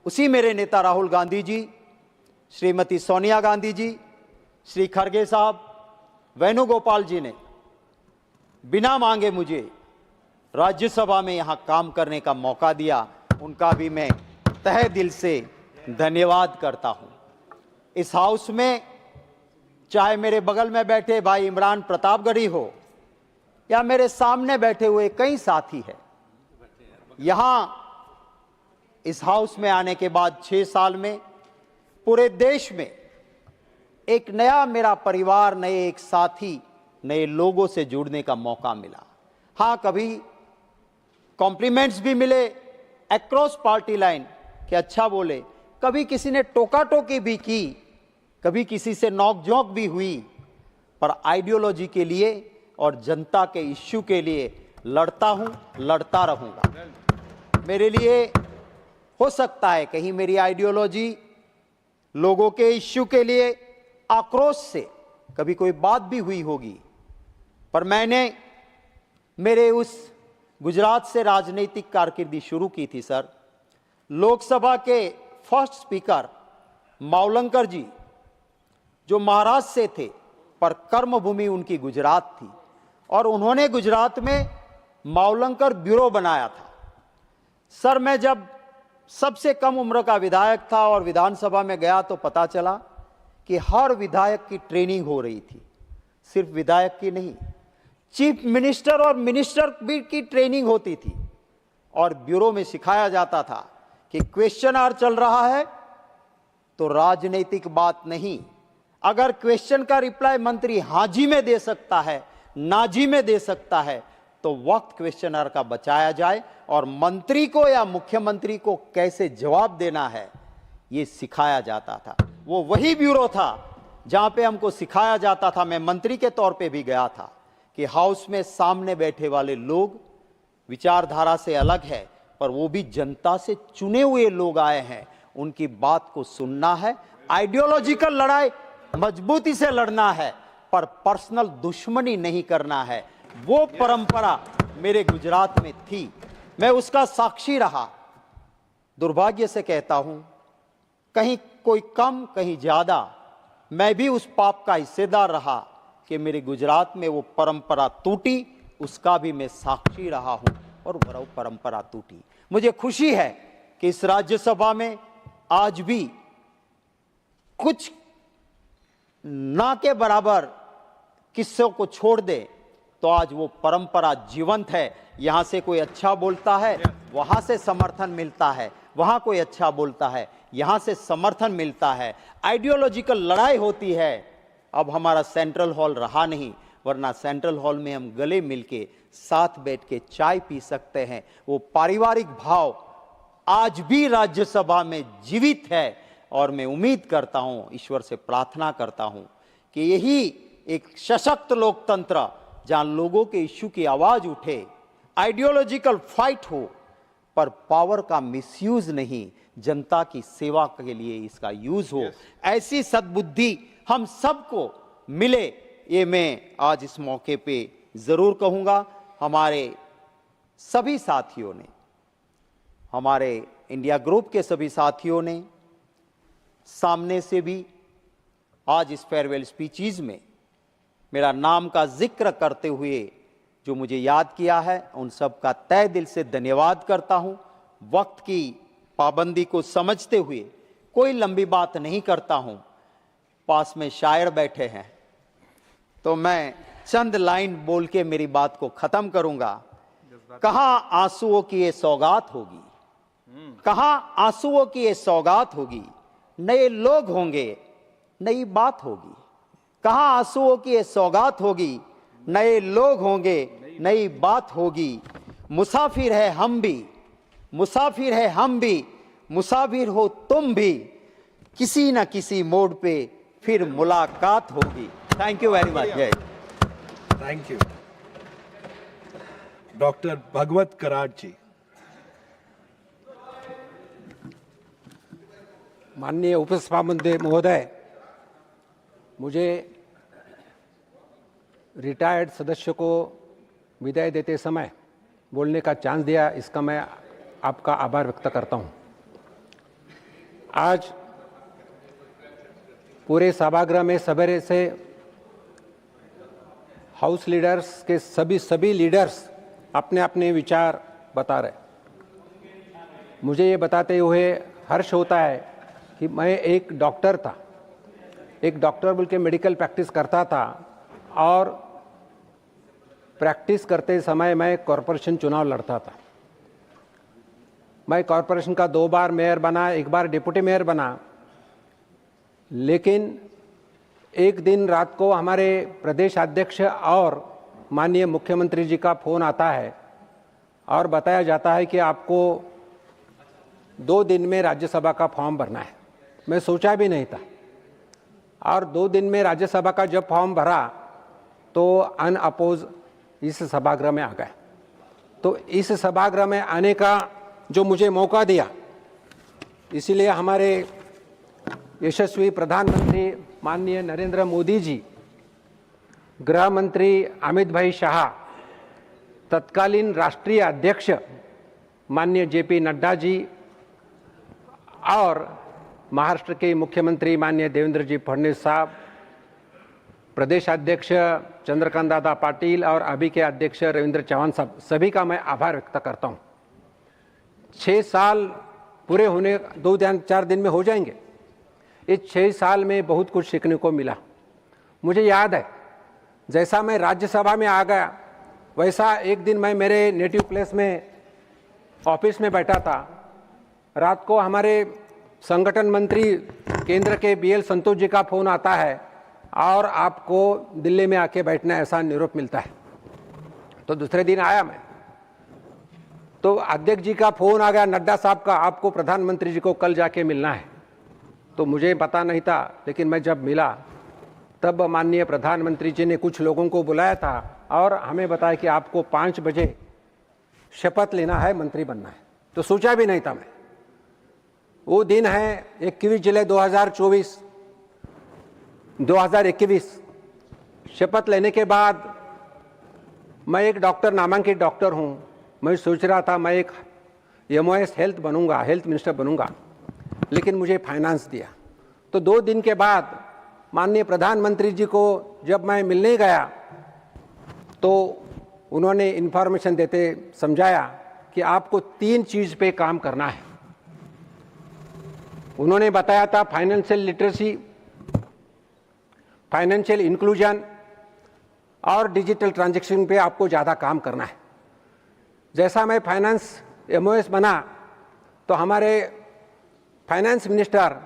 [SPEAKER 9] उसी मेरे नेता राहुल गांधी जी, श्रीमती सोनिया गांधी जी, श्री खड़गे साहब, वेणुगोपाल जी ने बिना मांगे मुझे राज्यसभा में यहां काम करने का मौका दिया। उनका भी मैं तहे दिल से धन्यवाद करता हूं। इस हाउस में चाहे मेरे बगल में बैठे भाई इमरान प्रतापगढ़ी हो या मेरे सामने बैठे हुए कई साथी हैं, यहां इस हाउस में आने के बाद 6 साल में पूरे देश में एक नया मेरा परिवार, नए एक साथी, नए लोगों से जुड़ने का मौका मिला। हां, कभी कॉम्प्लीमेंट्स भी मिले अक्रॉस पार्टी लाइन कि अच्छा बोले, कभी किसी ने टोका टोकी भी की, कभी किसी से नोक-झोंक भी हुई, पर आइडियोलॉजी के लिए और जनता के इश्यू के लिए लड़ता हूं, लड़ता रहूंगा। मेरे लिए हो सकता है कहीं मेरी आइडियोलॉजी लोगों के इश्यू के लिए आक्रोश से कभी कोई बात भी हुई होगी, पर मैंने मेरे उस गुजरात से राजनीतिक कारकिर्दी शुरू की थी सर। लोकसभा के फर्स्ट स्पीकर मावलंकर जी जो महाराष्ट्र से थे, पर कर्मभूमि उनकी गुजरात थी, और उन्होंने गुजरात में मावलंकर ब्यूरो बनाया था। सर, मैं जब सबसे कम उम्र का विधायक था और विधानसभा में गया तो पता चला कि हर विधायक की ट्रेनिंग हो रही थी, सिर्फ विधायक की नहीं, चीफ मिनिस्टर और मिनिस्टर भी की ट्रेनिंग होती थी। और ब्यूरो में सिखाया जाता था कि क्वेश्चन आवर चल रहा है तो राजनीतिक बात नहीं, अगर क्वेश्चन का रिप्लाई मंत्री हाँ जी में दे सकता है, ना जी में दे सकता है, तो वक्त क्वेश्चन आवर का बचाया जाए और मंत्री को या मुख्यमंत्री को कैसे जवाब देना है ये सिखाया जाता था। वो वही ब्यूरो था जहां पे हमको सिखाया जाता था, मैं मंत्री के तौर पे भी गया था, कि हाउस में सामने बैठे वाले लोग विचारधारा से अलग है, पर वो भी जनता से चुने हुए लोग आए हैं, उनकी बात को सुनना है। आइडियोलॉजिकल लड़ाई मजबूती से लड़ना है, पर पर्सनल दुश्मनी नहीं करना है। वो परंपरा मेरे गुजरात में थी, मैं उसका साक्षी रहा। दुर्भाग्य से कहता हूं, कहीं कोई कम कहीं ज्यादा, मैं भी उस पाप का हिस्सेदार रहा कि मेरे गुजरात में वो परंपरा टूटी, उसका भी मैं साक्षी रहा हूं, और वो परंपरा टूटी। मुझे खुशी है कि इस राज्यसभा में आज भी कुछ ना के बराबर किस्सों को छोड़ दे तो आज वो परंपरा जीवंत है। यहां से कोई अच्छा बोलता है, वहां से समर्थन मिलता है, वहां कोई अच्छा बोलता है, यहां से समर्थन मिलता है। आइडियोलॉजिकल लड़ाई होती है। अब हमारा सेंट्रल हॉल रहा नहीं, वरना सेंट्रल हॉल में हम गले मिलके साथ बैठ के चाय पी सकते हैं। वो पारिवारिक भाव आज भी राज्यसभा में जीवित है, और मैं उम्मीद करता हूं, ईश्वर से प्रार्थना करता हूं कि यही एक सशक्त लोकतंत्र जहां लोगों के इश्यू की आवाज उठे, आइडियोलॉजिकल फाइट हो, पर पावर का मिसयूज नहीं, जनता की सेवा के लिए इसका यूज हो, ऐसी सद्बुद्धि हम सबको मिले, ये मैं आज इस मौके पे जरूर कहूंगा। हमारे सभी साथियों ने, हमारे इंडिया ग्रुप के सभी साथियों ने सामने से भी आज इस फेयरवेल स्पीचीज में मेरा नाम का जिक्र करते हुए जो मुझे याद किया है, उन सब का तहे दिल से धन्यवाद करता हूं। वक्त की पाबंदी को समझते हुए कोई लंबी बात नहीं करता हूं। पास में शायर बैठे हैं तो मैं चंद लाइन बोल के मेरी बात को खत्म करूंगा। कहां आंसुओं की ये सौगात होगी, कहां आंसुओं की ये सौगात होगी, नए लोग होंगे, नई बात होगी। कहां आंसुओं की ये सौगात होगी, नए लोग होंगे, नई बात होगी। मुसाफिर है हम भी, मुसाफिर है हम भी, मुसाफिर हो तुम भी, किसी न किसी मोड़ पे फिर मुलाकात होगी। Thank you very much. जय।
[SPEAKER 4] Thank you. Doctor Bhagwat Karad ji.
[SPEAKER 11] माननीय उपसभापति महोदय, मुझे रिटायर्ड सदस्य को विदाई देते समय बोलने का चांस दिया, इसका मैं आपका आभार व्यक्त करता हूं। आज पूरे सभागृह में सवेरे से हाउस लीडर्स के सभी लीडर्स अपने अपने विचार बता रहे। मुझे ये बताते हुए हर्ष होता है कि मैं एक डॉक्टर था, एक डॉक्टर बोल के मेडिकल प्रैक्टिस करता था, और प्रैक्टिस करते समय मैं कॉरपोरेशन चुनाव लड़ता था। मैं कॉरपोरेशन का 2 बार मेयर बना, 1 बार डिप्टी मेयर बना। लेकिन एक दिन रात को हमारे प्रदेश अध्यक्ष और माननीय मुख्यमंत्री जी का फोन आता है और बताया जाता है कि आपको 2 दिन में राज्यसभा का फॉर्म भरना है। मैं सोचा भी नहीं था, और 2 दिन में राज्यसभा का जब फॉर्म भरा तो अनअपोज इस सभागृह में आ गए। तो इस सभागृह में आने का जो मुझे मौका दिया, इसीलिए हमारे यशस्वी प्रधानमंत्री माननीय नरेंद्र मोदी जी, गृह मंत्री अमित भाई शाह, तत्कालीन राष्ट्रीय अध्यक्ष माननीय जेपी नड्डा जी और महाराष्ट्र के मुख्यमंत्री माननीय देवेंद्र जी फडणवीस साहब, प्रदेश अध्यक्ष चंद्रकांत दादा पाटिल और अभी के अध्यक्ष रविंद्र चौहान साहब, सभी का मैं आभार व्यक्त करता हूं। 6 साल पूरे होने 2-4 दिन में हो जाएंगे। इस 6 साल में बहुत कुछ सीखने को मिला। मुझे याद है, जैसा मैं राज्यसभा में आ गया, वैसा एक दिन मैं मेरे नेटिव प्लेस में ऑफिस में बैठा था। रात को हमारे संगठन मंत्री केंद्र के BL संतोष जी का फोन आता है और आपको दिल्ली में आके बैठना, ऐसा निरोप मिलता है। तो दूसरे दिन आया मैं, तो अध्यक्ष जी का फोन आ गया, नड्डा साहब का, आपको प्रधानमंत्री जी को कल जाके मिलना है। तो मुझे पता नहीं था, लेकिन मैं जब मिला तब माननीय प्रधानमंत्री जी ने कुछ लोगों को बुलाया था और हमें बताया कि आपको 5 बजे शपथ लेना है, मंत्री बनना है। तो सोचा भी नहीं था मैं। वो दिन है 21 जुलाई 2021। शपथ लेने के बाद मैं एक डॉक्टर, नामांकित डॉक्टर हूं। मैं सोच रहा था मैं एक MOS हेल्थ बनूंगा, हेल्थ मिनिस्टर बनूंगा, लेकिन मुझे फाइनेंस दिया। तो 2 दिन के बाद माननीय प्रधानमंत्री जी को जब मैं मिलने गया तो उन्होंने इन्फॉर्मेशन देते समझाया कि आपको 3 चीज पे काम करना है। उन्होंने बताया था फाइनेंशियल लिटरेसी, फाइनेंशियल इंक्लूजन और डिजिटल ट्रांजैक्शन पे आपको ज़्यादा काम करना है। जैसा मैं फाइनेंस MOS बना तो हमारे finance minister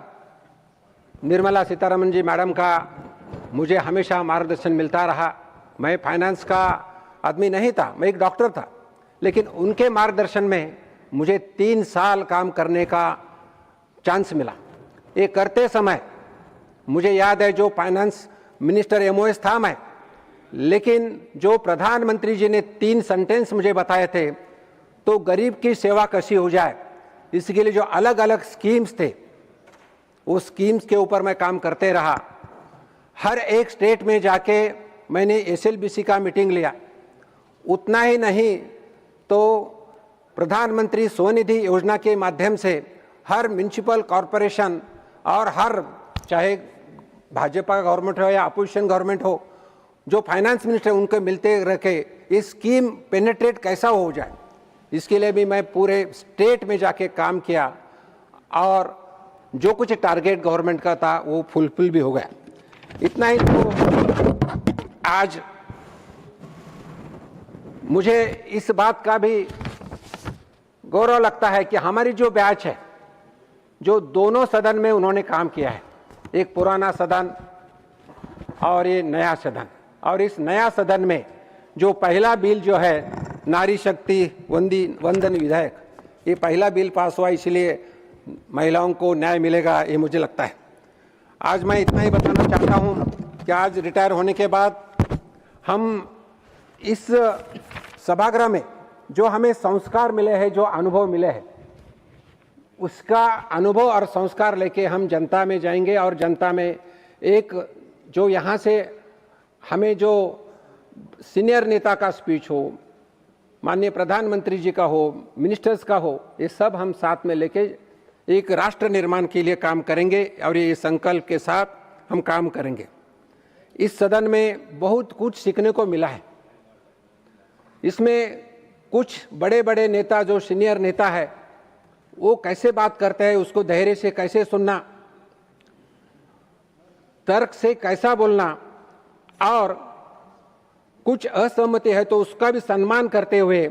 [SPEAKER 11] Nirmala Sitharaman ji madam का मुझे हमेशा मार्गदर्शन मिलता रहा। मैं फाइनेंस का आदमी नहीं था, मैं एक डॉक्टर था, लेकिन उनके मार्गदर्शन में मुझे 3 साल काम करने का चांस मिला। ये करते समय मुझे याद है, जो फाइनेंस मिनिस्टर MOS था मैं, लेकिन जो प्रधानमंत्री जी ने 3 सेंटेंस मुझे बताए थे, तो गरीब की सेवा कैसी हो जाए, इसके लिए जो अलग अलग स्कीम्स थे, उस स्कीम्स के ऊपर मैं काम करते रहा। हर एक स्टेट में जाके मैंने एसएलबीसी का मीटिंग लिया। उतना ही नहीं तो प्रधानमंत्री स्वनिधि योजना के माध्यम से हर म्यूनिसिपल कॉरपोरेशन और हर, चाहे भाजपा गवर्नमेंट हो या अपोजिशन गवर्नमेंट हो, जो फाइनेंस मिनिस्टर उनके मिलते रखे, इस स्कीम पेनेट्रेट कैसा हो जाए, इसके लिए भी मैं पूरे स्टेट में जाके काम किया और जो कुछ टारगेट गवर्नमेंट का था वो फुलफिल भी हो गया। इतना ही तो आज मुझे इस बात का भी गौरव लगता है कि हमारी जो बैच है, जो दोनों सदन में उन्होंने काम किया है, एक पुराना सदन और ये नया सदन, और इस नया सदन में जो पहला बिल जो है नारी शक्ति वंदन विधेयक, ये पहला बिल पास हुआ, इसलिए महिलाओं को न्याय मिलेगा, ये मुझे लगता है। आज मैं इतना ही बताना चाहता हूँ कि आज रिटायर होने के बाद हम इस सभागृह में जो हमें संस्कार मिले हैं, जो अनुभव मिले हैं, उसका अनुभव और संस्कार लेके हम जनता में जाएंगे और जनता में एक जो यहाँ से हमें जो सीनियर नेता का स्पीच हो, माननीय प्रधानमंत्री जी का हो, मिनिस्टर्स का हो, ये सब हम साथ में लेके एक राष्ट्र निर्माण के लिए काम करेंगे और ये संकल्प के साथ हम काम करेंगे। इस सदन में बहुत कुछ सीखने को मिला है। इसमें कुछ बड़े बड़े नेता, जो सीनियर नेता है, वो कैसे बात करते हैं, उसको धैर्य से कैसे सुनना, तर्क से कैसा बोलना, और कुछ असहमति है तो उसका भी सम्मान करते हुए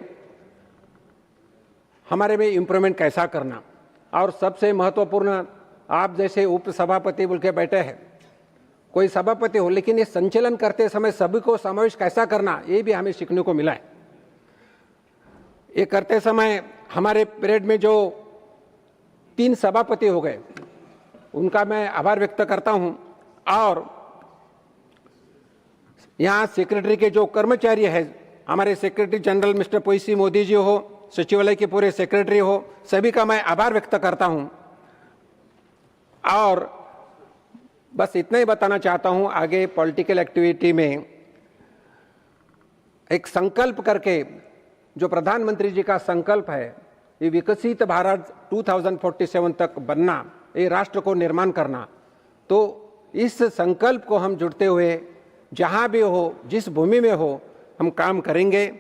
[SPEAKER 11] हमारे में इम्प्रूवमेंट कैसा करना, और सबसे महत्वपूर्ण, आप जैसे उप सभापति बोल के बैठे हैं, कोई सभापति हो, लेकिन ये संचालन करते समय सभी को समावेश कैसा करना, ये भी हमें सीखने को मिला है। ये करते समय हमारे पीरियड में जो 3 सभापति हो गए, उनका मैं आभार व्यक्त करता हूं, और यहाँ सेक्रेटरी के जो कर्मचारी है, हमारे secretary general mister PC Modi ji हो, सचिवालय के पूरे सेक्रेटरी हो, सभी का मैं आभार व्यक्त करता हूं। और बस इतना ही बताना चाहता हूं, आगे पॉलिटिकल एक्टिविटी में एक संकल्प करके, जो प्रधानमंत्री जी का संकल्प है, ये विकसित भारत 2047 तक बनना, ये राष्ट्र को निर्माण करना, तो इस संकल्प को हम जुड़ते हुए जहां भी हो, जिस भूमि में हो, हम काम करेंगे।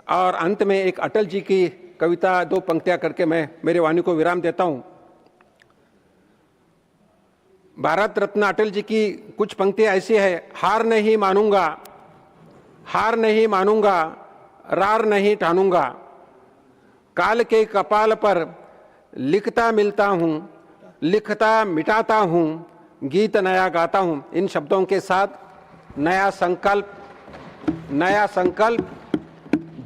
[SPEAKER 11] और अंत में एक अटल जी की कविता 2 पंक्तियां करके मैं मेरे वाणी को विराम देता हूं। भारत रत्न अटल जी की कुछ पंक्तियां ऐसी है: हार नहीं मानूंगा, हार नहीं मानूंगा, रार नहीं ठानूंगा, काल के कपाल पर लिखता मिलता हूं, लिखता मिटाता हूं, गीत नया गाता हूं। इन शब्दों के साथ नया संकल्प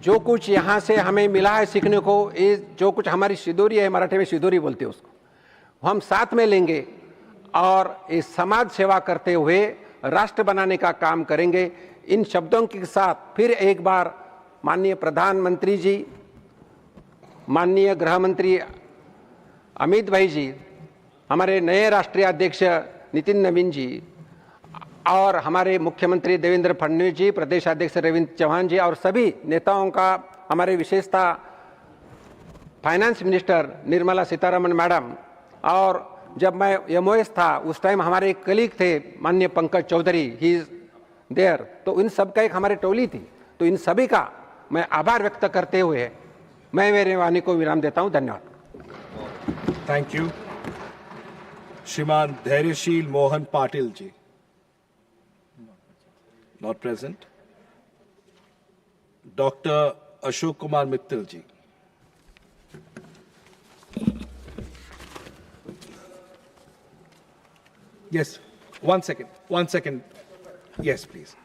[SPEAKER 11] जो कुछ यहाँ से हमें मिला है सीखने को, ये जो कुछ हमारी सिदोरी है, मराठी में सिदोरी बोलते हैं उसको, हम साथ में लेंगे और इस समाज सेवा करते हुए राष्ट्र बनाने का काम करेंगे। इन शब्दों के साथ फिर एक बार माननीय प्रधानमंत्री जी, माननीय गृह मंत्री अमित भाई जी, हमारे नए राष्ट्रीय अध्यक्ष नितिन नवीन जी, और हमारे मुख्यमंत्री देवेंद्र फडणवीस जी, प्रदेश अध्यक्ष रविंद्र चौहान जी, और सभी नेताओं का, हमारे विशेषता finance minister Nirmala Sitharaman madam, और जब मैं एमओएस था उस टाइम हमारे एक कलीग थे माननीय Pankaj Chaudhary, he is there, तो इन सब का एक हमारी टोली थी। तो इन सभी का मैं आभार व्यक्त करते हुए मैं मेरे वाणी को विराम देता हूं। धन्यवाद।
[SPEAKER 4] Thank you. श्रीमान धैर्यशील Mohan Patil ji, not present. Dr. Ashok Kumar Mittal ji. Yes, one second. Yes, please.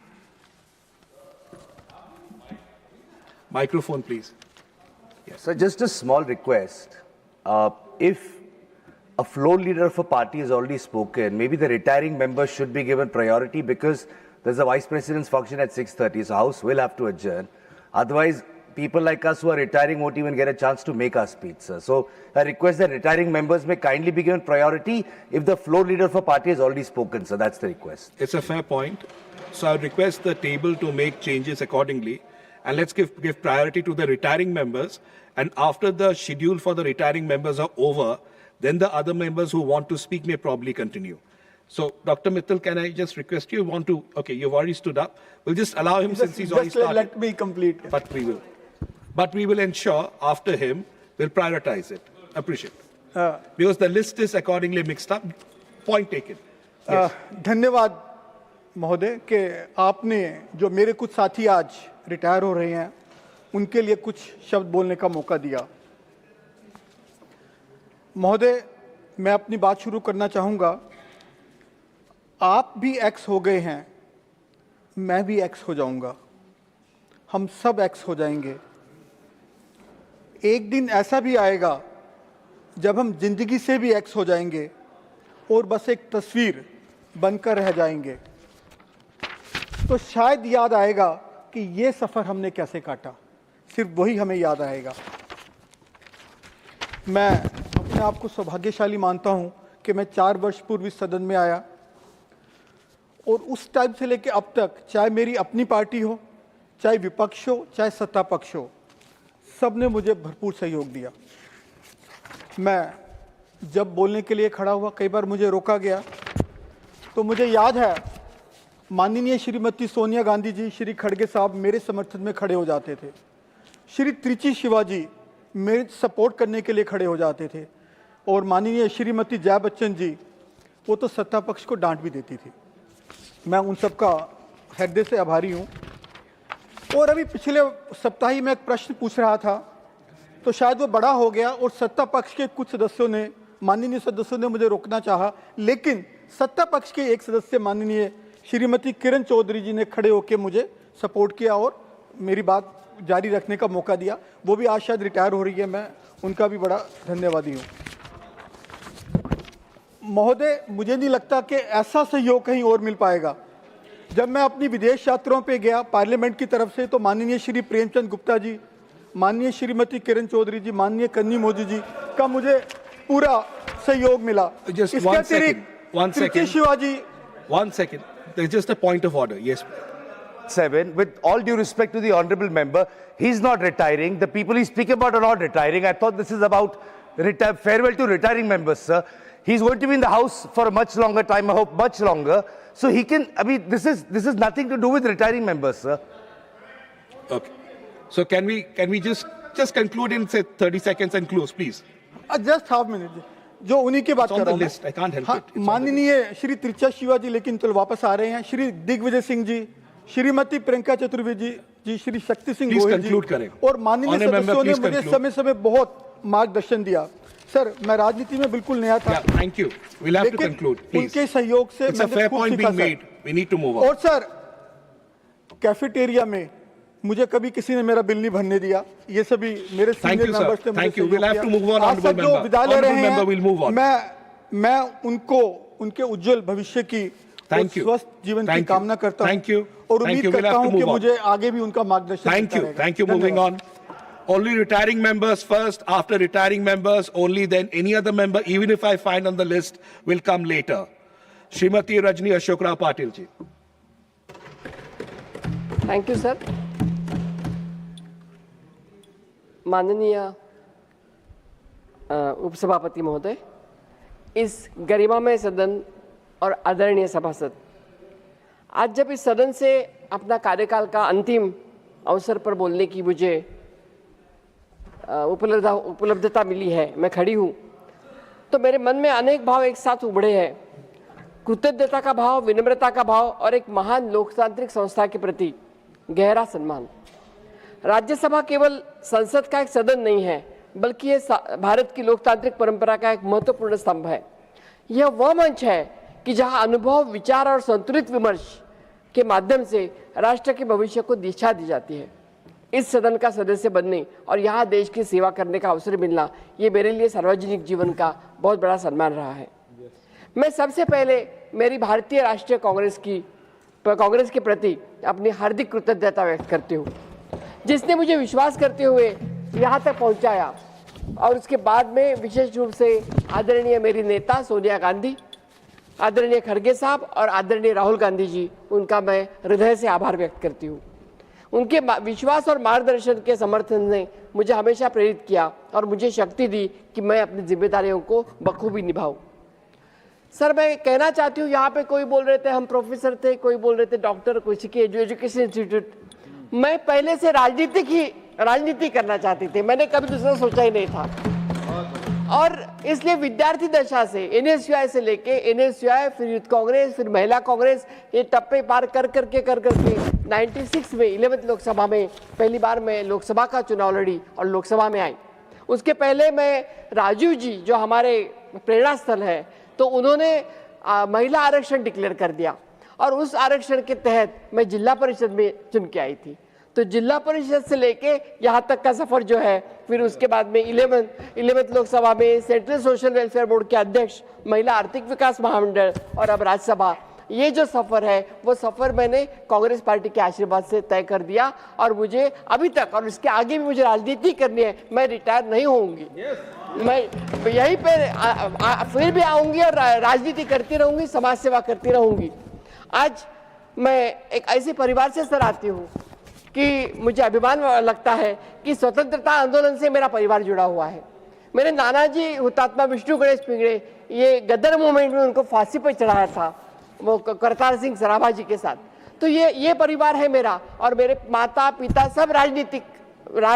[SPEAKER 4] Microphone, please. Yes.
[SPEAKER 12] So just a small request. If a floor leader of a party has already spoken, maybe the retiring members should be given priority, because there's a vice president's function at 6:30, so House will have to adjourn. Otherwise, people like us who are retiring won't even get a chance to make our speech, sir. So I request that retiring members may kindly be given priority if the floor leader of a party has already spoken, sir. That's the request.
[SPEAKER 4] It's a fair point. So I would request the table to make changes accordingly. And let's give priority to the retiring members. And after the schedule for the retiring members are over, then the other members who want to speak may probably continue. So, Dr. Mittal, can I just request you want to, okay, you've already stood up. We'll just allow him since he's already started.
[SPEAKER 13] Let me complete.
[SPEAKER 4] But we will ensure after him, we'll prioritize it. Appreciate it. Because the list is accordingly mixed up. Point taken. Yes.
[SPEAKER 13] धन्यवाद महोदय कि आपने जो मेरे कुछ साथी आज retire हो रहे हैं उनके लिए कुछ शब्द बोलने का मौका दिया। महोदय, मैं अपनी बात शुरू करना चाहूँगा। आप भी एक्स हो गए हैं, मैं भी एक्स हो जाऊँगा, हम सब एक्स हो जाएंगे। एक दिन ऐसा भी आएगा जब हम जिंदगी से भी एक्स हो जाएंगे और बस एक तस्वीर बनकर रह जाएंगे। तो शायद याद आएगा कि ये सफ़र हमने कैसे काटा, सिर्फ वही हमें याद आएगा। मैं अपने आप को सौभाग्यशाली मानता हूँ कि मैं 4 वर्ष पूर्व इस सदन में आया और उस टाइम से लेकर अब तक, चाहे मेरी अपनी पार्टी हो, चाहे विपक्ष हो, चाहे सत्ता पक्ष हो, सब ने मुझे भरपूर सहयोग दिया। मैं जब बोलने के लिए खड़ा हुआ, कई बार मुझे रोका गया, तो मुझे याद है माननीय श्रीमती सोनिया गांधी जी, श्री खड़गे साहब मेरे समर्थन में खड़े हो जाते थे। श्री त्रिची शिवाजी मेरे सपोर्ट करने के लिए खड़े हो जाते थे और माननीय श्रीमती जया बच्चन जी, वो तो सत्ता पक्ष को डांट भी देती थी। मैं उन सब का हृदय से आभारी हूँ। और अभी पिछले सप्ताह ही मैं एक प्रश्न पूछ रहा था, तो शायद वो बड़ा हो गया और सत्ता पक्ष के कुछ सदस्यों ने, माननीय सदस्यों ने मुझे रोकना चाहा, लेकिन सत्ता पक्ष के एक सदस्य माननीय श्रीमती किरण चौधरी जी ने खड़े होकर मुझे सपोर्ट किया और मेरी बात जारी रखने का मौका दिया। वो भी आज शायद रिटायर हो रही है, मैं उनका भी बड़ा धन्यवादी हूँ। महोदय, मुझे नहीं लगता कि ऐसा सहयोग कहीं और मिल पाएगा। जब मैं अपनी विदेश यात्राओं पे गया पार्लियामेंट की तरफ से, तो माननीय श्री प्रेमचंद गुप्ता जी, माननीय श्रीमती किरण चौधरी जी, माननीय कन्नी मोदी जी का मुझे पूरा सहयोग मिला। इसके अतिरिक्त Shivaji,
[SPEAKER 4] 1 second. There's just a point of order. Yes.
[SPEAKER 12] 7, with all due respect to the honorable member, he's not retiring. The people he's speaking about are not retiring. I thought this is about farewell to retiring members, sir. He's going to be in the House for a much longer time, I hope much longer. So he can, I mean, this is nothing to do with retiring members, sir.
[SPEAKER 4] Okay. So can we just conclude in say 30 seconds and close, please?
[SPEAKER 13] Just half minute. जो उन्हीं की बात कर रहा हूँ।
[SPEAKER 4] I can't help it.
[SPEAKER 13] माननीय श्री त्रिचा शिवाजी लेकिन तो वापस आ रहे हैं, श्री दिग्विजय सिंह जी, श्रीमती प्रियंका चतुर्वेदी जी, श्री शक्ति सिंह गोयल जी और माननीय सदस्यों ने मुझे समय समय बहुत मार्गदर्शन दिया। सर, मैं राजनीति में बिल्कुल नया था।
[SPEAKER 4] Thank you. We'll have to conclude, please.
[SPEAKER 13] उनके सहयोग से
[SPEAKER 4] It's a fair point being made. We need to move on.
[SPEAKER 13] और सर, कैफेटेरिया में मुझे कभी किसी ने मेरा बिल नहीं भरने दिया। ये सभी मेरे सीनियर मेंबर्स ने मुझे सहयोग किया। आज तक जो विदा ले रहे हैं, मैं उनको उनके उज्जवल भविष्य की स्वस्थ जीवन की कामना करता हूँ और उम्मीद करता हूँ कि मुझे आगे भी उनका मार्गदर्शन मिलता रहेगा।
[SPEAKER 4] Thank you. Moving on. Only retiring members first. After retiring members, only then any other member, even if I find on the list, will come later. Srimati Rajni Ashok Rao Patil ji.
[SPEAKER 14] Thank you, sir. माननीय उपसभापति महोदय, इस गरिमामय सदन और आदरणीय सभासद, आज जब इस सदन से अपना कार्यकाल का अंतिम अवसर पर बोलने की मुझे उपलब्धता मिली है, मैं खड़ी हूँ, तो मेरे मन में अनेक भाव एक साथ उभरे हैं। कृतज्ञता का भाव, विनम्रता का भाव और एक महान लोकतांत्रिक संस्था के प्रति गहरा सम्मान। राज्यसभा केवल संसद का एक सदन नहीं है, बल्कि ये भारत की लोकतांत्रिक परंपरा का एक महत्वपूर्ण स्तंभ है। यह वह मंच है कि जहां अनुभव, विचार और संतुलित विमर्श के माध्यम से राष्ट्र के भविष्य को दिशा दी जाती है। इस सदन का सदस्य बनने और यहाँ देश की सेवा करने का अवसर मिलना, ये मेरे लिए सार्वजनिक जीवन का बहुत बड़ा सम्मान रहा है। मैं सबसे पहले मेरी भारतीय राष्ट्रीय कांग्रेस के प्रति अपनी हार्दिक कृतज्ञता व्यक्त करती हूँ, जिसने मुझे विश्वास करते हुए यहाँ तक पहुँचाया। और उसके बाद में विशेष रूप से आदरणीय मेरी नेता सोनिया गांधी, आदरणीय खड़गे साहब और आदरणीय राहुल गांधी जी, उनका मैं हृदय से आभार व्यक्त करती हूँ। उनके विश्वास और मार्गदर्शन के समर्थन ने मुझे हमेशा प्रेरित किया और मुझे शक्ति दी कि मैं अपनी जिम्मेदारियों को बखूबी निभाऊं। सर, मैं कहना चाहती हूँ, यहाँ पे कोई बोल रहे थे हम प्रोफेसर थे, कोई बोल रहे थे डॉक्टर, कोई के एजुकेशन इंस्टीट्यूट। मैं पहले से राजनीति करना चाहती थी, मैंने कभी दूसरा सोचा ही नहीं था। और इसलिए विद्यार्थी दशा से NSUI से लेके NSUI, फिर यूथ कांग्रेस, फिर महिला कांग्रेस, ये टप्पे पार कर करके 96 में 11वीं लोकसभा में पहली बार मैं लोकसभा का चुनाव लड़ी और लोकसभा में आई। उसके पहले मैं राजीव जी, जो हमारे प्रेरणा स्थल है, तो उन्होंने महिला आरक्षण डिक्लेयर कर दिया और उस आरक्षण के तहत मैं जिला परिषद में चुन के आई थी। तो जिला परिषद से लेके यहाँ तक का सफर जो है, फिर उसके बाद में 11वीं लोकसभा में सेंट्रल सोशल वेलफेयर बोर्ड के अध्यक्ष, महिला आर्थिक विकास महामंडल और अब राज्यसभा, ये जो सफर है वो सफर मैंने कांग्रेस पार्टी के आशीर्वाद से तय कर दिया। और मुझे अभी तक और इसके आगे भी मुझे राजनीति करनी है, मैं रिटायर नहीं होऊंगी। मैं यहीं पे फिर भी आऊंगी और राजनीति करती रहूंगी, समाज सेवा करती रहूंगी। आज मैं एक ऐसे परिवार से सर आती हूँ कि मुझे अभिमान लगता है कि स्वतंत्रता आंदोलन से मेरा परिवार जुड़ा हुआ है। मेरे नाना जी हुतात्मा विष्णु गणेश पिंगड़े, ये गदर मूवमेंट में उनको फांसी पर चढ़ाया था, वो करतार सिंह सराभा जी के साथ। तो ये परिवार है मेरा। और मेरे माता पिता सब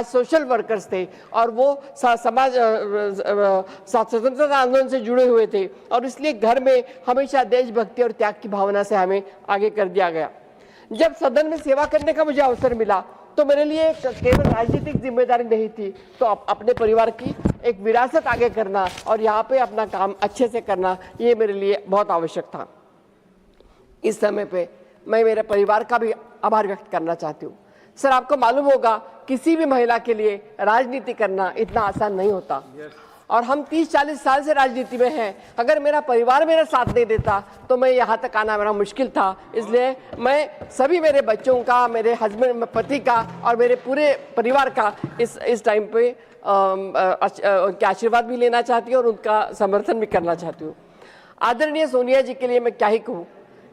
[SPEAKER 14] सोशल वर्कर्स थे और वो समाज स्वतंत्रता आंदोलन से जुड़े हुए थे और इसलिए घर में हमेशा देशभक्ति और त्याग की भावना से हमें आगे कर दिया गया। जब सदन में सेवा करने का मुझे अवसर मिला तो मेरे लिए केवल राजनीतिक जिम्मेदारी नहीं थी, तो अपने परिवार की एक विरासत आगे करना और यहाँ पे अपना काम अच्छे से करना, ये मेरे लिए बहुत आवश्यक था। इस समय पे मैं मेरे परिवार का भी आभार व्यक्त करना चाहती हूँ। सर, आपको मालूम होगा किसी भी महिला के लिए राजनीति करना इतना आसान नहीं होता। और हम 30-40 साल से राजनीति में हैं। अगर मेरा परिवार मेरा साथ नहीं देता तो मैं यहाँ तक आना मेरा मुश्किल था। इसलिए मैं सभी मेरे बच्चों का, मेरे हस्बैंड पति का और मेरे पूरे परिवार का इस टाइम पे उनके आशीर्वाद भी लेना चाहती हूँ और उनका समर्थन भी करना चाहती हूँ। आदरणीय सोनिया जी के लिए मैं क्या ही कहूँ,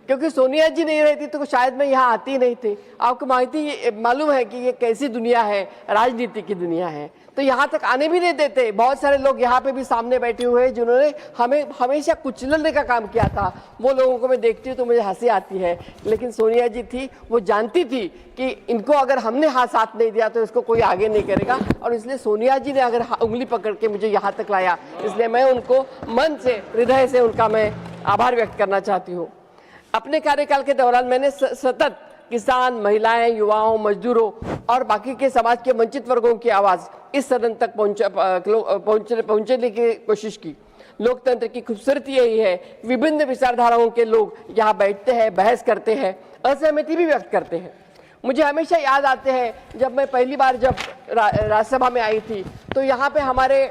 [SPEAKER 14] क्योंकि सोनिया जी नहीं रहती तो शायद मैं यहाँ आती ही नहीं थी। आपको मालूम है कि ये कैसी दुनिया है, राजनीति की दुनिया है, तो यहाँ तक आने भी नहीं देते। बहुत सारे लोग यहाँ पे भी सामने बैठे हुए हैं जिन्होंने हमें हमेशा कुचलने का काम किया था। वो लोगों को मैं देखती हूँ तो मुझे हंसी आती है, लेकिन सोनिया जी थी, वो जानती थी कि इनको अगर हमने साथ नहीं दिया तो इसको कोई आगे नहीं करेगा। और इसलिए सोनिया जी ने अगर उंगली पकड़ के मुझे यहाँ तक लाया, इसलिए मैं उनको मन से, हृदय से उनका मैं आभार व्यक्त करना चाहती हूँ। अपने कार्यकाल के दौरान मैंने सतत किसान, महिलाएं, युवाओं, मजदूरों और बाकी के समाज के वंचित वर्गों की आवाज़ इस सदन तक पहुंचने की कोशिश की। लोकतंत्र की खूबसूरती यही है, विभिन्न विचारधाराओं के लोग यहाँ बैठते हैं, बहस करते हैं, असहमति भी व्यक्त करते हैं। मुझे हमेशा याद आते हैं जब मैं पहली बार जब राज्यसभा में आई थी तो यहाँ पे हमारे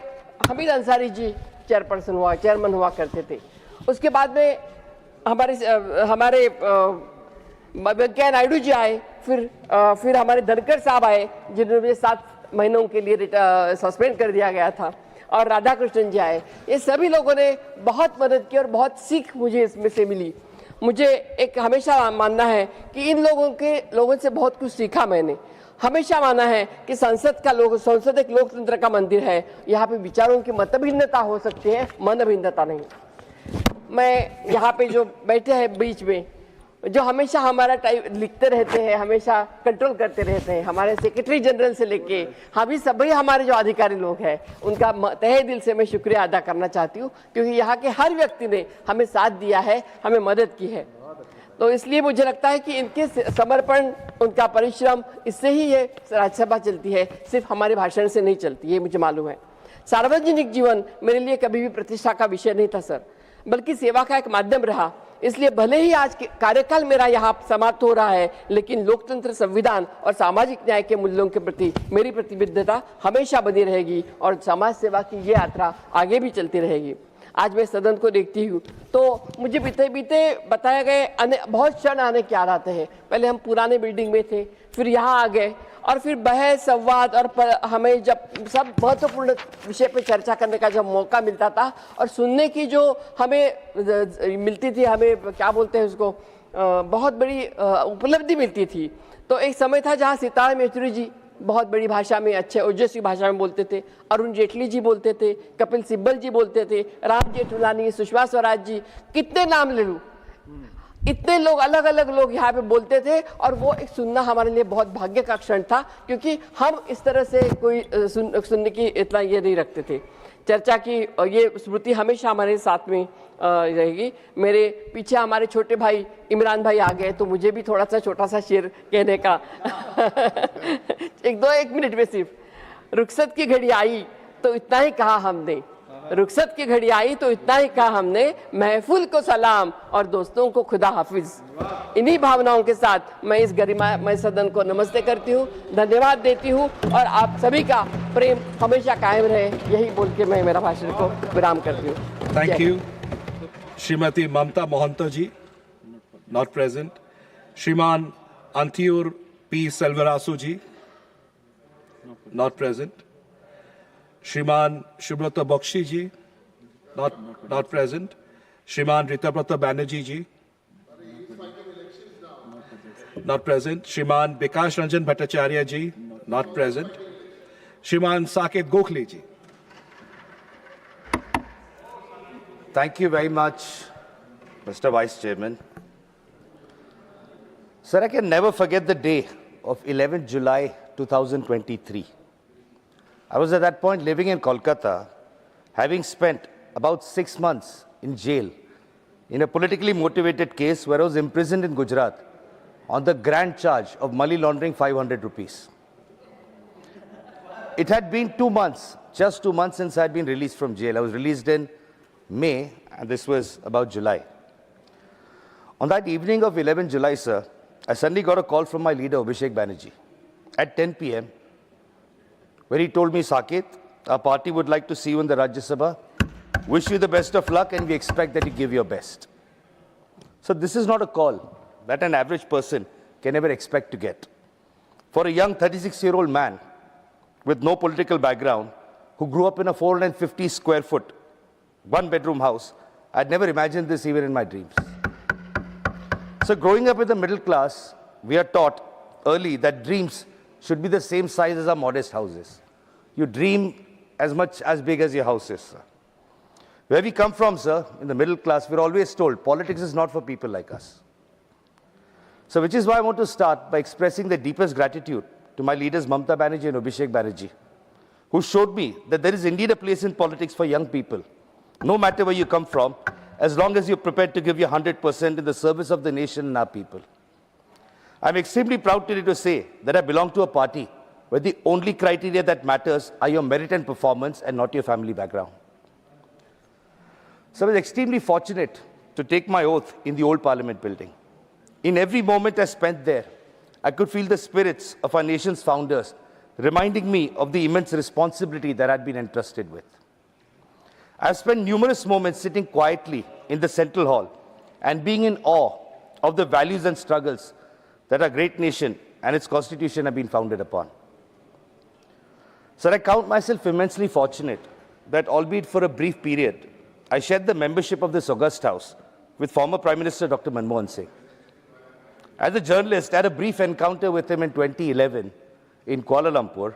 [SPEAKER 14] हमीद अंसारी जी चेयरमैन हुआ करते थे। उसके बाद में हमारे वेंकैया नायडू जी आए, फिर हमारे धनखड़ साहब आए जिन्होंने मुझे 7 महीनों के लिए सस्पेंड कर दिया गया था, और राधाकृष्णन जी आए। ये सभी लोगों ने बहुत मदद की और बहुत सीख मुझे इसमें से मिली। मुझे एक हमेशा मानना है कि इन लोगों से बहुत कुछ सीखा। मैंने हमेशा माना है कि संसद एक लोकतंत्र का मंदिर है। यहाँ पे विचारों की मतभिन्नता हो सकती है, मनभिन्नता नहीं। मैं यहाँ पे जो बैठे हैं बीच में, जो हमेशा हमारा लिखते रहते हैं, हमेशा कंट्रोल करते रहते हैं, हमारे सेक्रेटरी जनरल से लेके सभी हमारे जो अधिकारी लोग हैं, उनका तहे दिल से मैं शुक्रिया अदा करना चाहती हूँ, क्योंकि यहाँ के हर व्यक्ति ने हमें साथ दिया है, हमें मदद की है। तो इसलिए मुझे लगता है कि इनके समर्पण, उनका परिश्रम, इससे ही ये राज्यसभा चलती है, सिर्फ हमारे भाषण से नहीं चलती, ये मुझे मालूम है। सार्वजनिक जीवन मेरे लिए कभी भी प्रतिष्ठा का विषय नहीं था सर, बल्कि सेवा का एक माध्यम रहा। इसलिए भले ही आज कार्यकाल मेरा यहाँ समाप्त हो रहा है, लेकिन लोकतंत्र, संविधान और सामाजिक न्याय के मूल्यों के प्रति मेरी प्रतिबद्धता हमेशा बनी रहेगी और समाज सेवा की ये यात्रा आगे भी चलती रहेगी। आज मैं सदन को देखती हूँ तो मुझे बीते बीते बताए गए बहुत क्षण आने के याद आते हैं। पहले हम पुराने बिल्डिंग में थे, फिर यहाँ आ गए और फिर बहस संवाद और हमें जब सब महत्वपूर्ण विषय पे चर्चा करने का जब मौका मिलता था और सुनने की जो हमें मिलती थी, हमें क्या बोलते हैं उसको, बहुत बड़ी उपलब्धि मिलती थी। तो एक समय था जहाँ सीताराम येचुरी जी बहुत बड़ी भाषा में, अच्छे ओजस्वी भाषा में बोलते थे, अरुण जेटली जी बोलते थे, कपिल सिब्बल जी बोलते थे, राम जेठमलानी, सुषमा स्वराज जी, कितने नाम ले लूं, इतने लोग अलग अलग लोग यहाँ पे बोलते थे और वो एक सुनना हमारे लिए बहुत भाग्य का क्षण था, क्योंकि हम इस तरह से कोई सुनने की इतना ये नहीं रखते थे। चर्चा की ये स्मृति हमेशा हमारे साथ में रहेगी। मेरे पीछे हमारे छोटे भाई इमरान भाई आ गए तो मुझे भी थोड़ा सा छोटा सा शेर कहने का एक मिनट में सिर्फ। रुखसत की घड़ी आई तो इतना ही कहा हमने, रुखसत की घड़ी आई तो इतना ही कहा हमने, महफिल को सलाम और दोस्तों को खुदा हाफिज। इन्हीं भावनाओं के साथ मैं इस गरिमामय सदन को नमस्ते करती हूँ, धन्यवाद देती हूँ और आप सभी का प्रेम हमेशा कायम रहे, यही बोल के मैं मेरा भाषण को विराम करती हूँ।
[SPEAKER 4] Thank you. Shrimati Mamata Mohanta ji, not present. Shriman Anthiyur P Selvarasu ji, not present. Shriman Subrata Bakshi ji, not present. श्रीमान ऋतव्रत बैनर्जी जी, not present. श्रीमान विकास रंजन भट्टाचार्य जी, not present. श्रीमान साकेत गोखले जी।
[SPEAKER 12] Thank you very much, Mr. Vice Chairman. Sir, I can never forget the day of 11th July 2023. I was at that point living in Kolkata, having spent about 6 months in jail in a politically motivated case where I was imprisoned in Gujarat on the grand charge of money laundering 500 rupees. It had been 2 months, just 2 months since I had been released from jail. I was released in May, and this was about July. On that evening of 11 July, sir, I suddenly got a call from my leader, Abhishek Banerjee, at 10 p.m., where he told me, Saket, our party would like to see you in the Rajya Sabha. Wish you the best of luck, and we expect that you give your best. So this is not a call that an average person can ever expect to get. For a young 36-year-old man with no political background, who grew up in a 450 square foot, one-bedroom house, I'd never imagined this even in my dreams. So growing up in the middle class, we are taught early that dreams should be the same size as our modest houses. You dream as much as big as your house is, sir. Where we come from, sir, in the middle class, we're always told politics is not for people like us. So which is why I want to start by expressing the deepest gratitude to my leaders Mamata Banerjee and Abhishek Banerjee, who showed me that there is indeed a place in politics for young people, no matter where you come from, as long as you're prepared to give your 100% in the service of the nation and our people. I'm extremely proud today to say that I belong to a party where the only criteria that matters are your merit and performance and not your family background. So I was extremely fortunate to take my oath in the old Parliament building. In every moment I spent there, I could feel the spirits of our nation's founders reminding me of the immense responsibility that I'd been entrusted with. I've spent numerous moments sitting quietly in the Central Hall and being in awe of the values and struggles that our great nation and its constitution have been founded upon. Sir, I count myself immensely fortunate that, albeit for a brief period, I shared the membership of this august house with former Prime Minister Dr. Manmohan Singh. As a journalist, I had a brief encounter with him in 2011 in Kuala Lumpur,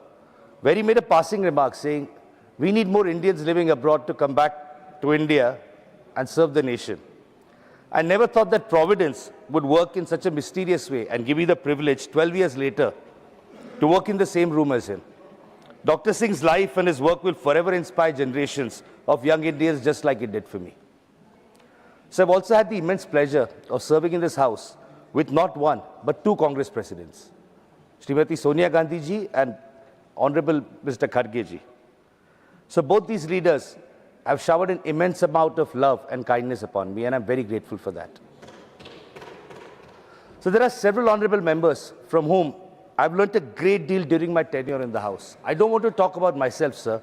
[SPEAKER 12] where he made a passing remark saying, we need more Indians living abroad to come back to India and serve the nation. I never thought that Providence would work in such a mysterious way and give me the privilege 12 years later to work in the same room as him. Dr. Singh's life and his work will forever inspire generations of young Indians just like it did for me. So I've also had the immense pleasure of serving in this house with not one, but two Congress presidents, Srimati Sonia Gandhi ji and Honorable Mr. Kharge ji. So both these leaders have showered an immense amount of love and kindness upon me, and I'm very grateful for that. So there are several honorable members from whom I've learnt a great deal during my tenure in the House. I don't want to talk about myself, sir.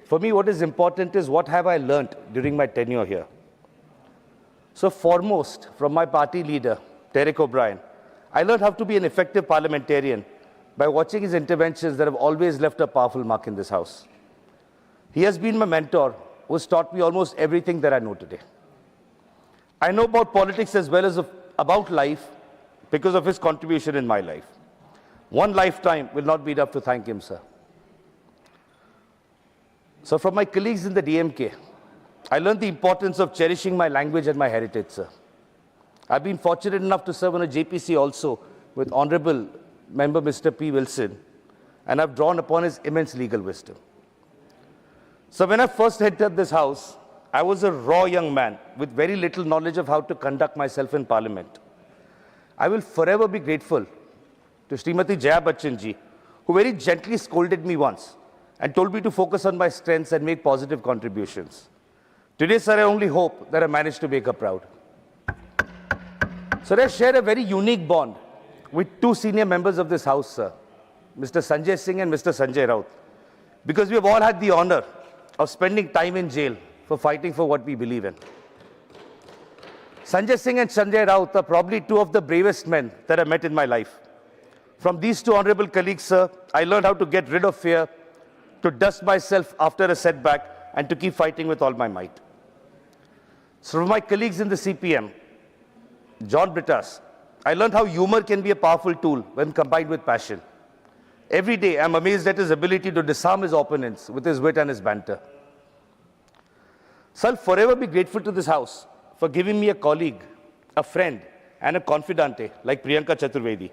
[SPEAKER 12] For me, what is important is what have I learnt during my tenure here. So foremost, from my party leader, Derek O'Brien, I learned how to be an effective parliamentarian by watching his interventions that have always left a powerful mark in this House. He has been my mentor, who has taught me almost everything that I know today. I know about politics as well as about life because of his contribution in my life. One lifetime will not be enough to thank him, sir. So from my colleagues in the DMK, I learned the importance of cherishing my language and my heritage, sir. I've been fortunate enough to serve on a JPC also with Honorable Member Mr. P. Wilson, and I've drawn upon his immense legal wisdom. So when I first entered this House, I was a raw young man with very little knowledge of how to conduct myself in Parliament. I will forever be grateful to Srimati Jaya Bachchan ji, who very gently scolded me once and told me to focus on my strengths and make positive contributions. Today, sir, I only hope that I managed to make her proud. Sir, I share a very unique bond with two senior members of this House, sir, Mr. Sanjay Singh and Mr. Sanjay Raut, because we have all had the honor of spending time in jail for fighting for what we believe in. Sanjay Singh and Sanjay Raut are probably two of the bravest men that I met in my life. From these two honorable colleagues, sir, I learned how to get rid of fear, to dust myself after a setback, and to keep fighting with all my might. So from my colleagues in the CPM, John Brittas, I learned how humor can be a powerful tool when combined with passion. Every day, I'm amazed at his ability to disarm his opponents with his wit and his banter. So I'll forever be grateful to this House for giving me a colleague, a friend, and a confidante like Priyanka Chaturvedi,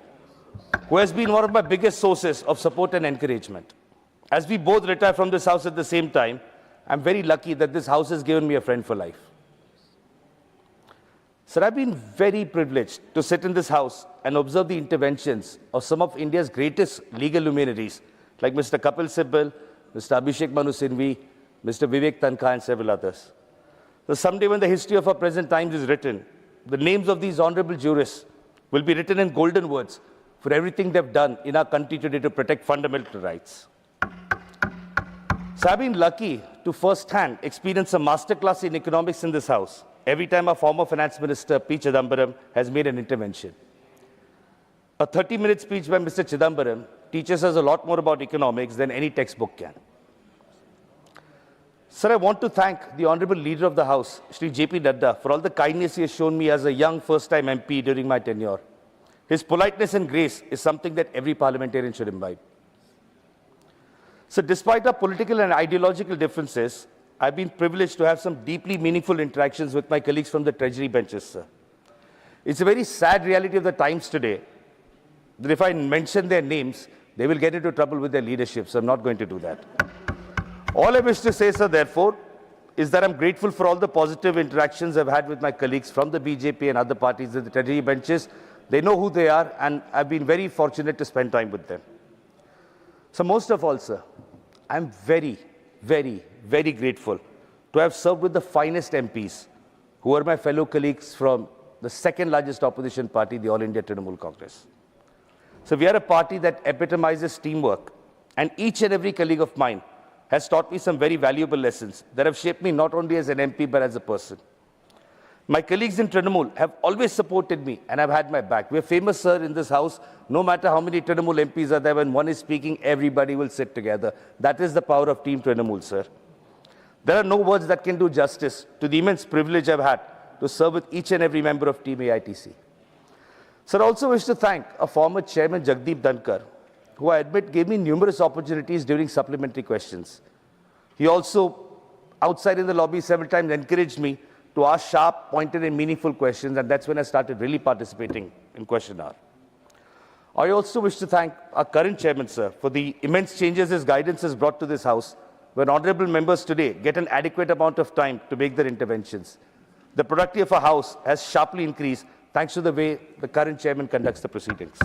[SPEAKER 12] who has been one of my biggest sources of support and encouragement. As we both retire from this House at the same time, I'm very lucky that this House has given me a friend for life. Sir, I've been very privileged to sit in this House and observe the interventions of some of India's greatest legal luminaries, like Mr. Kapil Sibal, Mr. Abhishek Manu Singhvi, Mr. Vivek Tankha, and several others. So someday when the history of our present times is written, the names of these honorable jurists will be written in golden words for everything they've done in our country today to protect fundamental rights. So I've been lucky to firsthand experience a masterclass in economics in this House every time our former Finance Minister, P. Chidambaram, has made an intervention. A 30-minute speech by Mr. Chidambaram teaches us a lot more about economics than any textbook can. Sir, I want to thank the Honorable Leader of the House, Shri J.P. Nadda, for all the kindness he has shown me as a young first-time MP during my tenure. His politeness and grace is something that every parliamentarian should imbibe. So despite our political and ideological differences, I've been privileged to have some deeply meaningful interactions with my colleagues from the Treasury benches, sir. It's a very sad reality of the times today that if I mention their names, they will get into trouble with their leadership, so I'm not going to do that. All I wish to say, sir, therefore, is that I'm grateful for all the positive interactions I've had with my colleagues from the BJP and other parties at the Treasury benches. They know who they are, and I've been very fortunate to spend time with them. So most of all, sir, I'm very, very, very grateful to have served with the finest MPs, who are my fellow colleagues from the second largest opposition party, the All India Trinamool Congress. So we are a party that epitomizes teamwork, and each and every colleague of mine has taught me some very valuable lessons that have shaped me not only as an MP, but as a person. My colleagues in Trinamool have always supported me and have had my back. We're famous, sir, in this House. No matter how many Trinamool MPs are there, when one is speaking, everybody will sit together. That is the power of Team Trinamool, sir. There are no words that can do justice to the immense privilege I've had to serve with each and every member of Team AITC. Sir, I also wish to thank a former chairman, Jagdeep Dhankar, who I admit gave me numerous opportunities during supplementary questions. He also, outside in the lobby several times, encouraged me to ask sharp, pointed and meaningful questions, and that's when I started really participating in Question Hour. I also wish to thank our current chairman, sir, for the immense changes his guidance has brought to this House, where honorable members today get an adequate amount of time to make their interventions. The productivity of our House has sharply increased thanks to the way the current chairman conducts the proceedings.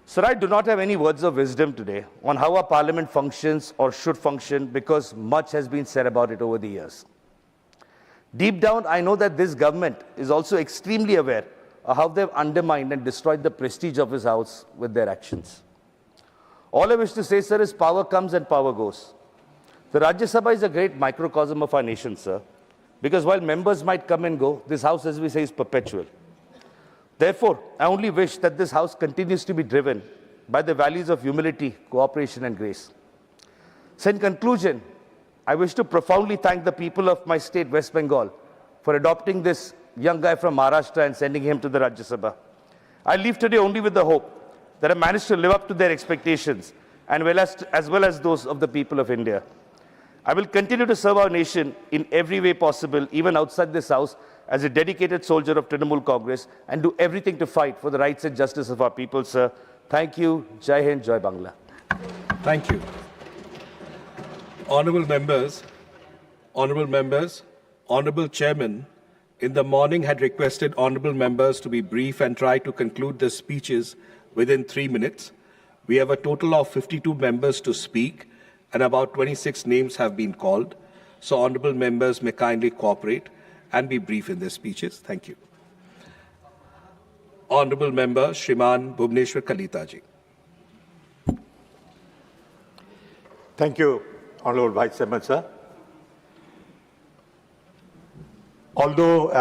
[SPEAKER 12] Sir, I do not have any words of wisdom today on how our parliament functions or should function, because much has been said about it over the years. Deep down, I know that this government is also extremely aware of how they've undermined and destroyed the prestige of this House with their actions. All I wish to say, sir, is power comes and power goes. The Rajya Sabha is a great microcosm of our nation, sir, because while members might come and go, this house, as we say, is perpetual. Therefore, I only wish that this house continues to be driven by the values of humility, cooperation, and grace. So in conclusion, I wish to profoundly thank the people of my state, West Bengal, for adopting this young guy from Maharashtra and sending him to the Rajya Sabha. I leave today only with the hope that I managed to live up to their expectations and as well as those of the people of India. I will continue to serve our nation in every way possible, even outside this house, as a dedicated soldier of Trinamool Congress, and do everything to fight for the rights and justice of our people, sir. Thank you. Jai Hind, Jai Bangla.
[SPEAKER 4] Thank you. Honorable members, Honorable Chairman, in the morning had requested honorable members to be brief and try to conclude their speeches within 3 minutes. We have a total of 52 members to speak, and about 26 names have been called. So honorable members may kindly cooperate and be brief in their speeches. Thank you. Honorable Member Shriman Bhuvneshwar Kalitaji.
[SPEAKER 15] Thank you, Honorable Vice Chairman, sir. Although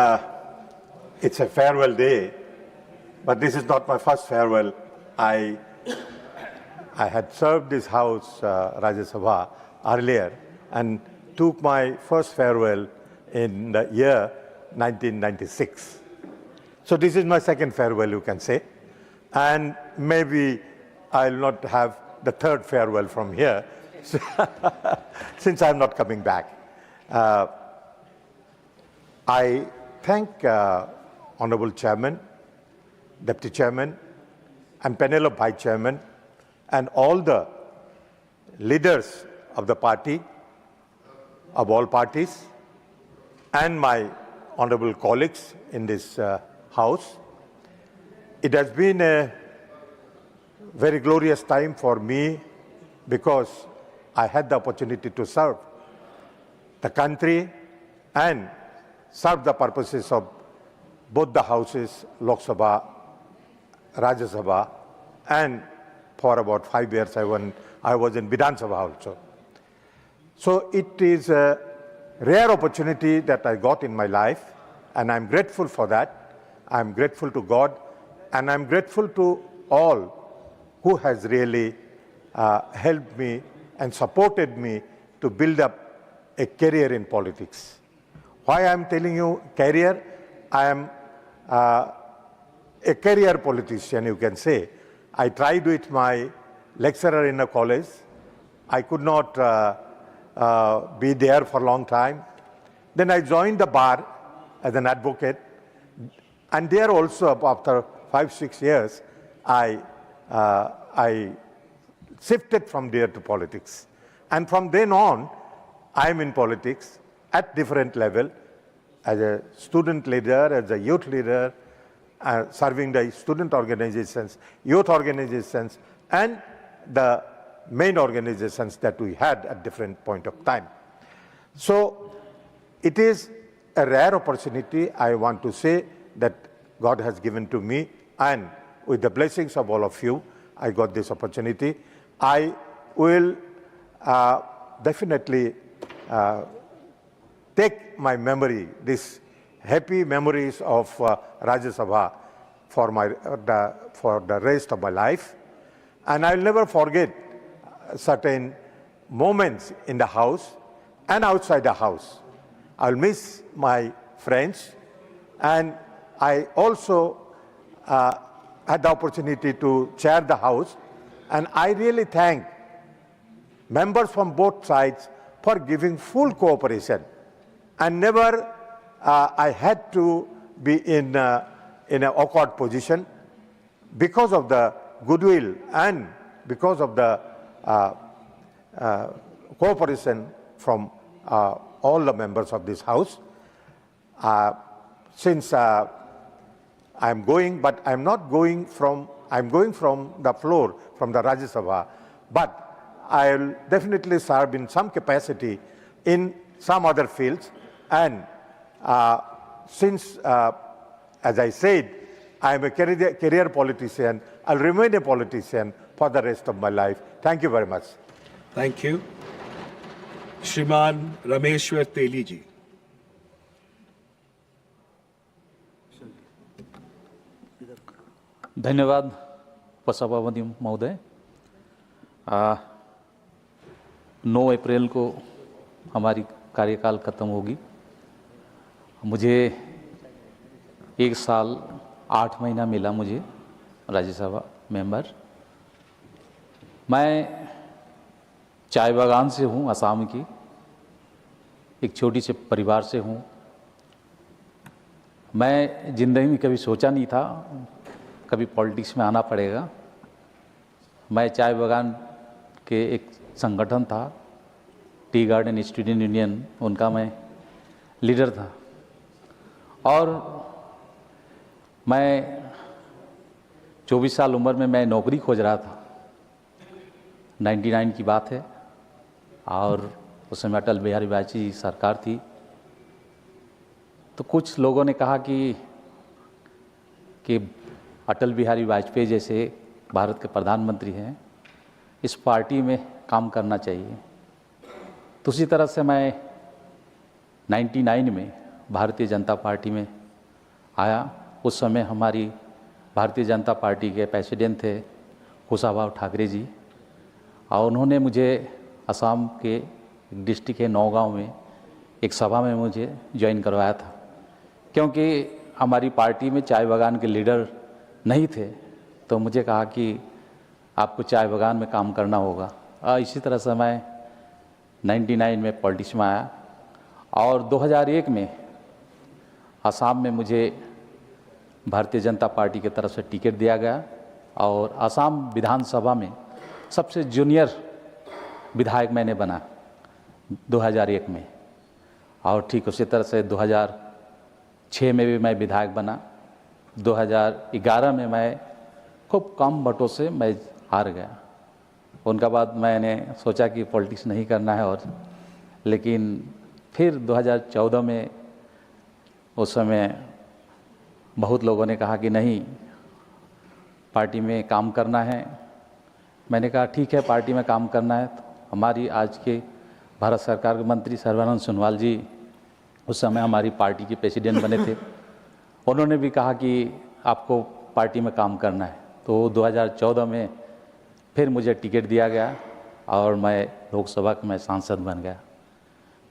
[SPEAKER 15] it's a farewell day, but this is not my first farewell. I had served this house, Rajya Sabha, earlier and took my first farewell in the year 1996. So this is my second farewell, you can say. And maybe I'll not have the third farewell from here, since I'm not coming back. I thank Honorable Chairman, Deputy Chairman, and panel of Vice Chairman, and all the leaders of the party, of all parties, and my honorable colleagues in this House. It has been a very glorious time for me because I had the opportunity to serve the country and serve the purposes of both the houses, Lok Sabha, Rajya Sabha, and for about 5 years I was in Vidhan Sabha also. So it is a rare opportunity that I got in my life, and I'm grateful for that. I'm grateful to God, and I'm grateful to all who has really helped me and supported me to build up a career in politics. Why I'm telling you career? I am a career politician, you can say. I tried with my lecturer in a college. I could not be there for a long time. Then I joined the bar as an advocate. And there also, after 5-6 years, I shifted from there to politics. And from then on, I am in politics at different level, as a student leader, as a youth leader, serving the student organizations, youth organizations, and the main organizations that we had at different point of time. So it is a rare opportunity, I want to say, that God has given to me, and with the blessings of all of you, I got this opportunity. I will definitely take my memory, these happy memories of Rajya Sabha for the rest of my life. And I'll never forget certain moments in the house and outside the house. I'll miss my friends, and I also had the opportunity to chair the house, and I really thank members from both sides for giving full cooperation. And never I had to be in an awkward position because of the goodwill and because of the cooperation from all the members of this house. Since I'm going, but I'm not going from, I'm going from the floor, from the Rajya Sabha, but I'll definitely serve in some capacity in some other fields. And since, as I said, I'm a career politician, I'll remain a politician for the rest of my life. Thank you very much.
[SPEAKER 4] Thank you. श्रीमान रमेश्वर तेली जी।
[SPEAKER 1] धन्यवाद उपसभापति महोदय। 9 अप्रैल को हमारी कार्यकाल खत्म होगी। मुझे 1 साल 8 महीना मिला मुझे राज्यसभा मेंबर। मैं चाय बागान से हूँ, असम की एक छोटी से परिवार से हूँ। मैं ज़िंदगी में कभी सोचा नहीं था कभी पॉलिटिक्स में आना पड़ेगा। मैं चाय बागान के एक संगठन था, टी गार्डन स्टूडेंट यूनियन, उनका मैं लीडर था। और मैं 24 साल उम्र में मैं नौकरी खोज रहा था। 99 की बात है और उस समय अटल बिहारी वाजपेयी सरकार थी। तो कुछ लोगों ने कहा कि अटल बिहारी वाजपेयी जैसे भारत के प्रधानमंत्री हैं, इस पार्टी में काम करना चाहिए। तो उसी तरह से मैं 99 में भारतीय जनता पार्टी में आया। उस समय हमारी भारतीय जनता पार्टी के प्रेसिडेंट थे कुशाभाऊ ठाकरे जी, और उन्होंने मुझे असम के डिस्ट्रिक्ट है नौगांव में एक सभा में मुझे ज्वाइन करवाया था, क्योंकि हमारी पार्टी में चाय बागान के लीडर नहीं थे। तो मुझे कहा कि आपको चाय बागान में काम करना होगा। इसी तरह से मैं 99 में पॉलिटिक्स में आया और 2001 में असम में मुझे भारतीय जनता पार्टी की तरफ से टिकट दिया गया और असम विधानसभा में सबसे जूनियर विधायक मैंने बना 2001 में। और ठीक उसी तरह से 2006 में भी मैं विधायक बना। 2011 में मैं खूब कम वोटों से मैं हार गया। उनका बाद मैंने सोचा कि पॉलिटिक्स नहीं करना है, और लेकिन फिर 2014 में उस समय बहुत लोगों ने कहा कि नहीं, पार्टी में काम करना है। मैंने कहा ठीक है, पार्टी में काम करना है। तो हमारी आज के भारत सरकार के मंत्री सर्बानंद सोनोवाल जी उस समय हमारी पार्टी के प्रेसिडेंट बने थे। उन्होंने भी कहा कि आपको पार्टी में काम करना है। तो 2014 में फिर मुझे टिकट दिया गया और मैं लोकसभा का मैं सांसद बन गया।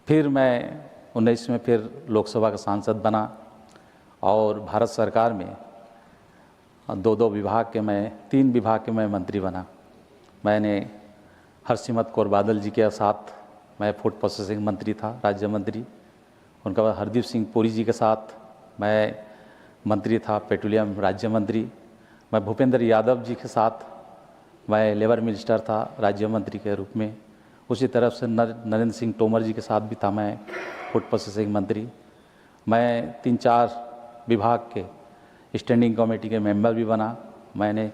[SPEAKER 1] फिर मैं 19 में फिर लोकसभा का सांसद बना और भारत सरकार में 2 विभाग के मैं 3 विभाग के मैं मंत्री बना। मैंने हरसिमरत कौर बादल जी के साथ मैं फूड प्रोसेसिंग मंत्री था, राज्य मंत्री। उनके बाद हरदीप सिंह पुरी जी के साथ मैं मंत्री था, पेट्रोलियम राज्य मंत्री। मैं भूपेंद्र यादव जी के साथ मैं लेबर मिनिस्टर था, राज्य मंत्री के रूप में। उसी तरफ से नरेंद्र सिंह तोमर जी के साथ भी था मैं फूड प्रोसेसिंग मंत्री। मैं 3-4 विभाग के स्टैंडिंग कमेटी के मेंबर भी बना। मैंने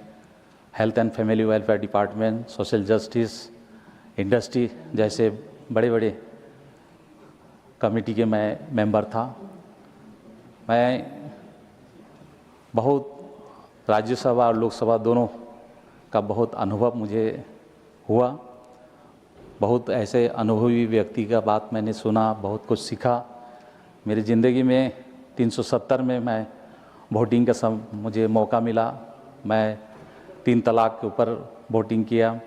[SPEAKER 1] health and family welfare department, social justice, industry जैसे बड़े बड़े कमेटी के मैं मेंबर था। मैं बहुत राज्यसभा और लोकसभा दोनों का बहुत अनुभव मुझे हुआ। बहुत ऐसे अनुभवी व्यक्ति का बात मैंने सुना, बहुत कुछ सीखा। मेरी ज़िंदगी में 370 में मैं वोटिंग का मुझे मौका मिला। मैं 3 तलाक के ऊपर वोटिंग किया।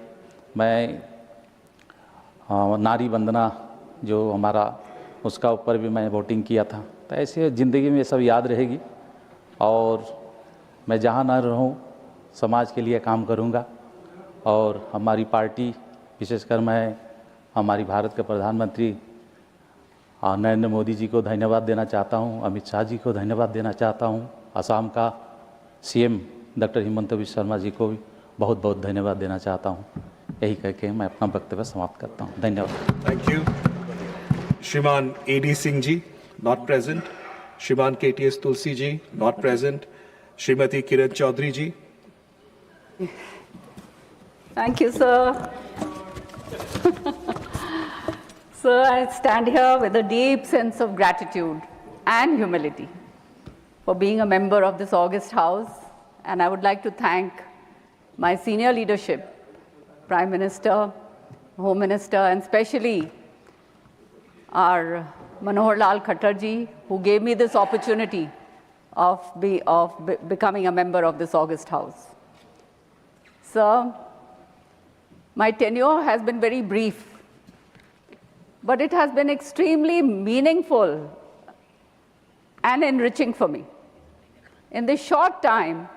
[SPEAKER 1] मैं नारी वंदना जो हमारा उसका ऊपर भी मैं वोटिंग किया था। तो ऐसे ज़िंदगी में ये सब याद रहेगी और मैं जहाँ ना रहूँ समाज के लिए काम करूँगा। और हमारी पार्टी, विशेषकर मैं हमारी भारत के प्रधानमंत्री नरेंद्र मोदी जी को धन्यवाद देना चाहता हूँ, अमित शाह जी को धन्यवाद देना चाहता हूँ, असम का सीएम डॉक्टर हिमंत बिस्वा शर्मा जी को भी बहुत बहुत धन्यवाद देना चाहता हूँ। यही कहकर मैं अपना वक्तव्य समाप्त करता हूँ। धन्यवाद।
[SPEAKER 4] Thank you. Shriman AD Singh ji, not present. Shriman KTS Tulsi ji, not present. Shrimati Kiran Chaudhary ji.
[SPEAKER 16] Thank you, sir. Sir, I stand here with a deep sense of gratitude and humility for being a member of this august House, and I would like to thank my senior leadership, Prime Minister, Home Minister, and especially our Manohar Lal Khattar ji, who gave me this opportunity of becoming a member of this august house. Sir, my tenure has been very brief, but it has been extremely meaningful and enriching for me. In this short time,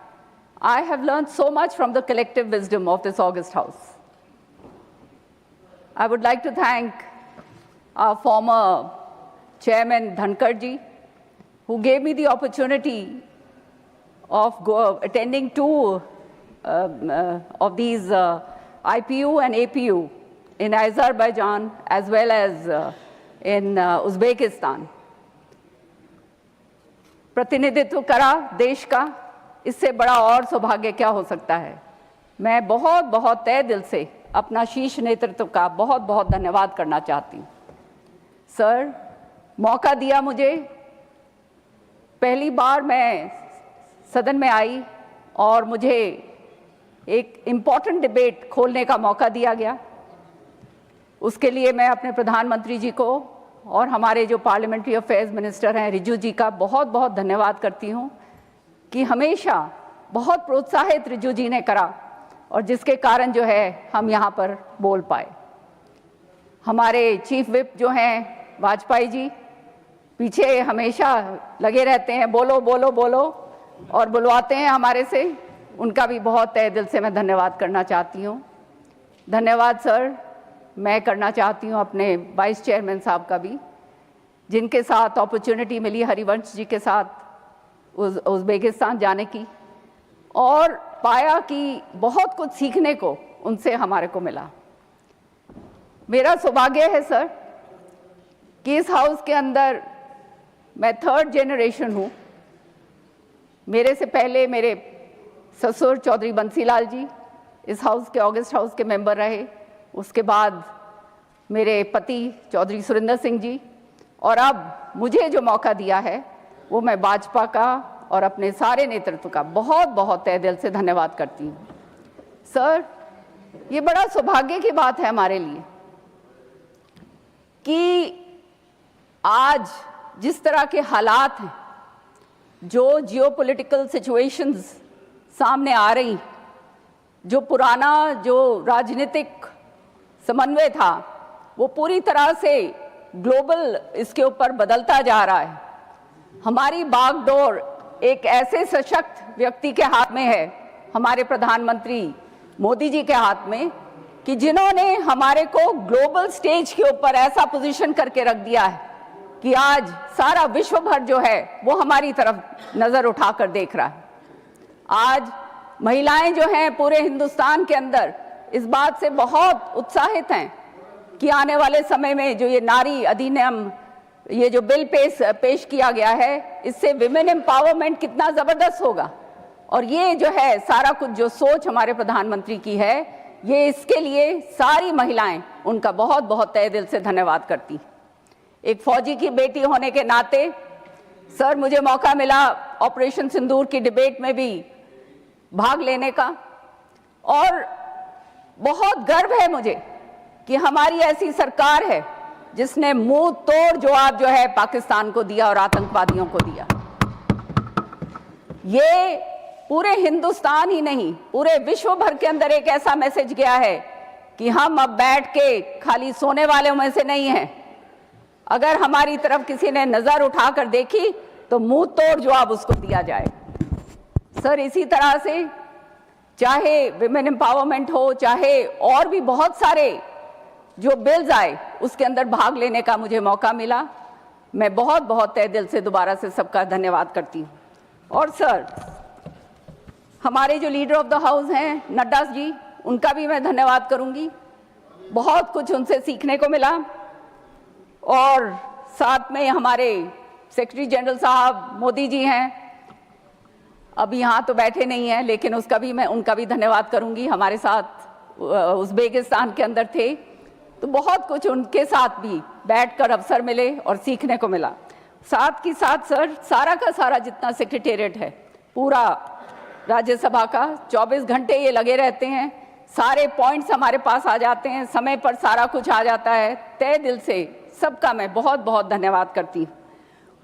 [SPEAKER 16] I have learned so much from the collective wisdom of this august house. I would like to thank our former Chairman Dhankar ji, who gave me the opportunity of attending two of these IPU and APU in Azerbaijan as well as in Uzbekistan. प्रतिनिधित्व करा देश का, इससे बड़ा और सौभाग्य क्या हो सकता है। मैं बहुत बहुत तहे दिल से अपना शीर्ष नेतृत्व का बहुत बहुत धन्यवाद करना चाहती हूँ। सर, मौका दिया मुझे, पहली बार मैं सदन में आई और मुझे एक इम्पॉर्टेंट डिबेट खोलने का मौका दिया गया। उसके लिए मैं अपने प्रधानमंत्री जी को और हमारे जो पार्लियामेंट्री अफेयर्स मिनिस्टर हैं रिजू जी का बहुत बहुत धन्यवाद करती हूँ कि हमेशा बहुत प्रोत्साहित रिजू जी ने करा और जिसके कारण जो है हम यहाँ पर बोल पाए। हमारे चीफ विप जो हैं वाजपेयी जी पीछे हमेशा लगे रहते हैं, बोलो बोलो बोलो, और बुलवाते हैं हमारे से, उनका भी बहुत तहे दिल से मैं धन्यवाद करना चाहती हूँ। धन्यवाद सर मैं करना चाहती हूँ अपने वाइस चेयरमैन साहब का भी, जिनके साथ अपॉर्चुनिटी मिली हरिवंश जी के साथ उज़्बेकिस्तान जाने की और पाया कि बहुत कुछ सीखने को उनसे हमारे को मिला। मेरा सौभाग्य है सर कि इस हाउस के अंदर मैं थर्ड जनरेशन हूँ। मेरे से पहले मेरे ससुर चौधरी बंसीलाल जी इस हाउस के ऑगस्ट हाउस के मेंबर रहे, उसके बाद मेरे पति चौधरी सुरिंदर सिंह जी, और अब मुझे जो मौका दिया है वो मैं भाजपा का और अपने सारे नेतृत्व का बहुत बहुत तहे दिल से धन्यवाद करती हूँ। सर, ये बड़ा सौभाग्य की बात है हमारे लिए कि आज जिस तरह के हालात हैं, जो जियोपॉलिटिकल सिचुएशंस सामने आ रही, जो पुराना जो राजनीतिक समन्वय था वो पूरी तरह से ग्लोबल इसके ऊपर बदलता जा रहा है। हमारी बागडोर एक ऐसे सशक्त व्यक्ति के हाथ में है, हमारे प्रधानमंत्री मोदी जी के हाथ में, कि जिन्होंने हमारे को ग्लोबल स्टेज के ऊपर ऐसा पोजीशन करके रख दिया है कि आज सारा विश्व भर जो है वो हमारी तरफ नजर उठाकर देख रहा है। आज महिलाएं जो हैं पूरे हिंदुस्तान के अंदर इस बात से बहुत उत्साहित हैं कि आने वाले समय में जो ये नारी अधिनियम, ये जो बिल पेश किया गया है, इससे विमेन एम्पावरमेंट कितना जबरदस्त होगा। और ये जो है सारा कुछ जो सोच हमारे प्रधानमंत्री की है, ये इसके लिए सारी महिलाएं उनका बहुत बहुत तहे दिल से धन्यवाद करती। एक फौजी की बेटी होने के नाते सर मुझे मौका मिला ऑपरेशन सिंदूर की डिबेट में भी भाग लेने का, और बहुत गर्व है मुझे कि हमारी ऐसी सरकार है जिसने मुंह तोड़ जवाब जो है पाकिस्तान को दिया और आतंकवादियों को दिया। ये पूरे हिंदुस्तान ही नहीं, पूरे विश्व भर के अंदर एक ऐसा मैसेज गया है कि हम अब बैठ के खाली सोने वालों में से नहीं हैं। अगर हमारी तरफ किसी ने नजर उठाकर देखी तो मुंह तोड़ जवाब उसको दिया जाए। सर, इसी तरह से चाहे विमेन एम्पावरमेंट हो, चाहे और भी बहुत सारे जो बिल्स आए, उसके अंदर भाग लेने का मुझे मौका मिला। मैं बहुत बहुत तहे दिल से दोबारा से सबका धन्यवाद करती हूँ। और सर, हमारे जो लीडर ऑफ द हाउस हैं नड्डा जी, उनका भी मैं धन्यवाद करूंगी। बहुत कुछ उनसे सीखने को मिला। और साथ में हमारे सेक्रेटरी जनरल साहब मोदी जी हैं, अभी यहाँ तो बैठे नहीं हैं, लेकिन उनका भी धन्यवाद करूंगी। हमारे साथ उज़्बेकिस्तान के अंदर थे, तो बहुत कुछ उनके साथ भी बैठकर अवसर मिले और सीखने को मिला। साथ ही साथ सर, सारा का सारा जितना सेक्रेटेरिएट है पूरा राज्यसभा का, 24 घंटे ये लगे रहते हैं, सारे पॉइंट्स हमारे पास आ जाते हैं, समय पर सारा कुछ आ जाता है। तहे दिल से सबका मैं बहुत बहुत धन्यवाद करती हूँ।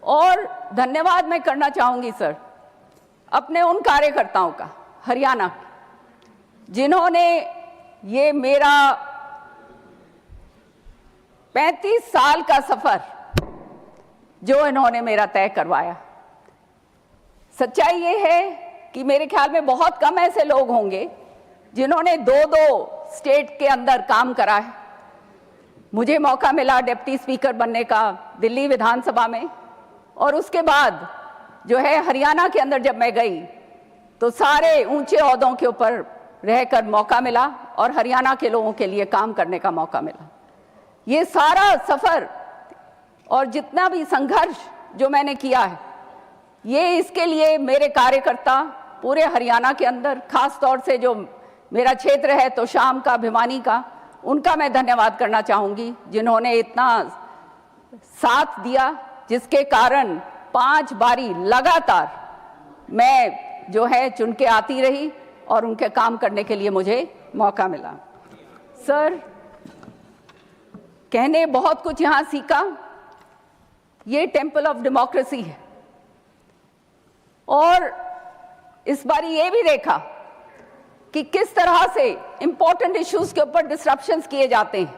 [SPEAKER 16] और धन्यवाद मैं करना चाहूँगी सर अपने उन कार्यकर्ताओं का हरियाणा, जिन्होंने ये मेरा 35 साल का सफ़र जो इन्होंने मेरा तय करवाया। सच्चाई ये है कि मेरे ख्याल में बहुत कम ऐसे लोग होंगे जिन्होंने दो स्टेट के अंदर काम करा है। मुझे मौका मिला डिप्टी स्पीकर बनने का दिल्ली विधानसभा में, और उसके बाद जो है हरियाणा के अंदर जब मैं गई तो सारे ऊंचे ओहदों के ऊपर रहकर मौका मिला और हरियाणा के लोगों के लिए काम करने का मौका मिला। ये सारा सफ़र और जितना भी संघर्ष जो मैंने किया है, ये इसके लिए मेरे कार्यकर्ता पूरे हरियाणा के अंदर, खास तौर से जो मेरा क्षेत्र है तो शाम का, भिवानी का, उनका मैं धन्यवाद करना चाहूँगी, जिन्होंने इतना साथ दिया, जिसके कारण 5 बारी लगातार मैं जो है चुन के आती रही और उनके काम करने के लिए मुझे मौका मिला। सर, कहने बहुत कुछ यहाँ सीखा। ये टेम्पल ऑफ डेमोक्रेसी है, और इस बार ये भी देखा कि किस तरह से इंपॉर्टेंट इश्यूज के ऊपर डिस्ट्रप्शंस किए जाते हैं।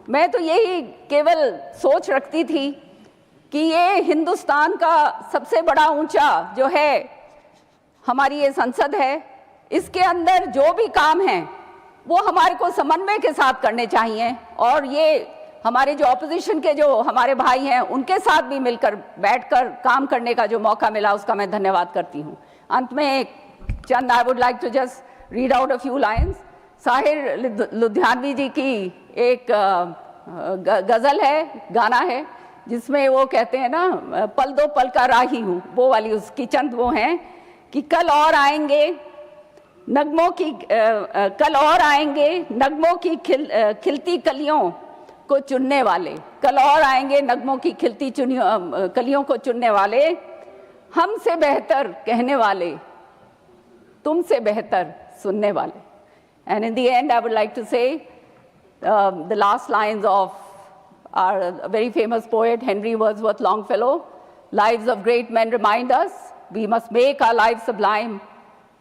[SPEAKER 16] मैं तो यही केवल सोच रखती थी कि ये हिंदुस्तान का सबसे बड़ा ऊंचा जो है हमारी ये संसद है, इसके अंदर जो भी काम हैं वो हमारे को समन्वय के साथ करने चाहिए, और ये हमारे जो ऑपोजिशन के जो हमारे भाई हैं उनके साथ भी मिलकर बैठकर काम करने का जो मौका मिला उसका मैं धन्यवाद करती हूँ। अंत में एक चंद I would like to just read out a few lines. Sahir Ludhianvi ji की एक गज़ल है, गाना है, जिसमें वो कहते हैं ना, पल दो पल का राही हूँ, वो वाली उसकी चंद वो हैं कि कल और आएंगे नगमों की कल और आएंगे नगमों की खिलती कलियों को चुनने वाले, कल और आएंगे नगमों की खिलती कलियों को चुनने वाले, हमसे बेहतर कहने वाले, तुमसे बेहतर सुनने वाले। And in the end, I would like to say the last lines of our very famous poet Henry Wordsworth Longfellow: lives of great men remind us we must make our lives sublime,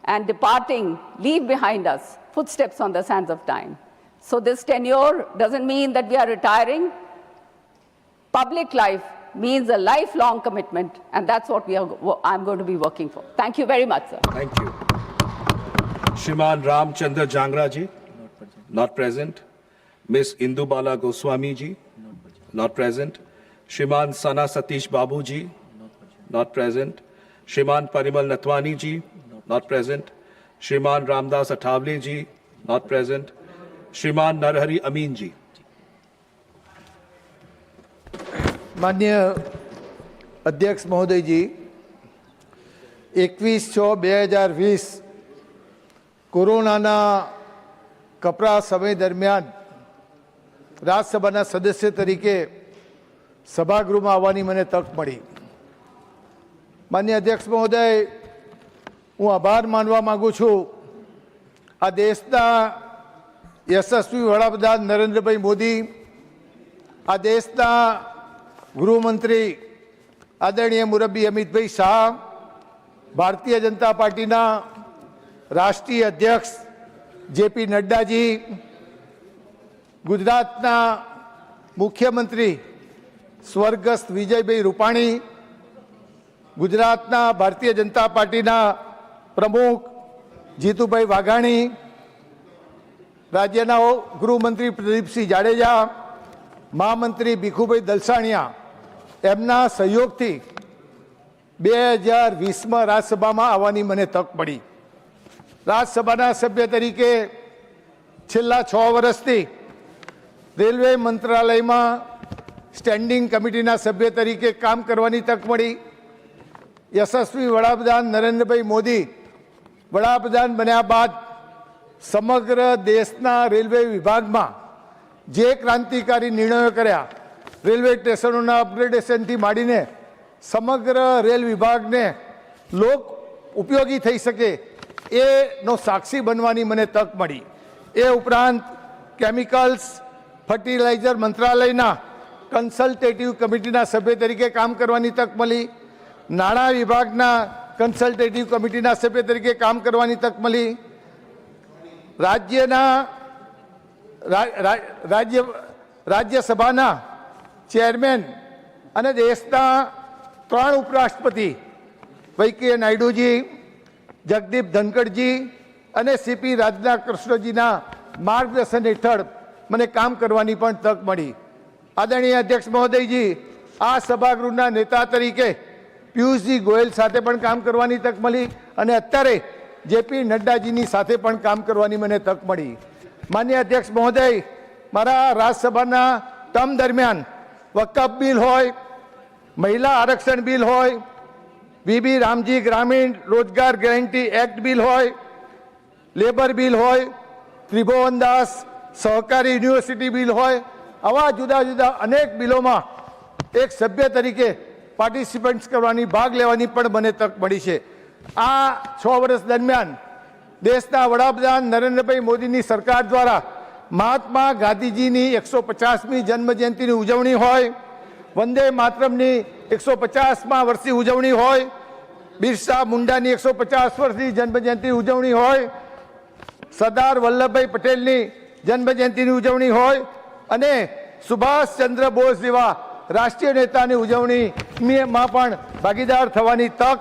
[SPEAKER 16] and departing leave behind us footsteps on the sands of time. So this tenure doesn't mean that we are retiring. Public life means a lifelong commitment, and that's what I'm going to be working for. Thank you very much, sir.
[SPEAKER 4] Thank you. Shriman Ramchandra Jangra ji, not present. Miss Indubala Goswami ji, not present. Shriman Sana Satish Babu ji, not present. Shriman Parimal Natwani ji, not present. Shriman Ramdas Athavale ji, not present. Shriman Narhari Amin ji.
[SPEAKER 17] माननीय अध्यक्ष महोदय जी, 21/6/2020 कोरोनाना कपरा समय दरमियान राज्यसभाના સદસ્ય તરીકે સભાગૃહમાં આવવાની મને તક મળી। માનનીય અધ્યક્ષ મહોદય, હું આભાર માનવા માગું છું આ દેશના યશસ્વી વડાપ્રધાન નરેન્દ્રભાઈ મોદી, આ દેશના ગૃહમંત્રી આદરણીય મુરબ્બી અમિતભાઈ શાહ, ભારતીય જનતા પાર્ટીના રાષ્ટ્રીય અધ્યક્ષ જેપી નડ્ડાજી, ગુજરાતના મુખ્યમંત્રી સ્વર્ગસ્થ વિજયભાઈ રૂપાણી, ગુજરાતના ભારતીય જનતા પાર્ટીના પ્રમુખ જીતુભાઈ વાઘાણી, રાજ્યના ગૃહમંત્રી પ્રદીપસિંહ જાડેજા, મહામંત્રી ભીખુભાઈ દલસાણિયા, એમના સહયોગથી 2020માં રાજ્યસભામાં આવવાની મને તક મળી। રાજ્યસભાના સભ્ય તરીકે છેલ્લા 6 વર્ષથી રેલવે મંત્રાલયમાં સ્ટેન્ડિંગ કમિટીના સભ્ય તરીકે કામ કરવાની તક મળી। યશસ્વી વડાપ્રધાન નરેન્દ્રભાઈ મોદી વડાપ્રધાન બન્યા બાદ સમગ્ર દેશના રેલવે વિભાગમાં જે ક્રાંતિકારી નિર્ણયો કર્યા, રેલવે સ્ટેશનોના અપગ્રેડેશનથી માંડીને સમગ્ર રેલ વિભાગને લોક ઉપયોગી થઈ શકે એનો સાક્ષી બનવાની મને તક મળી। એ ઉપરાંત કેમિકલ્સ ફર્ટિલાઇઝર મંત્રાલયના કન્સલ્ટેટિવ કમિટીના સભ્ય તરીકે કામ કરવાની તક મળી, નાણાં વિભાગના કન્સલ્ટેટિવ કમિટીના સભ્ય તરીકે કામ કરવાની તક મળી, રાજ્યસભાના ચેરમેન અને દેશના 3 ઉપરાષ્ટ્રપતિ વૈંકૈયા નાયડુજી, જગદીપ ધનખડજી અને સીપી રાધાકૃષ્ણજીના માર્ગદર્શન હેઠળ મને કામ કરવાની પણ તક મળી. આદરણીય અધ્યક્ષ મહોદયજી, આ સભાગૃહના નેતા તરીકે પિયુષજી ગોયલ સાથે પણ કામ કરવાની તક મળી અને અત્યારે જેપી નડ્ડાજીની સાથે પણ કામ કરવાની મને તક મળી. માન્ય અધ્યક્ષ મહોદય, મારા રાજ્યસભાના ટર્મ દરમિયાન વકફ બિલ હોય, મહિલા આરક્ષણ બિલ હોય, વીબી રામજી ગ્રામીણ રોજગાર ગેરંટી એક્ટ બિલ હોય, લેબર બિલ હોય, ત્રિભુવનદાસ સહકારી યુનિવર્સિટી બિલ હોય, આવા જુદા જુદા અનેક બિલોમાં એક સભ્ય તરીકે પાર્ટિસિપેટ્સ કરવાની, ભાગ લેવાની પણ મને તક મળી છે. આ 6 વર્ષ દરમિયાન દેશના વડાપ્રધાન નરેન્દ્રભાઈ મોદીની સરકાર દ્વારા મહાત્મા ગાંધીજીની 150મી જન્મજયંતિની ઉજવણી હોય, વંદે માતરમની 150મા વર્ષની ઉજવણી હોય, બિરસા મુંડાની 150 વર્ષની જન્મજયંતિની ઉજવણી હોય, સરદાર વલ્લભભાઈ પટેલની જન્મજયંતિની ઉજવણી હોય અને સુભાષચંદ્ર બોઝ જેવા રાષ્ટ્રીય નેતાની ઉજવણીમાં પણ ભાગીદાર થવાની તક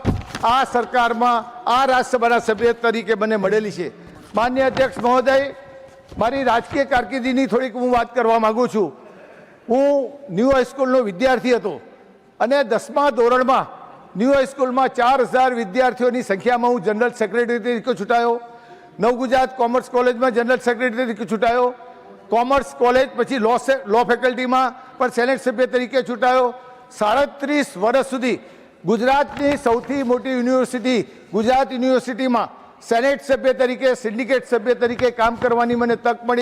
[SPEAKER 17] આ સરકારમાં, આ રાજ્યસભાના સભ્ય તરીકે મને મળેલી છે. માન્ય અધ્યક્ષ મહોદય, મારી રાજકીય કારકિર્દીની થોડીક હું વાત કરવા માગું છું. હું ન્યૂ હાઈસ્કૂલનો વિદ્યાર્થી હતો અને 10મા ધોરણમાં ન્યૂ હાઈસ્કૂલમાં 4000 વિદ્યાર્થીઓની સંખ્યામાં હું જનરલ સેક્રેટરી તરીકે ચૂંટાયો. નવગુજરાત કોમર્સ કોલેજમાં જનરલ સેક્રેટરી તરીકે ચૂંટાયો. કોમર્સ કોલેજ પછી લો ફેકલ્ટીમાં પણ સેનેટ સભ્ય તરીકે ચૂંટાયો. 37 વર્ષ સુધી ગુજરાતની સૌથી મોટી યુનિવર્સિટી ગુજરાત યુનિવર્સિટીમાં સેનેટ સભ્ય તરીકે, સિન્ડિકેટ સભ્ય તરીકે કામ કરવાની મને તક મળી.